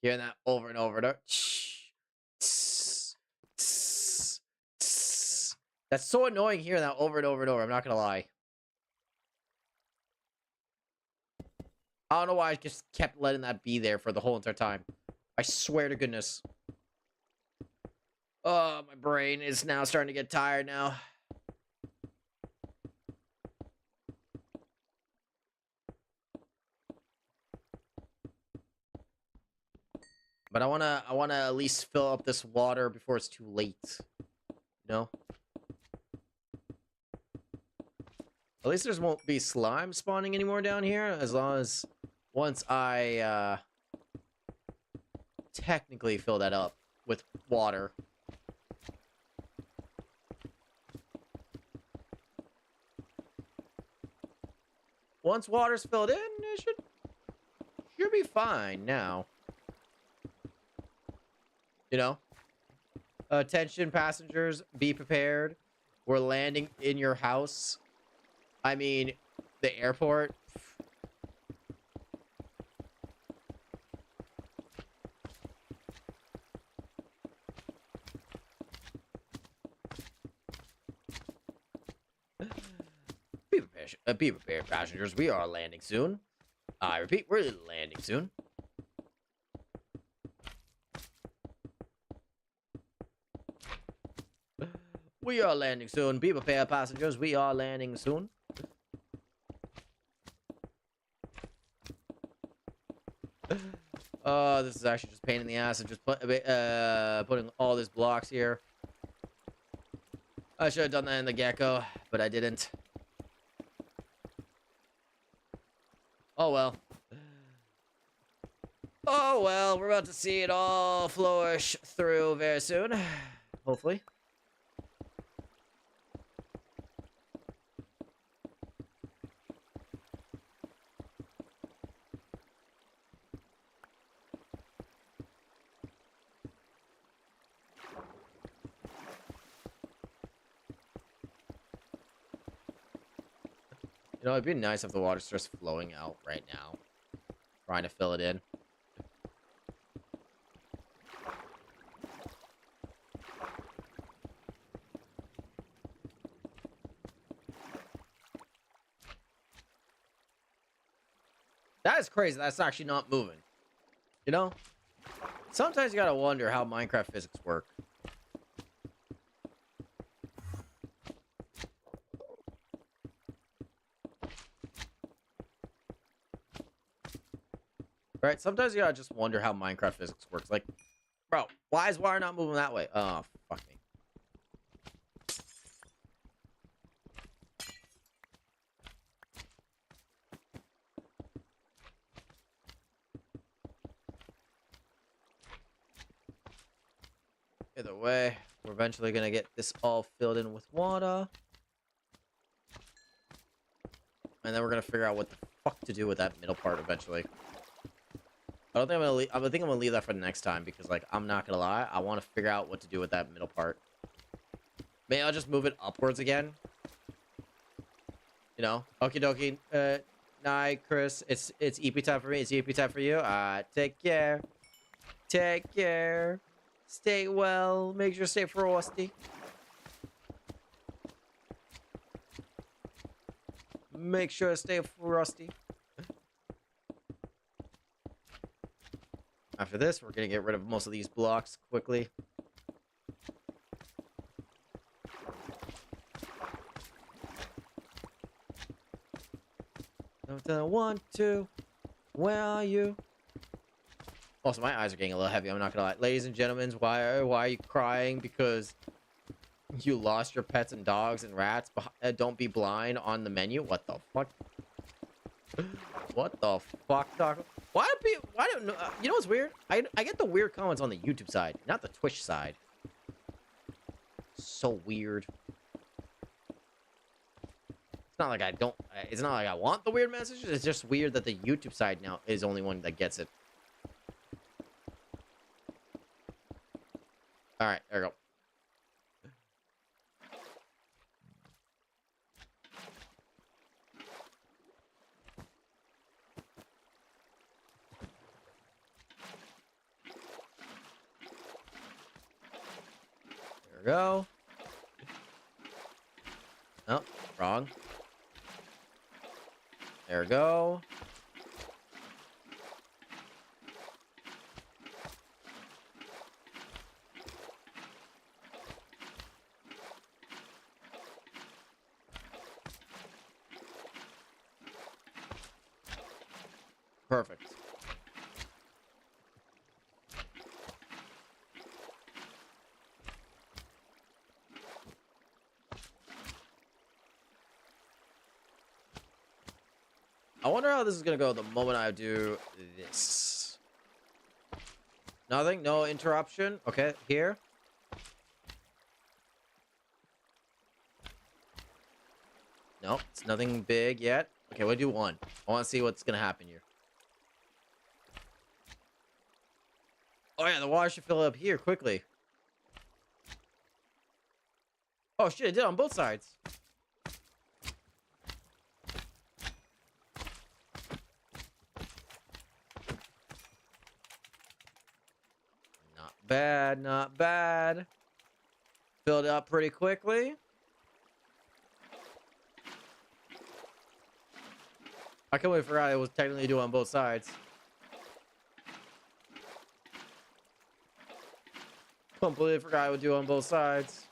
Hearing that over and over and over. That's so annoying hearing that over and over and over. I'm not gonna lie. I don't know why I just kept letting that be there for the whole entire time. I swear to goodness. Oh, my brain is now starting to get tired now. But I wanna at least fill up this water before it's too late. You know? At least there won't be slime spawning anymore down here, as long as once I technically fill that up with water. once water's filled in, it should be fine now. You know? Attention passengers, be prepared. We're landing in your house. I mean, the airport. Be prepared, passengers. We are landing soon. I repeat, we're landing soon. We are landing soon. Be prepared, passengers. We are landing soon. This is actually just a pain in the ass of just putting all these blocks here. I should have done that in the gecko, but I didn't. Oh well. Oh well, we're about to see it all flourish through very soon. Hopefully. You know, it'd be nice if the water starts flowing out right now. Trying to fill it in. That is crazy. That's actually not moving. You know? Sometimes you gotta wonder how Minecraft physics work. Right? Sometimes you gotta just wonder how Minecraft physics works. Like, bro, why is water not moving that way? Oh, fuck me. Either way, we're eventually gonna get this all filled in with water. And then we're gonna figure out what the fuck to do with that middle part eventually. I don't think I'm gonna leave, I think I'm gonna leave that for the next time because, like, I'm not gonna lie, I want to figure out what to do with that middle part. Maybe I'll just move it upwards again. You know, okie dokie. Night, Chris. It's EP time for me. It's EP time for you. Take care. Take care. Stay well. Make sure to stay frosty. Make sure to stay frosty. After this, we're gonna get rid of most of these blocks quickly. Don't want to. Where are you? Also, my eyes are getting a little heavy. I'm not gonna lie, ladies and gentlemen. Why are you crying? Because you lost your pets and dogs and rats. Don't be blind on the menu. What the fuck? What the fuck, Doc? Why do people? Why don't you know what's weird? I get the weird comments on the YouTube side, not the Twitch side. So weird. It's not like I don't. It's not like I want the weird messages. It's just weird that the YouTube side now is the only one that gets it. All right, there we go. There we go. Oh, wrong. There we go. Perfect. I wonder how this is gonna go the moment I do this. Nothing, no interruption. Okay, here. Nope, it's nothing big yet. Okay, we'll do one. I want to see what's gonna happen here. Oh yeah, the water should fill up here quickly. Oh shit, it did on both sides. Not bad, not bad. Filled up pretty quickly. I completely forgot it was technically doing on both sides. Completely forgot it would do on both sides.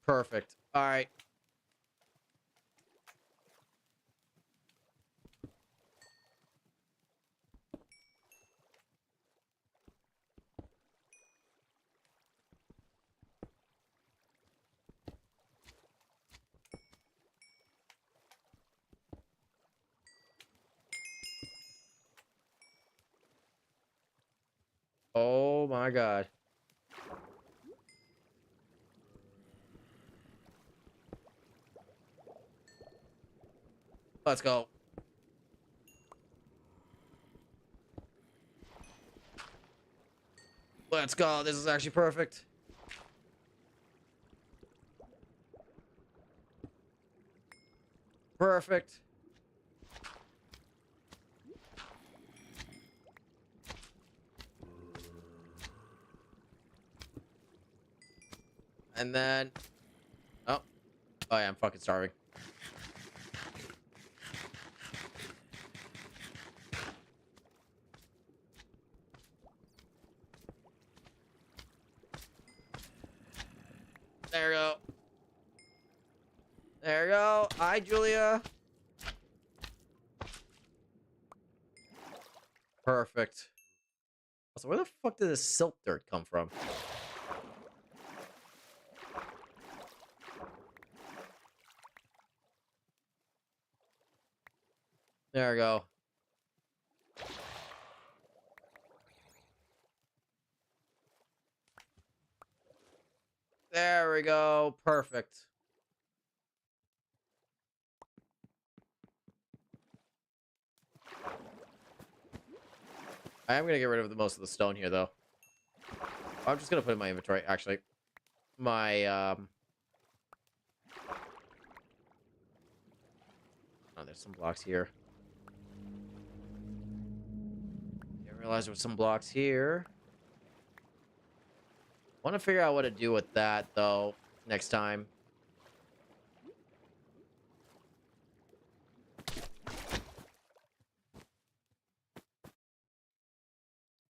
Perfect. All right. Oh my god. Let's go. Let's go. This is actually perfect. Perfect. And then... Oh. Oh yeah, I'm fucking starving. There we go. There we go. Hi, Julia. Perfect. So where the fuck did this silt dirt come from? There we go. There we go. Perfect. I am gonna get rid of most of the stone here, though. I'm just gonna put it in my inventory, actually. My, Oh, there's some blocks here. Didn't realize there was some blocks here. Want to figure out what to do with that, though, next time.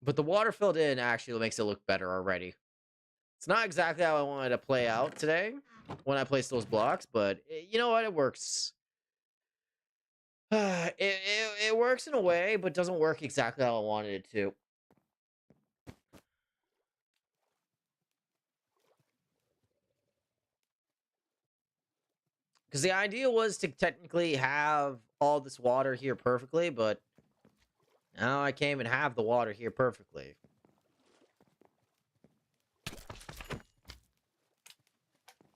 But the water filled in actually makes it look better already. It's not exactly how I wanted to play out today when I placed those blocks, but you know what? It works. It works in a way, but doesn't work exactly how I wanted it to. Because the idea was to technically have all this water here perfectly, but now I can't even have the water here perfectly.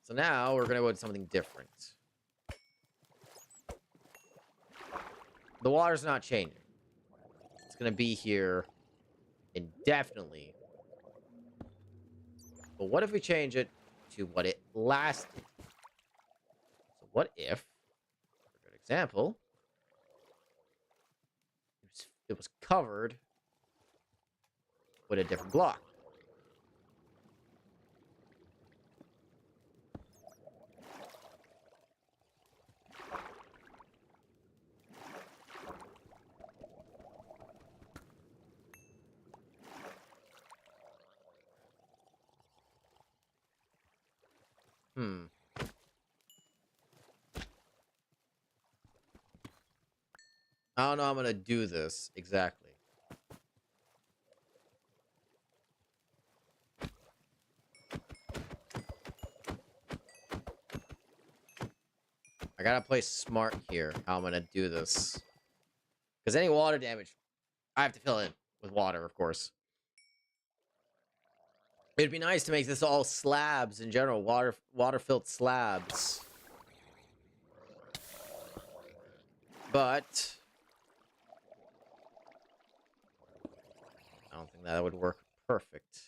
So now we're going to go with something different. The water's not changing. It's going to be here indefinitely. But what if we change it to what it lasted? So what if, for a good example, it was covered with a different block? I don't know how I'm gonna do this exactly. I gotta play smart here, how I'm gonna do this. Because any water damage, I have to fill it with water, of course. It'd be nice to make this all slabs in general, water-filled slabs. But I don't think that would work perfect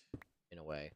in a way.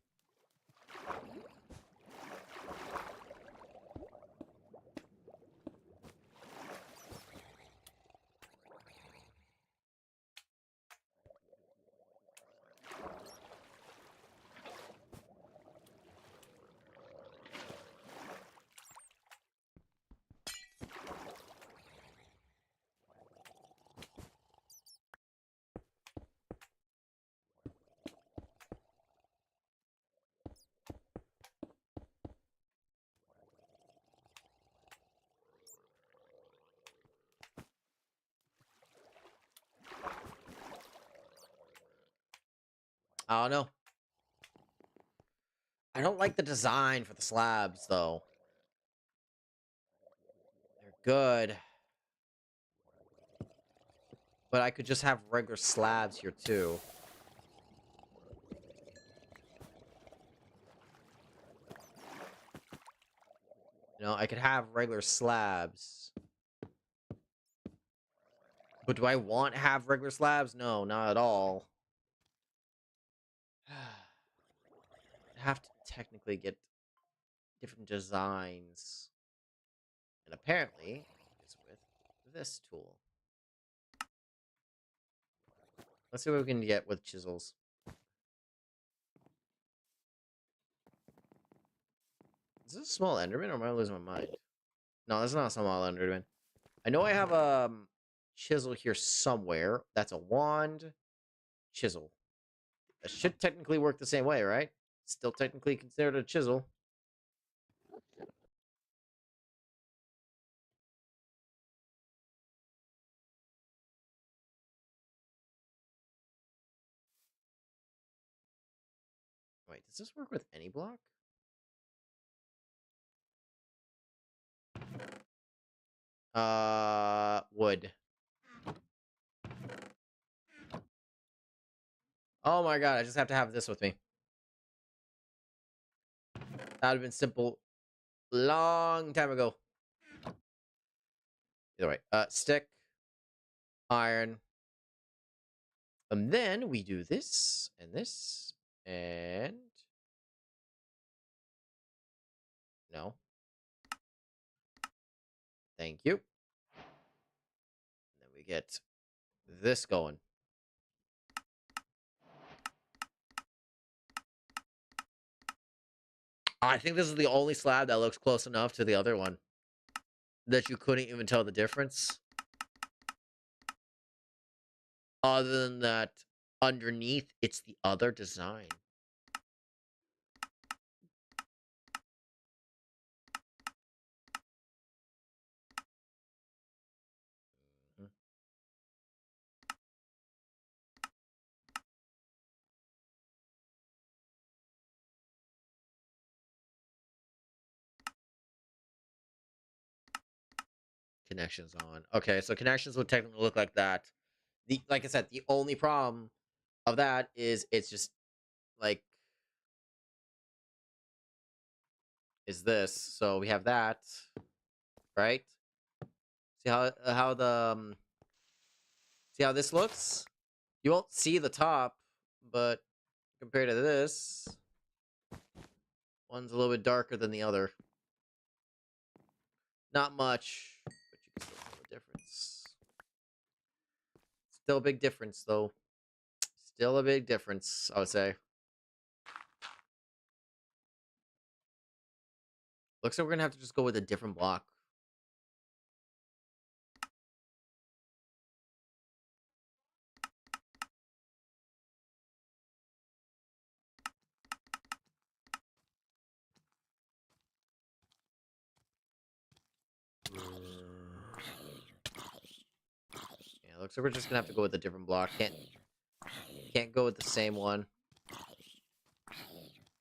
I don't know. I don't like the design for the slabs, though. They're good. But I could just have regular slabs here, too. You know, I could have regular slabs. But do I want to have regular slabs? No, not at all. I have to technically get different designs. And apparently, it's with this tool. Let's see what we can get with chisels. Is this a small Enderman, or am I losing my mind? No, that's not a small Enderman. I know I have a chisel here somewhere. That's a wand. Chisel. That should technically work the same way, right? Still technically considered a chisel. Wait, does this work with any block? Wood. Oh my god, I just have to have this with me. That would have been simple long time ago. Either way, stick, iron, and then we do this, and no. Thank you. And then we get this going. I think this is the only slab that looks close enough to the other one that you couldn't even tell the difference. Other than that, underneath, it's the other design. Connections on. Okay, so connections would technically look like that. Like I said, the only problem of that is it's just like is this. So we have that, right? See how the see how this looks? You won't see the top, but compared to this, one's a little bit darker than the other. Not much, but you can still tell the difference. Still a big difference, though. Still a big difference, I would say. Looks like we're gonna have to just go with a different block. Yeah, looks like we're just gonna have to go with a different block. Can't go with the same one.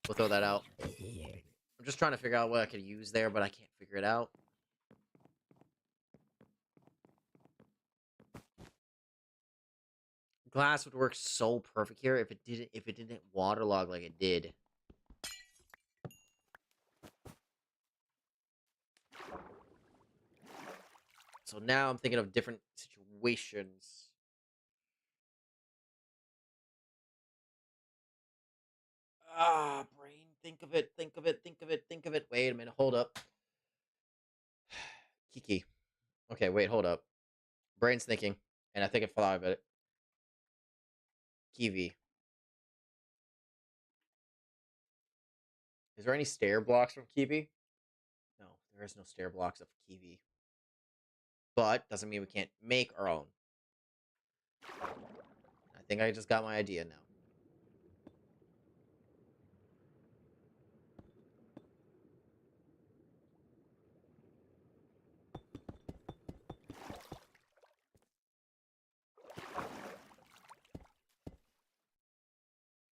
We'll throw that out. I'm just trying to figure out what I could use there, but I can't figure it out. glass would work so perfect here if it didn't waterlog like it did. So now I'm thinking of different situations. Ah, brain, think of it, think of it, think of it, think of it. Wait a minute, hold up. Kiki. Okay, wait, hold up. Brain's thinking, and I think I thought of it. Kiwi. Is there any stair blocks from Kiwi? No, there is no stair blocks of Kiwi. But doesn't mean we can't make our own. I think I just got my idea now.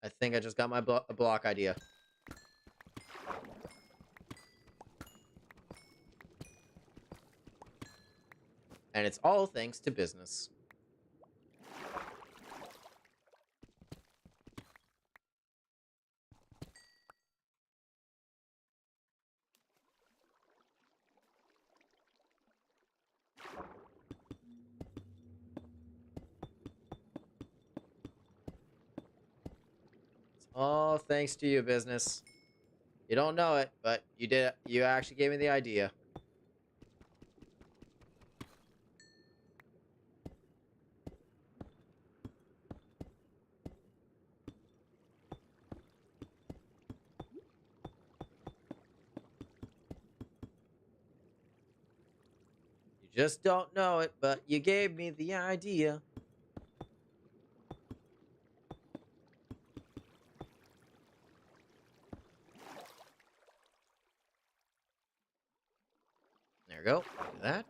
I think I just got my block idea. And it's all thanks to business. It's all thanks to you, business. You don't know it, but you did. You actually gave me the idea. You just don't know it, but you gave me the idea. There we go. Do that.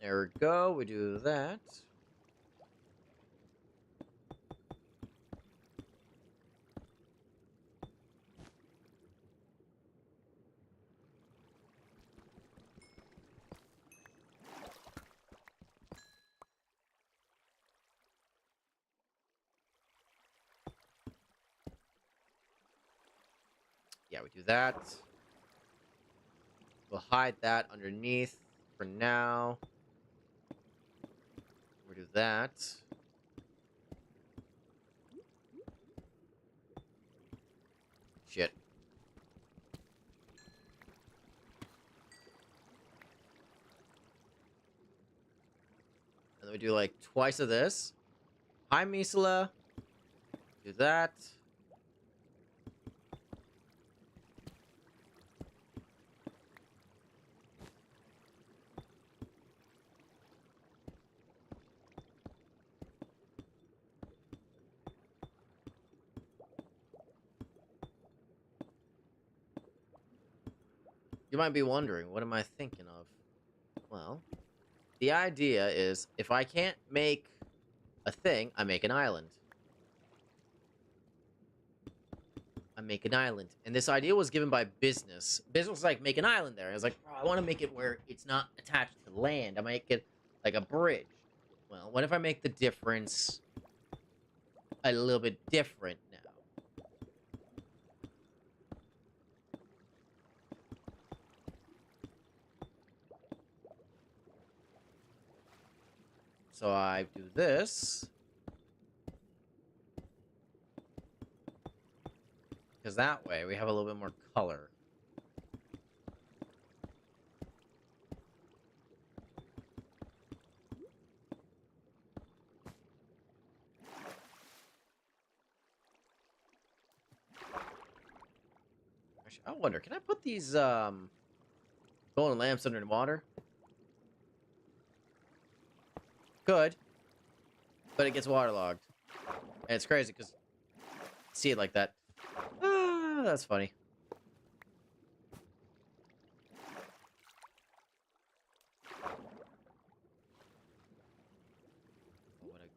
There we go. We do that. Yeah, we do that. We'll hide that underneath for now. We'll do that. Shit. And then we do like twice of this. Hi, Misela. Do that. You might be wondering, what am I thinking of? Well, the idea is if I can't make a thing, I make an island. I make an island. And this idea was given by business. Business was like, make an island there. I was like, oh, I want to make it where it's not attached to land. I make it like a bridge. Well, what if I make the difference a little bit different now? So I do this. Because that way we have a little bit more color. Actually, I wonder, can I put these golden lamps under the water? Could. But it gets waterlogged. And it's crazy because see it like that. Ah, that's funny.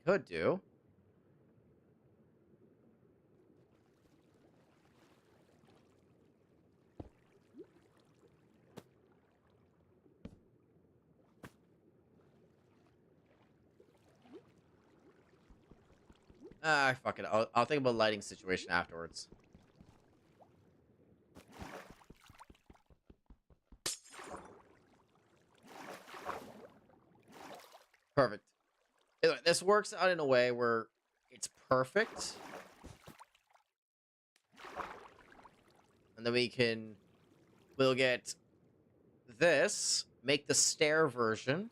could do. Ah, fuck it. I'll think about lighting situation afterwards. Perfect. Anyway, this works out in a way where it's perfect. And then we'll get this, make the stair version.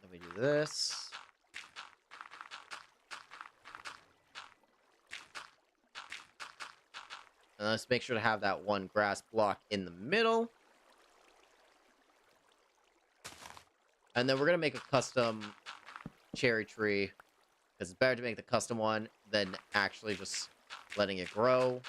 Then we do this. And let's make sure to have that one grass block in the middle. And then we're going to make a custom cherry tree. Because it's better to make the custom one than actually just letting it grow.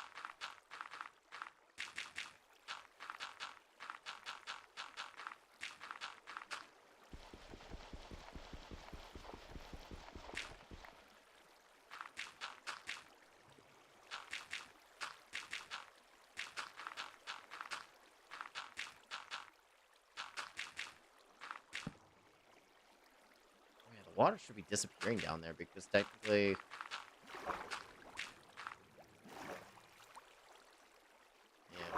Water should be disappearing down there because technically... Yeah.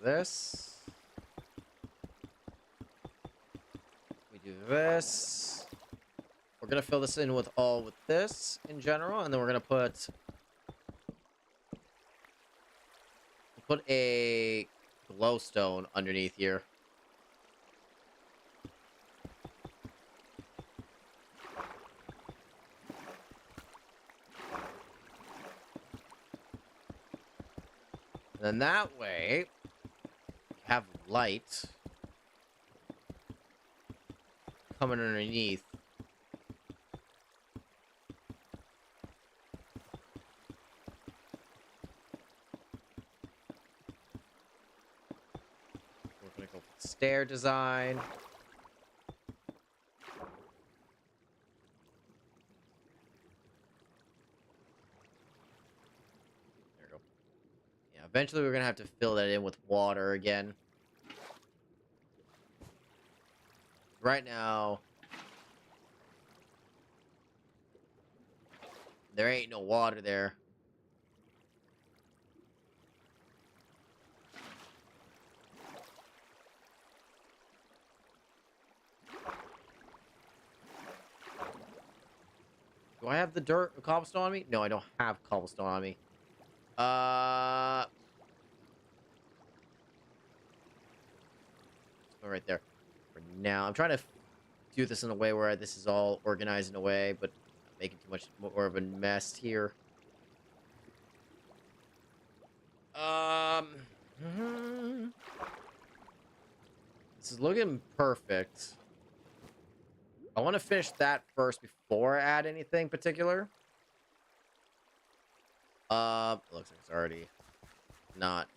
This. We do this. We're gonna fill this in with this in general, and then we're gonna put a glowstone underneath here. And then that way, have light coming underneath. We're gonna go for stair design. There we go. Yeah, eventually we're gonna have to fill that in with water again. Right now, there ain't no water there. Do I have the cobblestone on me? No, I don't have cobblestone on me. Right there. For now, I'm trying to do this in a way where this is all organized in a way, but I'm making too much more of a mess here. This is looking perfect. I want to finish that first before I add anything particular. It looks like it's already not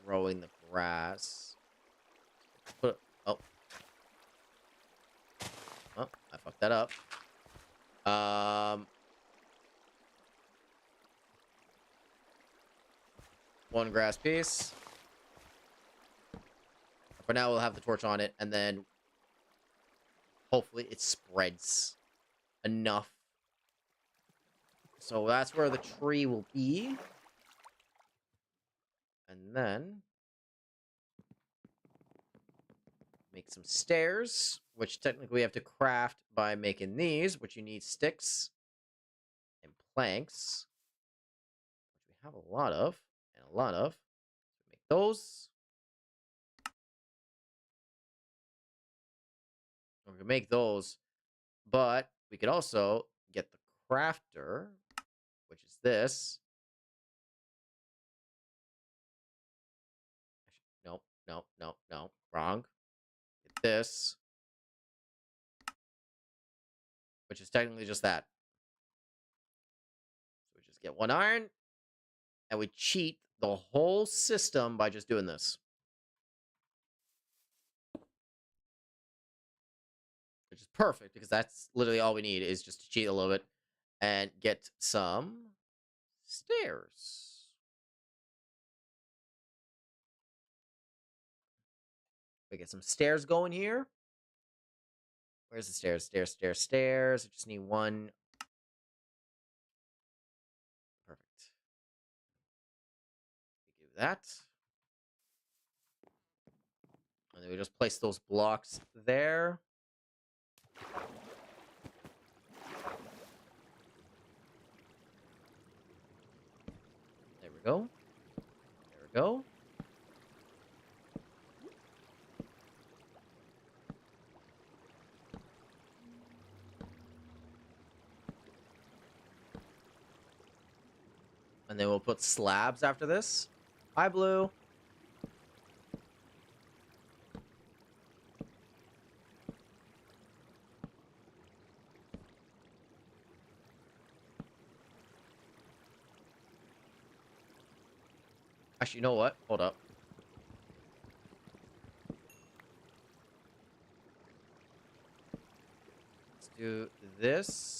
growing the grass. Oh, I fucked that up. One grass piece. For now, we'll have the torch on it, and then hopefully it spreads enough So that's where the tree will be. And then make some stairs, which technically we have to craft by making these, which you need sticks and planks, which we have a lot of, and a lot of. So make those. We can make those, but we could also get the crafter, which is this. Nope, nope, nope, nope. Wrong. Get this, which is technically just that. So we just get 1 iron, and we cheat the whole system by just doing this. Which is perfect, because that's literally all we need, is just to cheat a little bit and get some stairs. We get some stairs going here. Where's the stairs? Stairs, stairs, stairs. I just need 1. Perfect. We do that. And then we just place those blocks there. There we go. There we go. And then we'll put slabs after this. Hi, Blue. Actually, you know what? Hold up. Let's do this.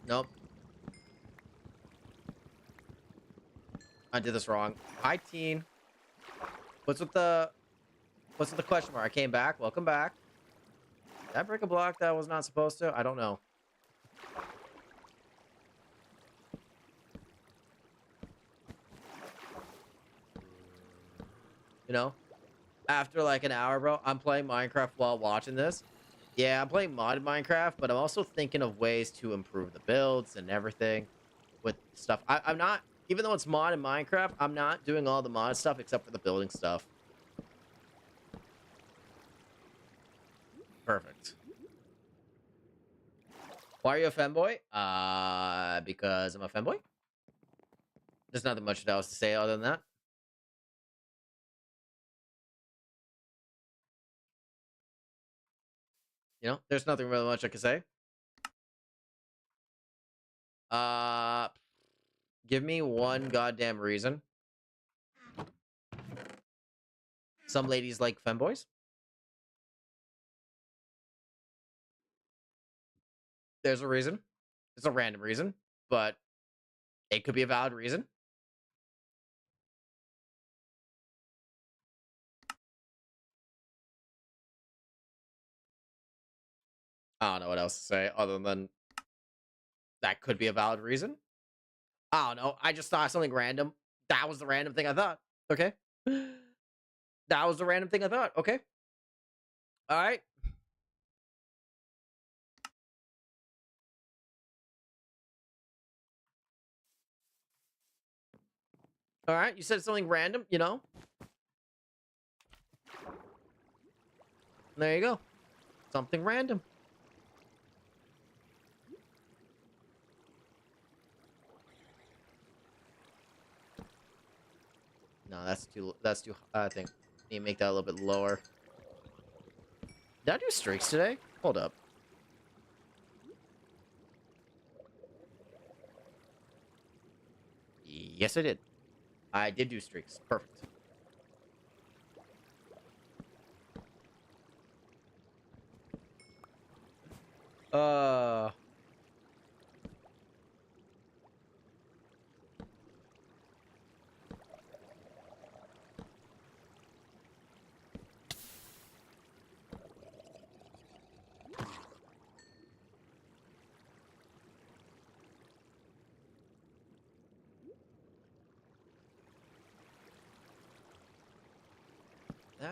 Nope. I did this wrong. Hi, teen. What's with the question mark? I came back. Welcome back. Did I break a block that I was not supposed to? I don't know. You know? After like an hour, bro, I'm playing Minecraft while watching this. Yeah, I'm playing modded Minecraft, but I'm also thinking of ways to improve the builds and everything with stuff. I'm not, even though it's modded Minecraft, I'm not doing all the modded stuff except for the building stuff. Perfect. Why are you a femboy? Because I'm a femboy. There's nothing much else to say other than that. You know, there's nothing really much I can say. Give me one goddamn reason. Some ladies like femboys. There's a reason. It's a random reason, but it could be a valid reason. I don't know what else to say other than that could be a valid reason. I don't know. I just thought something random. That was the random thing I thought. Okay. That was the random thing I thought. Okay. All right. All right. You said something random, you know? There you go. Something random. No, that's too, I think. Need to make that a little bit lower. Did I do streaks today? Hold up. Yes, I did. I did do streaks. Perfect.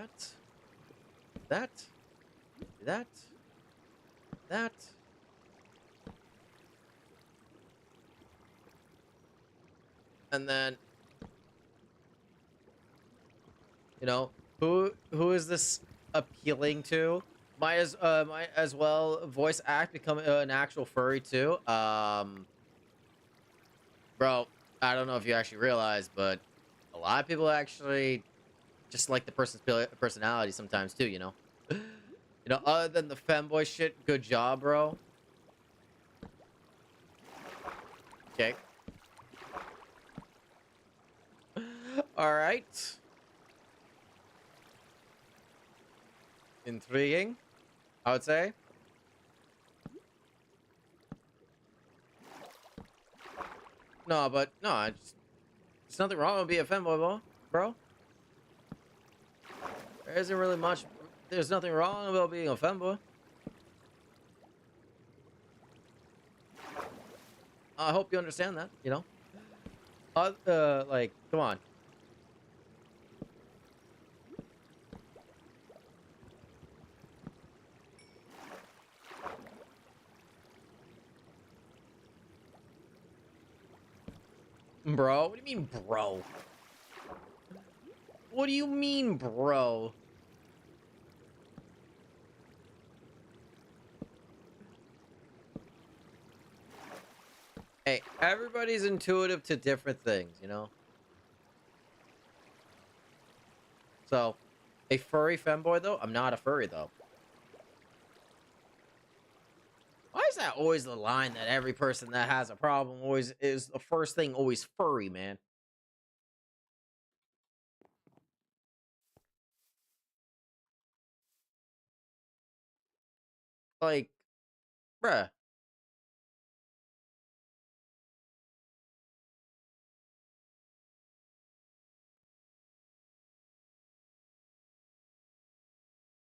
that. That. That. That. And then, you know, who is this appealing to? Might as well voice act, become an actual furry too. Bro, I don't know if you actually realize, but a lot of people actually just like the person's personality sometimes too, you know. You know, other than the femboy shit, good job, bro. Okay. All right. Intriguing, I would say. No, but no, there's nothing wrong with being a femboy, bro. There isn't really much. There's nothing wrong about being a femboy. I hope you understand that, you know. Like, come on. Bro, what do you mean, bro? What do you mean, bro? Hey, everybody's intuitive to different things, you know? So, a furry femboy, though? I'm not a furry, though. Why is that always the line that every person that has a problem always is the first thing always furry, man? Like, bruh.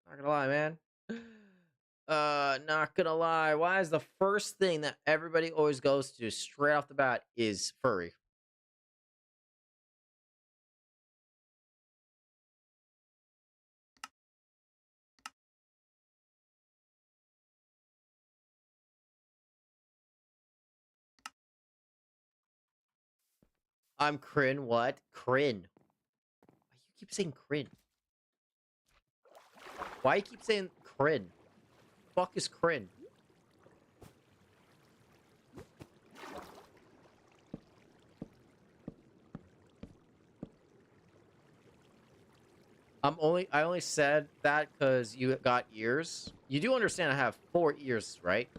Not gonna lie, man. Not gonna lie. Why is the first thing that everybody always goes to straight off the bat is furry? I'm Crin. What? Crin. Why you keep saying Crin? Why you keep saying Crin? Fuck is Crin? I only said that because you got ears. You do understand I have 4 ears, right?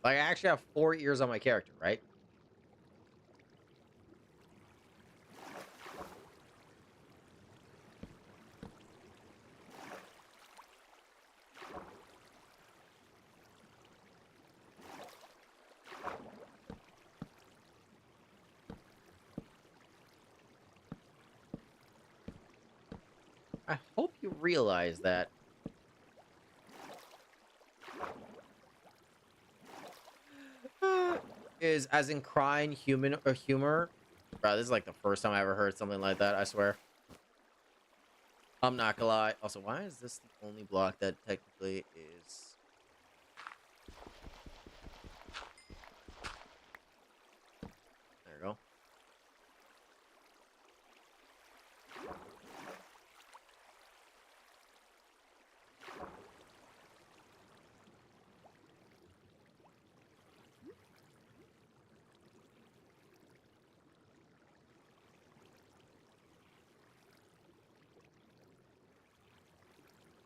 Like, I actually have 4 ears on my character, right? I hope you realize that. Is as in crying human or humor. Bro, this is like the first time I ever heard something like that, I swear. I'm not gonna lie. Also, why is this the only block that technically is... There we go.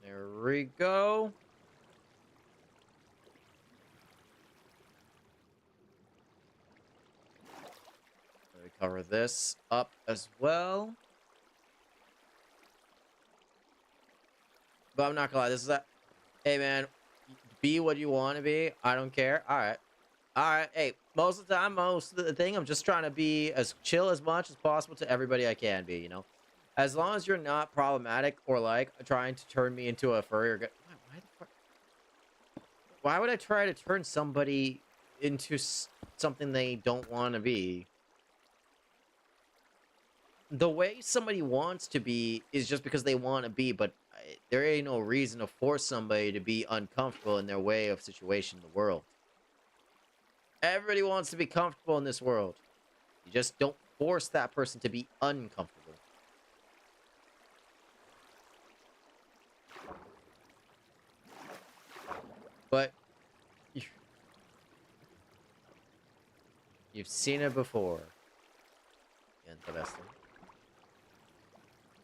There we go. Let me cover this up as well. But I'm not gonna lie, this is a... Hey, man, be what you want to be. I don't care. All right. All right. Hey, most of the time, most of the thing, I'm just trying to be as chill as much as possible to everybody I can be, you know? As long as you're not problematic or, like, trying to turn me into a furry or... Why would I try to turn somebody into something they don't want to be? the way somebody wants to be is just because they want to be, but there ain't no reason to force somebody to be uncomfortable in their way of situation in the world. Everybody wants to be comfortable in this world. You just don't force that person to be uncomfortable. But you've seen it before. Interesting.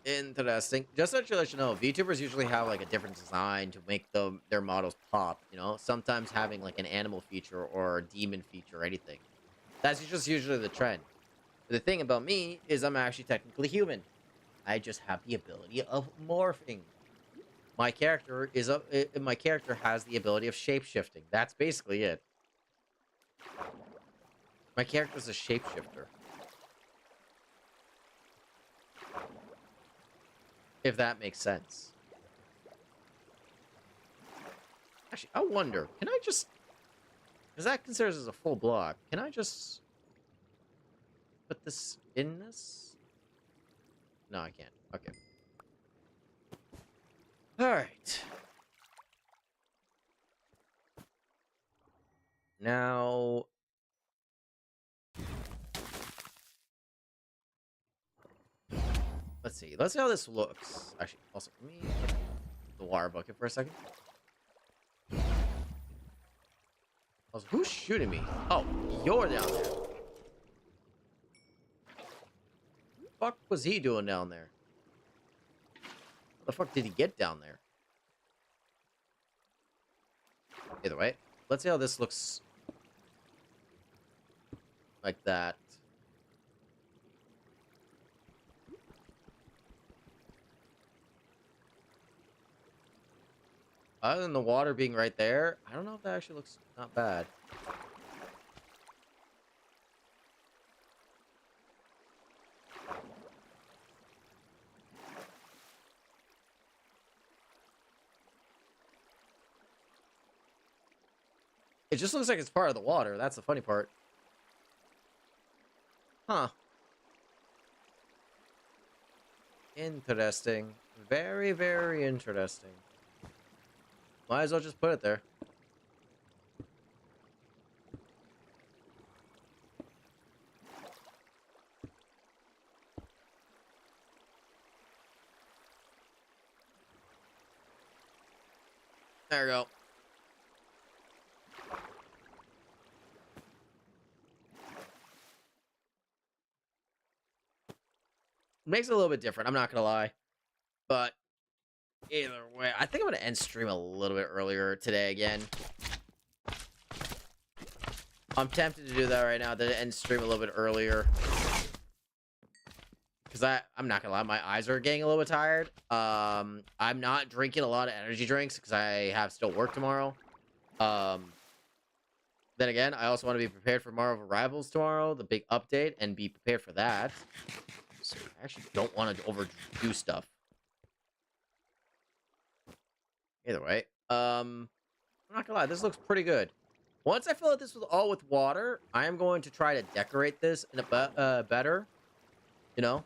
Interesting. Just to let you know, VTubers usually have like a different design to make their models pop, you know? Sometimes having like an animal feature or a demon feature or anything. That's just usually the trend. The thing about me is I'm actually technically human. I just have the ability of morphing. My character has the ability of shape-shifting. That's basically it. My character's a shapeshifter. If that makes sense. Actually, I wonder, can I just... Because that considers as a full block. Can I just... put this in this? No, I can't. Okay. Alright. Now... let's see. Let's see how this looks. Actually, also, let me put the water bucket for a second. Also, who's shooting me? Oh, you're down there. What the fuck was he doing down there? How the fuck did he get down there? Either way, let's see how this looks like that. Other than the water being right there, I don't know if that actually looks not bad. It just looks like it's part of the water. That's the funny part. Huh. Interesting. Very, very interesting. Might as well just put it there. There we go. Makes it a little bit different, I'm not gonna lie. But either way, I think I'm gonna end stream a little bit earlier today again. I'm tempted to do that right now, to end stream a little bit earlier. Because I'm not gonna lie, my eyes are getting a little bit tired. I'm not drinking a lot of energy drinks because I have still work tomorrow. Then again, I also want to be prepared for Marvel Rivals tomorrow, the big update, and be prepared for that. So I actually don't want to overdo stuff. Either way, I'm not gonna lie, this looks pretty good. Once I fill out this all with water, I am going to try to decorate this in a better, you know.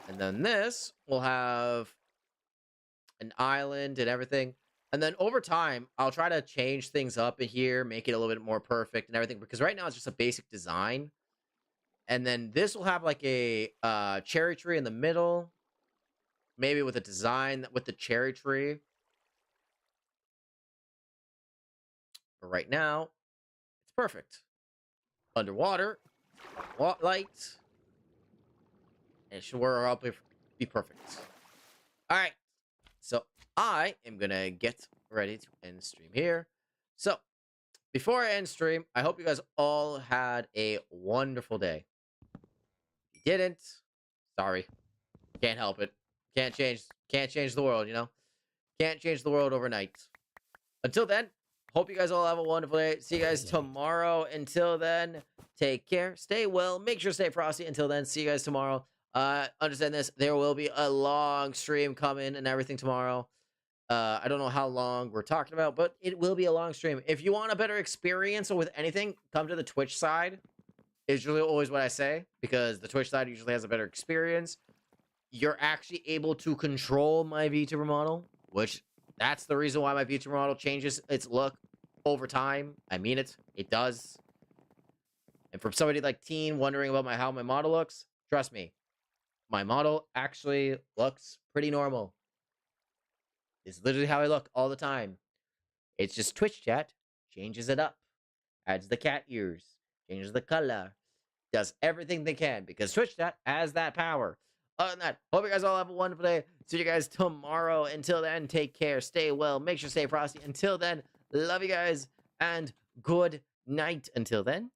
And then this will have an island and everything. And then over time, I'll try to change things up in here, make it a little bit more perfect and everything. Because right now it's just a basic design. And then this will have like a cherry tree in the middle. Maybe with a design with the cherry tree. But right now, it's perfect. Underwater, light. And it should work out, be perfect. Alright. So I am gonna get ready to end stream here. So before I end stream, I hope you guys all had a wonderful day. If you didn't, sorry. Can't help it. Can't change the world, you know? Can't change the world overnight. Until then, hope you guys all have a wonderful day. See you guys tomorrow. Until then, take care. Stay well. Make sure to stay frosty. Until then, see you guys tomorrow. Understand this. There will be a long stream coming and everything tomorrow. I don't know how long we're talking about, but it will be a long stream. If you want a better experience or with anything, come to the Twitch side. is usually always what I say, because the Twitch side usually has a better experience. You're actually able to control my VTuber model, which that's the reason why my VTuber model changes its look over time. I mean it. It does. And for somebody like Teen wondering about how my model looks, trust me, my model actually looks pretty normal. It's literally how I look all the time. It's just Twitch chat changes it up, adds the cat ears, changes the color, does everything they can, because Twitch chat has that power. Other than that, hope you guys all have a wonderful day. See you guys tomorrow. Until then, take care, stay well, make sure to stay frosty. Until then, love you guys, and good night. Until then,